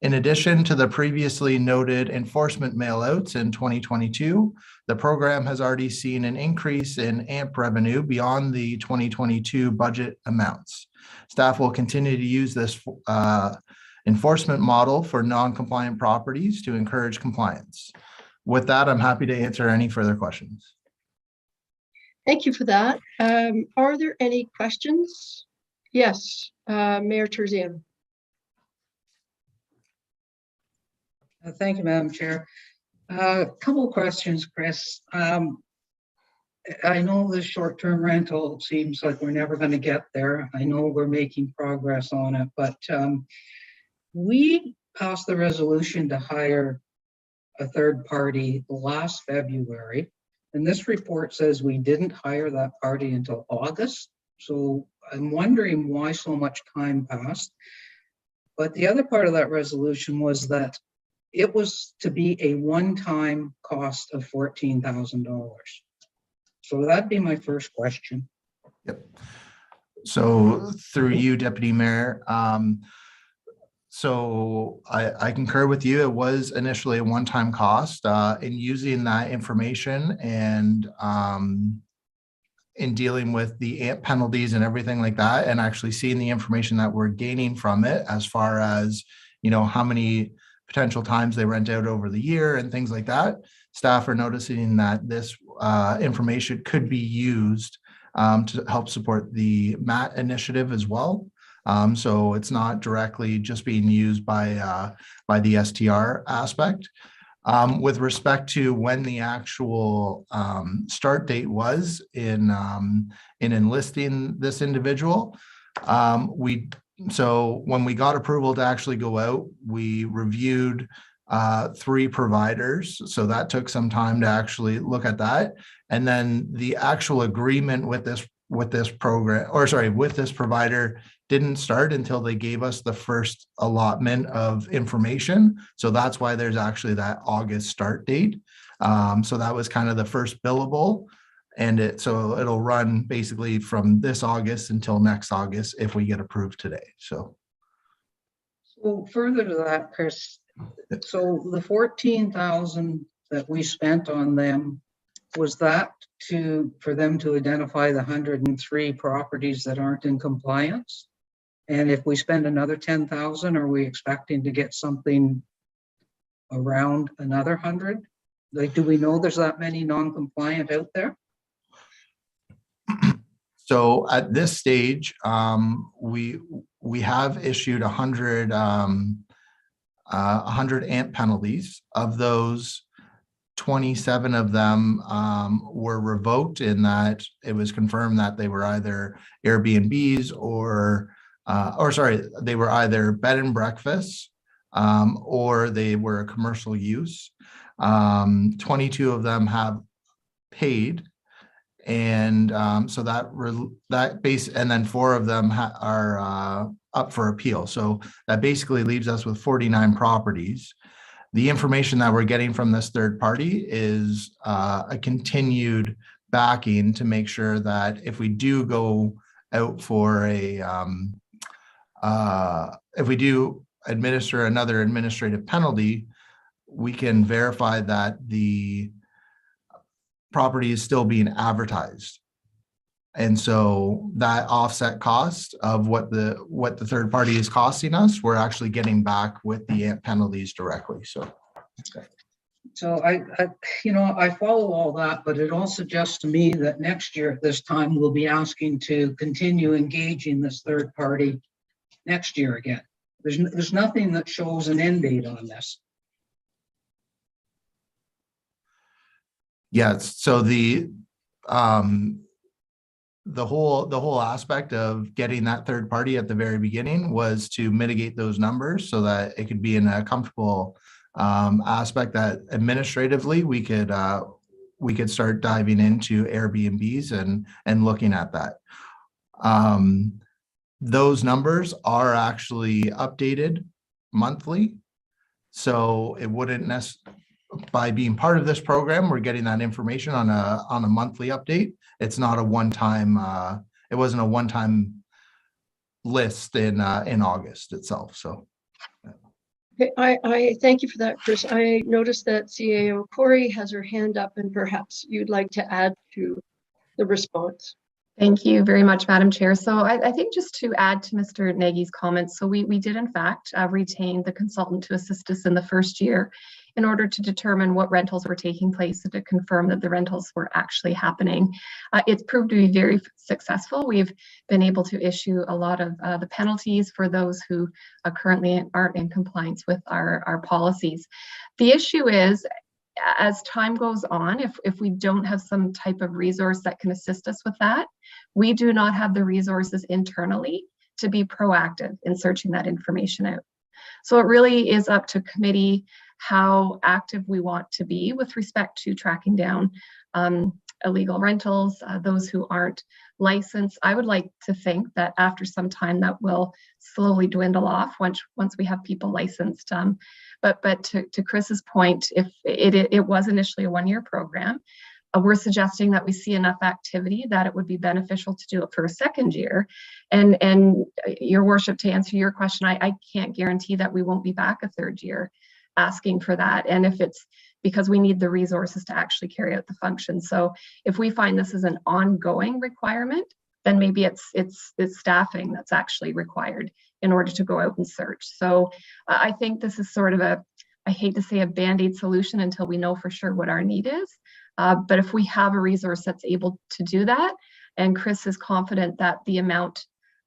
In addition to the previously noted enforcement mailouts in 2022, the program has already seen an increase in AMP revenue beyond the 2022 budget amounts. Staff will continue to use this enforcement model for non-compliant properties to encourage compliance. With that, I'm happy to answer any further questions. Thank you for that. Are there any questions? Yes, Mayor Terzian. Thank you, Madam Chair. A couple of questions, Chris. I know the short-term rental seems like we're never going to get there. I know we're making progress on it, but we passed the resolution to hire a third party last February, and this report says we didn't hire that party until August. So I'm wondering why so much time passed. But the other part of that resolution was that it was to be a one-time cost of $14,000. So that'd be my first question. Yep. So through you, Deputy Mayor, so I concur with you. It was initially a one-time cost in using that information and in dealing with the AMP penalties and everything like that, and actually seeing the information that we're gaining from it as far as, you know, how many potential times they rent out over the year and things like that. Staff are noticing that this information could be used to help support the MAT initiative as well. So it's not directly just being used by the STR aspect. With respect to when the actual start date was in enlisting this individual, so when we got approval to actually go out, we reviewed 3 providers. So that took some time to actually look at that. And then the actual agreement with this program, or sorry, with this provider didn't start until they gave us the first allotment of information. So that's why there's actually that August start date. So that was kind of the first billable. And so it'll run basically from this August until next August if we get approved today. So further to that, Chris, so the $14,000 that we spent on them, was that for them to identify the 103 properties that aren't in compliance? And if we spend another $10,000, are we expecting to get something around another 100? Like, do we know there's that many non-compliant out there? So at this stage, we have issued 100 AMP penalties. Of those, 27 of them were revoked in that it was confirmed that they were either Airbnbs or sorry, they were either bed and breakfasts or they were a commercial use. 22 of them have paid, and so that base, and then 4 of them are up for appeal. So that basically leaves us with 49 properties. The information that we're getting from this third party is a continued backing to make sure that if we do go out for a, if we do administer another administrative penalty, we can verify that the property is still being advertised. And so that offset cost of what the third party is costing us, we're actually getting back with the penalties directly. So I follow all that, but it all suggests to me that next year at this time, we'll be asking to continue engaging this third party next year again. There's nothing that shows an end date on this. yeah, so the whole aspect of getting that third party at the very beginning was to mitigate those numbers so that it could be in a comfortable aspect that administratively we could start diving into Airbnbs and looking at that. Those numbers are actually updated monthly, so it wouldn't necessarily, by being part of this program, we're getting that information on a monthly update. It's not a one-time, it wasn't a one-time list in August itself. So Okay, I thank you for that, Chris. I noticed that CAO Corey has her hand up, and perhaps you'd like to add to the response. Thank you very much, Madam Chair. So I think just to add to Mr. Nagy's comments, so we did in fact retain the consultant to assist us in the first year in order to determine what rentals were taking place and to confirm that the rentals were actually happening. It's proved to be very successful. We've been able to issue a lot of the penalties for those who currently aren't in compliance with our policies. The issue is, as time goes on, if we don't have some type of resource that can assist us with that, we do not have the resources internally to be proactive in searching that information out. So it really is up to committee how active we want to be with respect to tracking down illegal rentals, those who aren't licensed. I would like to think that after some time that will slowly dwindle off once we have people licensed. But to Chris's point, if it was initially a one-year program, we're suggesting that we see enough activity that it would be beneficial to do it for a second year. And Your Worship, to answer your question, I can't guarantee that we won't be back a third year asking for that. And if it's because we need the resources to actually carry out the function. So if we find this is an ongoing requirement, then maybe it's staffing that's actually required in order to go out and search. So I think this is sort of I hate to say a Band-Aid solution until we know for sure what our need is. But if we have a resource that's able to do that, and Chris is confident that the amount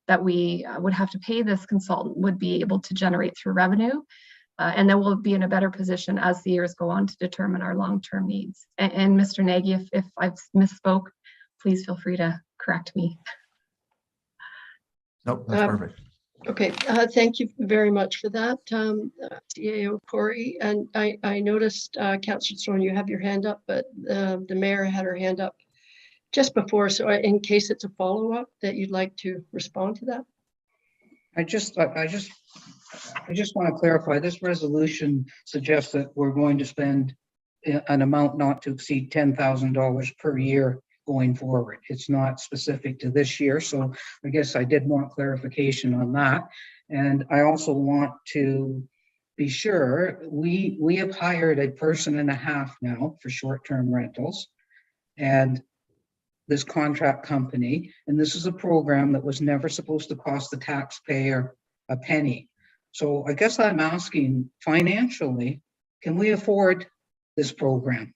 that we would have to pay this consultant would be able to generate through revenue, and then we'll be in a better position as the years go on to determine our long-term needs. And Mr. Nagy, if I've misspoke, please feel free to correct me. Nope, that's perfect. Okay, thank you very much for that, CAO Corey. And I noticed, Councillor Sloan, you have your hand up, but the mayor had her hand up just before. So in case it's a follow-up that you'd like to respond to that. I just want to clarify, this resolution suggests that we're going to spend an amount not to exceed $10,000 per year going forward. It's not specific to this year. So I guess I did want clarification on that. And I also want to be sure we have hired a person and a half now for short-term rentals. And this contract company, and this is a program that was never supposed to cost the taxpayer a penny. So I guess I'm asking, financially, can we afford this program?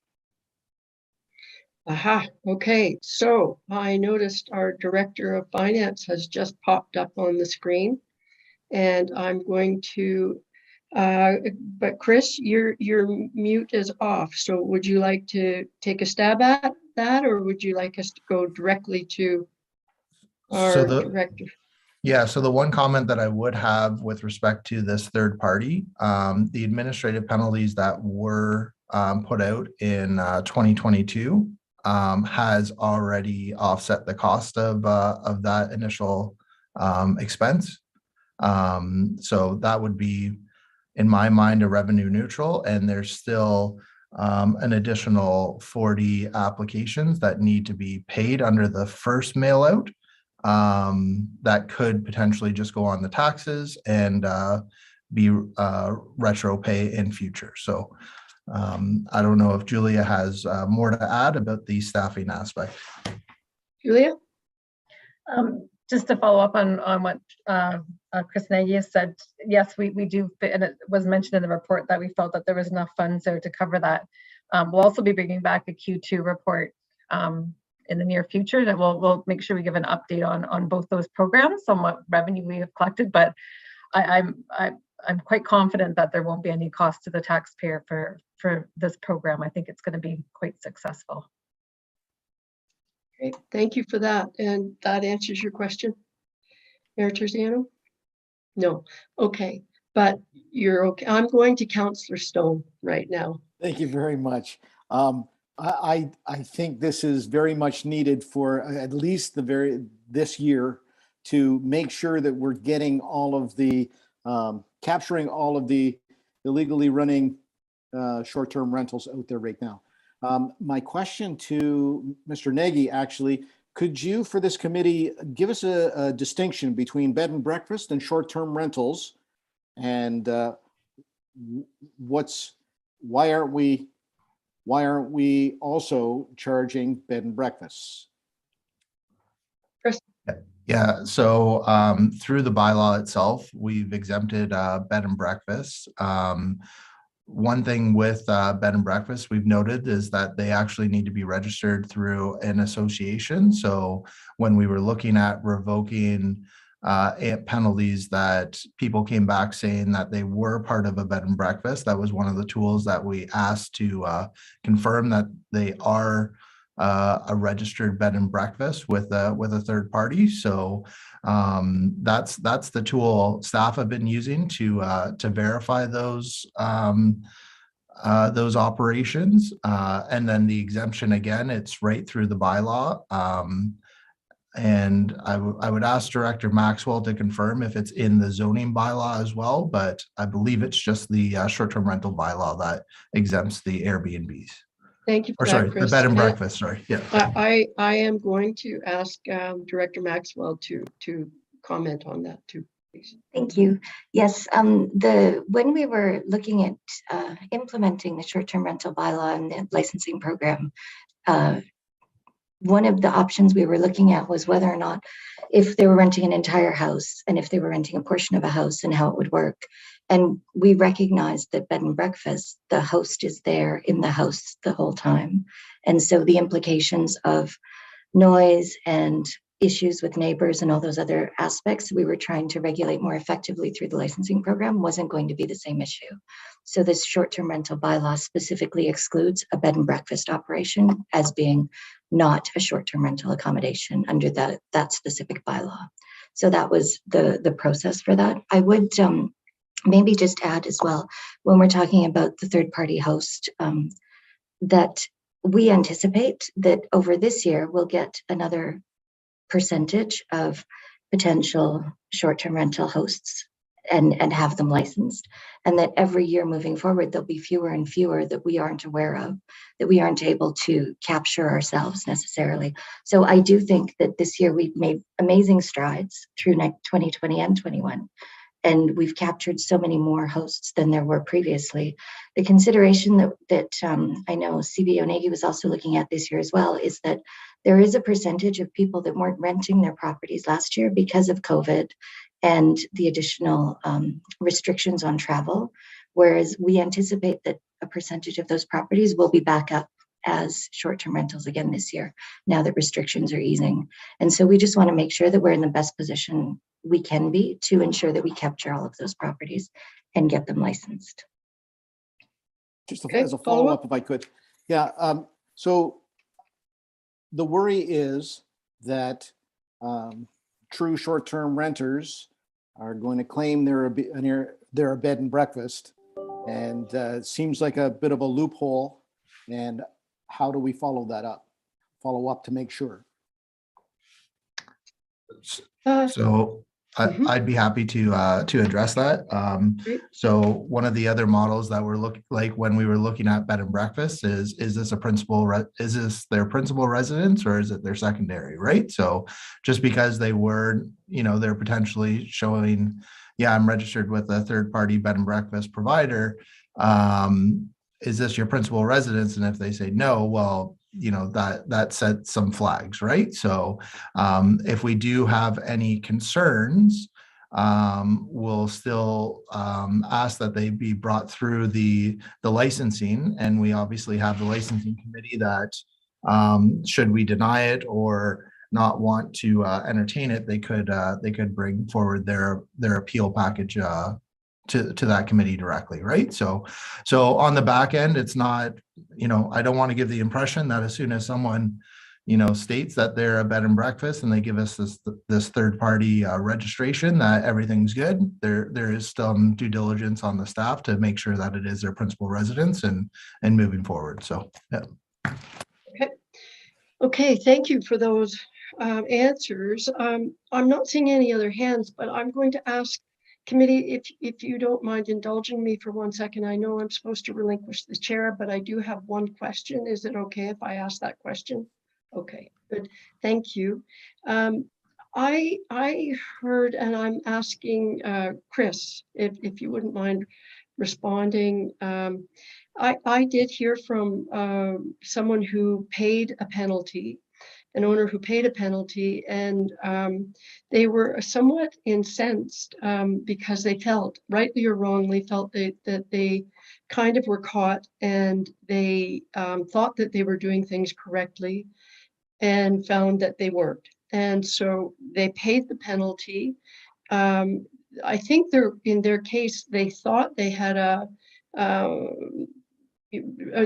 Aha, okay. So I noticed our Director of Finance has just popped up on the screen, and I'm going to, but Chris, your mute is off. So would you like to take a stab at that, or would you like us to go directly to our Director? Yeah, so the one comment that I would have with respect to this third party, the administrative penalties that were put out in 2022 has already offset the cost of that initial expense. So that would be, in my mind, a revenue neutral, and there's still an additional 40 applications that need to be paid under the first mail out. That could potentially just go on the taxes and be retro pay in future. So I don't know if Julia has more to add about the staffing aspect. Julia? Just to follow up on what Chris Nagy said, yes, we do, and it was mentioned in the report that we felt that there was enough funds there to cover that. We'll also be bringing back a Q2 report in the near future that we'll make sure we give an update on both those programs, on what revenue we have collected. But I'm quite confident that there won't be any cost to the taxpayer for this program. I think it's going to be quite successful. Great, thank you for that. And that answers your question, Mayor Terziano? No, okay, but you're okay. I'm going to Councillor Stone right now. Thank you very much. I think this is very much needed for at least this year to make sure that we're getting all of the capturing all of the illegally running short-term rentals out there right now. My question to Mr. Nagy, actually, could you, for this committee, give us a distinction between bed and breakfast and short-term rentals, and why aren't we also charging bed and breakfasts? Chris? Yeah, so through the bylaw itself, we've exempted bed and breakfast. One thing with bed and breakfast we've noted is that they actually need to be registered through an association. So when we were looking at revoking penalties that people came back saying that they were part of a bed and breakfast, that was one of the tools that we asked to confirm that they are a registered bed and breakfast with a third party. So that's the tool staff have been using to verify those operations. And then the exemption, again, it's right through the bylaw. And I would ask Director Maxwell to confirm if it's in the zoning bylaw as well, but I believe it's just the short-term rental bylaw that exempts the Airbnbs. Thank you for Or sorry, that, Chris. the bed and breakfast, sorry. Yeah. I am going to ask Director Maxwell to comment on that too, please. Thank you. Yes, when we were looking at implementing the short-term rental bylaw and the licensing program, one of the options we were looking at was whether or not, if they were renting an entire house and if they were renting a portion of a house and how it would work. And we recognized that bed and breakfast, the host is there in the house the whole time. And so the implications of noise and issues with neighbors and all those other aspects we were trying to regulate more effectively through the licensing program wasn't going to be the same issue. So this short-term rental bylaw specifically excludes a bed and breakfast operation as being not a short-term rental accommodation under that specific bylaw. So that was the process for that. I would maybe just add as well, when we're talking about the third-party host, that we anticipate that over this year, we'll get another percentage of potential short-term rental hosts and have them licensed. And that every year moving forward, there'll be fewer and fewer that we aren't aware of, that we aren't able to capture ourselves necessarily. So I do think that this year we've made amazing strides through 2020 and 21. And we've captured so many more hosts than there were previously. The consideration that I know CBO Nagy was also looking at this year as well is that there is a percentage of people that weren't renting their properties last year because of COVID and the additional restrictions on travel, whereas we anticipate that a percentage of those properties will be back up as short-term rentals again this year, now that restrictions are easing. And so we just want to make sure that we're in the best position we can be to ensure that we capture all of those properties and get them licensed. Just as a follow-up, if I could. Yeah, so the worry is that true short-term renters are going to claim they're a bed and breakfast. And it seems like a bit of a loophole. And how do we follow up to make sure? So I'd be happy to address that. So one of the other models that we're looking, like when we were looking at bed and breakfast, is this is this their principal residence or is it their secondary, right? So just because they were, they're potentially showing, yeah, I'm registered with a third-party bed and breakfast provider. Is this your principal residence? And if they say no, well, that sets some flags, right? So if we do have any concerns, we'll still ask that they be brought through the licensing, and we obviously have the licensing committee that should we deny it or not want to entertain it, they could bring forward their appeal package to that committee directly, right? So on the back end, it's not, I don't want to give the impression that as soon as someone, states that they're a bed and breakfast and they give us this third party registration, that everything's good. There is some due diligence on the staff to make sure that it is their principal residence and moving forward. So yeah. Okay, thank you for those answers. I'm not seeing any other hands, but I'm going to ask committee, if you don't mind indulging me for 1 second. I know I'm supposed to relinquish the chair, but I do have one question. Is it okay if I ask that question? Okay, good. Thank you. I heard, and I'm asking Chris, if you wouldn't mind responding. I did hear from someone who paid a penalty, an owner who paid a penalty, and they were somewhat incensed because they felt, rightly or wrongly, that they kind of were caught, and they thought that they were doing things correctly and found that they weren't. And so they paid the penalty. I think in their case, they thought they had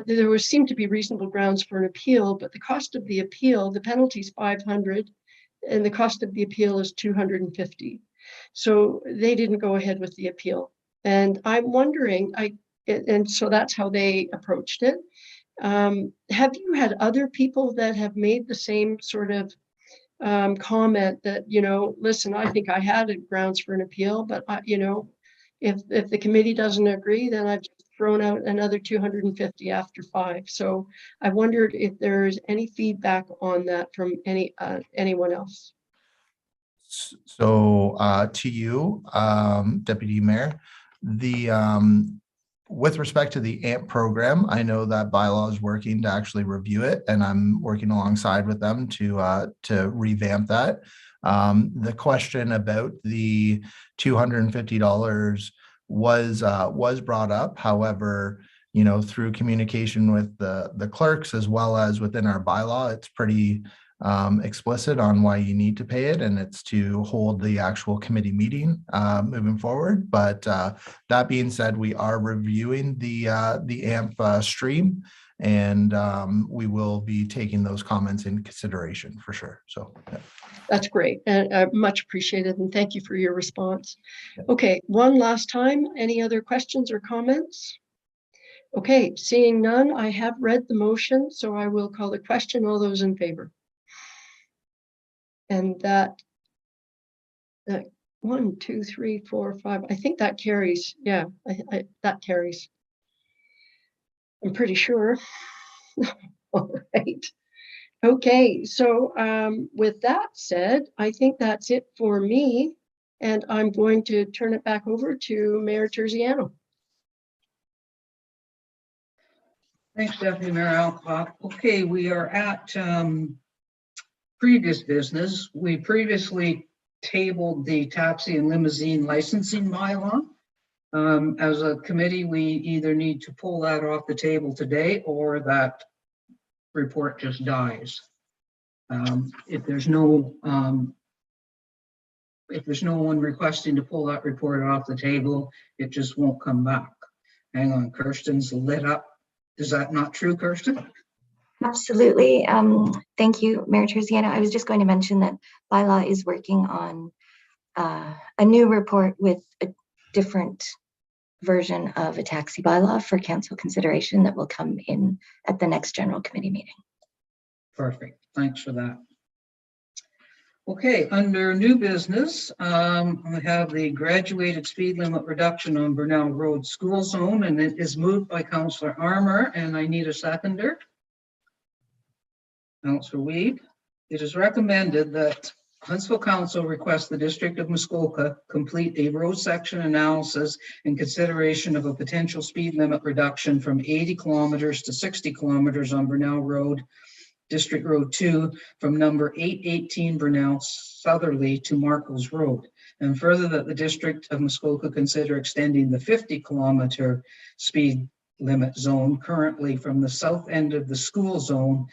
there seemed to be reasonable grounds for an appeal, but the cost of the appeal, the penalty is $500 and the cost of the appeal is $250. So they didn't go ahead with the appeal. And I'm wondering, and so that's how they approached it. Have you had other people that have made the same sort of comment that, listen, I think I had grounds for an appeal, but if the committee doesn't agree, then I've thrown out another $250 after 5. So I wondered if there's any feedback on that from anyone else. So to you, Deputy Mayor, with respect to the AMP program, I know that bylaw is working to actually review it, and I'm working alongside with them to revamp that. The question about the $250 was brought up. However, through communication with the clerks as well as within our bylaw, it's pretty explicit on why you need to pay it, and it's to hold the actual committee meeting moving forward. But that being said, we are reviewing the AMP stream, and we will be taking those comments into consideration for sure. So yeah. That's great, and much appreciated, and thank you for your response. Okay, one last time, any other questions or comments? Okay, seeing none, I have read the motion, so I will call the question. All those in favor? And that 1, 2, 3, 4, 5, I think that carries. Yeah, that carries. I'm pretty sure. All right. Okay, so with that said, I think that's it for me, and I'm going to turn it back over to Mayor Terziano. Thanks, Deputy Mayor Alcock. Okay, we are at previous business. We previously tabled the taxi and limousine licensing bylaw. As a committee, we either need to pull that off the table today or that report just dies. If there's no one requesting to pull that report off the table, it just won't come back. Hang on, Kirsten's lit up. Is that not true, Kirsten? Absolutely. Thank you, Mayor Terziano. I was just going to mention that bylaw is working on a new report with a different version of a taxi bylaw for council consideration that will come in at the next general committee meeting. Perfect. Thanks for that. Okay, under new business, I have the graduated speed limit reduction on Burnell Road school zone, and it is moved by Councillor Armour, and I need a seconder. Councillor Weed. It is recommended that Huntsville Council request the District of Muskoka complete a road section analysis in consideration of a potential speed limit reduction from 80 kilometers to 60 kilometers on Burnell Road, District Road 2, from number 818 Burnell southerly to Markles Road. And further, that the District of Muskoka consider extending the 50-kilometer speed limit zone currently from the south end of the school zone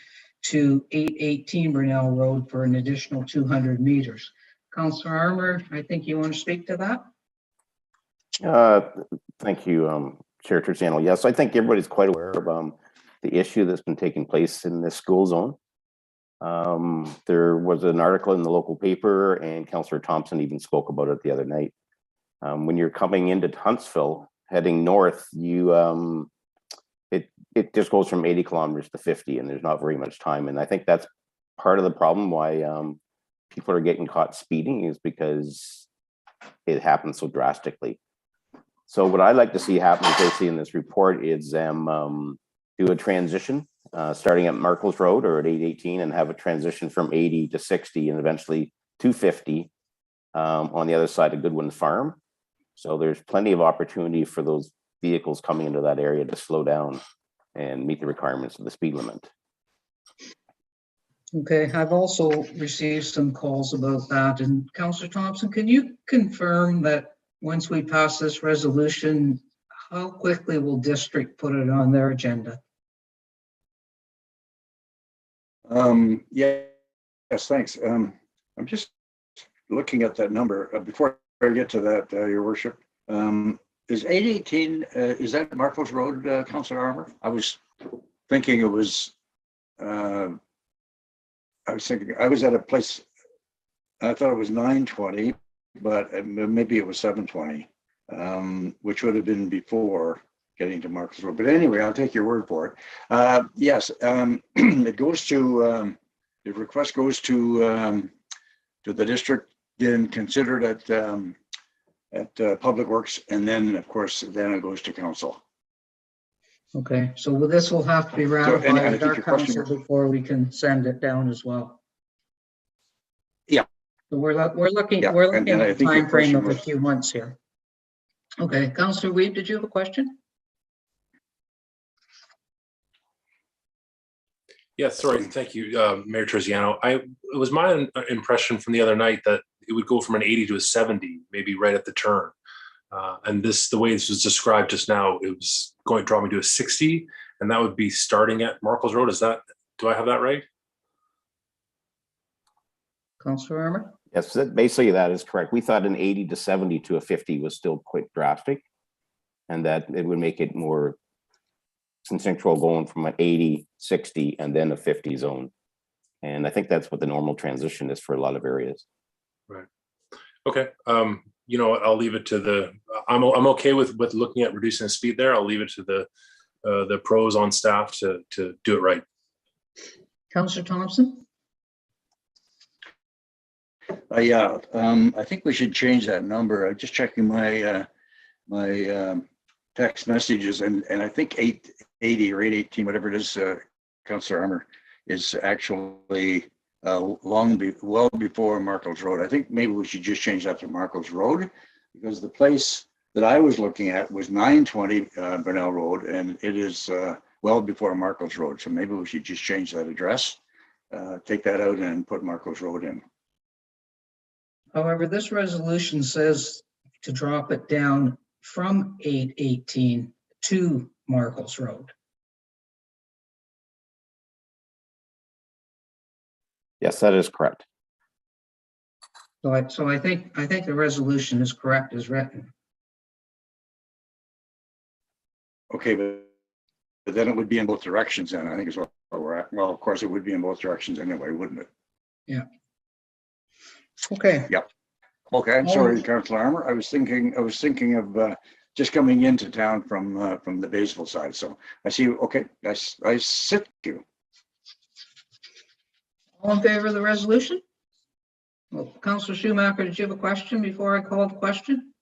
to 818 Burnell Road for an additional 200 meters. Councillor Armour, I think you want to speak to that? Thank you, Chair Terziano. Yes, I think everybody's quite aware of the issue that's been taking place in this school zone. There was an article in the local paper, and Councillor Thompson even spoke about it the other night. When you're coming into Huntsville, heading north, you it just goes from 80 kilometers to 50, and there's not very much time. And I think that's part of the problem why people are getting caught speeding, is because it happens so drastically. So what I'd like to see happen, as I see in this report, is them do a transition starting at Markles Road or at 818, and have a transition from 80 to 60 and eventually to 50 on the other side of Goodwin Farm. So there's plenty of opportunity for those vehicles coming into that area to slow down and meet the requirements of the speed limit. Okay, I've also received some calls about that. And Councillor Thompson, can you confirm that once we pass this resolution, how quickly will district put it on their agenda? Yes, thanks. I'm just looking at that number. Before I get to that, Your Worship, is 818, is that Markles Road, Councillor Armour? I was thinking it was, I was at a place, I thought it was 920, but maybe it was 720, which would have been before getting to Markles Road. But anyway, I'll take your word for it. Yes, it goes to, the request goes to the district, then considered at Public Works, and then, of course, then it goes to council. Okay, so this will have to be ratified at our council before we can send it down as well. Yeah. So we're looking at a time frame of a few months here. Okay, Councillor Weed, did you have a question? Yes, sorry, thank you, Mayor Terziano. It was my impression from the other night that it would go from an 80 to a 70, maybe right at the turn. And the way this was described just now, it was going to draw me to a 60, and that would be starting at Markles Road. Do I have that right? Councillor Armour? Yes, basically that is correct. We thought an 80 to 70 to a 50 was still quite drastic, and that it would make it more consensual going from an 80, 60, and then a 50 zone. And I think that's what the normal transition is for a lot of areas. Right. Okay. You know, I'll leave it to the. I'm okay with looking at reducing the speed there. I'll leave it to the pros on staff to do it right. Councillor Thompson? Yeah, I think we should change that number. I'm just checking my my text messages, and I think 880 or 818, whatever it is, Councillor Armour, is actually well before Markles Road. I think maybe we should just change that to Markles Road, because the place that I was looking at was 920 Burnell Road, and it is well before Markles Road. So maybe we should just change that address, take that out and put Markles Road in. However, this resolution says to drop it down from 818 to Markles Road. Yes, that is correct. So I think the resolution is correct as written. Okay, but then it would be in both directions then, I think is what we're well, of course, it would be in both directions anyway, wouldn't it? Yeah. Okay. Yep. Okay, I'm sorry, Councillor Armour. I was thinking of just coming into town from the Baysville side. So I see. Okay, I sit you. All in favor of the resolution? Well, Councillor Schumacher, did you have a question before I called the question?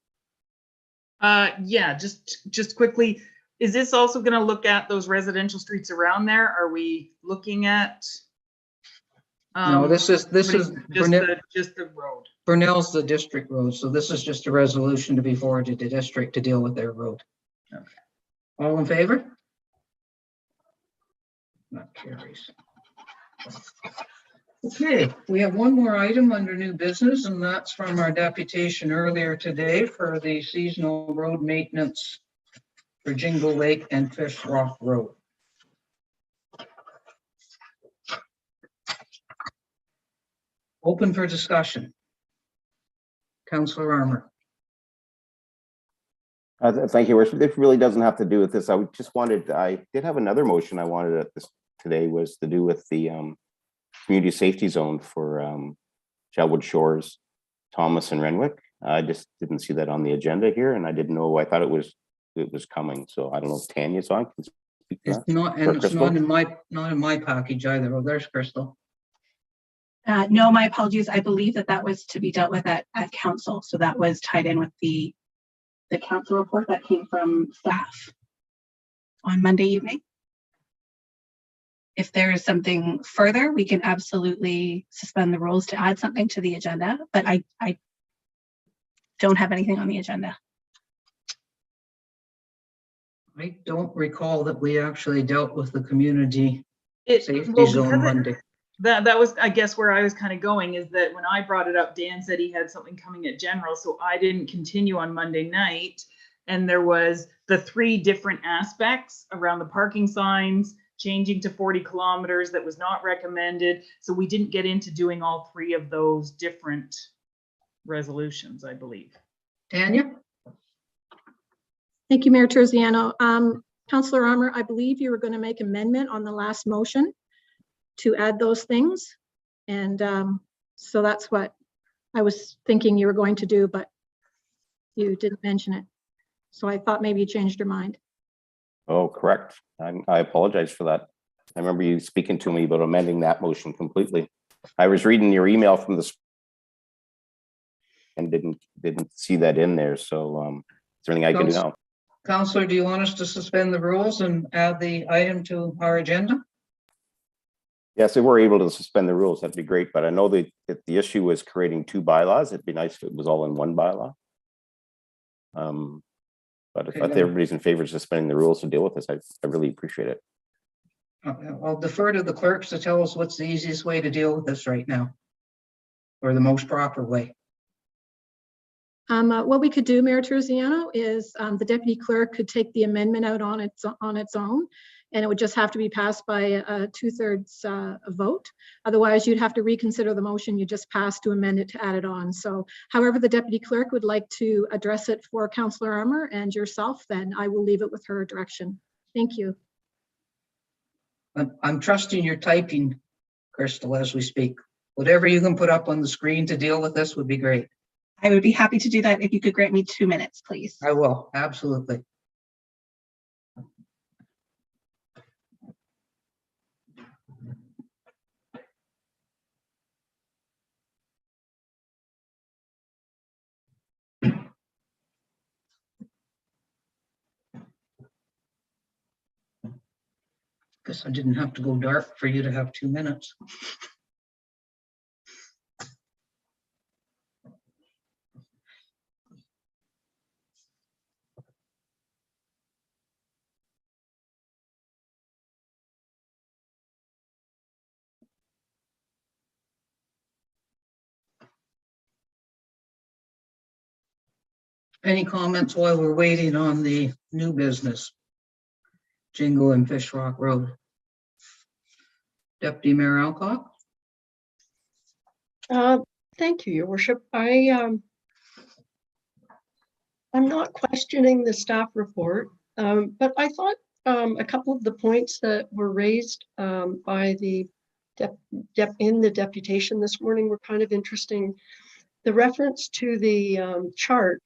Yeah, just quickly, is this also going to look at those residential streets around there? Are we looking at? No, this is just the road. Burnell's the district road, so this is just a resolution to be forwarded to the district to deal with their road. Okay. All in favor? That carries. Okay, we have one more item under new business, and that's from our deputation earlier today for the seasonal road maintenance for Jingle Lake and Fish Rock Road. Open for discussion. Councillor Armour. Thank you, Worship. This really doesn't have to do with this. I did have another motion I wanted at this today, was to do with the community safety zone for Shelwood Shores, Thomas and Renwick. I just didn't see that on the agenda here, and I didn't know. I thought it was coming. So I don't know if Tanya's on. It's not, and it's not in my package either. Oh, there's Crystal. No, my apologies. I believe that was to be dealt with at council. So that was tied in with the council report that came from staff on Monday evening. If there is something further, we can absolutely suspend the rules to add something to the agenda, but I don't have anything on the agenda. I don't recall that we actually dealt with the community safety zone Monday. That was, I guess, where I was kind of going, is that when I brought it up, Dan said he had something coming at general, so I didn't continue on Monday night. And there was the 3 different aspects around the parking signs, changing to 40 kilometers that was not recommended. So we didn't get into doing all 3 of those different resolutions, I believe. Tanya? Thank you, Mayor Terziano. Councillor Armour, I believe you were going to make amendment on the last motion to add those things. And so that's what I was thinking you were going to do, but you didn't mention it. So I thought maybe you changed your mind. Oh, correct. I apologize for that. I remember you speaking to me about amending that motion completely. I was reading your email from this and didn't see that in there. So is there anything I can do now? Councillor, do you want us to suspend the rules and add the item to our agenda? Yes, if we're able to suspend the rules, that'd be great. But I know that the issue was creating 2 bylaws. It'd be nice if it was all in one bylaw. But if everybody's in favor of suspending the rules to deal with this, I really appreciate it. I'll defer to the clerks to tell us what's the easiest way to deal with this right now, or the most proper way. What we could do, Mayor Terziano, is the deputy clerk could take the amendment out on its own, and it would just have to be passed by a 2/3 vote. Otherwise, you'd have to reconsider the motion you just passed to amend it to add it on. So however the deputy clerk would like to address it for Councillor Armour and yourself, then I will leave it with her direction. Thank you. I'm trusting your typing, Crystal, as we speak. Whatever you can put up on the screen to deal with this would be great. I would be happy to do that if you could grant me 2 minutes, please. I will, absolutely. Guess I didn't have to go dark for you to have 2 minutes. Any comments while we're waiting on the new business? Jingle and Fish Rock Road. Deputy Mayor Alcock. Thank you, Your Worship. I'm not questioning the staff report, but I thought a couple of the points that were raised by the in the deputation this morning were kind of interesting. The reference to the chart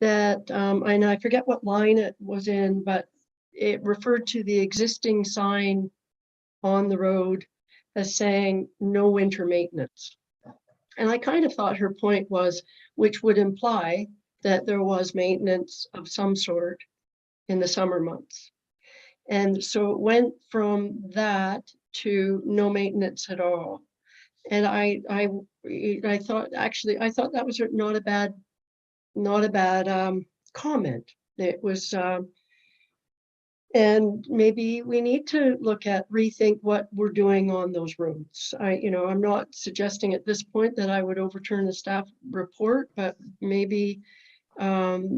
that, and I forget what line it was in, but it referred to the existing sign on the road as saying no winter maintenance. And I kind of thought her point was, which would imply that there was maintenance of some sort in the summer months. And so it went from that to no maintenance at all. And I thought, actually, I thought that was not a bad comment. It was, and maybe we need to look at rethink what we're doing on those roads. I'm not suggesting at this point that I would overturn the staff report, but maybe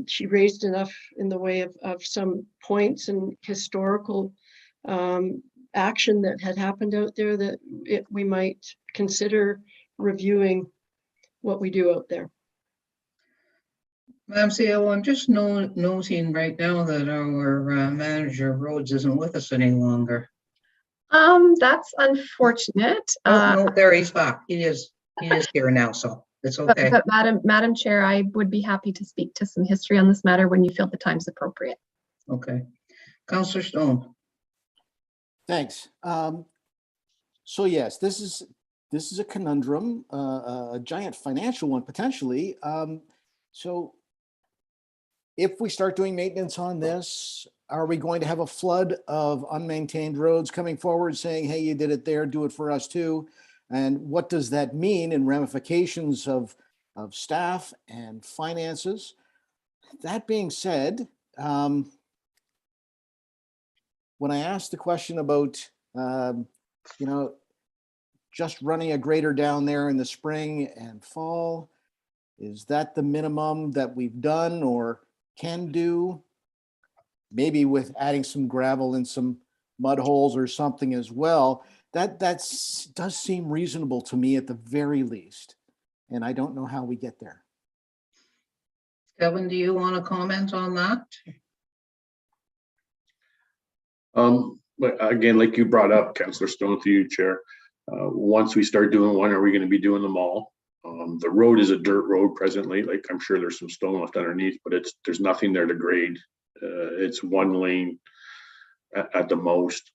she raised enough in the way of some points and historical action that had happened out there that we might consider reviewing what we do out there. Madam CEO, I'm just noting right now that our manager of roads isn't with us any longer. That's unfortunate. No, there he's back. He is here now, so it's okay. But Madam Chair, I would be happy to speak to some history on this matter when you feel the time's appropriate. Okay. Councillor Stone. Thanks. So yes, this is a conundrum, a giant financial one potentially. So if we start doing maintenance on this, are we going to have a flood of unmaintained roads coming forward saying, hey, you did it there, do it for us too? And what does that mean in ramifications of staff and finances? That being said, when I asked the question about, just running a grader down there in the spring and fall, is that the minimum that we've done or can do? Maybe with adding some gravel and some mud holes or something as well. That does seem reasonable to me at the very least. And I don't know how we get there. Kevin, do you want to comment on that? But again, like you brought up, Councillor Stone, through you, Chair, once we start doing one, are we going to be doing them all? The road is a dirt road presently. Like, I'm sure there's some stone left underneath, but there's nothing there to grade. It's one lane at the most.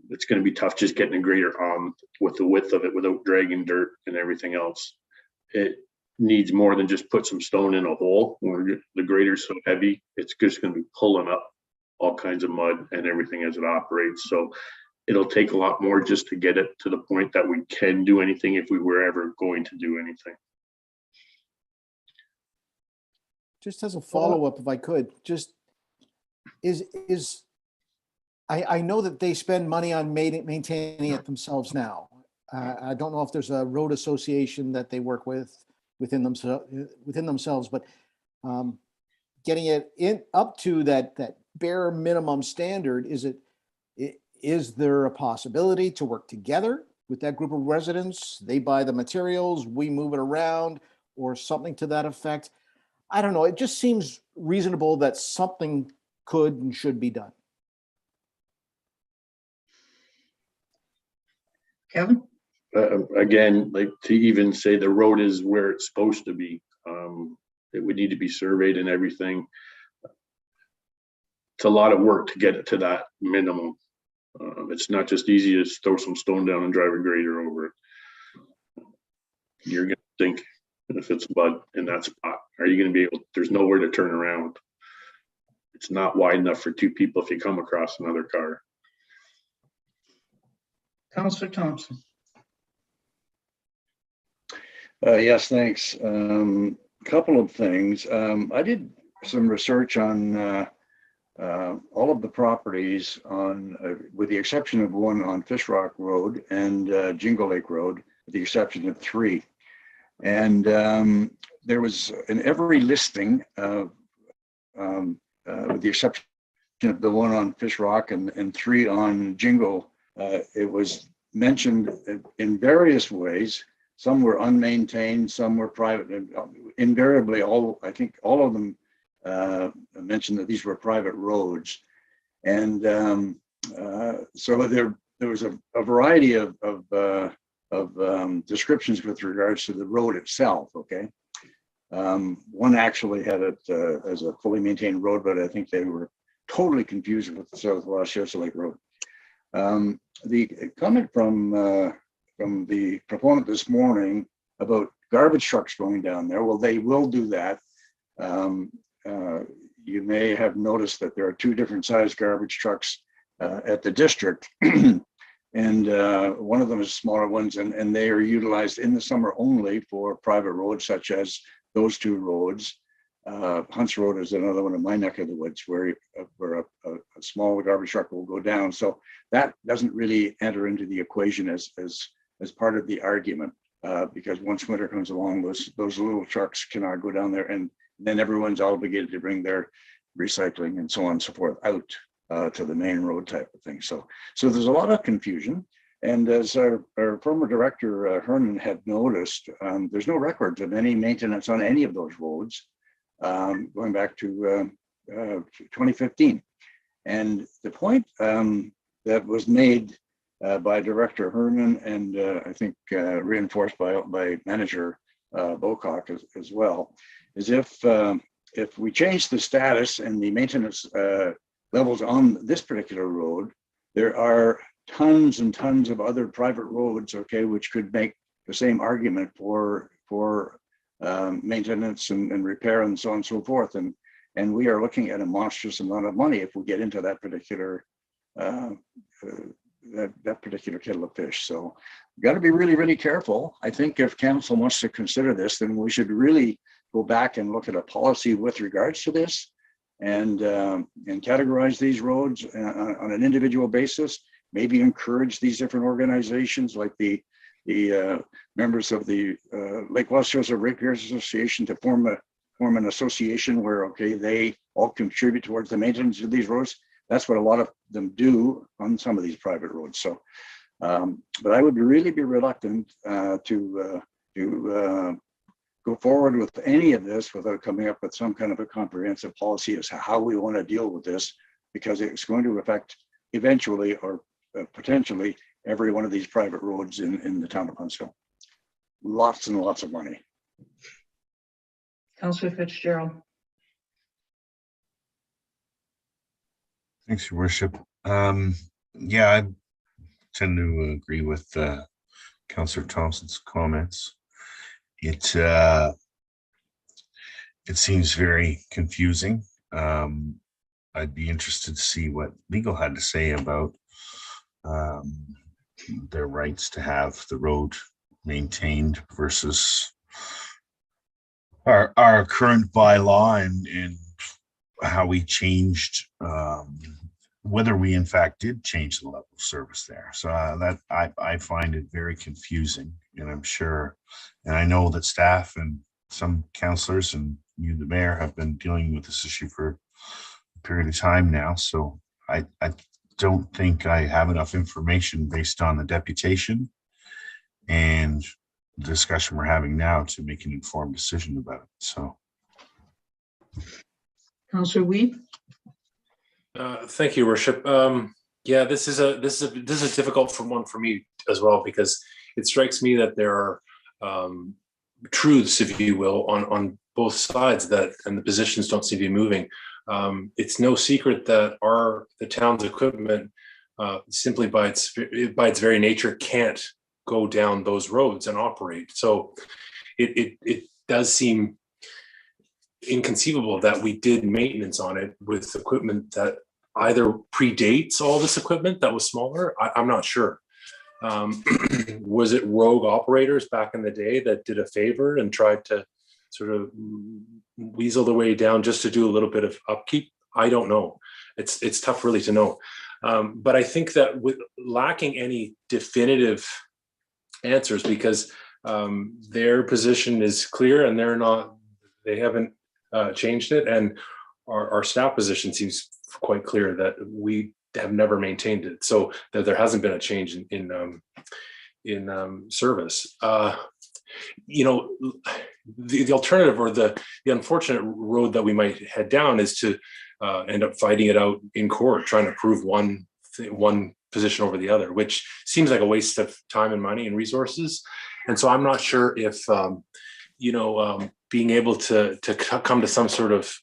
It's going to be tough just getting a grader on with the width of it without dragging dirt and everything else. It needs more than just put some stone in a hole. Where the grader's so heavy, it's just going to be pulling up all kinds of mud and everything as it operates. So it'll take a lot more just to get it to the point that we can do anything if we were ever going to do anything. Just as a follow-up, if I could, just I know that they spend money on maintaining it themselves now. I don't know if there's a road association that they work within themselves, but getting it up to that bare minimum standard, is there a possibility to work together with that group of residents? They buy the materials, we move it around, or something to that effect. I don't know. It just seems reasonable that something could and should be done. Kevin? Again, like, to even say the road is where it's supposed to be, it would need to be surveyed and everything. It's a lot of work to get it to that minimum. It's not just easy to throw some stone down and drive a grader over it. You're going to think if it's mud in that spot, are you going to be able, there's nowhere to turn around. It's not wide enough for two people if you come across another car. Councillor Thompson. Yes, thanks. Couple of things. I did some research on all of the properties on, with the exception of one on Fish Rock Road and Jingle Lake Road, with the exception of 3. And there was in every listing of, with the exception of the one on Fish Rock and 3 on Jingle, it was mentioned in various ways. Some were unmaintained, some were private. Invariably, I think all of them mentioned that these were private roads. And so there was a variety of descriptions with regards to the road itself. Okay. One actually had it as a fully maintained road, but I think they were totally confused with the South Lost Ships Lake Road. The comment from the proponent this morning about garbage trucks going down there, well, they will do that. You may have noticed that there are two different size garbage trucks at the district. And one of them is smaller ones, and they are utilized in the summer only for private roads, such as those two roads. Hunts Road is another one in my neck of the woods where a small garbage truck will go down. So that doesn't really enter into the equation as part of the argument, because once winter comes along, those little trucks cannot go down there, and then everyone's obligated to bring their recycling and so on and so forth out to the main road type of thing. So there's a lot of confusion. And as our former director, Hernan, had noticed, there's no records of any maintenance on any of those roads going back to 2015. And the point that was made by Director Hernan, and I think reinforced by Manager Bocock as well, is if we change the status and the maintenance levels on this particular road, there are tons and tons of other private roads, okay, which could make the same argument for maintenance and repair and so on and so forth. And we are looking at a monstrous amount of money if we get into that particular that particular kettle of fish. So we've got to be really, really careful. I think if council wants to consider this, then we should really go back and look at a policy with regards to this, and categorize these roads on an individual basis. Maybe encourage these different organizations like the members of the Lake Lost Joseph Ratepayers Association to form an association where, okay, they all contribute towards the maintenance of these roads. That's what a lot of them do on some of these private roads. So, but I would really be reluctant to go forward with any of this without coming up with some kind of a comprehensive policy as to how we want to deal with this, because it's going to affect eventually or potentially every one of these private roads in the town of Huntsville. Lots and lots of money. Councillor Fitzgerald. Thanks, Your Worship. Yeah, I tend to agree with Councillor Thompson's comments. It seems very confusing. I'd be interested to see what legal had to say about their rights to have the road maintained versus our current bylaw, and how we changed, whether we in fact did change the level of service there. So that I find it very confusing, and I'm sure, and I know that staff and some councillors and you, the mayor, have been dealing with this issue for a period of time now. So I don't think I have enough information based on the deputation and the discussion we're having now to make an informed decision about it. So, Councillor Weed. Thank you, Worship. Yeah, this is a difficult one for me as well, because it strikes me that there are truths, if you will, on both sides, that and the positions don't seem to be moving. It's no secret that the town's equipment, simply by its very nature, can't go down those roads and operate. So it does seem inconceivable that we did maintenance on it with equipment that either predates all this equipment that was smaller. I'm not sure. Was it rogue operators back in the day that did a favor and tried to sort of weasel the way down just to do a little bit of upkeep? I don't know. It's tough really to know. But I think that with lacking any definitive answers, because their position is clear and they haven't changed it, and our staff position seems quite clear that we have never maintained it, so that there hasn't been a change in service. You know, the alternative, or the unfortunate road that we might head down, is to end up fighting it out in court, trying to prove one position over the other, which seems like a waste of time and money and resources. And so I'm not sure if, being able to come to some sort of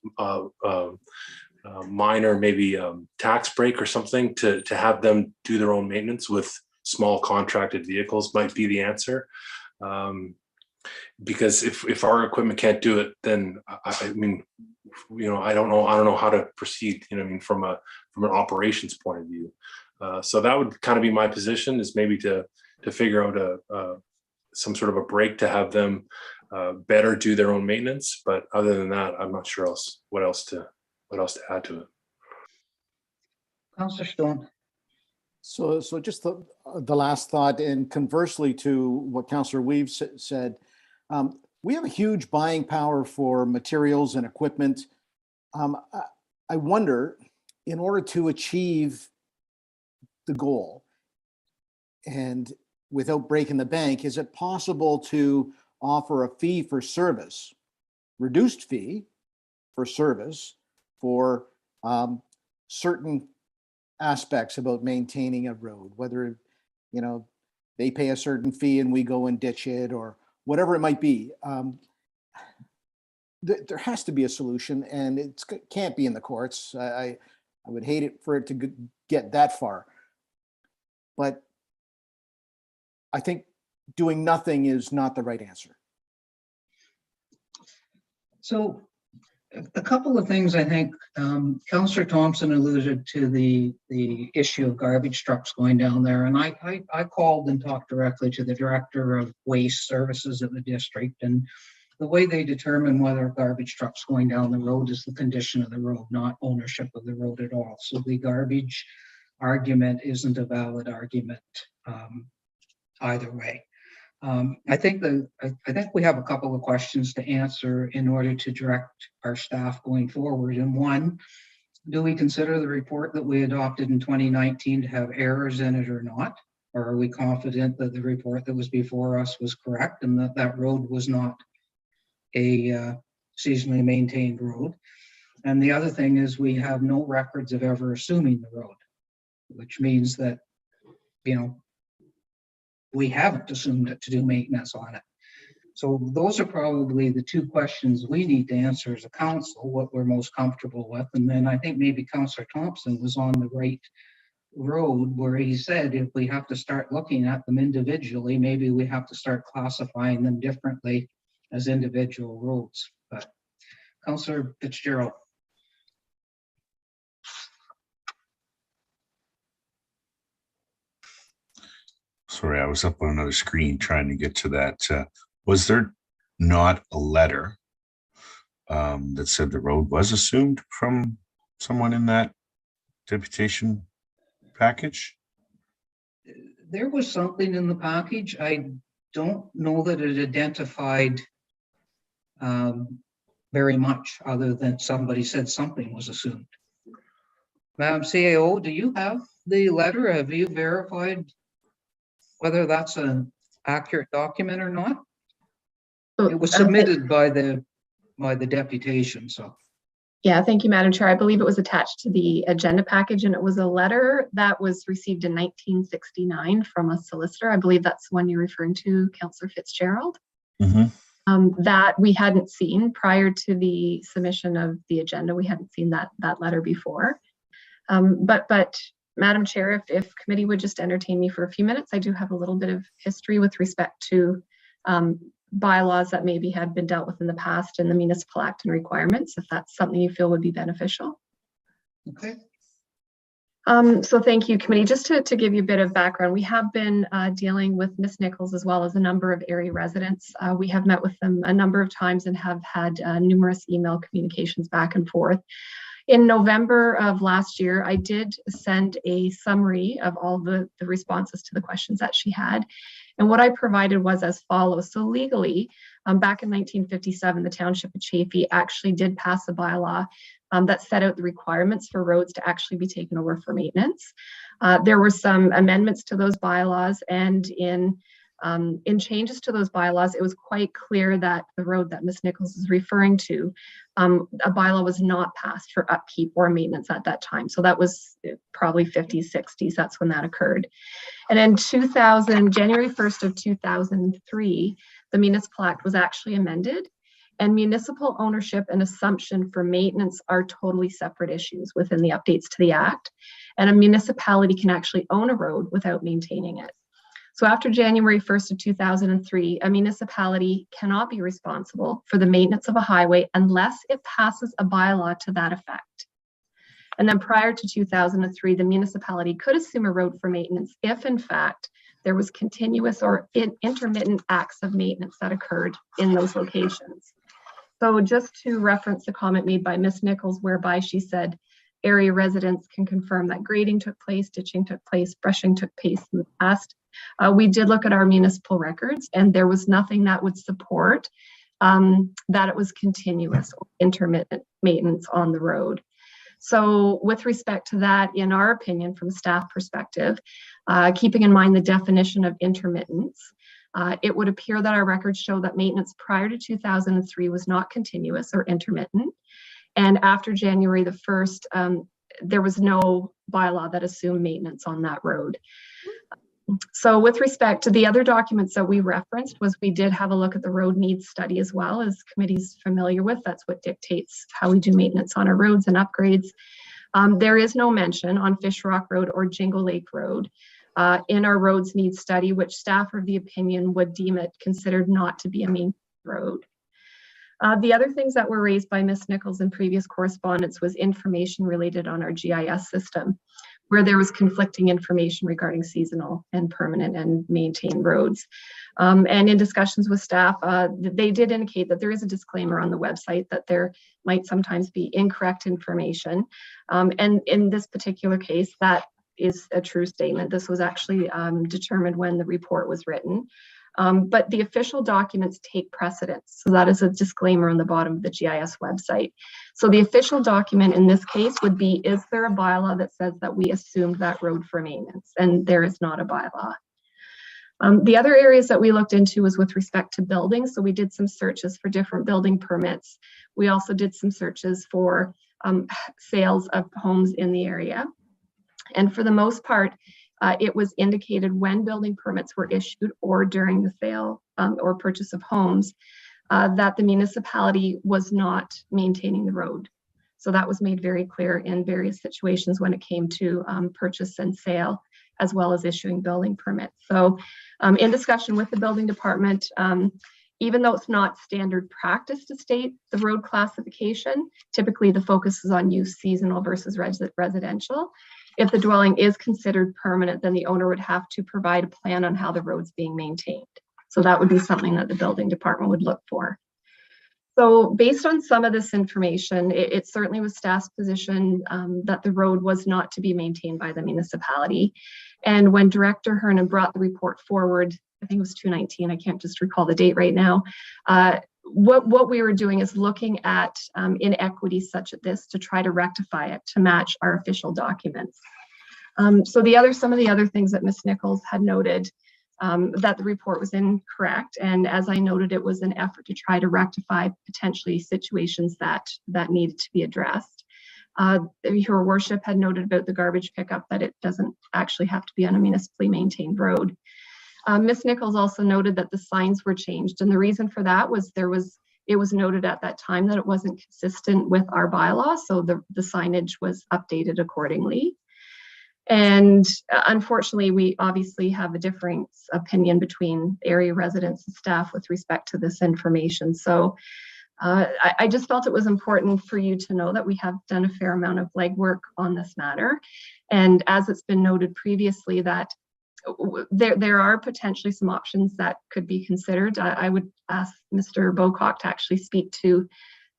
minor, maybe tax break or something to have them do their own maintenance with small contracted vehicles might be the answer. Because if our equipment can't do it, then I mean, I don't know how to proceed, from an operations point of view. So that would kind of be my position, is maybe to figure out some sort of a break to have them better do their own maintenance. But other than that, I'm not sure what else to add to it. Councillor Stone. So just the last thought, and conversely to what Councillor Weave said, we have a huge buying power for materials and equipment. I wonder, in order to achieve the goal and without breaking the bank, is it possible to offer a fee for service, reduced fee for service for certain aspects about maintaining a road, whether they pay a certain fee and we go and ditch it or whatever it might be. There has to be a solution, and it can't be in the courts. I would hate it for it to get that far, but I think doing nothing is not the right answer. So a couple of things, I think. Councillor Thompson alluded to the issue of garbage trucks going down there, and I called and talked directly to the director of waste services of the district, and the way they determine whether a garbage truck's going down the road is the condition of the road, not ownership of the road at all. So the garbage argument isn't a valid argument either way. I think we have a couple of questions to answer in order to direct our staff going forward. And one, do we consider the report that we adopted in 2019 to have errors in it or not? Or are we confident that the report that was before us was correct and that that road was not a seasonally maintained road? And the other thing is, we have no records of ever assuming the road, which means that, we haven't assumed it to do maintenance on it. So those are probably the two questions we need to answer as a council, what we're most comfortable with. And then I think maybe Councillor Thompson was on the right road where he said, if we have to start looking at them individually, maybe we have to start classifying them differently as individual roads. But Councillor Fitzgerald. Sorry, I was up on another screen trying to get to that. Was there not a letter that said the road was assumed from someone in that deputation package? There was something in the package. I don't know that it identified very much other than somebody said something was assumed. Madam CAO, do you have the letter? Have you verified whether that's an accurate document or not? It was submitted by the deputation, so. Yeah, thank you, Madam Chair. I believe it was attached to the agenda package, and it was a letter that was received in 1969 from a solicitor. I believe that's the one you're referring to, Councillor Fitzgerald. Mm-hmm. That we hadn't seen prior to the submission of the agenda. We hadn't seen that letter before. But Madam Chair, if committee would just entertain me for a few minutes, I do have a little bit of history with respect to bylaws that maybe had been dealt with in the past in the Municipal Act and requirements, if that's something you feel would be beneficial. Okay. So thank you, committee. Just to give you a bit of background, we have been dealing with Ms. Nichols as well as a number of area residents. We have met with them a number of times and have had numerous email communications back and forth. In November of last year, I did send a summary of all the responses to the questions that she had. And what I provided was as follows. So legally, back in 1957, the Township of Chaffey actually did pass a bylaw that set out the requirements for roads to actually be taken over for maintenance. There were some amendments to those bylaws, and in In changes to those bylaws, it was quite clear that the road that Ms. Nichols is referring to, a bylaw was not passed for upkeep or maintenance at that time. So that was probably 50s, 60s, that's when that occurred. And in January 1st of 2003, the Municipal Act was actually amended, and municipal ownership and assumption for maintenance are totally separate issues within the updates to the Act. And a municipality can actually own a road without maintaining it. So after January 1st of 2003, a municipality cannot be responsible for the maintenance of a highway unless it passes a bylaw to that effect. And then prior to 2003, the municipality could assume a road for maintenance if, in fact, there was continuous or intermittent acts of maintenance that occurred in those locations. So just to reference the comment made by Ms. Nichols, whereby she said area residents can confirm that grading took place, ditching took place, brushing took place in the past. We did look at our municipal records, and there was nothing that would support that it was continuous or intermittent maintenance on the road. So with respect to that, in our opinion, from a staff perspective, keeping in mind the definition of intermittence, it would appear that our records show that maintenance prior to 2003 was not continuous or intermittent. And after January the 1st, there was no bylaw that assumed maintenance on that road. So with respect to the other documents that we referenced, we did have a look at the road needs study as well, as committee's familiar with. That's what dictates how we do maintenance on our roads and upgrades. There is no mention on Fish Rock Road or Jingle Lake Road in our roads needs study, which staff are of the opinion would deem it considered not to be a main road. The other things that were raised by Ms. Nichols in previous correspondence was information related on our GIS system, where there was conflicting information regarding seasonal and permanent and maintained roads. And in discussions with staff, they did indicate that there is a disclaimer on the website that there might sometimes be incorrect information. And in this particular case, that is a true statement. This was actually determined when the report was written. But the official documents take precedence. So that is a disclaimer on the bottom of the GIS website. So the official document in this case would be, is there a bylaw that says that we assumed that road for maintenance? And there is not a bylaw. The other areas that we looked into was with respect to buildings. So we did some searches for different building permits. We also did some searches for sales of homes in the area. And for the most part, it was indicated when building permits were issued or during the sale or purchase of homes that the municipality was not maintaining the road. So that was made very clear in various situations when it came to purchase and sale, as well as issuing building permits. So in discussion with the building department, even though it's not standard practice to state the road classification, typically the focus is on use seasonal versus residential. If the dwelling is considered permanent, then the owner would have to provide a plan on how the road's being maintained. So that would be something that the building department would look for. So based on some of this information, it certainly was staff's position that the road was not to be maintained by the municipality. And when Director Hernan brought the report forward, I think it was 2019, I can't just recall the date right now, what we were doing is looking at inequities such as this to try to rectify it to match our official documents. So some of the other things that Ms. Nichols had noted, that the report was incorrect, and as I noted, it was an effort to try to rectify potentially situations that needed to be addressed. Your worship had noted about the garbage pickup, that it doesn't actually have to be on a municipally maintained road. Ms. Nichols also noted that the signs were changed, and the reason for that was it was noted at that time that it wasn't consistent with our bylaw, so the signage was updated accordingly. And unfortunately, we obviously have a different opinion between area residents and staff with respect to this information. So I just felt it was important for you to know that we have done a fair amount of legwork on this matter. And as it's been noted previously, that there are potentially some options that could be considered. I would ask Mr. Bocock to actually speak to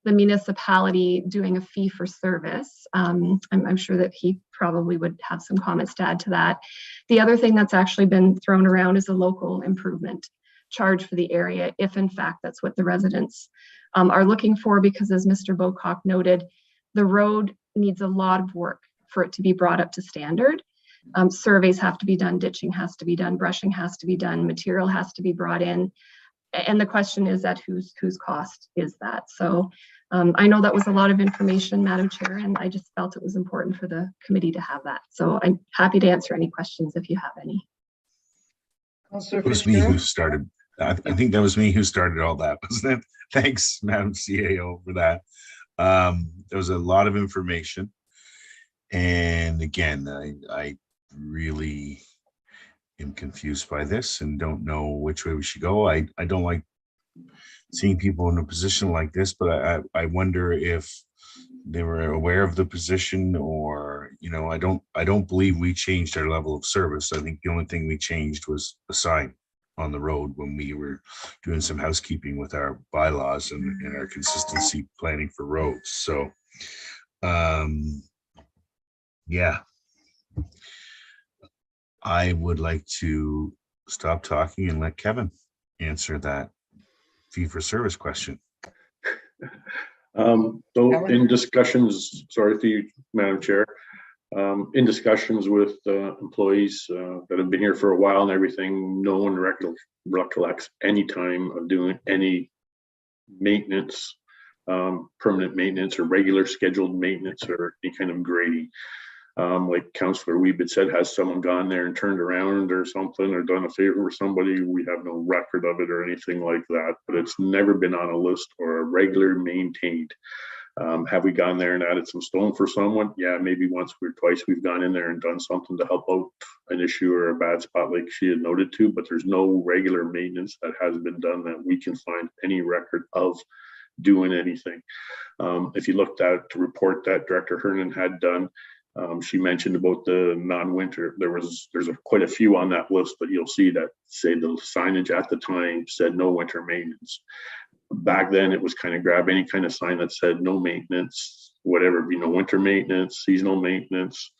the municipality doing a fee for service. I'm sure that he probably would have some comments to add to that. The other thing that's actually been thrown around is a local improvement charge for the area, if in fact that's what the residents are looking for, because as Mr. Bocock noted, the road needs a lot of work for it to be brought up to standard. surveys have to be done, ditching has to be done, brushing has to be done, material has to be brought in. And the question is that whose cost is that? So I know that was a lot of information, Madam Chair, and I just felt it was important for the committee to have that. So I'm happy to answer any questions if you have any. It was me who started. I think that was me who started all that, wasn't it? Thanks, Madam CAO, for that. There was a lot of information. And again, I really am confused by this and don't know which way we should go. I don't like seeing people in a position like this, but I wonder if they were aware of the position, or, you know, I don't believe we changed our level of service. I think the only thing we changed was a sign on the road when we were doing some housekeeping with our bylaws and our consistency planning for roads. So yeah, I would like to stop talking and let Kevin answer that fee for service question. So in discussions, sorry to you, Madam Chair, in discussions with employees that have been here for a while and everything, no one recollects any time of doing any maintenance, permanent maintenance or regular scheduled maintenance or any kind of grading. Like Councillor Weeb said, has someone gone there and turned around or something or done a favor for somebody? We have no record of it or anything like that, but it's never been on a list or a regular maintained. Have we gone there and added some stone for someone? Yeah, maybe once or twice we've gone in there and done something to help out an issue or a bad spot like she had noted to, but there's no regular maintenance that has been done that we can find any record of doing anything. If you looked at the report that Director Hernan had done, she mentioned about the non-winter. There's quite a few on that list, but you'll see that say the signage at the time said no winter maintenance. Back then it was kind of grab any kind of sign that said no maintenance, whatever, you know, winter maintenance, seasonal maintenance,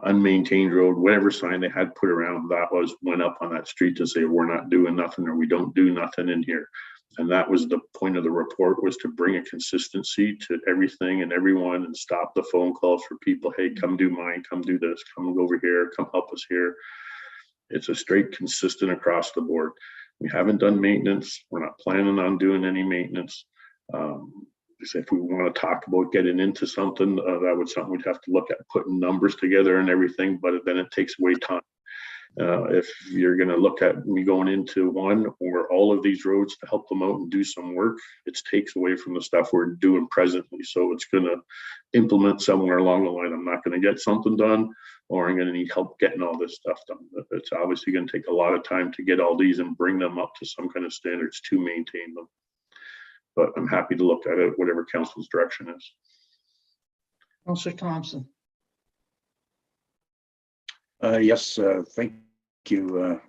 unmaintained road, whatever sign they had put around, that went up on that street to say we're not doing nothing or we don't do nothing in here. And that was the point of the report, was to bring a consistency to everything and everyone and stop the phone calls for people. Hey, come do mine, come do this, come over here, come help us here. It's a straight consistent across the board. We haven't done maintenance. We're not planning on doing any maintenance. If we want to talk about getting into something, that would something we'd have to look at, putting numbers together and everything, but then it takes away time. If you're going to look at me going into one or all of these roads to help them out and do some work, it takes away from the stuff we're doing presently. So it's going to implement somewhere along the line. I'm not going to get something done, or I'm going to need help getting all this stuff done. It's obviously going to take a lot of time to get all these and bring them up to some kind of standards to maintain them. But I'm happy to look at it, whatever council's direction is. Councillor Thompson. Yes, thank you,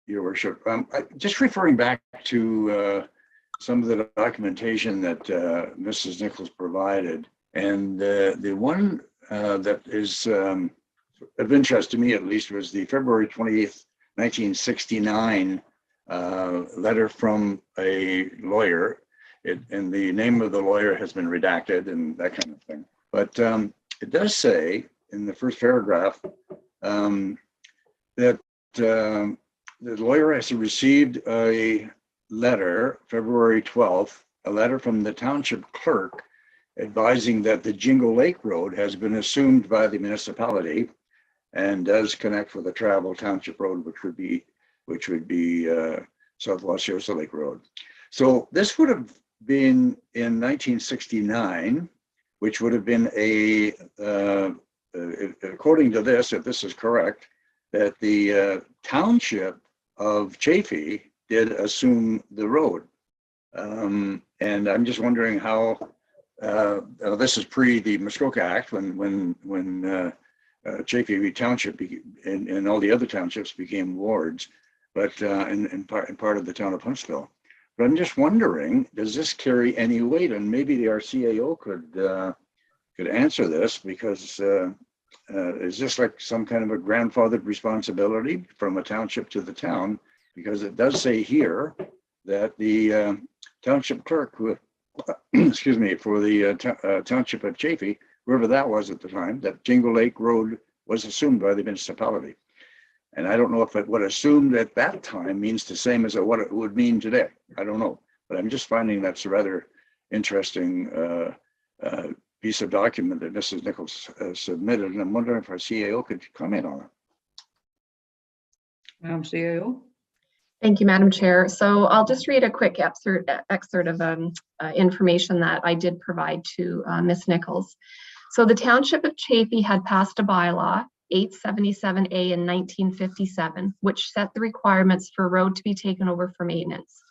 Your Worship. Just referring back to some of the documentation that Mrs. Nichols provided, and the one that is of interest to me, at least, was the February 28th, 1969 letter from a lawyer, and the name of the lawyer has been redacted and that kind of thing. But it does say in the first paragraph that the lawyer has received a letter, February 12th, a letter from the township clerk advising that the Jingle Lake Road has been assumed by the municipality and does connect with the Travel Township Road, which would be South Wauseosa Lake Road. So this would have been in 1969, which would have been according to this, if this is correct, that the township of Chaffee did assume the road. And I'm just wondering how, this is pre the Muskoka Act, when Chaffee Township and all the other townships became wards, but in part of the town of Huntsville. But I'm just wondering, does this carry any weight? And maybe the RCAO could answer this, because is this like some kind of a grandfathered responsibility from a township to the town? Because it does say here that the township clerk, who, excuse me, for the township of Chaffee, whoever that was at the time, that Jingle Lake Road was assumed by the municipality. And I don't know if what assumed at that time means the same as what it would mean today. I don't know, but I'm just finding that's a rather interesting piece of document that Mrs. Nichols submitted, and I'm wondering if our CAO could comment on it. Madam CAO. Thank you, Madam Chair. So I'll just read a quick excerpt of information that I did provide to Ms. Nichols. So the Township of Chaffey had passed a bylaw, 877A in 1957, which set the requirements for a road to be taken over for maintenance.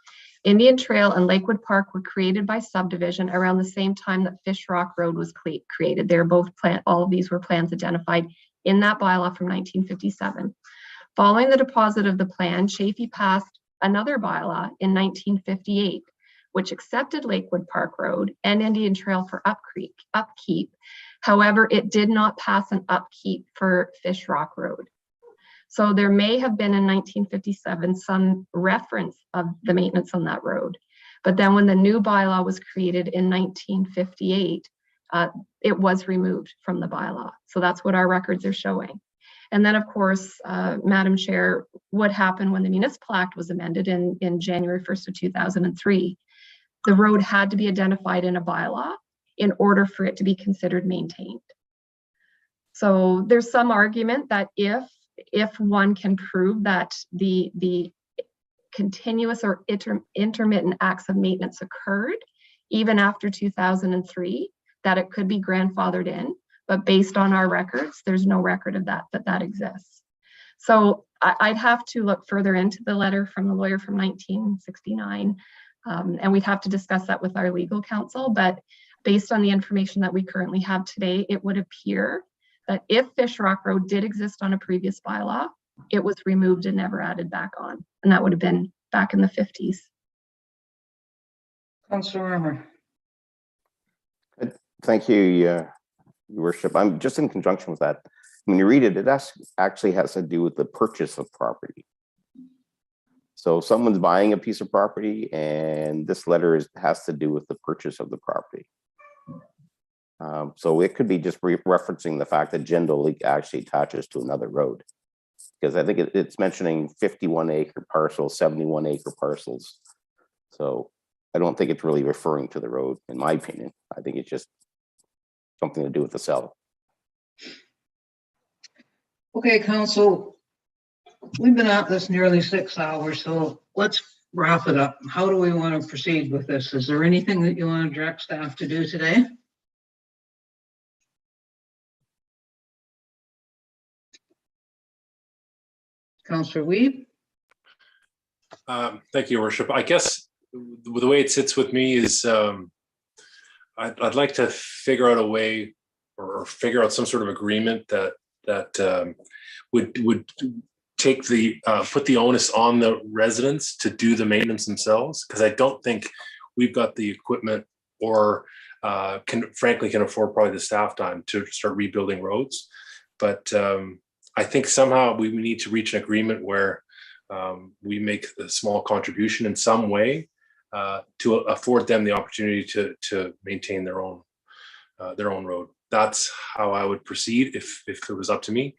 Indian Trail and Lakewood Park were created by subdivision around the same time that Fish Rock Road was created. They were both all of these were plans identified in that bylaw from 1957. Following the deposit of the plan, Chaffey passed another bylaw in 1958, which accepted Lakewood Park Road and Indian Trail for upkeep. However, it did not pass an upkeep for Fish Rock Road. So there may have been in 1957 some reference of the maintenance on that road. But then when the new bylaw was created in 1958, it was removed from the bylaw. So that's what our records are showing. And then, of course, Madam Chair, what happened when the Municipal Act was amended in January 1st of 2003, the road had to be identified in a bylaw in order for it to be considered maintained. So there's some argument that if one can prove that the continuous or intermittent acts of maintenance occurred even after 2003, that it could be grandfathered in. But based on our records, there's no record of that exists. So I'd have to look further into the letter from the lawyer from 1969, and we'd have to discuss that with our legal counsel. But based on the information that we currently have today, it would appear that if Fish Rock Road did exist on a previous bylaw, it was removed and never added back on. And that would have been back in the 50s. Councillor Armour. Thank you, Your Worship. I'm just in conjunction with that. When you read it, it actually has to do with the purchase of property. So someone's buying a piece of property, and this letter has to do with the purchase of the property. So it could be just referencing the fact that Jindal Lake actually attaches to another road, because I think it's mentioning 51-acre parcels, 71-acre parcels. So I don't think it's really referring to the road, in my opinion. I think it's just something to do with the sell. Okay, Council, we've been at this nearly 6 hours, so let's wrap it up. How do we want to proceed with this? Is there anything that you want to direct staff to do today? Councillor Wiebe. Thank you, Your Worship. I guess the way it sits with me is I'd like to figure out a way or figure out some sort of agreement that would take put the onus on the residents to do the maintenance themselves, because I don't think we've got the equipment or frankly can afford probably the staff time to start rebuilding roads. But I think somehow we need to reach an agreement where we make a small contribution in some way to afford them the opportunity to maintain their own road. That's how I would proceed if it was up to me.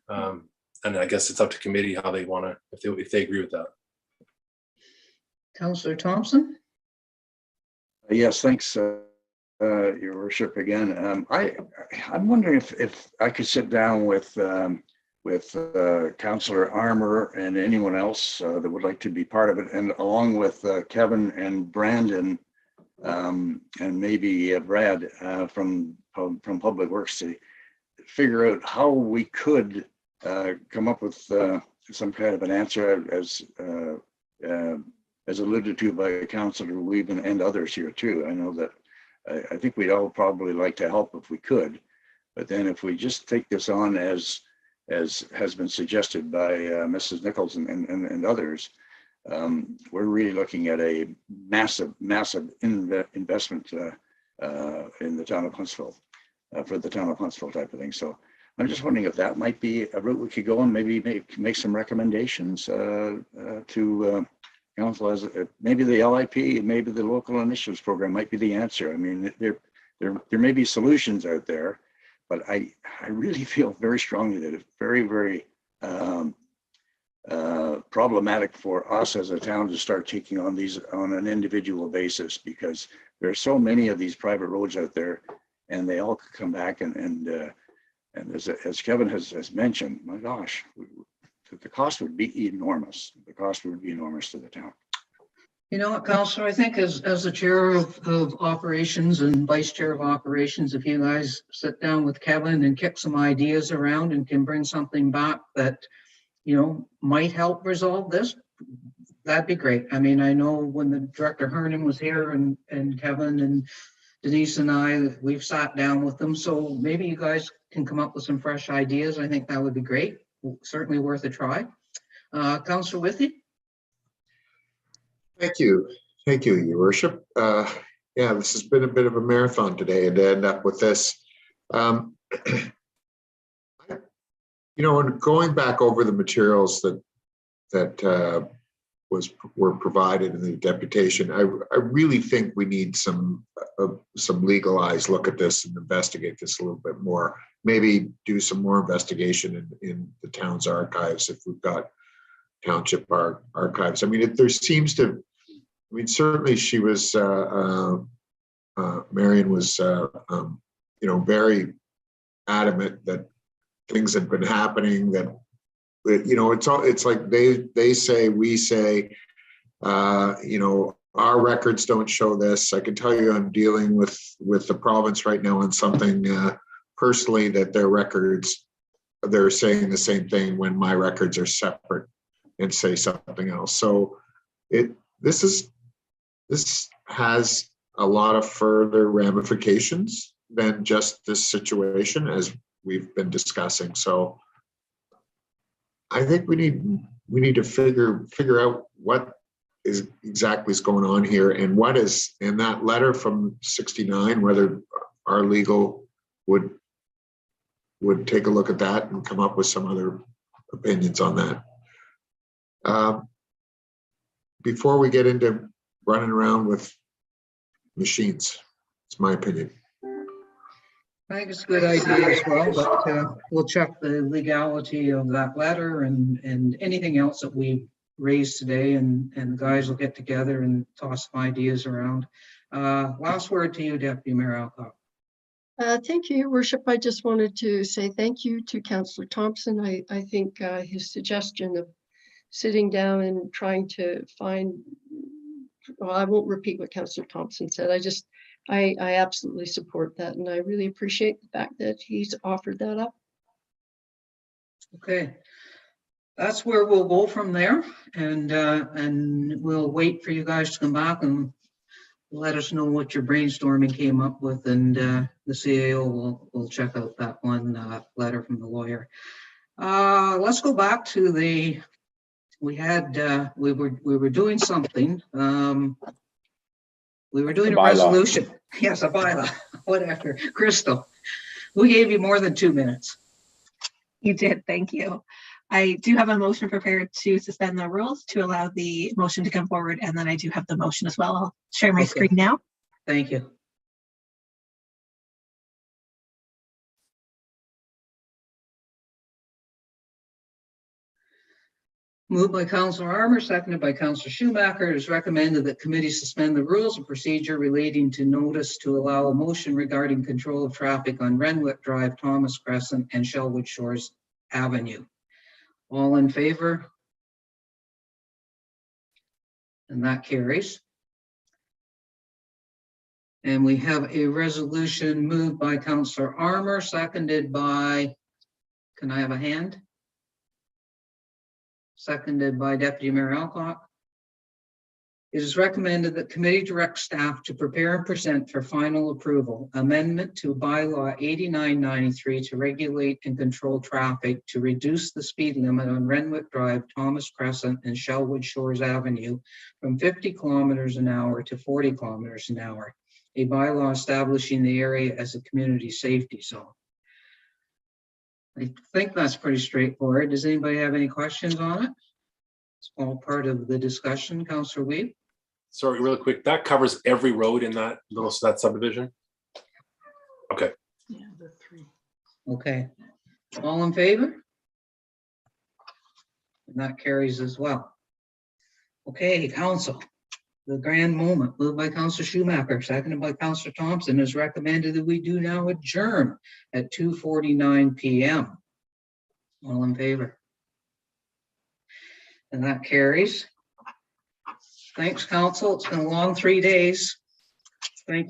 And I guess it's up to committee how they want to, if they agree with that. Councillor Thompson. Yes, thanks, Your Worship. Again, I'm wondering if I could sit down with Councillor Armour and anyone else that would like to be part of it, and along with Kevin and Brandon and maybe Brad from Public Works, to figure out how we could come up with some kind of an answer, as alluded to by Councillor Wiebe and others here too. I know that I think we'd all probably like to help if we could, but then if we just take this on as has been suggested by Mrs. Nichols and others, we're really looking at a massive investment in the town of Huntsville, for the town of Huntsville type of thing. So I'm just wondering if that might be a route we could go and maybe make some recommendations to council, as maybe the LIP, maybe the local initiatives program might be the answer. I mean, there may be solutions out there, but I really feel very strongly that it's very, very problematic for us as a town to start taking on these on an individual basis, because there are so many of these private roads out there, and they all could come back and as Kevin has mentioned, my gosh, the cost would be enormous. The cost would be enormous to the town. You know what, Counselor, I think as the chair of operations and vice chair of operations, if you guys sit down with Kevin and kick some ideas around and can bring something back that, you know, might help resolve this, that'd be great. I mean, I know when the Director Hernan was here and Kevin and Denise and I, we've sat down with them. So maybe you guys can come up with some fresh ideas. I think that would be great. Certainly worth a try. Councillor Withey? Thank you. Thank you, Your Worship. Yeah, this has been a bit of a marathon today, and to end up with this. You know, when going back over the materials that were provided in the deputation, I really think we need some legalized look at this and investigate this a little bit more. Maybe do some more investigation in the town's archives if we've got township archives. I mean, there seems to. I mean, certainly she was. Marion was, you know, very adamant that things had been happening. That, you know, it's like they say, we say, you know, our records don't show this. I can tell you, I'm dealing with the province right now on something personally that their records, they're saying the same thing when my records are separate and say something else. So this has a lot of further ramifications than just this situation, as we've been discussing. So I think we need to figure out what is exactly is going on here, and what is in that letter from 69, whether our legal would take a look at that and come up with some other opinions on that. Before we get into running around with machines, it's my opinion. I think it's a good idea as well, but we'll check the legality of that letter and anything else that we raised today, and the guys will get together and toss some ideas around. Last word to you, Deputy Mayor Alcock. Thank you, Your Worship. I just wanted to say thank you to Councillor Thompson. I think his suggestion of sitting down and trying to find, well, I won't repeat what Councillor Thompson said. I absolutely support that, and I really appreciate the fact that he's offered that up. Okay, that's where we'll go from there, and we'll wait for you guys to come back and let us know what your brainstorming came up with, and the CAO will check out that one letter from the lawyer. Let's go back to we were doing something. We were doing a resolution. Yes, a bylaw, whatever. Crystal, we gave you more than 2 minutes. You did, thank you. I do have a motion prepared to suspend the rules to allow the motion to come forward, and then I do have the motion as well. I'll share my screen now. Thank you. Moved by Councillor Armour, seconded by Councillor Schumacher. It is recommended that committee suspend the rules of procedure relating to notice to allow a motion regarding control of traffic on Renwick Drive, Thomas Crescent, and Shellwood Shores Avenue. All in favor? And that carries. And we have a resolution moved by Councillor Armour, seconded by, can I have a hand? Seconded by Deputy Mayor Alcock. It is recommended that committee direct staff to prepare and present for final approval amendment to bylaw 8993 to regulate and control traffic to reduce the speed limit on Renwick Drive, Thomas Crescent, and Shellwood Shores Avenue from 50 kilometers an hour to 40 kilometers an hour. A bylaw establishing the area as a community safety zone. I think that's pretty straightforward. Does anybody have any questions on it? It's all part of the discussion. Councillor Weed. Sorry, really quick. That covers every road in that subdivision? Okay. Yeah, the 3. Okay, all in favor? And that carries as well. Okay, council, the grand moment, moved by Councilor Schumacher, seconded by Councilor Thompson, is recommended that we do now adjourn at 2:49 PM. All in favor? And that carries. Thanks, council. It's been a long 3 days. Thank you